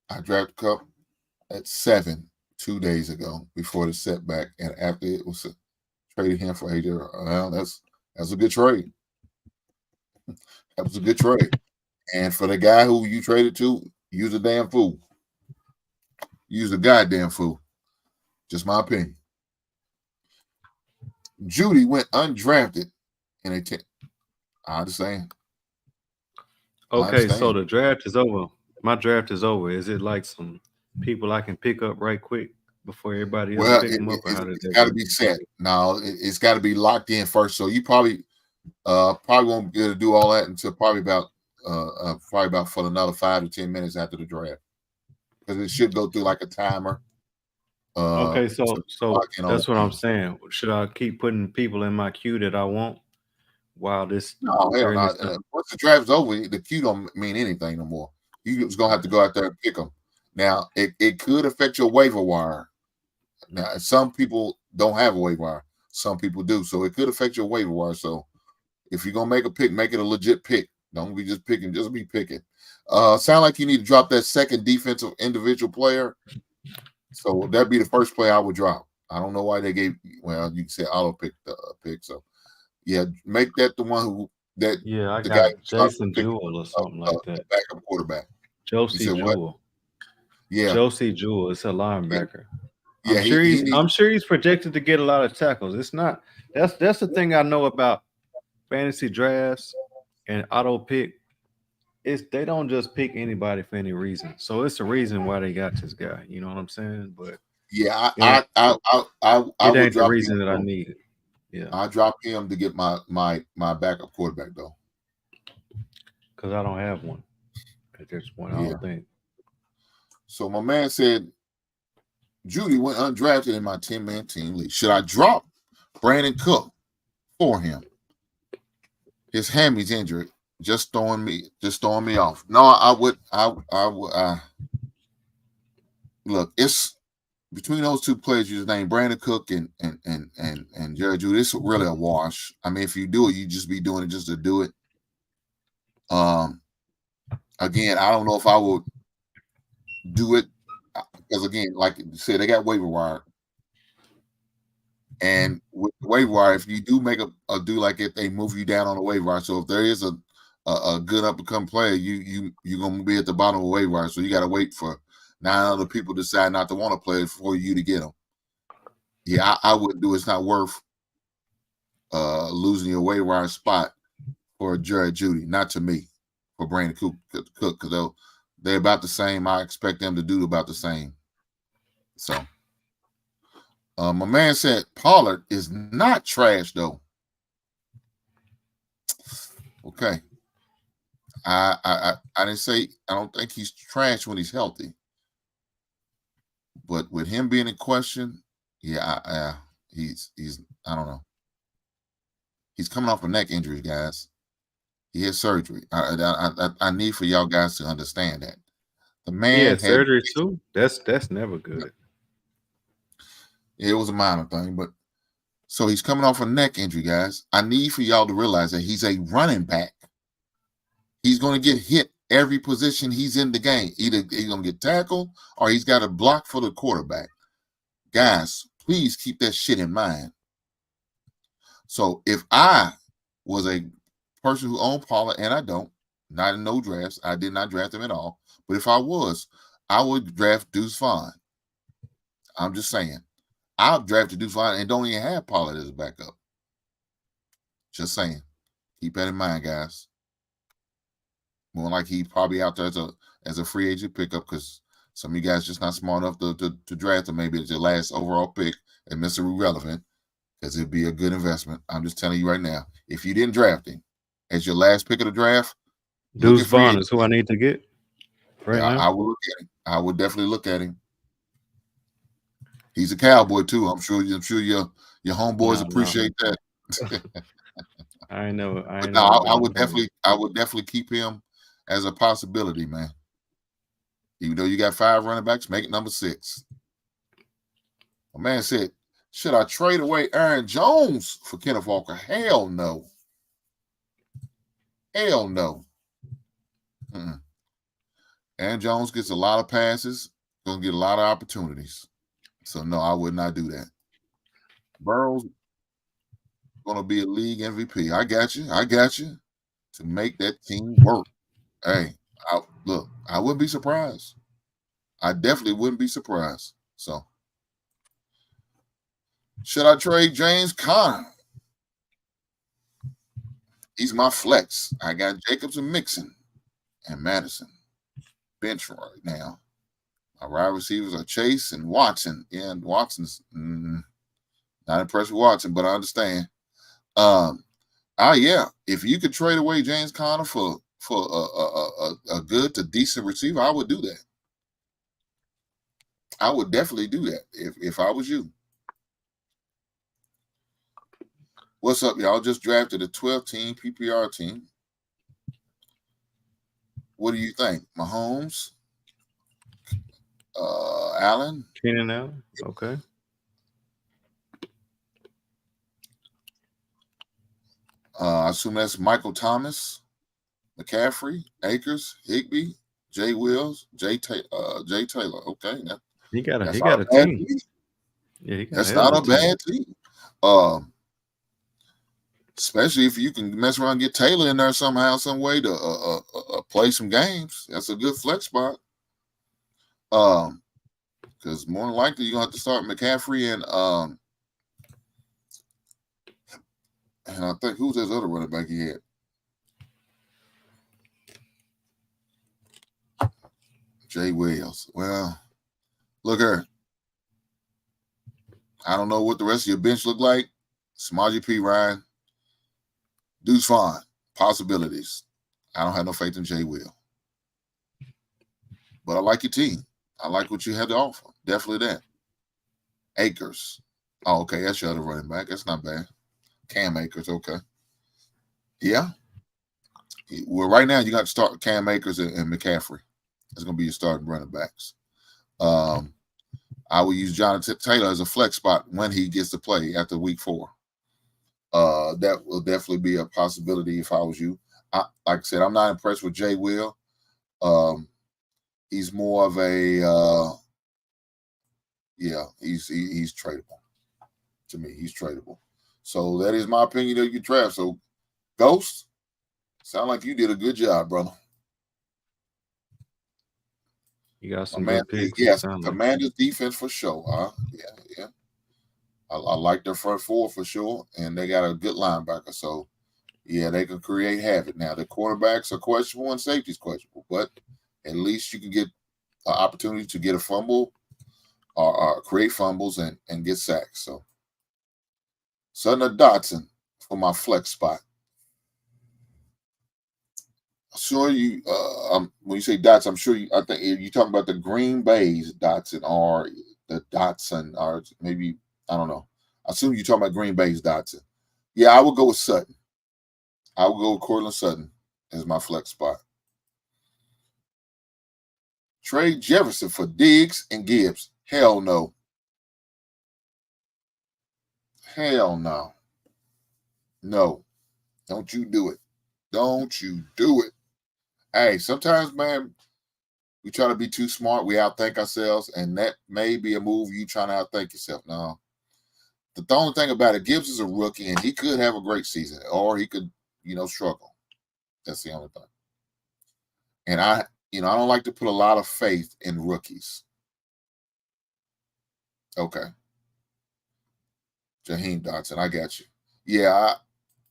I drafted Kupp at 7 2 days ago before the setback, and after it was traded him for AJ. Well, that's a good trade. That was a good trade. And for the guy who you traded to, you's a damn fool. You's a goddamn fool. Just my opinion. Judy went undrafted in a 10. I understand. Okay, so the draft is over. My draft is over. Is it like some people I can pick up right quick before everybody else pick them up? It's got to be set. No, it's got to be locked in first. So you probably won't be able to do all that until probably about for another 5 to 10 minutes after the draft, because it should go through like a timer. Okay, so that's what I'm saying. Should I keep putting people in my queue that I want while this? No, hell no. Once the draft's over, the queue don't mean anything no more. You just gonna have to go out there and pick them. Now, it could affect your waiver wire. Now, some people don't have a waiver wire. Some people do, so it could affect your waiver wire. So, if you're gonna make a pick, make it a legit pick. Don't be just picking. Just be picking. Sound like you need to drop that second defensive individual player. So that'd be the first player I would drop. I don't know why they gave. Well, you can say auto pick the pick. So yeah, make that the one who that. Yeah, I the got guy Jason Jewell or something like that. Backup quarterback. Josie Jewell. Yeah, Josie Jewell. It's a linebacker. Yeah, I'm sure he's projected to get a lot of tackles. It's not. That's the thing I know about fantasy drafts and auto pick. They don't just pick anybody for any reason. So it's a reason why they got this guy. You know what I'm saying? But yeah, I would ain't drop the reason him that I need it. Yeah, I drop him to get my backup quarterback though, because I don't have one at this point. I don't think. So my man said, Judy went undrafted in my 10-man team league. Should I drop Brandon Cook for him? His hammy's injured. Just throwing me off. No, I would. Look, it's between those two players you just named, Brandon Cook and Jerry Judy. It's really a wash. I mean, if you do it, you just be doing it just to do it. Again, I don't know if I would do it because, again, like you said, they got waiver wire. And with the waiver wire, if you do make a do like it, they move you down on the waiver wire. So if there is a good up and come player, you're gonna be at the bottom of the waiver wire. So you got to wait for 9 other people decide not to want to play for you to get them. Yeah, I wouldn't do it. It's not worth losing your waiver wire spot for Jerry Judy. Not to me, for Brandon Cook, because they're about the same. I expect them to do about the same. So. My man said Pollard is not trash though. Okay. I didn't say I don't think he's trash when he's healthy. But with him being in question, yeah, he's I don't know. He's coming off a neck injury, guys. He had surgery. I need for y'all guys to understand that. The man had surgery too. That's never good. It was a minor thing, but so he's coming off a neck injury, guys. I need for y'all to realize that he's a running back. He's going to get hit every position he's in the game. Either he's going to get tackled or he's got a block for the quarterback. Guys, please keep that shit in mind. So if I was a person who owned Pollard, and I don't, not in no drafts, I did not draft him at all. But if I was, I would draft Deuce Vaughn. I'm just saying. I've drafted Deuce Vaughn and don't even have Pollard as a backup. Just saying. Keep that in mind, guys. More like he's probably out there as a free agent pickup because some of you guys just not smart enough to draft him. Maybe it's your last overall pick and Mr. Irrelevant because it'd be a good investment. I'm just telling you right now. If you didn't draft him as your last pick of the draft, Deuce Vaughn is who I need to get. Right now? I would look at him. I would definitely look at him. He's a Cowboy too. I'm sure your homeboys appreciate that. I know. I would definitely keep him as a possibility, man. Even though you got 5 running backs, make it number 6. A man said, should I trade away Aaron Jones for Kenneth Walker? Hell no. Hell no. Aaron Jones gets a lot of passes, gonna get a lot of opportunities. So no, I would not do that. Burrow's gonna be a league MVP. I got you. To make that team work. Hey, I wouldn't be surprised. I definitely wouldn't be surprised. So, should I trade James Conner? He's my flex. I got Jacobs and Mixon and Madison bench right now. My wide receivers are Chase and Watson. Yeah, and Watson's not impressed with Watson, but I understand. Yeah, if you could trade away James Conner for a good to decent receiver, I would do that. I would definitely do that if I was you. What's up, y'all? Just drafted a 12-team PPR team. What do you think? Mahomes? Allen? Keenan Allen? Okay. I assume that's Michael Thomas, McCaffrey, Akers, Higbee, Jay Wills, Jay Taylor. Okay, he got a team. Yeah, that's not a bad team. Especially if you can mess around and get Taylor in there somehow, some way to play some games. That's a good flex spot. Because more than likely you're gonna have to start McCaffrey and I think who's his other running back he had? Jay Wills. Well, look here. I don't know what the rest of your bench look like. Samaje Perine. Dude's fine. Possibilities. I don't have no faith in Jay Will. But I like your team. I like what you have to offer. Definitely that. Akers. Oh, okay. That's your other running back. That's not bad. Cam Akers. Okay. Yeah. Well, right now you got to start with Cam Akers and McCaffrey. That's going to be your starting running backs. I will use Jonathan Taylor as a flex spot when he gets to play after week 4. That will definitely be a possibility if I was you. Like I said, I'm not impressed with Jay Will. He's more of a he's tradable. To me, he's tradable. So that is my opinion of your draft. So, Ghost, sound like you did a good job, brother. You got some good picks. Yes, Commanders defense for sure. Yeah. I like their front four for sure, and they got a good linebacker. So, yeah, they can create havoc. Now, the quarterbacks are questionable and safety's questionable, but at least you can get an opportunity to get a fumble or create fumbles and get sacks. So, Sutton Dotson for my flex spot. Sure, you when you say Dotson, I'm sure I think you're talking about the Green Bay's Dotson or the Dotson or maybe I don't know. I assume you're talking about Green Bay's Dotson. Yeah, I would go with Sutton. I would go with Cortland Sutton as my flex spot. Trade Jefferson for Diggs and Gibbs. Hell no. Hell no. No. Don't you do it. Don't you do it. Hey, sometimes, man, we try to be too smart. We outthink ourselves, and that may be a move you trying to outthink yourself. No. The only thing about it, Gibbs is a rookie, and he could have a great season, or he could, struggle. That's the only thing. And I don't like to put a lot of faith in rookies. Okay. Jaheim Dotson, I got you. Yeah,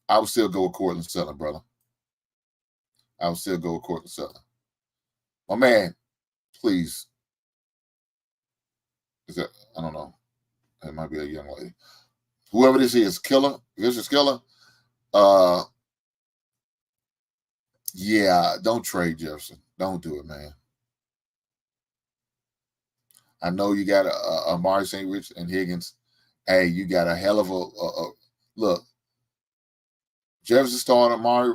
I would still go with Cortland Sutton, brother. I would still go with Cortland Sutton. My man, please. Is that, I don't know. It might be a young lady. Whoever this is, Killer, Vicious Killer. Yeah, don't trade Jefferson. Don't do it, man. I know you got Amari St. Rich and Higgins. Hey, you got a hell of a look. Jefferson started Amari.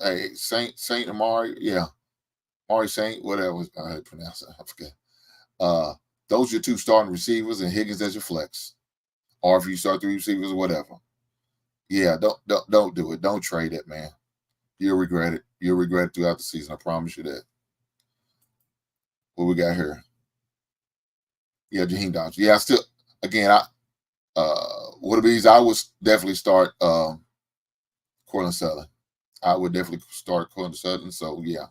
Hey, Saint Amari. Yeah. Amari Saint, whatever I had to pronounce it. I forget. Those are your two starting receivers and Higgins as your flex. Or if you start 3 receivers or whatever. Yeah, don't do it. Don't trade it, man. You'll regret it. You'll regret it throughout the season. I promise you that. What we got here? Yeah, Jaheim Dodge. Yeah, I still, again, what it is, I would definitely start Cortland Sutton. I would definitely start Cortland Sutton. So, yeah,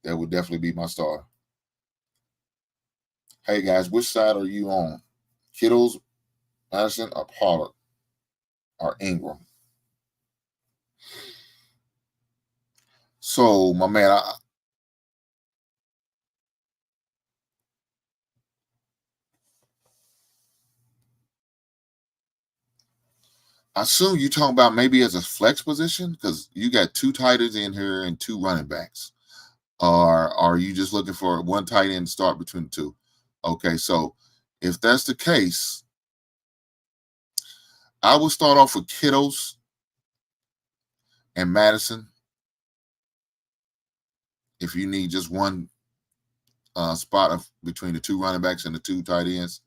that would definitely be my star. Hey, guys, which side are you on? Kittles, Madison, or Pollard, or Ingram? So, my man, I assume you're talking about maybe as a flex position because you got 2 tight ends in here and 2 running backs. Or are you just looking for one tight end to start between the 2? Okay, so if that's the case, I would start off with Kittles and Madison. If you need just one spot between the 2 running backs and the 2 tight ends,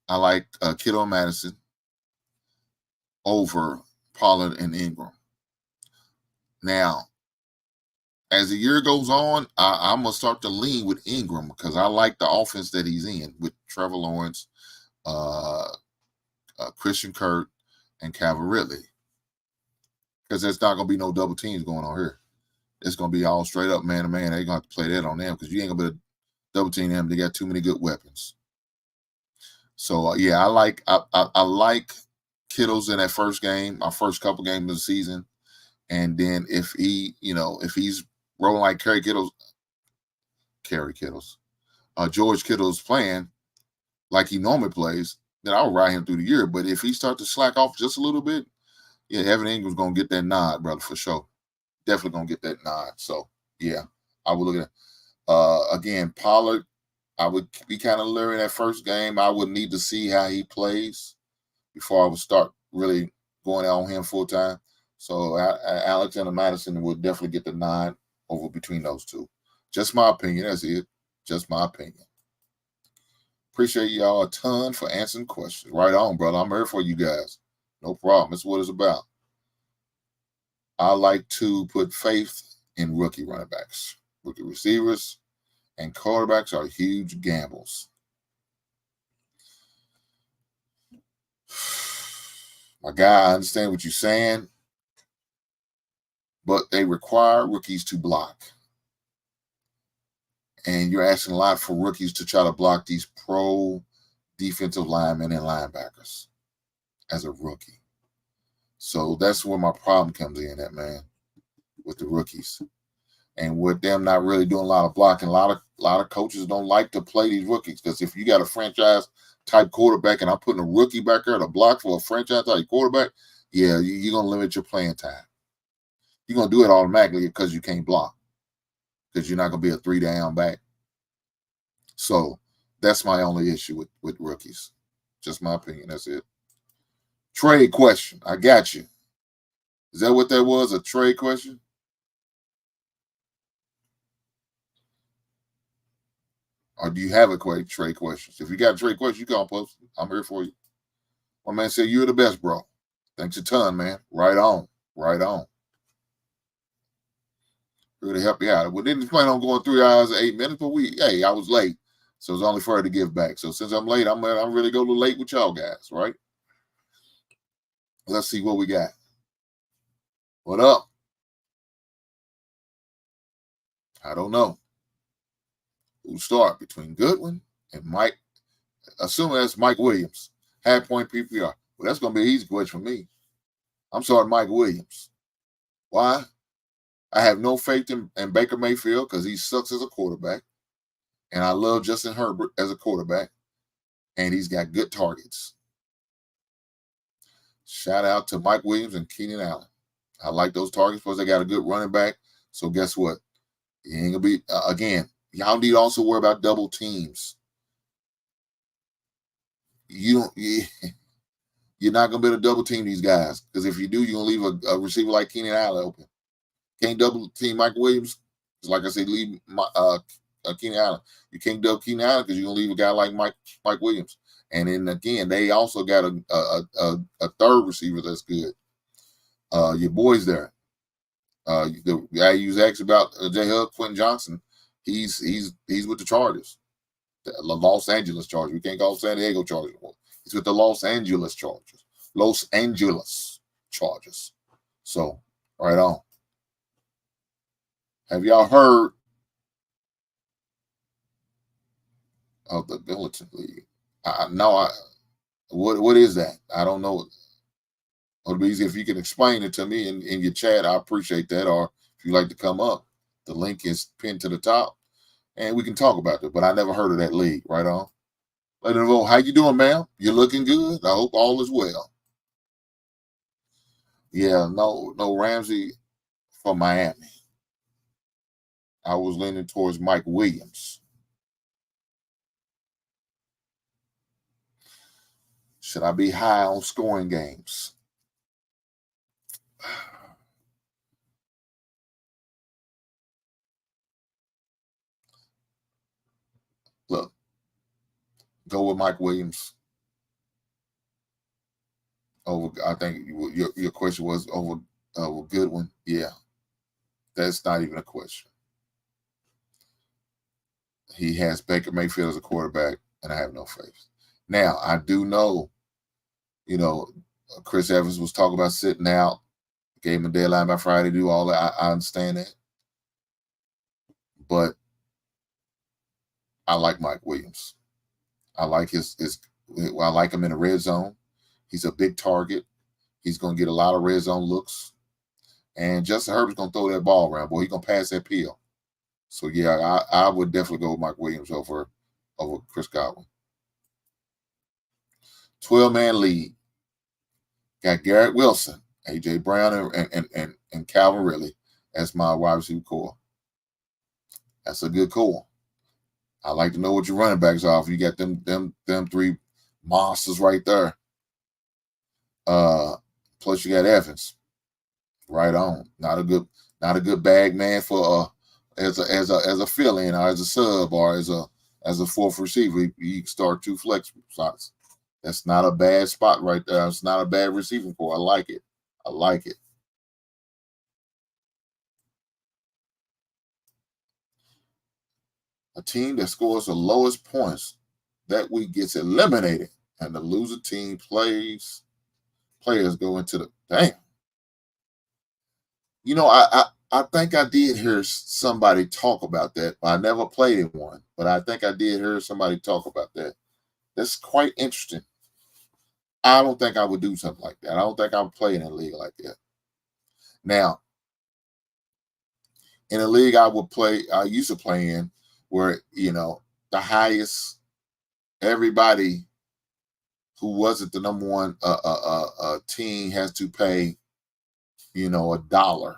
I like Kittle and Madison over Pollard and Ingram. Now, as the year goes on, I'm going to start to lean with Ingram because I like the offense that he's in with Trevor Lawrence, Christian Kirk, and Calvin Ridley. Because there's not going to be no double teams going on here. It's going to be all straight up man-to-man. They're going to have to play that on them because you ain't going to be able to double team them. They got too many good weapons. So, yeah, I like Kittles in that first game, our first couple games of the season. And then if he's rolling like George Kittle's playing like he normally plays, then I'll ride him through the year. But if he starts to slack off just a little bit, yeah, Evan Ingram's going to get that nod, brother, for sure. Definitely going to get that nod. So, yeah, I would look at again, Pollard, I would be kind of leery that first game. I would need to see how he plays before I would start really going out on him full time. So Alexander Madison would definitely get the nod over between those 2. Just my opinion. That's it. Just my opinion. Appreciate y'all a ton for answering questions. Right on, brother. I'm here for you guys. No problem. It's what it's about. I like to put faith in rookie running backs. Rookie receivers and quarterbacks are huge gambles. My guy, I understand what you're saying, but they require rookies to block. And you're asking a lot for rookies to try to block these pro defensive linemen and linebackers as a rookie. So that's where my problem comes in at, man, with the rookies. And with them not really doing a lot of blocking, a lot of coaches don't like to play these rookies because if you got a franchise type quarterback and I'm putting a rookie back there to block for a franchise type quarterback, yeah, you're going to limit your playing time. You're going to do it automatically because you can't block because you're not going to be a 3-down back. So that's my only issue with rookies. Just my opinion. That's it. Trade question. I got you. Is that what that was? A trade question? Or do you have a trade questions? If you got a trade question, you can post it. I'm here for you. My man said, you're the best, bro. Thanks a ton, man. Right on. Right on. Here to help you out. We didn't plan on going 3 hours and 8 minutes, but I was late. So it's only fair to give back. So since I'm late, I'm really go a little late with y'all guys, right? Let's see what we got. What up? I don't know. Who'll start between Goodwin and Mike? Assuming that's Mike Williams. Half point PPR. Well, that's going to be an easy question for me. I'm starting Mike Williams. Why? I have no faith in Baker Mayfield because he sucks as a quarterback. And I love Justin Herbert as a quarterback. And he's got good targets. Shout out to Mike Williams and Keenan Allen. I like those targets because they got a good running back. So guess what? He ain't going to be, again, y'all need to also worry about double teams. You're not going to be able to double team these guys because if you do, you're going to leave a receiver like Keenan Allen open. Can't double team Mike Williams. Like I said, leave Keenan Allen. You can't double Keenan Allen because you're going to leave a guy like Mike Williams. And then again, they also got a third receiver that's good. Your boys there. The guy you was asked about J Hub, Quentin Johnson, he's with the Chargers, the Los Angeles Chargers. We can't call San Diego Chargers anymore. He's with the Los Angeles Chargers. Los Angeles Chargers. So, right on. Have y'all heard of the Billiton League? What is that? I don't know. It would be easy if you can explain it to me in your chat. I appreciate that. Or if you like to come up, the link is pinned to the top, and we can talk about it. But I never heard of that league. Right on. Let them know. How you doing, ma'am? You're looking good. I hope all is well. Yeah, no Ramsey for Miami. I was leaning towards Mike Williams. Should I be high on scoring games? Look, go with Mike Williams. Over, I think your question was over Goodwin. Yeah, that's not even a question. He has Baker Mayfield as a quarterback, and I have no faith. Now, I do know, Chris Evans was talking about sitting out, gave him a deadline by Friday to do all that. I understand that. But I like Mike Williams. I like I like him in the red zone. He's a big target. He's going to get a lot of red zone looks. And Justin Herbert's going to throw that ball around. Boy, he's going to pass that peel. So, yeah, I would definitely go with Mike Williams over Chris Godwin. 12-man lead. Got Garrett Wilson, A.J. Brown, and Calvin Ridley as my wide receiver core. That's a good core. I like to know what your running backs are. If you got them three monsters right there. Plus you got Evans. Right on. Not a good bag man for as a fill-in or as a sub or as a fourth receiver. You can start 2 flex spots. That's not a bad spot right there. It's not a bad receiving core. I like it. A team that scores the lowest points that week gets eliminated, and the loser team players go into the damn. I think I did hear somebody talk about that. I never played in one, but I think I did hear somebody talk about that. That's quite interesting. I don't think I would do something like that. I don't think I would play in a league like that. Now, in a league I used to play in, where, the highest, everybody who wasn't the number one team has to pay, $1.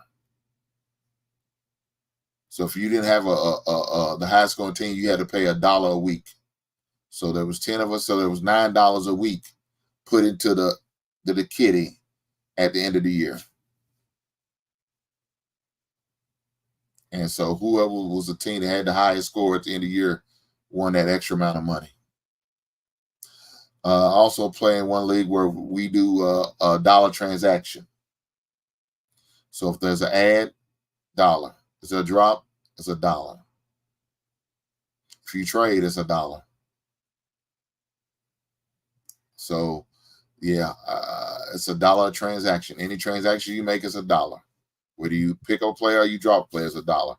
So if you didn't have the highest scoring team, you had to pay $1 a week. So there was 10 of us, so there was $9 a week put into the kitty at the end of the year. And so whoever was the team that had the highest score at the end of the year won that extra amount of money. Also play in one league where we do a dollar transaction. So if there's an ad, $1. If there's a drop, it's $1. If you trade, it's $1. So, yeah, it's $1 transaction. Any transaction you make is $1. Whether you pick up a player or you drop a player, is $1.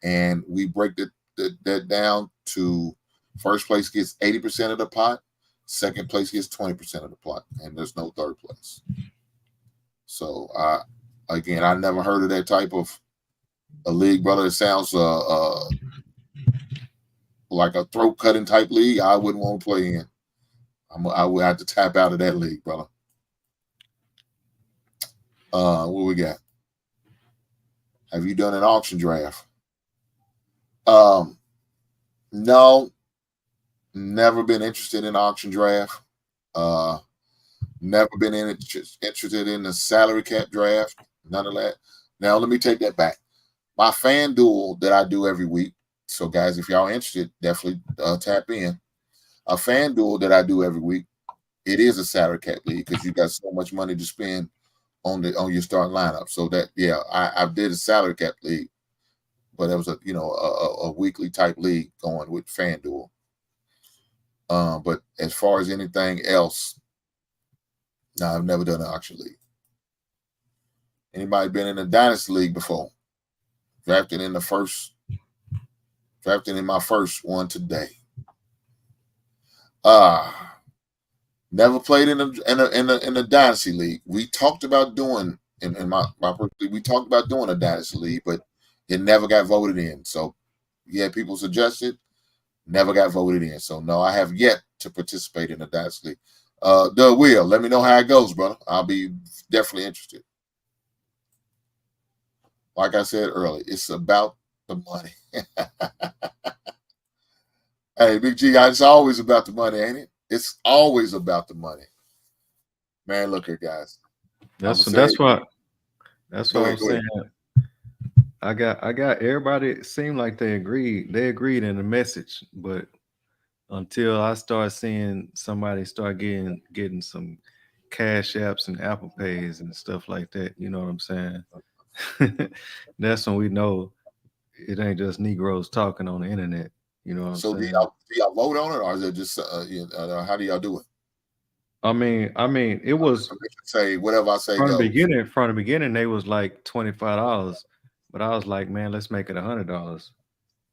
And we break that down to first place gets 80% of the pot, second place gets 20% of the pot, and there's no third place. So, again, I never heard of that type of a league, brother. It sounds like a throat cutting type league. I wouldn't want to play in. I would have to tap out of that league, brother. What we got? Have you done an auction draft? No, never been interested in auction draft. Never been interested in the salary cap draft. None of that. Now, let me take that back. My FanDuel that I do every week. So, guys, if y'all interested, definitely tap in. A FanDuel that I do every week, it is a salary cap league because you got so much money to spend on your starting lineup. So that I did a salary cap league, but it was a weekly type league going with FanDuel. But as far as anything else, no, I've never done an auction league. Anybody been in a dynasty league before? Drafted in my first one today. Never played in a dynasty league. We talked about doing we talked about doing a dynasty league, but it never got voted in. So people suggested, never got voted in. So no, I have yet to participate in a dynasty league. Doug Will, let me know how it goes, brother. I'll be definitely interested. Like I said earlier, it's about the money. Hey, Big G, it's always about the money, ain't it? It's always about the money. Man, look here, guys. That's what I'm saying. I got everybody. It seemed like they agreed in the message, but until I start seeing somebody start getting some Cash Apps and Apple Pays and stuff like that, you know what I'm saying? That's when we know it ain't just Negroes talking on the internet. You know what I'm saying? So do y'all vote on it, or is it just how do y'all do it? I mean, it was say whatever I say from the beginning. They was like $25, but I was like, man, let's make it $100.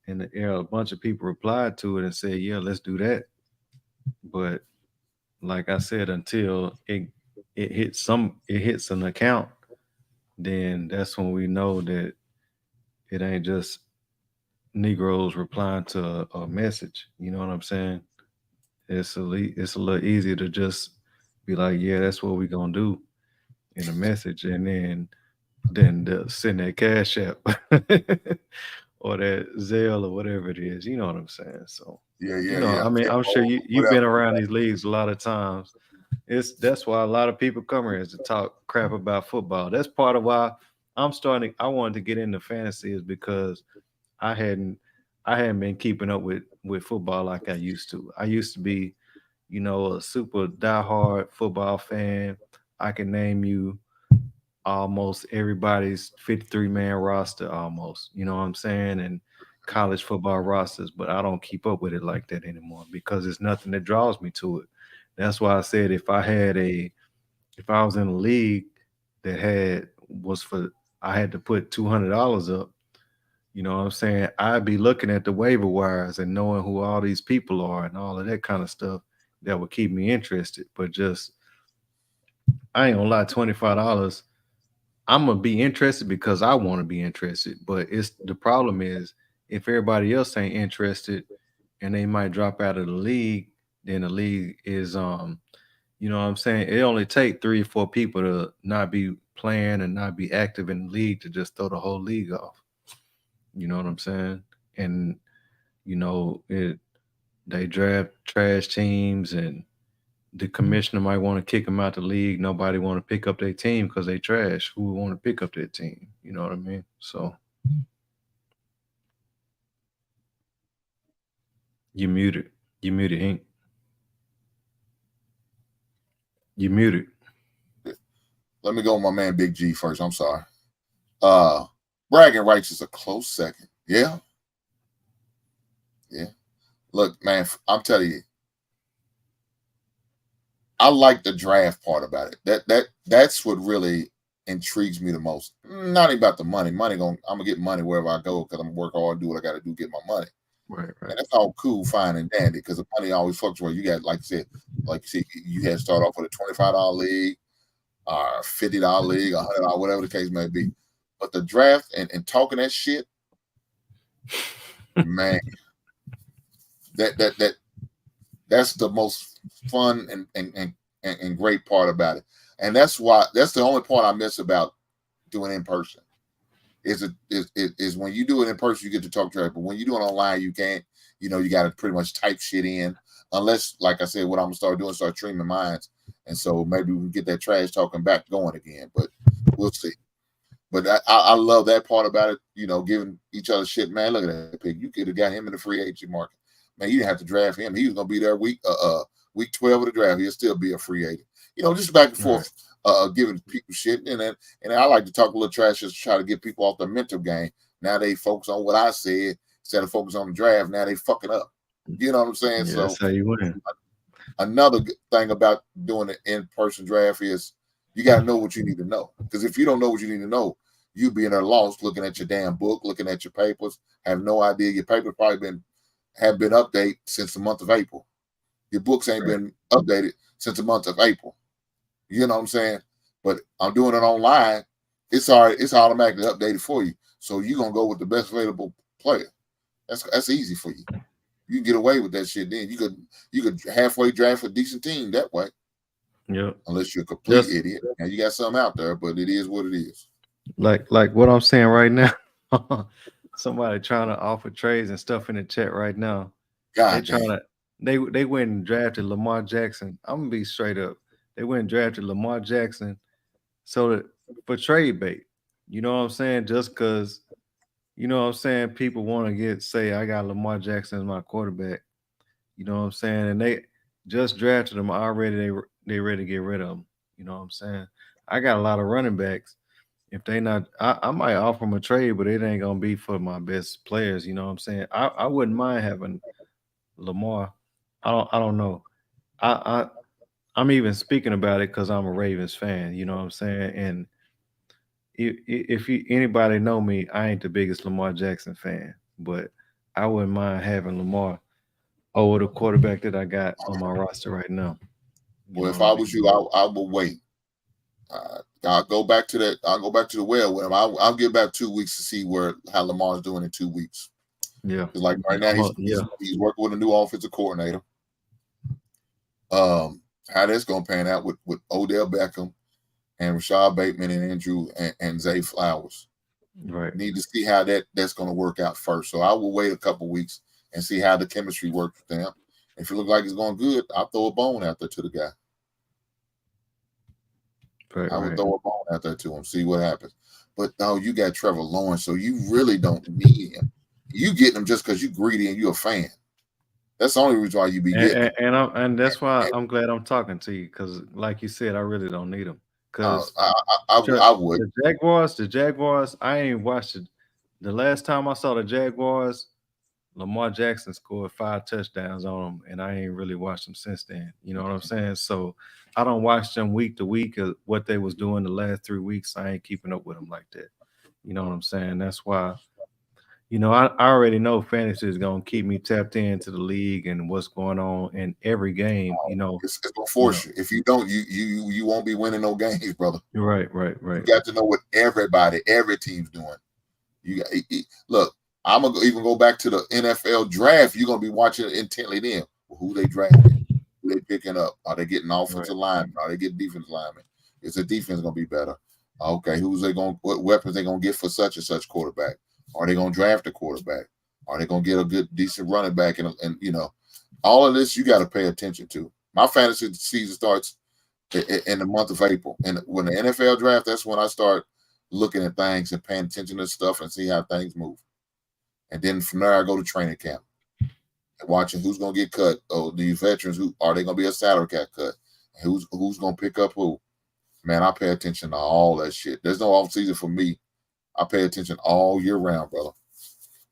And a bunch of people replied to it and said, yeah, let's do that. But like I said, until it hits an account, then that's when we know that it ain't just Negroes replying to a message. You know what I'm saying? It's a little easier to just be like, yeah, that's what we're gonna do in a message, and then send that Cash App or that Zelle or whatever it is. You know what I'm saying? So yeah. I mean, I'm sure you've been around these leagues a lot of times. That's why a lot of people come here is to talk crap about football. That's part of why I wanted to get into fantasy, is because I hadn't been keeping up with football like I used to. I used to be, a super diehard football fan. I can name you almost everybody's 53-man roster almost, you know what I'm saying, and college football rosters, but I don't keep up with it like that anymore because it's nothing that draws me to it. That's why I said if I was in a league that I had to put $200 up, you know what I'm saying, I'd be looking at the waiver wires and knowing who all these people are and all of that kind of stuff that would keep me interested. But just, I ain't gonna lie, $25, I'm gonna be interested because I want to be interested. But the problem is if everybody else ain't interested and they might drop out of the league, then the league is you know what I'm saying, it only take 3 or 4 people to not be playing and not be active in the league to just throw the whole league off. You know what I'm saying? And they draft trash teams, and the commissioner might want to kick them out the league. Nobody want to pick up their team because they trash. Who would want to pick up their team? You know what I mean? So you muted, Hank. You muted. Let me go with my man Big G first. I'm sorry. Bragging rights is a close second. Yeah. Look, man, I'm telling you, I like the draft part about it. That's what really intrigues me the most. Not even about the money. I'm gonna get money wherever I go because I'm gonna work hard, do what I got to do, get my money. Right. And that's all cool, fine, and dandy because the money always fluctuates. You got, like you said, you had to start off with a $25 league, or $50 league, $100, whatever the case may be. But the draft and talking that shit, man, that's the most fun and great part about it. And that's the only part I miss about doing in person. Is when you do it in person, you get to talk to her. But when you do it online, you can't. You got to pretty much type shit in, unless, like I said, what I'm gonna start doing, start streaming minds, and so maybe we can get that trash talking back going again. But we'll see. But I love that part about it. Giving each other shit. Man, look at that pick. You could have got him in the free agency market. Man, you didn't have to draft him. He was gonna be there week 12 of the draft. He'll still be a free agent. Just back and forth giving people shit. And I like to talk a little trash just to try to get people off their mental game. Now they focus on what I said instead of focus on the draft. Now they fucking up. You know what I'm saying? Yeah, So that's how you win. another thing about doing an in-person draft is you got to know what you need to know. Because if you don't know what you need to know, you be in there lost looking at your damn book, looking at your papers, have no idea. Your papers probably have been updated since the month of April. Your books ain't been updated since the month of April. You know what I'm saying? But I'm doing it online. It's automatically updated for you. So you're gonna go with the best available player. That's easy for you. You can get away with that shit. Then you could halfway draft a decent team that way. Yeah. Unless you're a complete idiot. Now you got something out there, but it is what it is. Like what I'm saying right now. Somebody trying to offer trades and stuff in the chat right now. They went and drafted Lamar Jackson. I'm gonna be straight up. They went and drafted Lamar Jackson for trade bait. You know what I'm saying? Just because, you know what I'm saying, people want to say I got Lamar Jackson as my quarterback. You know what I'm saying? And they just drafted him already. They ready to get rid of him. You know what I'm saying? I got a lot of running backs. If they not, I might offer them a trade, but it ain't gonna be for my best players. You know what I'm saying? I wouldn't mind having Lamar. I don't know. I'm even speaking about it because I'm a Ravens fan. You know what I'm saying? And if anybody know me, I ain't the biggest Lamar Jackson fan, but I wouldn't mind having Lamar over the quarterback that I got on my roster right now. Well, if I was you, I would wait. I'll go back to that. I'll go back to the well with him. I'll give back 2 weeks to see how Lamar's doing in 2 weeks. Yeah, like right now he's working with a new offensive coordinator. How that's gonna pan out with Odell Beckham and Rashad Bateman and Andrew and Zay Flowers. Right. Need to see how that's gonna work out first. So I will wait a couple weeks and see how the chemistry works with them. If it looks like it's going good, I'll throw a bone out there to the guy. I would throw a bone out there to him, see what happens. But no, you got Trevor Lawrence, so you really don't need him. You get him just because you're greedy and you're a fan. That's the only reason why you be getting him. And that's why I'm glad I'm talking to you, because like you said, I really don't need him. Because I would. The Jaguars, I ain't watched it. The last time I saw the Jaguars, Lamar Jackson scored 5 touchdowns on them, and I ain't really watched them since then. You know what I'm saying? So I don't watch them week to week of what they was doing the last 3 weeks. I ain't keeping up with them like that. You know what I'm saying? That's why, you know, I already know fantasy is going to keep me tapped into the league and what's going on in every game. You know, it's going to force you. If you don't, you won't be winning no games, brother. Right. You got to know what every team's doing. You got look. I'm gonna even go back to the NFL draft. You're gonna be watching it intently then. Who they drafting? Who they picking up? Are they getting offensive linemen? Are they getting defensive linemen? Is the defense gonna be better? Okay, what weapons they gonna get for such and such quarterback? Are they gonna draft a quarterback? Are they gonna get a good decent running back? And you know, all of this you got to pay attention to. My fantasy season starts in the month of April, and when the NFL draft, that's when I start looking at things and paying attention to stuff and see how things move. And then from there, I go to training camp and watching who's going to get cut. Oh, these veterans, who are they going to be a salary cap cut? Who's going to pick up who? Man, I pay attention to all that shit. There's no off season for me. I pay attention all year round, brother.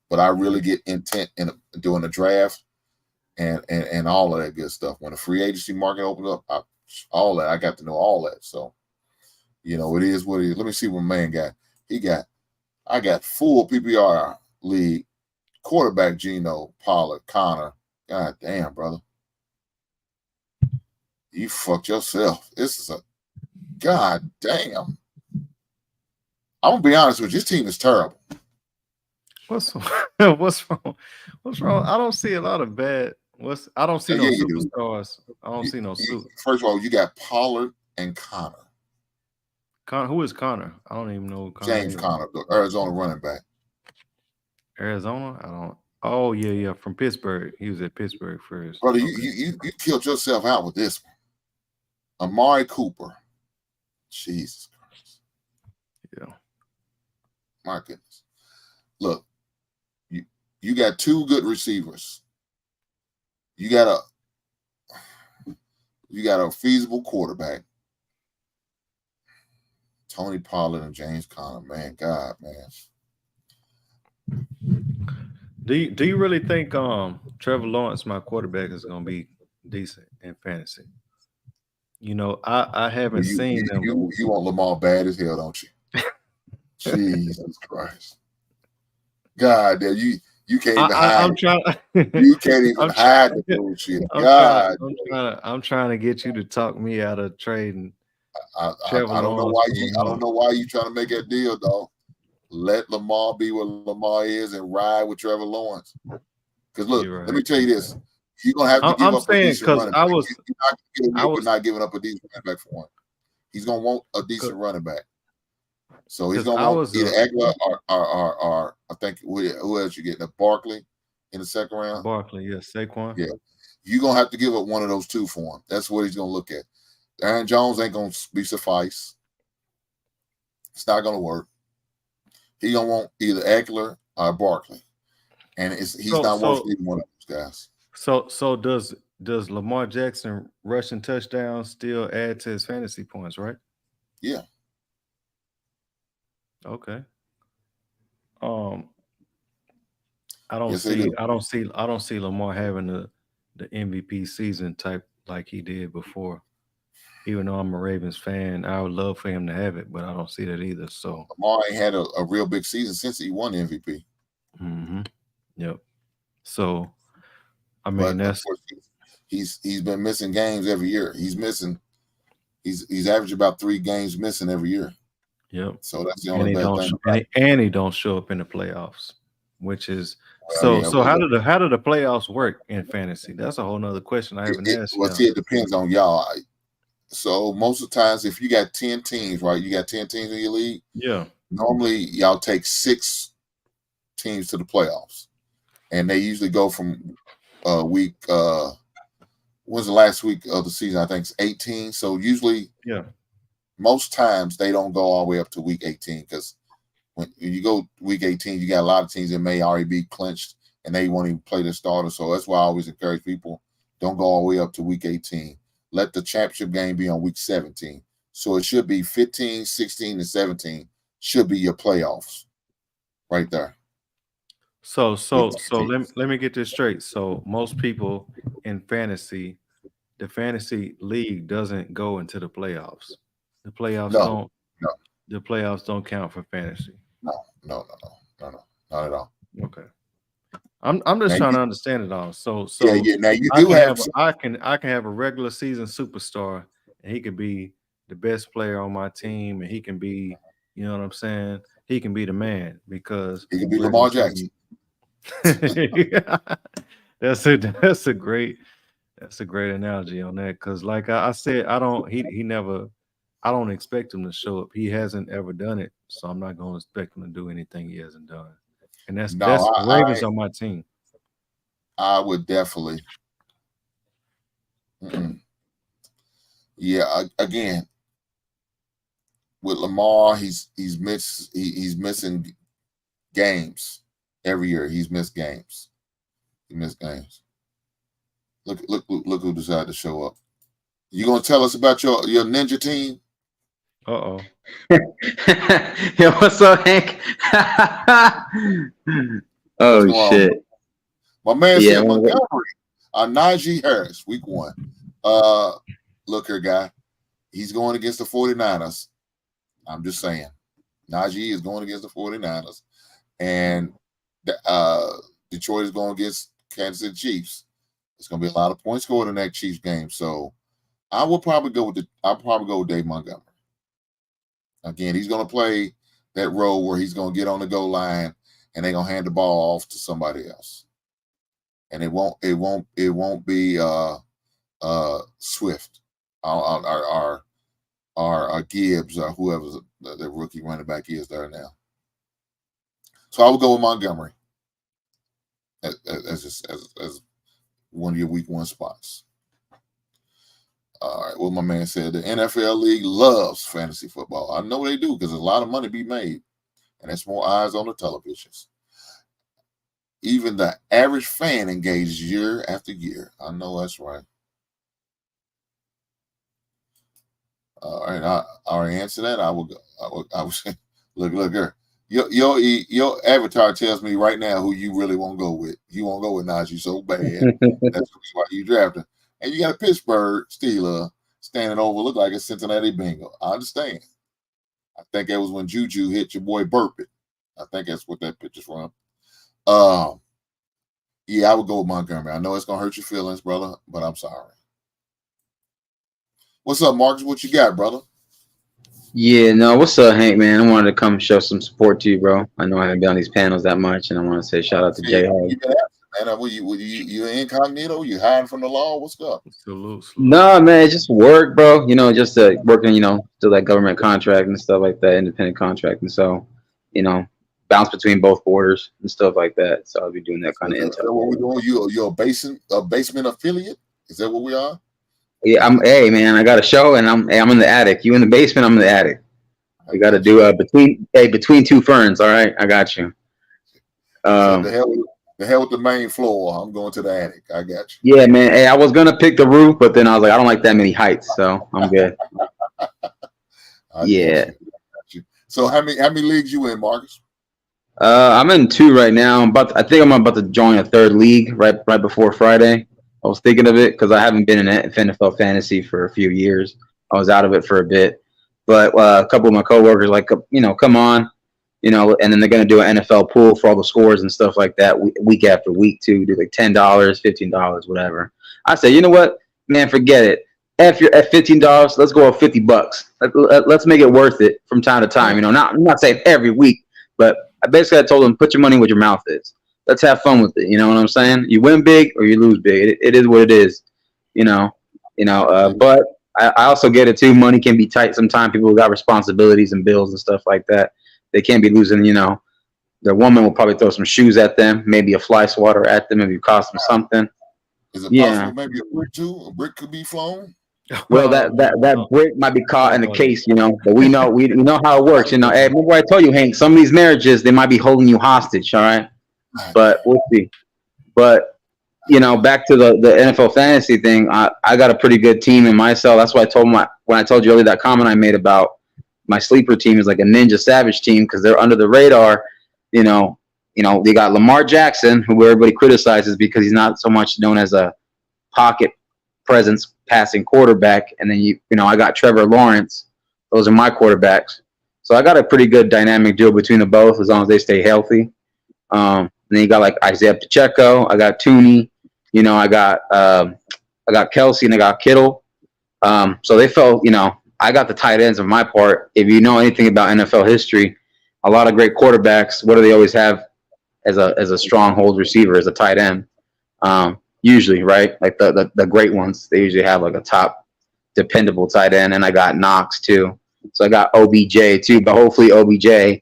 But I really get intent in doing the draft and all of that good stuff. When the free agency market opens up, I got to know all that. So, you know, it is what it is. Let me see what man got. I got full PPR league. Quarterback Geno, Pollard, Connor. God damn, brother. You fucked yourself. This is a god damn. I'm gonna be honest with you, this team is terrible. What's wrong? What's wrong? I don't see a lot of bad. I don't see no superstars. I don't see no super. First of all, you got Pollard and Connor. Who is Connor? I don't even know. James Conner, the Arizona running back. Arizona? I don't. Oh yeah, from Pittsburgh. He was at Pittsburgh first. Brother, you killed yourself out with this one. Amari Cooper. Jesus Christ. Yeah. My goodness. Look, you got 2 good receivers. You got a feasible quarterback. Tony Pollard and James Conner. Man, God, man. Do you really think Trevor Lawrence, my quarterback, is gonna be decent in fantasy? You know, I haven't seen them. You want Lamar bad as hell, don't you? Jesus Christ. God damn, you can't even hide. I'm trying. You can't even hide the bullshit. I'm trying to get you to talk me out of trading. I don't know why you trying to make that deal, though. Let Lamar be what Lamar is and ride with Trevor Lawrence. Because look, let me tell you this: you're gonna have to give up a decent running back. You're not giving up a decent running back for one. He's gonna want a decent running back. So he's gonna want either Eckler or I think who else you getting? Barkley in the second round. Barkley, yes, Saquon. Yeah, you're gonna have to give up one of those two for him. That's what he's gonna look at. Aaron Jones ain't gonna be suffice. It's not gonna work. He's gonna want either Eckler or Barkley, and he's not worth either one of those guys. So does Lamar Jackson rushing touchdowns still add to his fantasy points, right? Yeah. Okay. I don't see Lamar having the MVP season type like he did before. Even though I'm a Ravens fan, I would love for him to have it, but I don't see that either. So Lamar ain't had a real big season since he won the MVP. Mm-hmm. Yep. So I mean, he's been missing games every year. He's averaged about 3 games missing every year. Yep. So that's the only bad thing. And he don't show up in the playoffs, which is so how do the playoffs work in fantasy? That's a whole nother question I haven't asked. Well, see, it depends on y'all. So most of the times, if you got 10 teams, right? You got 10 teams in your league. Yeah. Normally, y'all take 6 teams to the playoffs, and they usually go from week. When's the last week of the season? I think it's 18. So usually, most times they don't go all the way up to week 18 because when you go week 18, you got a lot of teams that may already be clinched and they won't even play their starter. So that's why I always encourage people, don't go all the way up to week 18. Let the championship game be on week 17. So it should be 15, 16, and 17 should be your playoffs right there. So let me get this straight. So most people in fantasy, the fantasy league doesn't go into the playoffs. The playoffs The playoffs don't count for fantasy. No, not at all. Okay. I'm just trying to understand it all. So now you do have I can have a regular season superstar and he can be the best player on my team and he can be, you know what I'm saying? He can be the man because he can be Lamar Jackson. That's a great analogy on that because like I said, I don't expect him to show up. He hasn't ever done it, so I'm not going to expect him to do anything he hasn't done. And that's the Ravens on my team. I would definitely. Yeah, again, with Lamar, he's missing games every year. He's missed games. Look who decided to show up. You gonna tell us about your ninja team? Uh-oh. Yo, what's up, Hank? Oh, shit. My man said Montgomery, Najee Harris, week 1. Look here, guy. He's going against the 49ers. I'm just saying. Najee is going against the 49ers. And Detroit is going against Kansas City Chiefs. It's going to be a lot of points scored in that Chiefs game. So I will probably go with Dave Montgomery. Again, he's going to play that role where he's going to get on the goal line and they're going to hand the ball off to somebody else. And it won't be Swift or Gibbs or whoever the rookie running back is there now. So I will go with Montgomery as one of your week 1 spots. All right, what my man said, the NFL league loves fantasy football. I know they do because there's a lot of money to be made, and there's more eyes on the televisions. Even the average fan engages year after year. I know that's right. All right, I already answered that. I will say, look here. Your avatar tells me right now who you really won't go with. You won't go with Najee so bad. That's why you drafted. And you got a Pittsburgh Steeler standing over, look like a Cincinnati Bengal. I understand. I think that was when Juju hit your boy Burpit. I think that's what that picture's from. Yeah, I would go with Montgomery. I know it's gonna hurt your feelings, brother, but I'm sorry. What's up, Marcus? What you got, brother? Yeah, no, what's up, Hank, man? I wanted to come show some support to you, bro. I know I haven't been on these panels that much, and I want to say shout out to Jay Hall. Man, you incognito? You hiding from the law? What's up? Salute. No, man, it's just work, bro. You know, just working, you know, still that government contract and stuff like that, independent contract, and so, you know, bounce between both borders and stuff like that. So I'll be doing that kind of intel. Is that what we're doing? You're a basement affiliate? Is that what we are? Yeah, hey man, I got a show and I'm in the attic. You in the basement, I'm in the attic. We got to do between two ferns. All right, I got you. So the hell with the main floor. I'm going to the attic. I got you. Yeah, man. Hey, I was gonna pick the roof, but then I was like, I don't like that many heights, so I'm good. Yeah. So how many leagues you in, Marcus? I'm in 2 right now. I think I'm about to join a 3rd league right before Friday. I was thinking of it because I haven't been in NFL fantasy for a few years. I was out of it for a bit, but a couple of my coworkers like, you know, come on, you know, and then they're going to do an NFL pool for all the scores and stuff like that week after week too. Do like $10, $15, whatever. I say, you know what, man, forget it. If you're at $15, let's go up $50. Let's make it worth it from time to time. You know, I'm not saying every week, but I told them, put your money where your mouth is. Let's have fun with it. You know what I'm saying? You win big or you lose big. It is what it is. You know. But I also get it too. Money can be tight sometimes. People got responsibilities and bills and stuff like that. They can't be losing. You know, their woman will probably throw some shoes at them, maybe a fly swatter at them, maybe it cost them something. Is it possible maybe a brick too? A brick could be flown. Well, that brick might be caught in the case, you know. But we know how it works, you know. Hey, remember I told you, Hank, some of these marriages they might be holding you hostage, all right? But we'll see. But you know, back to the NFL fantasy thing, I got a pretty good team in myself. That's why when I told you earlier that comment I made about my sleeper team is like a Ninja Savage team because they're under the radar. You know, they got Lamar Jackson, who everybody criticizes because he's not so much known as a pocket presence passing quarterback, and then you know I got Trevor Lawrence. Those are my quarterbacks. So I got a pretty good dynamic duo between the both as long as they stay healthy. And then you got like Isaiah Pacheco. I got Tooney. You know, I got Kelsey and I got Kittle. So they felt, you know, I got the tight ends of my part. If you know anything about NFL history, a lot of great quarterbacks, what do they always have as a stronghold receiver, as a tight end? Usually, right? Like the great ones, they usually have like a top dependable tight end. And I got Knox too. So I got OBJ too, but hopefully OBJ,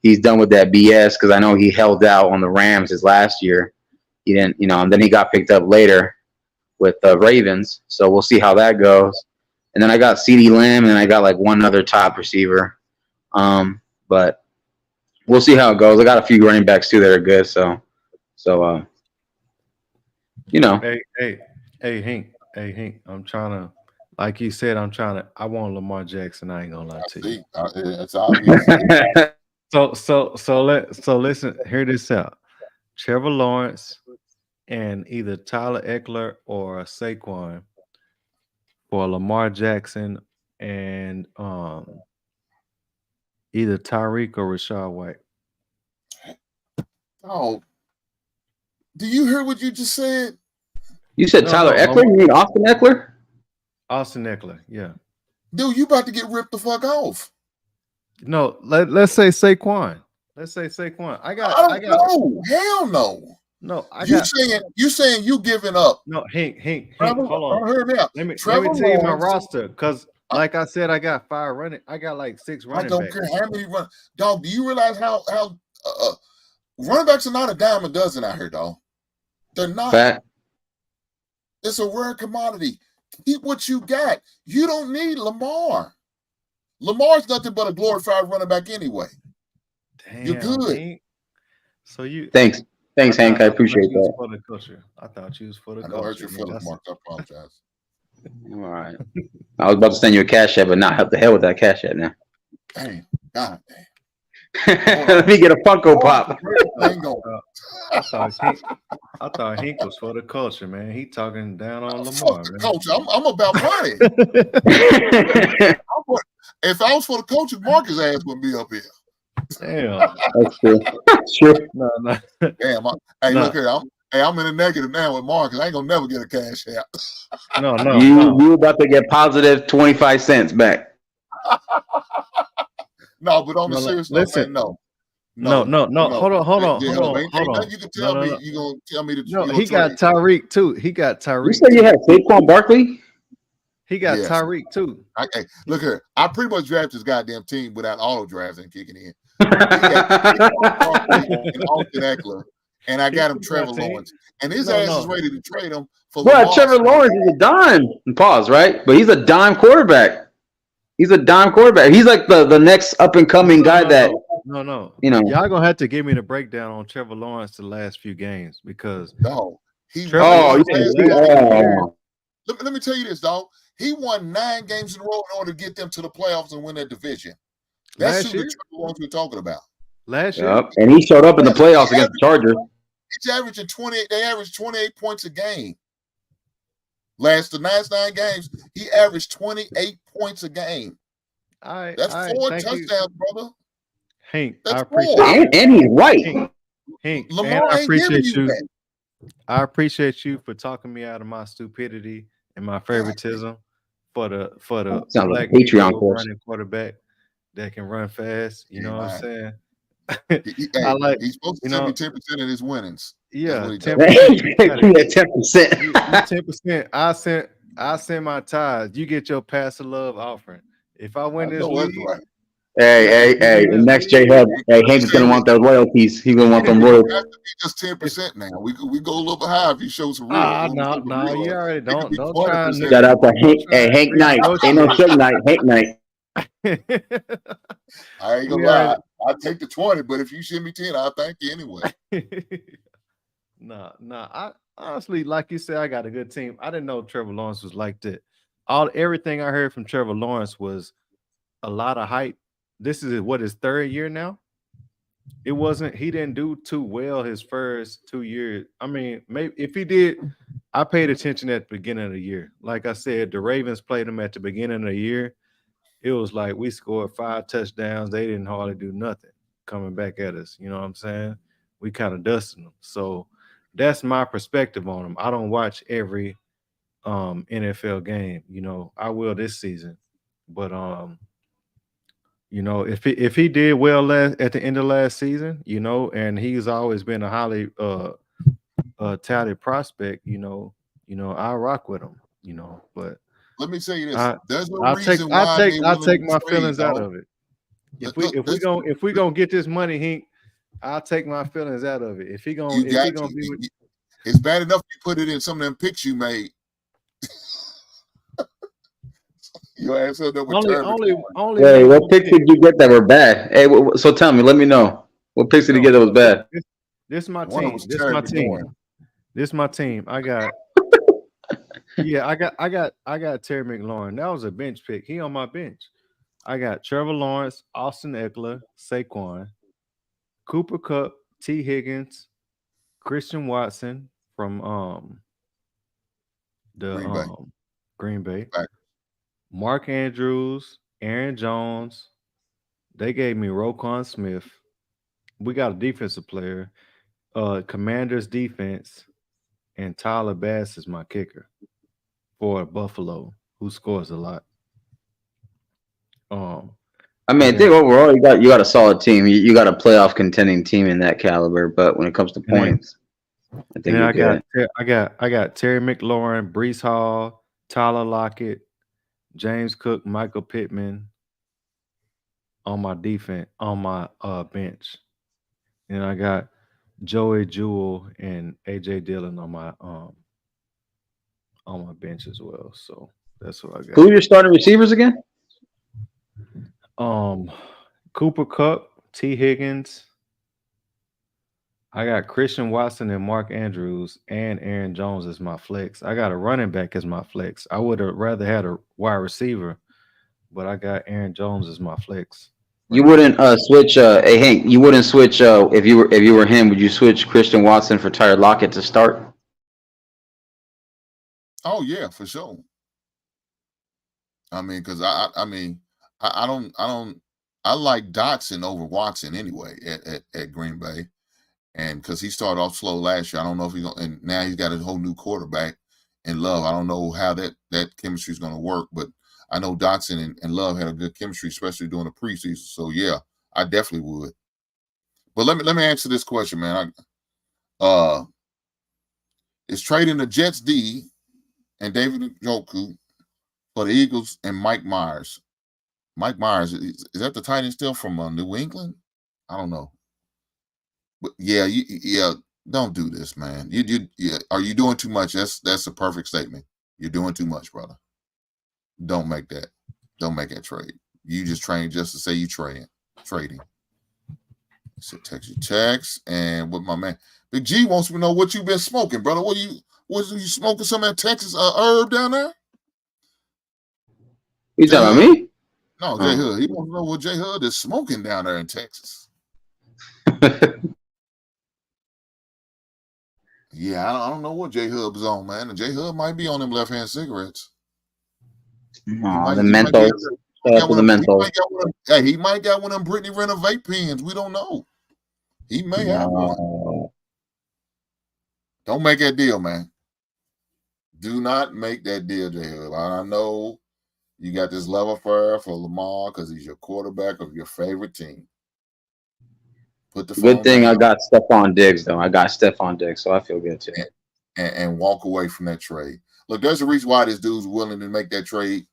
he's done with that BS because I know he held out on the Rams his last year. He didn't, you know, and then he got picked up later with the Ravens. So we'll see how that goes. And then I got CeeDee Lamb, and then I got like one other top receiver. But we'll see how it goes. I got a few running backs too that are good. So you know. Hey, Hank. I'm trying to, like you said, I want Lamar Jackson. I ain't gonna lie to you. It's obvious. So listen, hear this out. Trevor Lawrence and either Tyler Eckler or Saquon for Lamar Jackson and either Tyreek or Rachaad White. Oh, do you hear what you just said? You said Tyler Eckler? You mean Austin Eckler? Austin Eckler, yeah. Dude, you about to get ripped the fuck off. No, let's say Saquon. Let's say Saquon. I got no. Hell no. No, you saying you giving up. No, Hank, hold on. Let me tell you my roster, because like I said, I got 5 running. I got like 6 running backs. I don't care how many run. Dog, do you realize how running backs are not a dime a dozen out here, dog? They're not. Fact. It's a rare commodity. Keep what you got. You don't need Lamar. Lamar's nothing but a glorified running back anyway. Damn, you're good. Hank. So you thanks, Hank. I appreciate that. For the culture. I thought you was for the culture. I know hurt your feelings, Mark. I apologize. All right. I was about to send you a cash app, but not help the hell with that cash app now. Dang, God damn. Let me get a Funko Pop. Ain't going. I thought Hink was for the culture, man. He talking down on Lamar, Fuck the man. culture. I'm about money. If I was for the culture, Marcus' ass wouldn't be up here. Damn. That's true. Sure. No. Damn. Hey, look here. I'm in the negative now with Marcus. I ain't gonna never get a cash app. No. You about to get positive 25 cents back. No, but on the serious note, listen. man, No. Hold on. Ain't nothing you can tell me. You gonna tell me that he got Tyreek too. You said you had Saquon Barkley? He got Yes. Tyreek too. Hey, look here. I pretty much drafted this goddamn team without auto drafting kicking in. He got and Austin Eckler, and I got him Trevor Lawrence. And his ass is ready to trade him for Well, Trevor Lawrence is a dime. Pause, right? But he's a dime quarterback. He's a dime quarterback. He's like the next up and coming guy that. No. You know. Y'all gonna have to give me the breakdown on Trevor Lawrence the last few games because no. Let me tell you this, dog. He won 9 games in a row in order to get them to the playoffs and win that division. That's who the Trevor Lawrence we're talking about. Last year, and he showed up in the playoffs against the Chargers. He's averaging 28. They averaged 28 points a game. Last 9 games, he averaged 28 points a game. That's 4 touchdowns, brother. Hank, that's I appreciate and he's right. Hank, Lamar I appreciate you. I appreciate you for talking me out of my stupidity and my favoritism for the sounds like Patreon running quarterback that can run fast. You know what I'm saying? He's supposed to send me 10% of his winnings. Yeah, 10%. 10%. 10%. I send my tithes. You get your pass of love offering. If I win this league, right. Hey, next J-Hub. Hey, Hank is gonna want those royalties. He's gonna want them royalties. It has to be just 10% now. We go a little bit higher if you show some real. No, you already don't try. Shout out to Hank. Hey, Hank Knight. Ain't no Suge Knight. Hank Knight. I ain't gonna lie. I'll take the 20, but if you send me 10, I'll thank you anyway. Nah. I honestly, like you said, I got a good team. I didn't know Trevor Lawrence was like that. Everything I heard from Trevor Lawrence was a lot of hype. This is his 3rd year now. He didn't do too well his first 2 years. I mean, maybe if he did, I paid attention at the beginning of the year. Like I said, the Ravens played him at the beginning of the year. It was like we scored 5 touchdowns. They didn't hardly do nothing coming back at us. You know what I'm saying? We kind of dusted them. So that's my perspective on him. I don't watch every NFL game. You know, I will this season. But you know, if he did well at the end of last season, you know, and he's always been a highly touted prospect, you know, I rock with him, you know. But let me tell you this: there's no I'll reason take my feelings out of it. If we gonna get this money, Hank, I'll take my feelings out of it. If he gonna be with, it's bad enough you put it in some of them picks you made. Your ass up there with only. Hey, what picks did you get that were bad? Hey, so tell me, let me know. What picks did you get that was bad? This is my team. This is my team. I got. I got Terry McLaurin. That was a bench pick. He on my bench. I got Trevor Lawrence, Austin Eckler, Saquon, Cooper Kupp, T. Higgins, Christian Watson from Green Bay. Right. Mark Andrews, Aaron Jones. They gave me Roquan Smith. We got a defensive player. Commanders defense, and Tyler Bass is my kicker for Buffalo, who scores a lot. I mean, I think overall you got a solid team. You got a playoff contending team in that caliber. But when it comes to points, I think I got Terry McLaurin, Breece Hall, Tyler Lockett, James Cook, Michael Pittman on my defense, on my bench. And I got Joey Jewell and AJ Dillon on my bench as well. So that's what I got. Who are your starting receivers again? Cooper Kupp, T. Higgins, I got Christian Watson and Mark Andrews and Aaron Jones as my flex. I got a running back as my flex. I would have rather had a wide receiver, but I got Aaron Jones as my flex. You Right wouldn't switch hey Hank, you wouldn't switch if you were him, would you switch Christian Watson for Tyler Lockett to start? Oh yeah, for sure. I mean, because I like Dotson over Watson anyway at Green Bay, and because he started off slow last year, I don't know if he's gonna, and now he's got a whole new quarterback in Love. I don't know how that chemistry is going to work, but I know Dotson and Love had a good chemistry, especially during the preseason. So yeah, I definitely would. But let me answer this question, man. Is trading the Jets D and David Njoku for the Eagles and Mike Myers. Mike Myers, is that the tight end still from New England? I don't know. But yeah, don't do this, man. Are you doing too much? That's a perfect statement. You're doing too much, brother. Don't make that. Don't make that trade. You just train just to say you trading. So text and with my man Big G wants to know what you've been smoking, brother. Was you smoking some of that Texas herb down there? You talking about me? No, J Hood. He wants to know what J Hood is smoking down there in Texas. Yeah, I don't know what J Hood is on, man. And J Hood might be on them left-hand cigarettes. No, the Mentos. He might got one of them Brittany Renner vape pens. We don't know. He may have one. Don't make that deal, man. Do not make that deal, J Hood. I know you got this love affair for Lamar because he's your quarterback of your favorite team. Put the good thing down. I got Stephon Diggs, though. I got Stephon Diggs, so I feel good too. And walk away from that trade. Look, there's a reason why this dude's willing to make that trade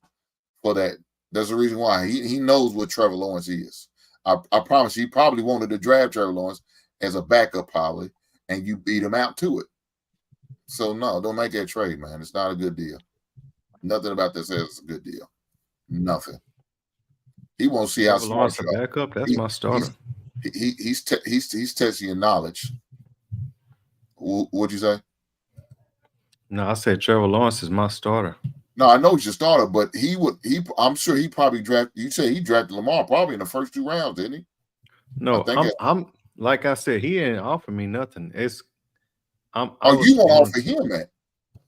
for that. There's a reason why. He knows what Trevor Lawrence is. I promise you, he probably wanted to draft Trevor Lawrence as a backup, probably, and you beat him out to it. So, no, don't make that trade, man. It's not a good deal. Nothing about this is a good deal. Nothing. He won't see how smart you are. Backup, that's my starter. He's testing your knowledge. What'd you say? No, I said Trevor Lawrence is my starter. No, I know he's your starter, but I'm sure he probably drafted. You say he drafted Lamar probably in the first 2 rounds, didn't he? No, I'm like I said, he didn't offer me nothing. You won't offer him that?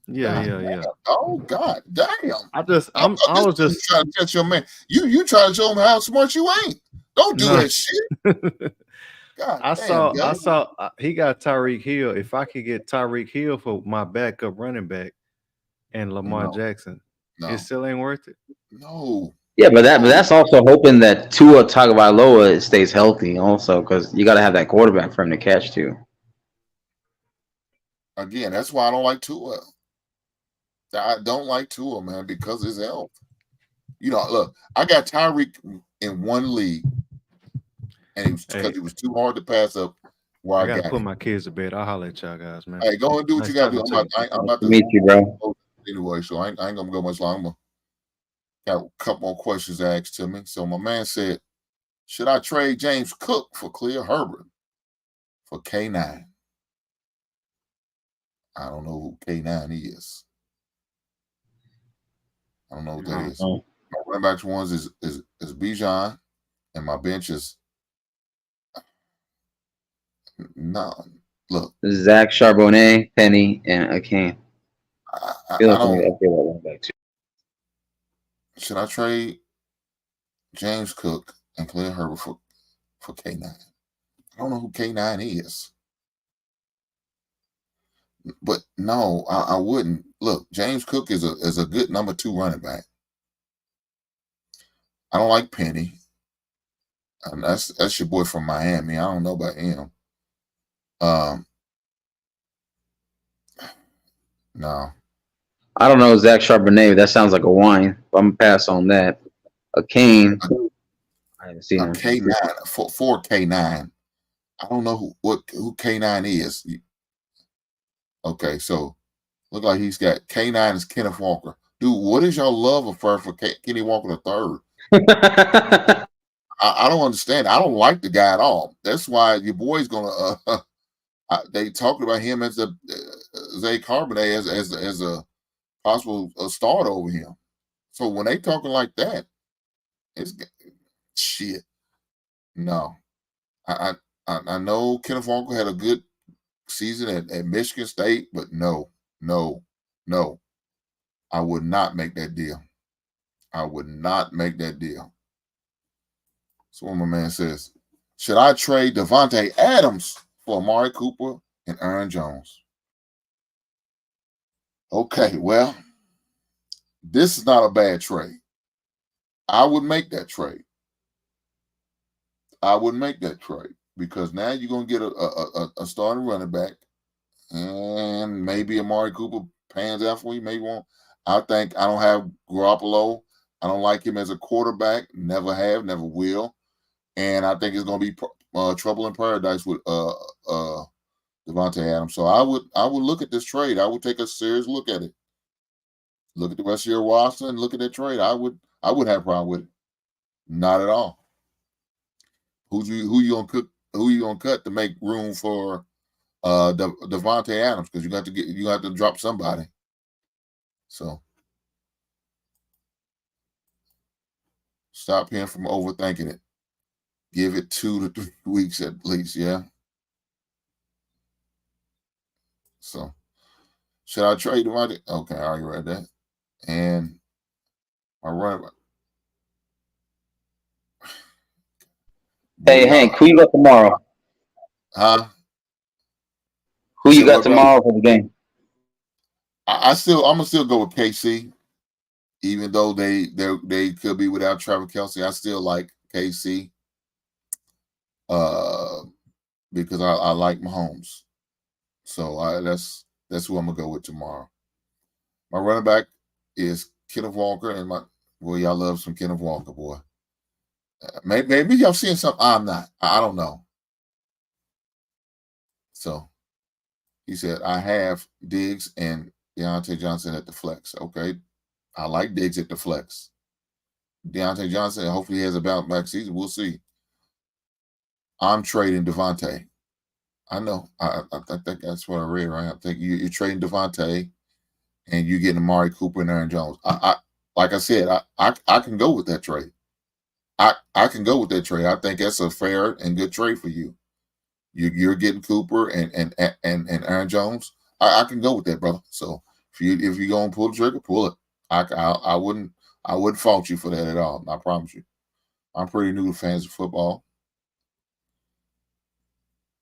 Yeah. Oh God, damn! I was just trying to catch your man. You trying to show him how smart you ain't. Don't do that shit. God, I saw he got Tyreek Hill. If I could get Tyreek Hill for my backup running back and Lamar Jackson, it still ain't worth it. No. Yeah, but that's also hoping that Tua Tagovailoa stays healthy, also, because you got to have that quarterback for him to catch too. Again, that's why I don't like Tua. I don't like Tua, man, because his health. Look, I got Tyreek in one league, and because it was too hard to pass up. I got to put my kids to bed. I'll holler at y'all guys, man. Hey, go and do what you got to do. I'm about to meet you, bro. Anyway, so I ain't gonna go much longer. Got a couple more questions asked to me. So my man said, should I trade James Cook for Khalil Herbert for K9? I don't know who K9 is. I don't know what that is. My running backs ones is Bijan, and my bench is none. Look, Zach Charbonnet, Penny, and Akane. I feel like I feel like running back too. Should I trade James Cook and Khalil Herbert for K9? I don't know who K9 is. But no, I wouldn't. Look, James Cook is a good number 2 running back. I don't like Penny. And that's your boy from Miami. I don't know about him. No. I don't know Zach Charbonnet. That sounds like a wine. But I'm gonna pass on that. Akane. I haven't seen him. K9 for K9. I don't know who K9 is. Okay, so look like he's got K9 is Kenneth Walker. Dude, what is your love affair for Kenny Walker III? I don't understand. I don't like the guy at all. That's why your boy's gonna They talked about him as a Zay Charbonnet as a possible start over him. So when they talking like that, it's shit. No, I know Kenneth Walker had a good season at Michigan State, but no, I would not make that deal. I would not make that deal. So what my man says, should I trade Davante Adams for Amari Cooper and Aaron Jones? Okay, well, this is not a bad trade. I would make that trade. I would make that trade because now you're going to get a starting running back, and maybe Amari Cooper pans out for you, maybe won't. I don't have Garoppolo. I don't like him as a quarterback. Never have, never will. And I think it's going to be trouble in paradise with Davante Adams. So I would look at this trade. I would take a serious look at it. Look at the rest of your roster and look at that trade. I would have a problem with it. Not at all. Who you gonna cut to make room for Davante Adams? Because you got to drop somebody. So stop him from overthinking it. Give it 2 to 3 weeks at least, yeah. So should I trade Davante? Okay, I already read that. And I run it. Hey, Hank, who you got tomorrow? Huh? Who you got tomorrow for the game? I'm gonna still go with KC, even though they could be without Travis Kelce. I still like KC, because I like Mahomes. So that's who I'm gonna go with tomorrow. My running back is Kenneth Walker, and y'all love some Kenneth Walker, boy. Maybe y'all seeing something I'm not. I don't know. So he said, I have Diggs and Deontay Johnson at the flex. Okay. I like Diggs at the flex. Deontay Johnson, hopefully he has a bounce back season. We'll see. I'm trading Davante. I know. I think that's what I read, right? I think you're trading Davante and you're getting Amari Cooper and Aaron Jones. Like I said, I can go with that trade. I can go with that trade. I think that's a fair and good trade for you. You're getting Cooper and Aaron Jones. I can go with that, brother. So if you're gonna pull the trigger, pull it. I wouldn't fault you for that at all. I promise you. I'm pretty new to fantasy football.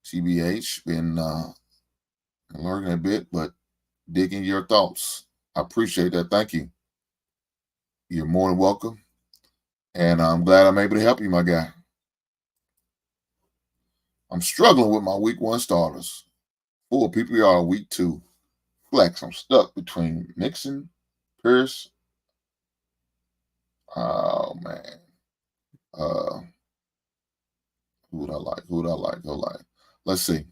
CBH been learning a bit, but digging your thoughts. I appreciate that. Thank you. You're more than welcome. And I'm glad I'm able to help you, my guy. I'm struggling with my week 1 starters. Full PPR week 2. Flex. I'm stuck between Mixon, Pierce. Oh man. Who would I like? Let's see.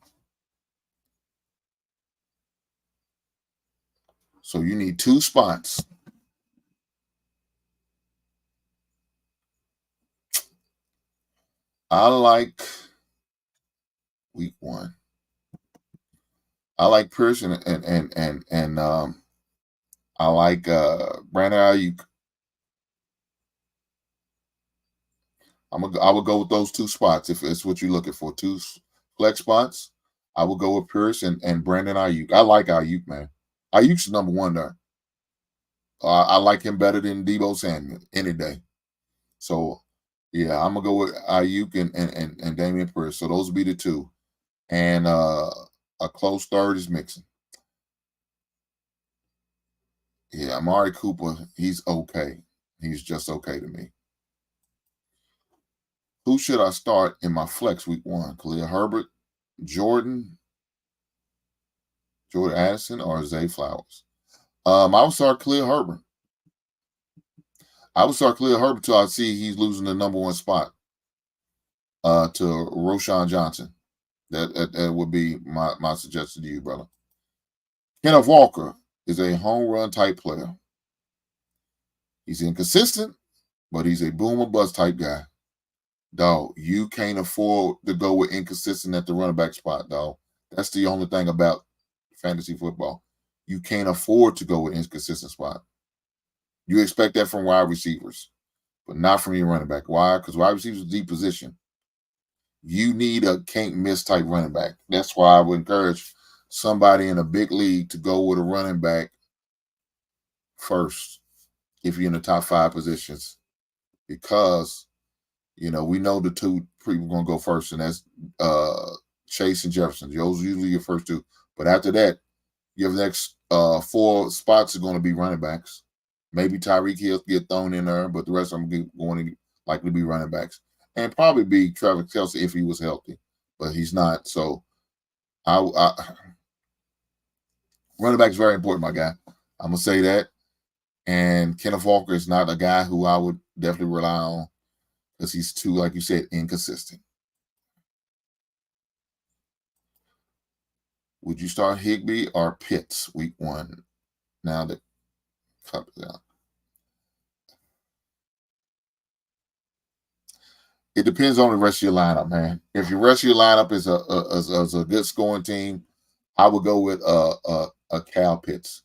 So you need 2 spots. I like week 1. I like Pierce and I like Brandon Ayuk. I would go with those 2 spots if it's what you're looking for. 2 flex spots. I would go with Pierce and Brandon Ayuk. I like Ayuk, man. Ayuk's number 1 there. I like him better than Deebo Samuel any day. So yeah, I'm gonna go with Ayuk and Damian Pierce. So those would be the 2. And a close third is Mixon. Yeah, Amari Cooper, he's okay. He's just okay to me. Who should I start in my flex week 1? Khalil Herbert, Jordan Addison, or Zay Flowers? I would start Khalil Herbert. I would start Khalil Herbert till I see he's losing the number 1 spot to Roschon Johnson. That would be my suggestion to you, brother. Kenneth Walker is a home run type player. He's inconsistent, but he's a boom or bust type guy. Dog, you can't afford to go with inconsistent at the running back spot, dog. That's the only thing about fantasy football. You can't afford to go with inconsistent spot. You expect that from wide receivers, but not from your running back. Why? Because wide receivers is deep position. You need a can't miss type running back. That's why I would encourage somebody in a big league to go with a running back first if you're in the top 5 positions, because we know the 2 people going to go first, and that's Chase and Jefferson. Those are usually your first 2, but after that, your next 4 spots are going to be running backs. Maybe Tyreek Hill get thrown in there, but the rest of them going to likely be running backs, and probably be Travis Kelce if he was healthy, but he's not. So, running back is very important, my guy. I'm gonna say that. And Kenneth Walker is not a guy who I would definitely rely on because he's too, like you said, inconsistent. Would you start Higbee or Pitts week 1? Now that Cup is out. It depends on the rest of your lineup, man. If your rest of your lineup is a good scoring team, I would go with a Cal Pitts.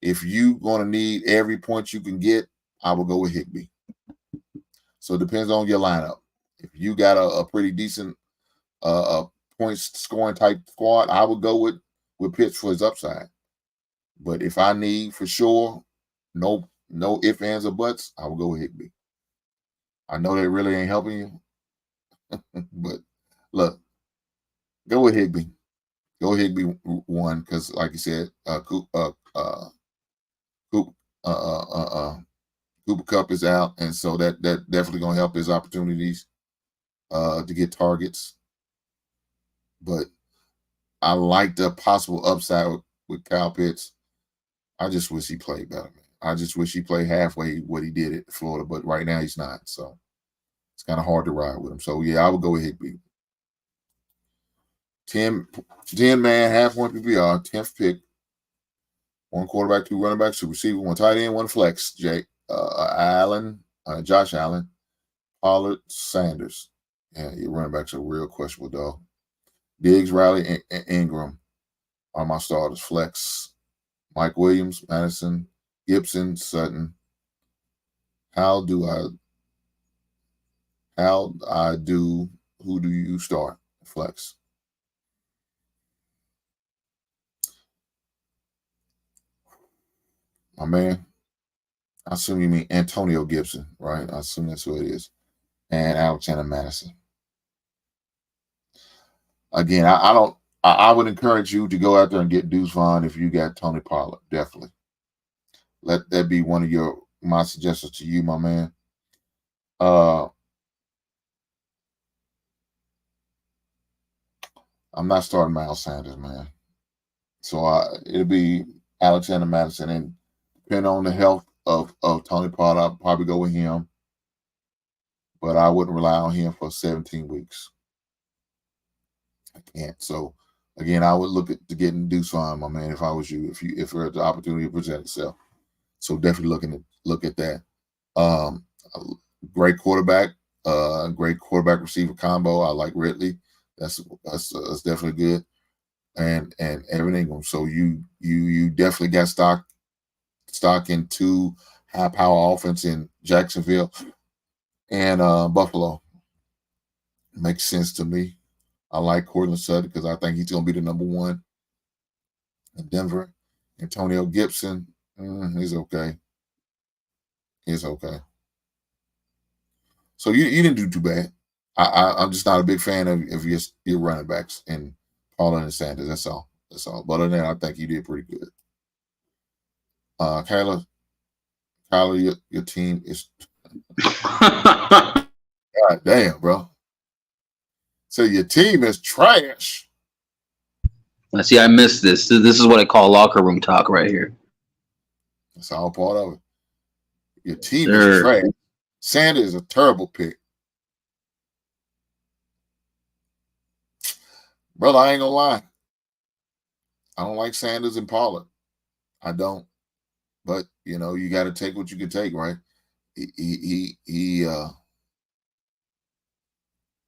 If you're going to need every point you can get, I will go with Higbee. So it depends on your lineup. If you got a pretty decent points scoring type squad, I would go with Pitts for his upside. But if I need for sure, no ifs, ands, or buts, I will go with Higbee. I know that really ain't helping you, but look, go with Higbee. Go with Higbee 1 because, like you said, Cooper Kupp is out, and so that definitely going to help his opportunities to get targets. But I like the possible upside with Kyle Pitts. I just wish he played better, man. I just wish he played halfway what he did at Florida, but right now he's not. So it's kind of hard to ride with him. So, yeah, I would go with Higbee. 10-man, half-point PPR, 10th pick. 1 quarterback, 2 running backs, 2 receiver, 1 tight end, 1 flex. Josh Allen, Pollard, Sanders. Yeah, your running backs are real questionable, dog. Diggs, Riley, and Ingram are my starters. Flex. Mike Williams, Madison, Gibson, Sutton. Who do you start? Flex. My man, I assume you mean Antonio Gibson, right? I assume that's who it is. And Alexander Madison. Again, I would encourage you to go out there and get Deuce Vaughn if you got Tony Pollard. Definitely. Let that be one of my suggestions to you, my man. I'm not starting Miles Sanders, man. So it'll be Alexander Madison, and depending on the health of Tony Pollard, I'll probably go with him. But I wouldn't rely on him for 17 weeks. I can't. So again, I would look at getting Deuce Vaughn, my man, if I was you, if there was the opportunity to present itself. So definitely look at that. Great quarterback receiver combo. I like Ridley. That's definitely good. And Evan Ingram. So you definitely got stock in 2 high power offense in Jacksonville and Buffalo. Makes sense to me. I like Courtland Sutton because I think he's going to be the number 1 in Denver. Antonio Gibson, he's okay. He's okay. So you didn't do too bad. I'm just not a big fan of your running backs and Pollard and Sanders. That's all. But other than that, I think you did pretty good. Kyler, your team is God damn, bro. So your team is trash. I see. I missed this. This is what I call locker room talk right here. That's all part of it. Your team is trash. Sanders is a terrible pick. Brother, I ain't gonna lie. I don't like Sanders and Pollard. I don't. But you got to take what you can take, right?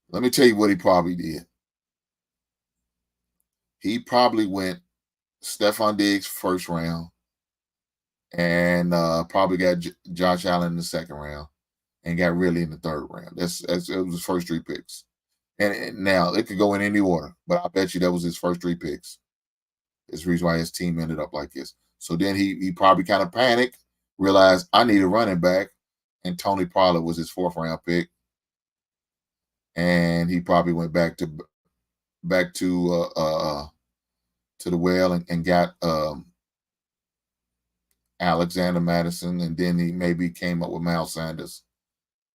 Let me tell you what he probably did. he probably went Stephon Diggs first round, and probably got Josh Allen in the second round, and got Ridley in the third round. It was his first 3 picks. And now it could go in any order, but I bet you that was his first 3 picks. It's the reason why his team ended up like this. So then he probably kind of panicked, realized I need a running back, and Tony Pollard was his 4th round pick, and he probably went back to the well and got Alexander Madison, and then he maybe came up with Miles Sanders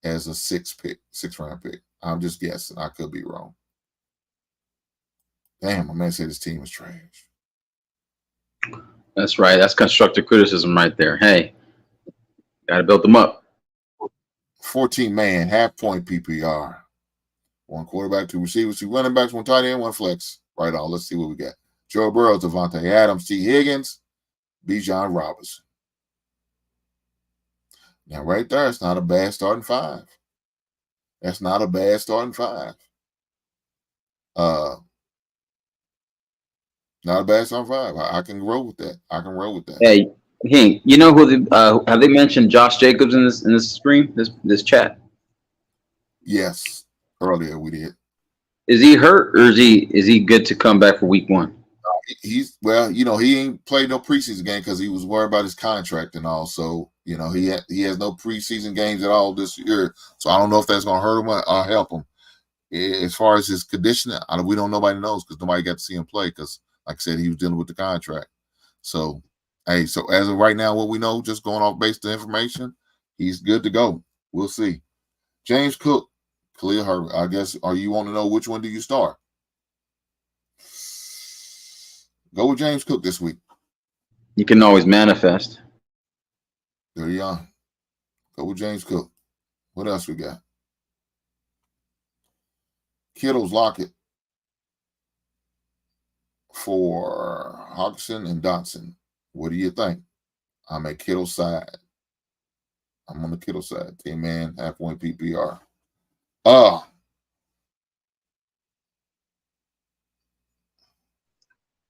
as a 6th round pick. I'm just guessing. I could be wrong. Damn, my man said his team was trash. That's right. That's constructive criticism right there. Hey, got to build them up. 14-man, half-point PPR. 1 quarterback, 2 receivers, 2 running backs, 1 tight end, 1 flex. Right on. Let's see what we got. Joe Burrow, Devontae Adams, T. Higgins, Bijan Robinson. Now, right there, it's not a bad starting 5. That's not a bad starting 5. Not a bad starting 5. I can roll with that. Hey, Hank, you know who have they mentioned Josh Jacobs in this stream, this chat? Yes, earlier we did. Is he hurt, or is he good to come back for week 1? He's he ain't played no preseason game because he was worried about his contract and all. So he has no preseason games at all this year. So I don't know if that's going to hurt him or help him. As far as his condition, nobody knows because nobody got to see him play because, like I said, he was dealing with the contract. So as of right now, what we know, just going off based on information, he's good to go. We'll see. James Cook, Khalil Herbert. I guess, or you want to know which one do you start? Go with James Cook this week. You can always manifest. There you are. Go with James Cook. What else we got? Kittle's Lockett for Hawkinson and Dotson. What do you think? I'm at Kittle's side. I'm on the Kittle side. 10-man, half-point PPR.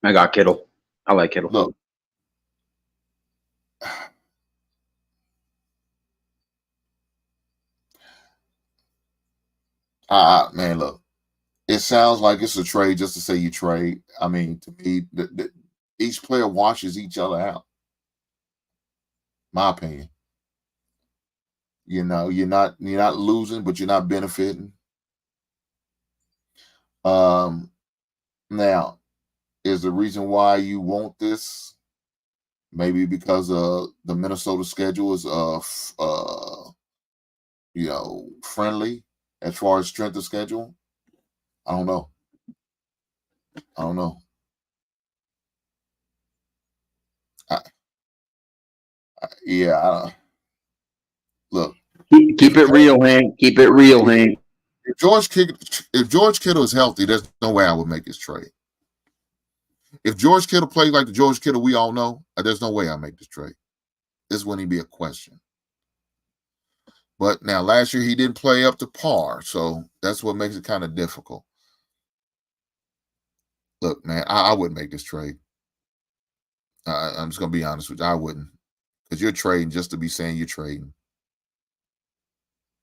I got Kittle. I like Kittle. Look. Man, look. It sounds like it's a trade just to say you trade. I mean, to me, each player washes each other out. My opinion. You're not losing, but you're not benefiting. Now, is the reason why you want this maybe because the Minnesota schedule is friendly as far as strength of schedule? I don't know. Look. Keep it real, Hank. Keep it real, Hank. If George Kittle is healthy, there's no way I would make this trade. If George Kittle plays like the George Kittle we all know, there's no way I make this trade. This wouldn't even be a question. But now, last year he didn't play up to par, so that's what makes it kind of difficult. Look, man, I wouldn't make this trade. I'm just going to be honest with you. I wouldn't. Because you're trading just to be saying you're trading.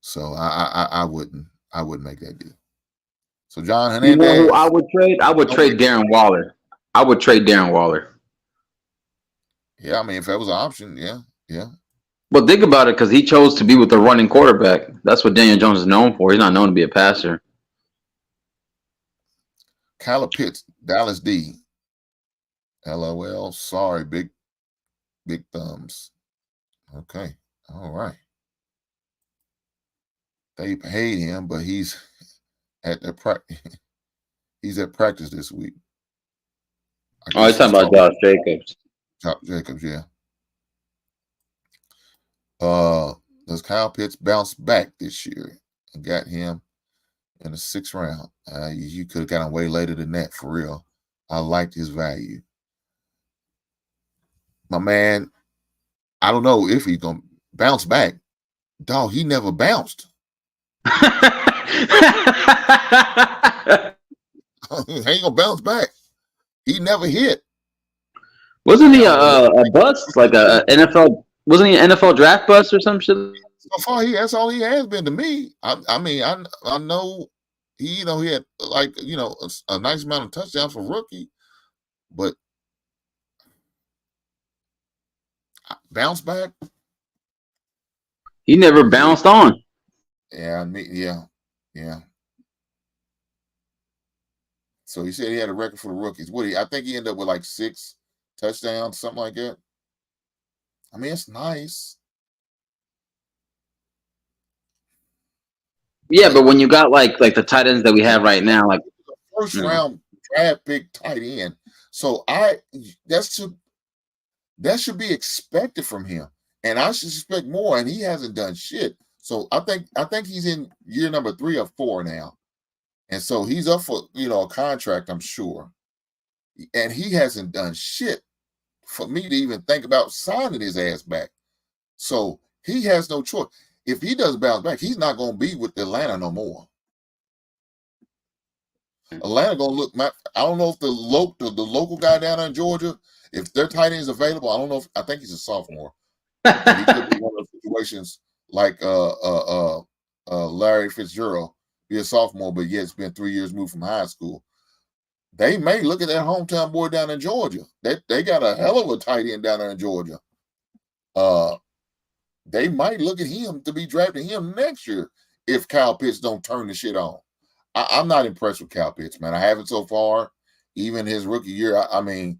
So I wouldn't. I wouldn't make that deal. So John Hernandez. You know who I would trade? I would trade Darren Waller. I would trade Darren Waller. Yeah, I mean, if that was an option, yeah. Well, think about it, because he chose to be with a running quarterback. That's what Daniel Jones is known for. He's not known to be a passer. Kyler Pitts, Dallas D. LOL. Sorry, big thumbs. Okay. All right. They paid him, but he's at he's at practice this week. Oh, he's talking about Josh Jacobs. Josh Jacobs, yeah. Does Kyle Pitts bounce back this year? And got him in the 6th round. You could have got him way later than that, for real. I liked his value. My man, I don't know if he's going to bounce back. Dog, he never bounced. He ain't going to bounce back. He never hit. Wasn't he a bust? Like a NFL? Wasn't he an NFL draft bust or some shit? So far, that's all he has been to me. I mean, I know he had like a nice amount of touchdowns for rookie, but bounce back. He never bounced on. Yeah, yeah. So he said he had a record for the rookies. I think he ended up with like 6 touchdowns, something like that. I mean, it's nice. Yeah, but when you got like the tight ends that we have right now, like first round draft pick tight end, so that should be expected from him, and I should expect more. And he hasn't done shit. So I think he's in year number 3 or 4 now, and so he's up for a contract, I'm sure, and he hasn't done shit for me to even think about signing his ass back. So he has no choice. If he does bounce back, he's not going to be with Atlanta no more. Atlanta going to look. I don't know if the local guy down there in Georgia, if their tight end is available. I don't know. I think he's a sophomore. He could be one of those situations like Larry Fitzgerald, be a sophomore, but yet it's been 3 years moved from high school. They may look at that hometown boy down in Georgia. They got a hell of a tight end down there in Georgia. They might look at him to be drafting him next year if Kyle Pitts don't turn the shit on. I'm not impressed with Kyle Pitts, man. I haven't so far. Even his rookie year, I mean,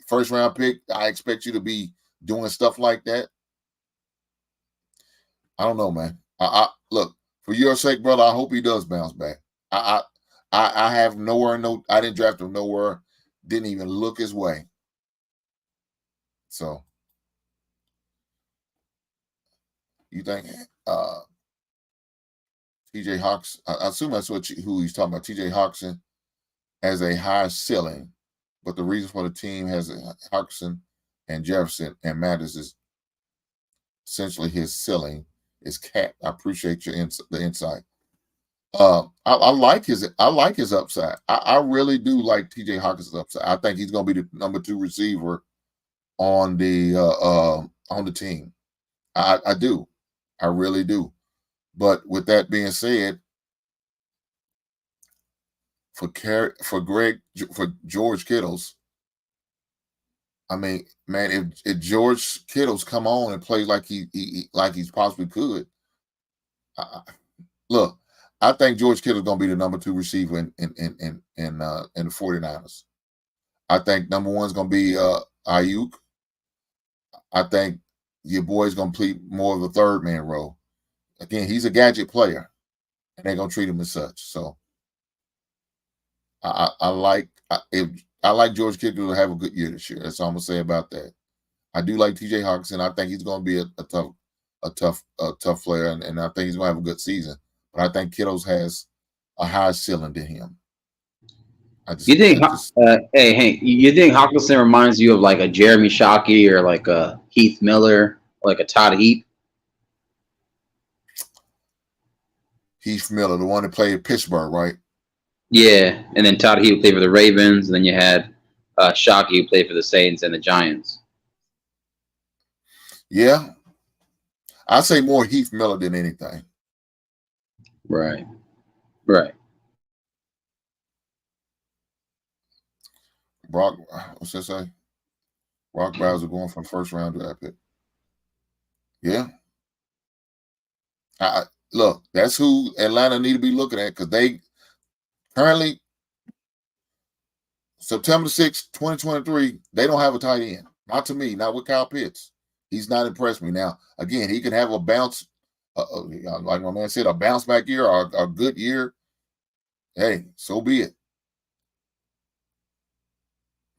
first round pick, I expect you to be doing stuff like that. I don't know, man. I look, for your sake, brother, I hope he does bounce back. I have nowhere, I didn't draft him nowhere, didn't even look his way. So you think TJ Hawks, I assume that's who he's talking about. TJ Hawkinson has a high ceiling, but the reason for the team has Hawkinson and Jefferson and Mattis is essentially his ceiling is capped. I appreciate the insight. I like his upside. I really do like TJ Hawkinson's upside. I think he's going to be the number 2 receiver on the team. I do. I really do. But with that being said, for George Kittles, I mean, man, if George Kittles come on and play like he's possibly could, look, I think George Kittle's gonna be the number 2 receiver in the 49ers. I think number 1 is gonna be Ayuk. I think your boy's gonna play more of a third man role. Again, he's a gadget player, and they're gonna treat him as such. So I like George Kittle to have a good year this year. That's all I'm gonna say about that. I do like TJ Hawkinson. I think he's gonna be a tough player, and I think he's gonna have a good season. But I think Kittles has a higher ceiling than him. Hey Hank, you think Hawkinson reminds you of like a Jeremy Shockey or like a Heath Miller, or like a Todd Heap? Heath Miller, the one that played Pittsburgh, right? Yeah, and then Todd Heap played for the Ravens, and then you had Shockey who played for the Saints and the Giants. Yeah, I say more Heath Miller than anything. Right. Brock, what's that say? Brock Bowser going from first round draft pick. Yeah. Look, that's who Atlanta need to be looking at, because they currently, September 6, 2023, they don't have a tight end. Not to me, not with Kyle Pitts. He's not impressed me. Now, again, he can have a bounce, like my man said, a bounce back year or a good year. Hey, so be it.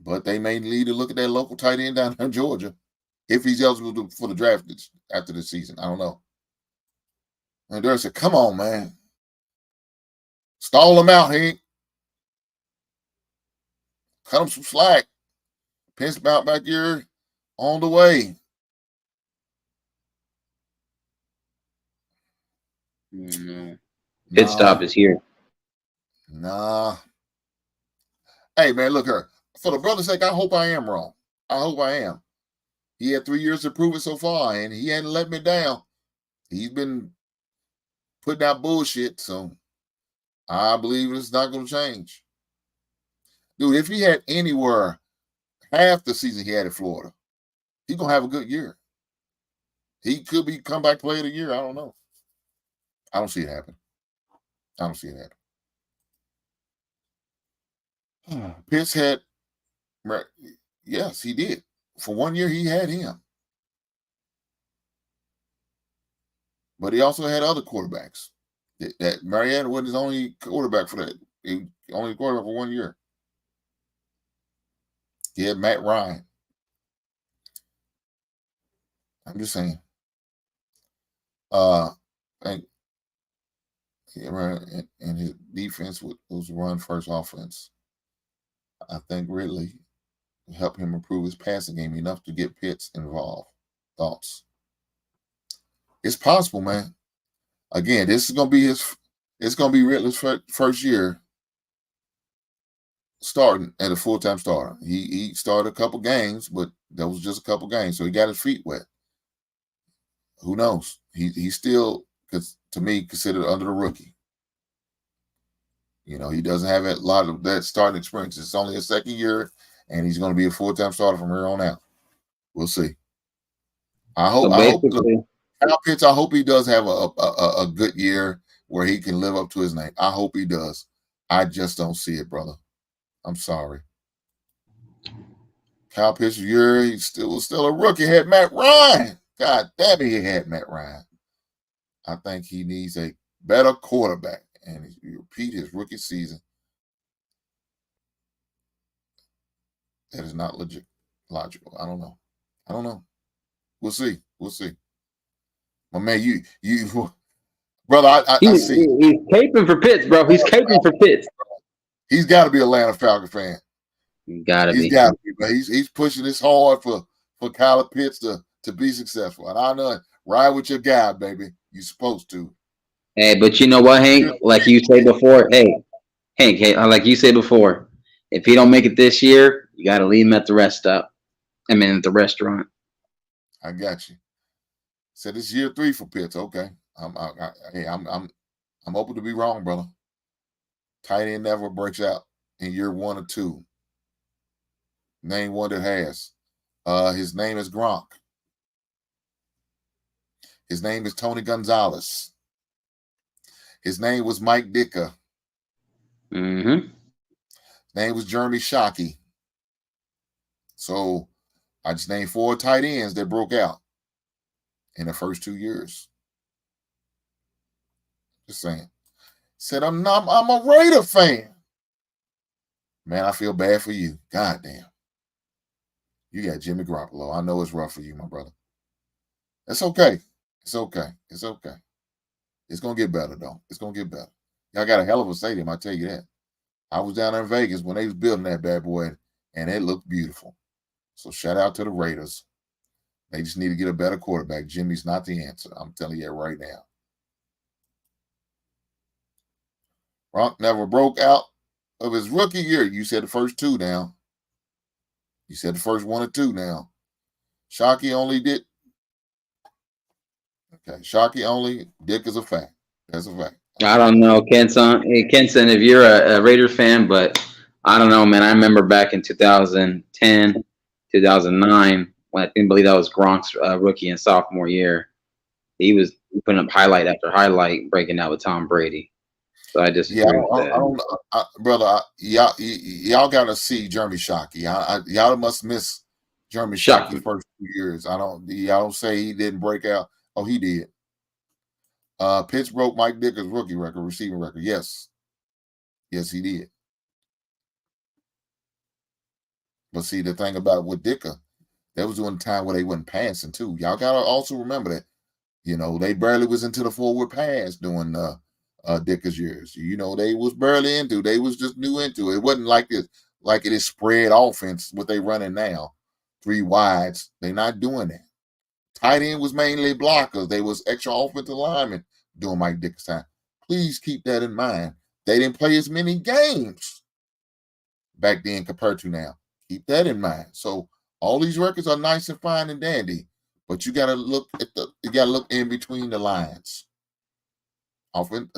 But they may need to look at that local tight end down in Georgia if he's eligible for the draft after this season. I don't know. And Derek said, come on, man. Stall him out, Hank. Cut him some slack. Pitts bounce back here on the way. Pit stop is here. Nah. Hey, man, look here. for the brother's sake, I hope I am wrong. I hope I am. He had 3 years to prove it so far, and he hadn't let me down. He's been putting out bullshit, so I believe it's not going to change. Dude, if he had anywhere half the season he had at Florida, he's going to have a good year. He could be comeback player of the year. I don't know. I don't see it happen. I don't see it happen. Pitts had, yes, he did. For 1 year, he had him. But he also had other quarterbacks. That Marietta wasn't his only quarterback for that. He only quarterback for 1 year. He had Matt Ryan. I'm just saying. And his defense was run first offense. I think Ridley helped him improve his passing game enough to get Pitts involved. Thoughts? It's possible, man. Again, this is gonna be Ridley's first year starting at a full-time starter. He started a couple games, but that was just a couple games, so he got his feet wet. Who knows? He's still, to me, considered under the rookie. You know, he doesn't have a lot of that starting experience. It's only his second year, and he's going to be a full-time starter from here on out. We'll see. I hope Kyle Pitts, I hope he does have a good year where he can live up to his name. I hope he does. I just don't see it, brother. I'm sorry. Kyle Pitts, he's still a rookie. He had Matt Ryan. God damn it, he had Matt Ryan. I think he needs a better quarterback, and he repeat his rookie season. That is not logical. I don't know. We'll see. My man, you, brother, I see. He's caping for Pitts, bro. He's caping for Pitts. He's got to be an Atlanta Falcon fan. He's got to be. But he's pushing this hard for Kyle Pitts to be successful. And I know, ride with your guy, baby. You're supposed to. Hey, but you know what, Hank? Like you said before, Hank, like you said before, if he don't make it this year, you got to leave him at the restaurant. I got you. Said it's year 3 for Pitts. Okay, I'm open to be wrong, brother. Tight end never breaks out in year 1 or 2. Name one that has. His name is Gronk. His name is Tony Gonzalez. His name was Mike Ditka. Mm-hmm. His name was Jeremy Shockey. So I just named 4 tight ends that broke out in the first 2 years. Just saying. Said I'm a Raider fan. Man, I feel bad for you. God damn. You got Jimmy Garoppolo. I know it's rough for you, my brother. It's okay. It's okay. It's going to get better, though. It's going to get better. Y'all got a hell of a stadium, I tell you that. I was down there in Vegas when they was building that bad boy, and it looked beautiful. So shout out to the Raiders. They just need to get a better quarterback. Jimmy's not the answer. I'm telling you right now. Gronk never broke out of his rookie year. You said the first 2 now. You said the first 1 or 2 now. Shockey only did. Okay, Shockey only. Dick is a fact. That's a fact. I don't know, Kenson. Hey, Kenson, if you're a Raider fan, but I don't know, man. I remember back in 2010, 2009, when I believe that was Gronk's rookie and sophomore year. He was putting up highlight after highlight, breaking out with Tom Brady. So I just brother, y'all got to see Jeremy Shockey. Y'all must miss Jeremy Shockey first 2 years. Y'all don't say he didn't break out. Oh, he did. Pitts broke Mike Dicker's rookie record, receiving record. Yes, he did. But see, the thing about with Dicker, that was during the time where they wasn't passing too. Y'all gotta also remember that. You know, they barely was into the forward pass during Dicker's years. You know, they was barely into. They was just new into it. It wasn't like this, like it is spread offense. What they running now, 3 wides. They not doing that. Tight end was mainly blockers. They was extra offensive linemen during Mike Dicker's time. Please keep that in mind. They didn't play as many games back then compared to now. Keep that in mind. So all these records are nice and fine and dandy, but you gotta look in between the lines.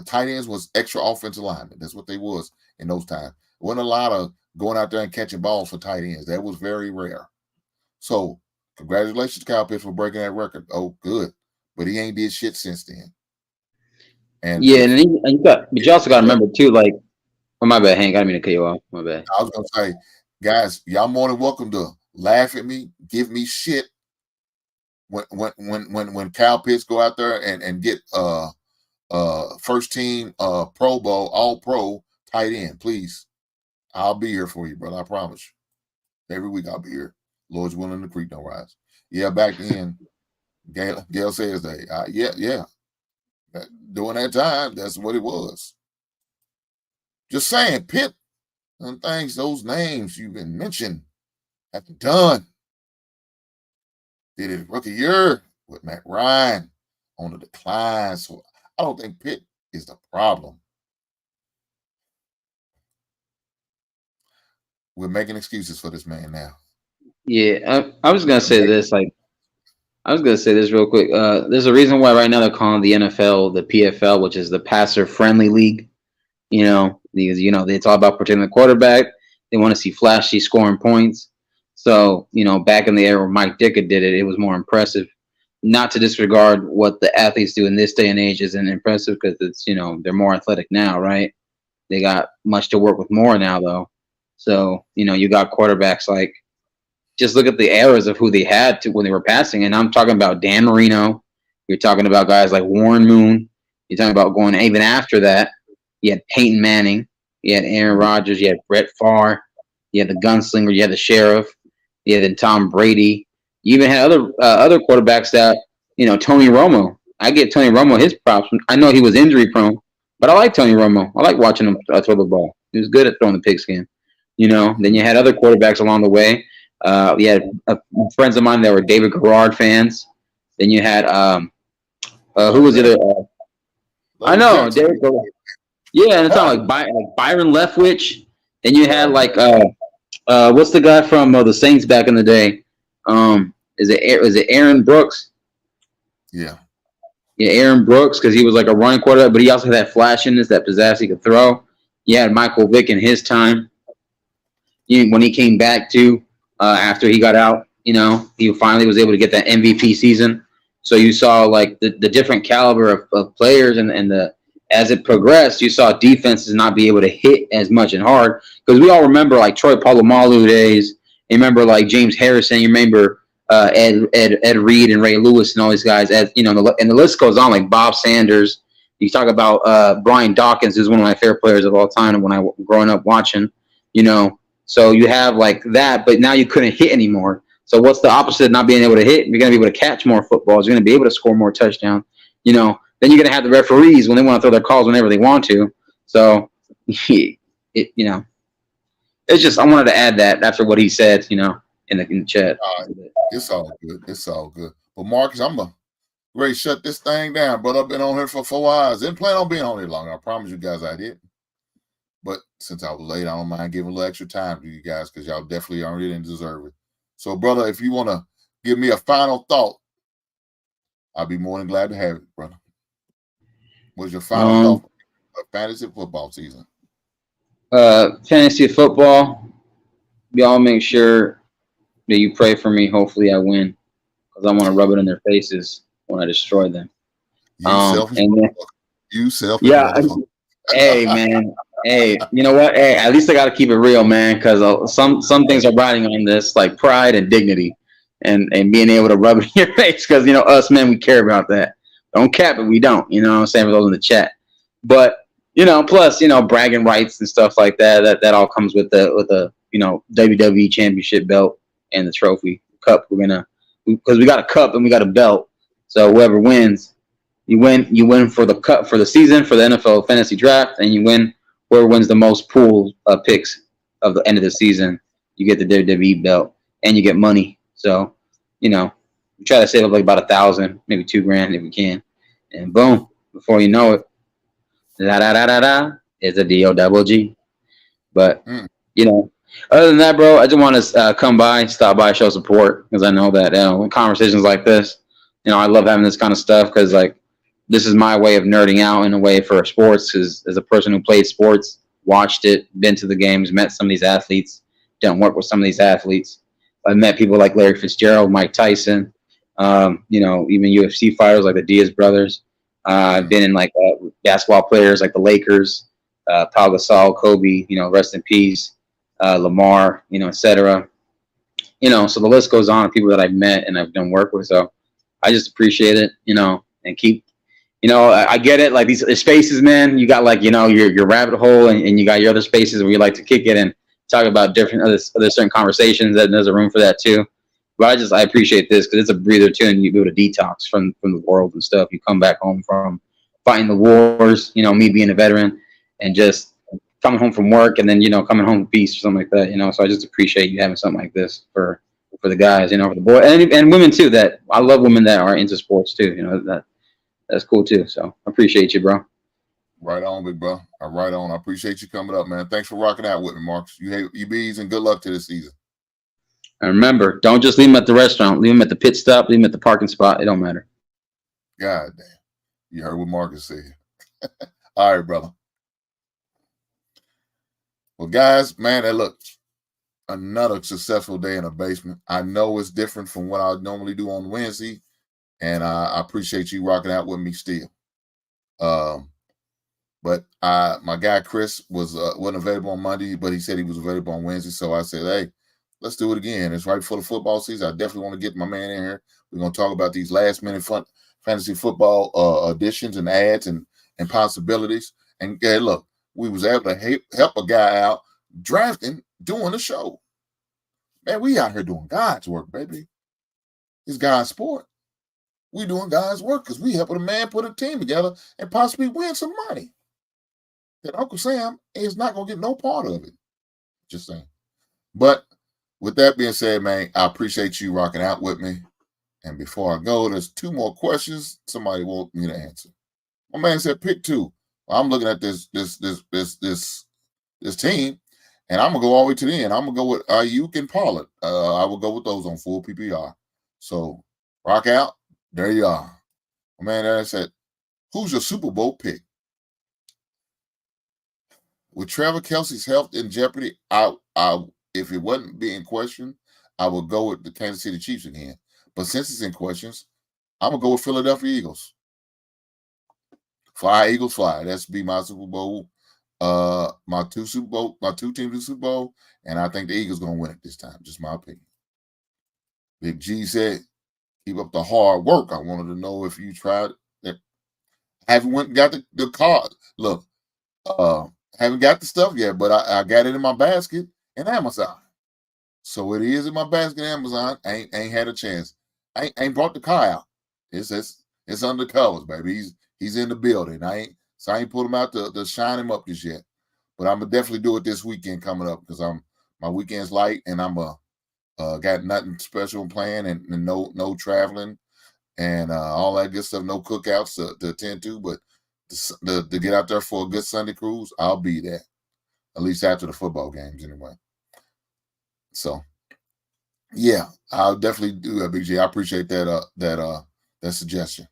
Tight ends was extra offensive linemen. That's what they was in those times. There wasn't a lot of going out there and catching balls for tight ends. That was very rare. So congratulations, Kyle Pitts, for breaking that record. Oh, good. But he ain't did shit since then. And yeah, and you also got to remember too, like, oh, my bad, Hank. I didn't mean to cut you off. My bad. I was gonna say, guys, y'all more than welcome to laugh at me, give me shit when Kyle Pitts go out there and get first team Pro Bowl, all pro tight end. Please, I'll be here for you, brother. I promise you. Every week I'll be here. Lord's willing, the creek don't rise. Yeah, back then, Gail says that. Yeah. During that time, that's what it was. Just saying, Pitt and things, those names you've been mentioned have been done. Did it rookie year with Matt Ryan on the decline. So I don't think Pitt is the problem. We're making excuses for this man now. Yeah, I was gonna say this. Like, I was gonna say this real quick. There's a reason why right now they're calling the NFL the PFL, which is the passer-friendly league. You know, because it's all about protecting the quarterback. They want to see flashy scoring points. So back in the era where Mike Ditka did it, it was more impressive. Not to disregard what the athletes do in this day and age isn't impressive because it's they're more athletic now, right? They got much to work with more now though. So you got quarterbacks like. Just look at the eras of who they had when they were passing. And I'm talking about Dan Marino. You're talking about guys like Warren Moon. You're talking about going even after that. You had Peyton Manning. You had Aaron Rodgers. You had Brett Favre. You had the gunslinger. You had the sheriff. You had Tom Brady. You even had other quarterbacks that, Tony Romo. I give Tony Romo his props. I know he was injury prone, but I like Tony Romo. I like watching him throw the ball. He was good at throwing the pigskin. Then you had other quarterbacks along the way. We had friends of mine that were David Garrard fans. Then you had who was it? I know David Garrard. Yeah, and it's not like Byron Leftwich. Then you had like what's the guy from the Saints back in the day? Is it Aaron Brooks? Yeah, Aaron Brooks, because he was like a running quarterback, but he also had that flashiness, that pizzazz he could throw. You had Michael Vick in his time. When he came back to. After he got out, he finally was able to get that MVP season. So you saw like the different caliber of players and as it progressed, you saw defenses not be able to hit as much and hard because we all remember like Troy Polamalu days. You remember like James Harrison. You remember Ed Reed and Ray Lewis and all these guys. And the list goes on like Bob Sanders. You talk about Brian Dawkins, who's one of my favorite players of all time. When I was growing up watching, So you have like that, but now you couldn't hit anymore. So what's the opposite of not being able to hit? You're going to be able to catch more footballs. You're going to be able to score more touchdowns. Then you're going to have the referees when they want to throw their calls whenever they want to. So, it's just I wanted to add that after what he said, in the chat. It's all good. It's all good. But Marcus, I'm ready to shut this thing down. But I've been on here for 4 hours. Didn't plan on being on here long. I promise you guys I did. But since I was late, I don't mind giving a little extra time to you guys because y'all definitely earned it and deserve it. So, brother, if you want to give me a final thought, I'll be more than glad to have it, brother. What's your final thought for fantasy football season? Fantasy football, y'all make sure that you pray for me. Hopefully I win because I want to rub it in their faces when I destroy them. You selfish. Yeah. Hey, man. Hey, you know what? Hey, at least I got to keep it real, man, because some things are riding on this, like pride and dignity and being able to rub it in your face because, us men, we care about that. Don't cap it. We don't. I'm saying for those in the chat. But, plus, bragging rights and stuff like that all comes with the WWE championship belt and the trophy cup. Because we got a cup and we got a belt. So whoever wins, you win for the cup for the season, for the NFL fantasy draft, and you win. Whoever wins the most pool picks of the end of the season, you get the WWE belt and you get money. So, we try to save up like about $1,000, maybe $2,000 if we can. And boom, before you know it, it's a DOGG. But, Other than that, bro, I just want to come by, stop by, show support, because I know that when conversations like this, I love having this kind of stuff because like this is my way of nerding out in a way for sports. Because as a person who played sports, watched it, been to the games, met some of these athletes, done work with some of these athletes. I've met people like Larry Fitzgerald, Mike Tyson, even UFC fighters like the Diaz brothers. I've been in like basketball players like the Lakers, Pau Gasol, Kobe, rest in peace. Lamar, etc. So the list goes on. People that I've met and I've done work with. So I just appreciate it, and keep, I get it. Like these spaces, man. You got like, your rabbit hole, and you got your other spaces where you like to kick it and talk about different other certain conversations. That there's a room for that too. But I appreciate this because it's a breather too, and you be able to detox from the world and stuff. You come back home from fighting the wars. Me being a veteran, and just coming home from work, and then coming home with peace or something like that. So I just appreciate you having something like this for the guys, for the boys and women too. That I love women that are into sports too. That's cool too. So I appreciate you, bro. Right on, big bro. Right on. I appreciate you coming up, man. Thanks for rocking out with me, Marcus. You bees, and good luck to this season. And remember, don't just leave them at the restaurant. Leave them at the pit stop. Leave them at the parking spot. It don't matter. God damn. You heard what Marcus said. All right, brother. Well, guys, man, look, another successful day in the basement. I know it's different from what I normally do on Wednesday, and I appreciate you rocking out with me still. But my guy Chris wasn't available on Monday, but he said he was available on Wednesday. So I said, hey, let's do it again. It's right before the football season. I definitely want to get my man in here. We're going to talk about these last-minute fantasy football additions and ads and possibilities. And look, we was able to help a guy out drafting, doing the show. Man, we out here doing God's work, baby. It's God's sport. We doing God's work because we helping a man put a team together and possibly win some money. That Uncle Sam is not going to get no part of it. Just saying. But with that being said, man, I appreciate you rocking out with me. And before I go, there's 2 more questions somebody wants me to answer. My man said pick 2. I'm looking at this team, and I'm gonna go all the way to the end. I'm gonna go with Ayuk and Pollard. I will go with those on full PPR. So rock out. There you are. My man there said, who's your Super Bowl pick? With Trevor Kelsey's health in jeopardy, if it wasn't being questioned, I would go with the Kansas City Chiefs again. But since it's in questions, I'm gonna go with Philadelphia Eagles. Fly, Eagles, fly. That's be my Super Bowl. My 2 teams in Super Bowl, and I think the Eagles gonna win it this time. Just my opinion. Big G said, keep up the hard work. I wanted to know if you tried it. Haven't went and got the card. Look, haven't got the stuff yet, but I got it in my basket in Amazon. So it is in my basket in Amazon. Ain't had a chance. Ain't brought the car out. It's under covers, baby. He's in the building. I ain't put him out to shine him up just yet. But I'm gonna definitely do it this weekend coming up because my weekend's light and I'm got nothing special planned and no traveling and all that good stuff. No cookouts to attend to, but to get out there for a good Sunday cruise, I'll be there. At least after the football games, anyway. So, yeah, I'll definitely do that, Big G. I appreciate that suggestion.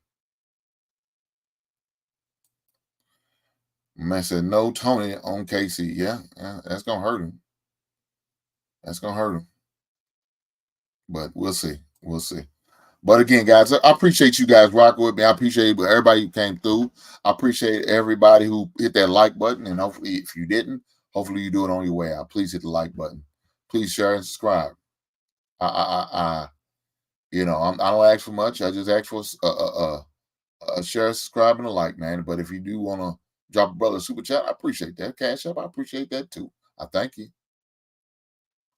Man said no Tony on KC. Yeah, that's gonna hurt him. That's gonna hurt him. But we'll see. We'll see. But again, guys, I appreciate you guys rocking with me. I appreciate everybody who came through. I appreciate everybody who hit that like button. And hopefully, if you didn't, hopefully you do it on your way out. Please hit the like button. Please share and subscribe. I don't ask for much. I just ask for a share, subscribe, and a like, man. But if you do want to drop a brother super chat, I appreciate that. Cash up, I appreciate that too. I thank you.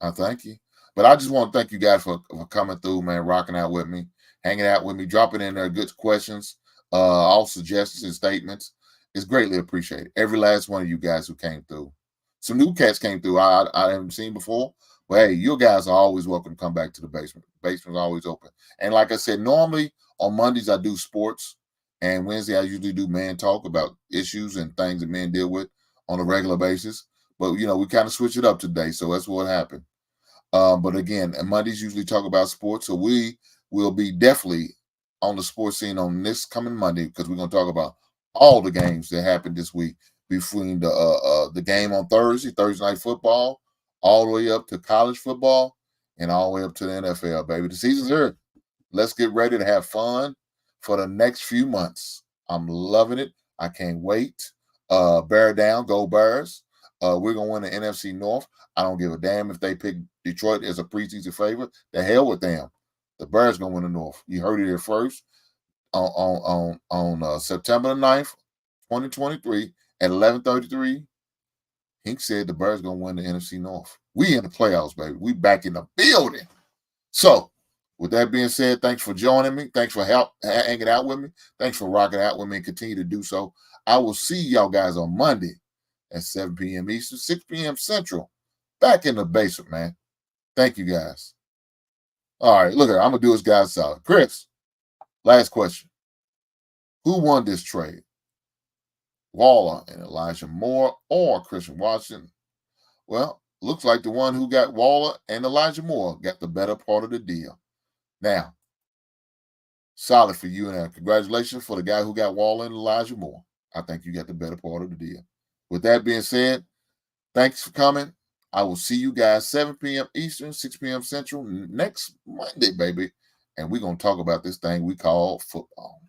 But I just want to thank you guys for coming through, man, rocking out with me, hanging out with me, dropping in there good questions, all suggestions and statements. It's greatly appreciated. Every last one of you guys who came through. Some new cats came through I haven't seen before. But hey, you guys are always welcome to come back to the basement. The basement's always open. And like I said, normally on Mondays I do sports. And Wednesday I usually do man talk about issues and things that men deal with on a regular basis. but we kind of switch it up today, so that's what happened. But again, and Mondays usually talk about sports, so we will be definitely on the sports scene on this coming Monday because we're going to talk about all the games that happened this week between the game on Thursday night football, all the way up to college football, and all the way up to the NFL, baby. The season's here. Let's get ready to have fun for the next few months. I'm loving it. I can't wait. Bear down, go Bears. We're going to win the NFC North. I don't give a damn if they pick Detroit as a preseason favorite. The hell with them. The Bears going to win the North. You heard it here first on September the 9th, 2023 at 11:33. Hink said the Bears going to win the NFC North. We in the playoffs, baby. We back in the building. So, with that being said, thanks for joining me. Thanks for hanging out with me. Thanks for rocking out with me and continue to do so. I will see y'all guys on Monday at 7 p.m. Eastern, 6 p.m. Central. Back in the basement, man. Thank you, guys. All right, look, I'm going to do this guys solid. Chris, last question. Who won this trade? Waller and Elijah Moore or Christian Watson? Well, looks like the one who got Waller and Elijah Moore got the better part of the deal. Now, solid for you, and congratulations for the guy who got Waller and Elijah Moore. I think you got the better part of the deal. With that being said, thanks for coming. I will see you guys 7 p.m. Eastern, 6 p.m. Central next Monday, baby. And we're going to talk about this thing we call football.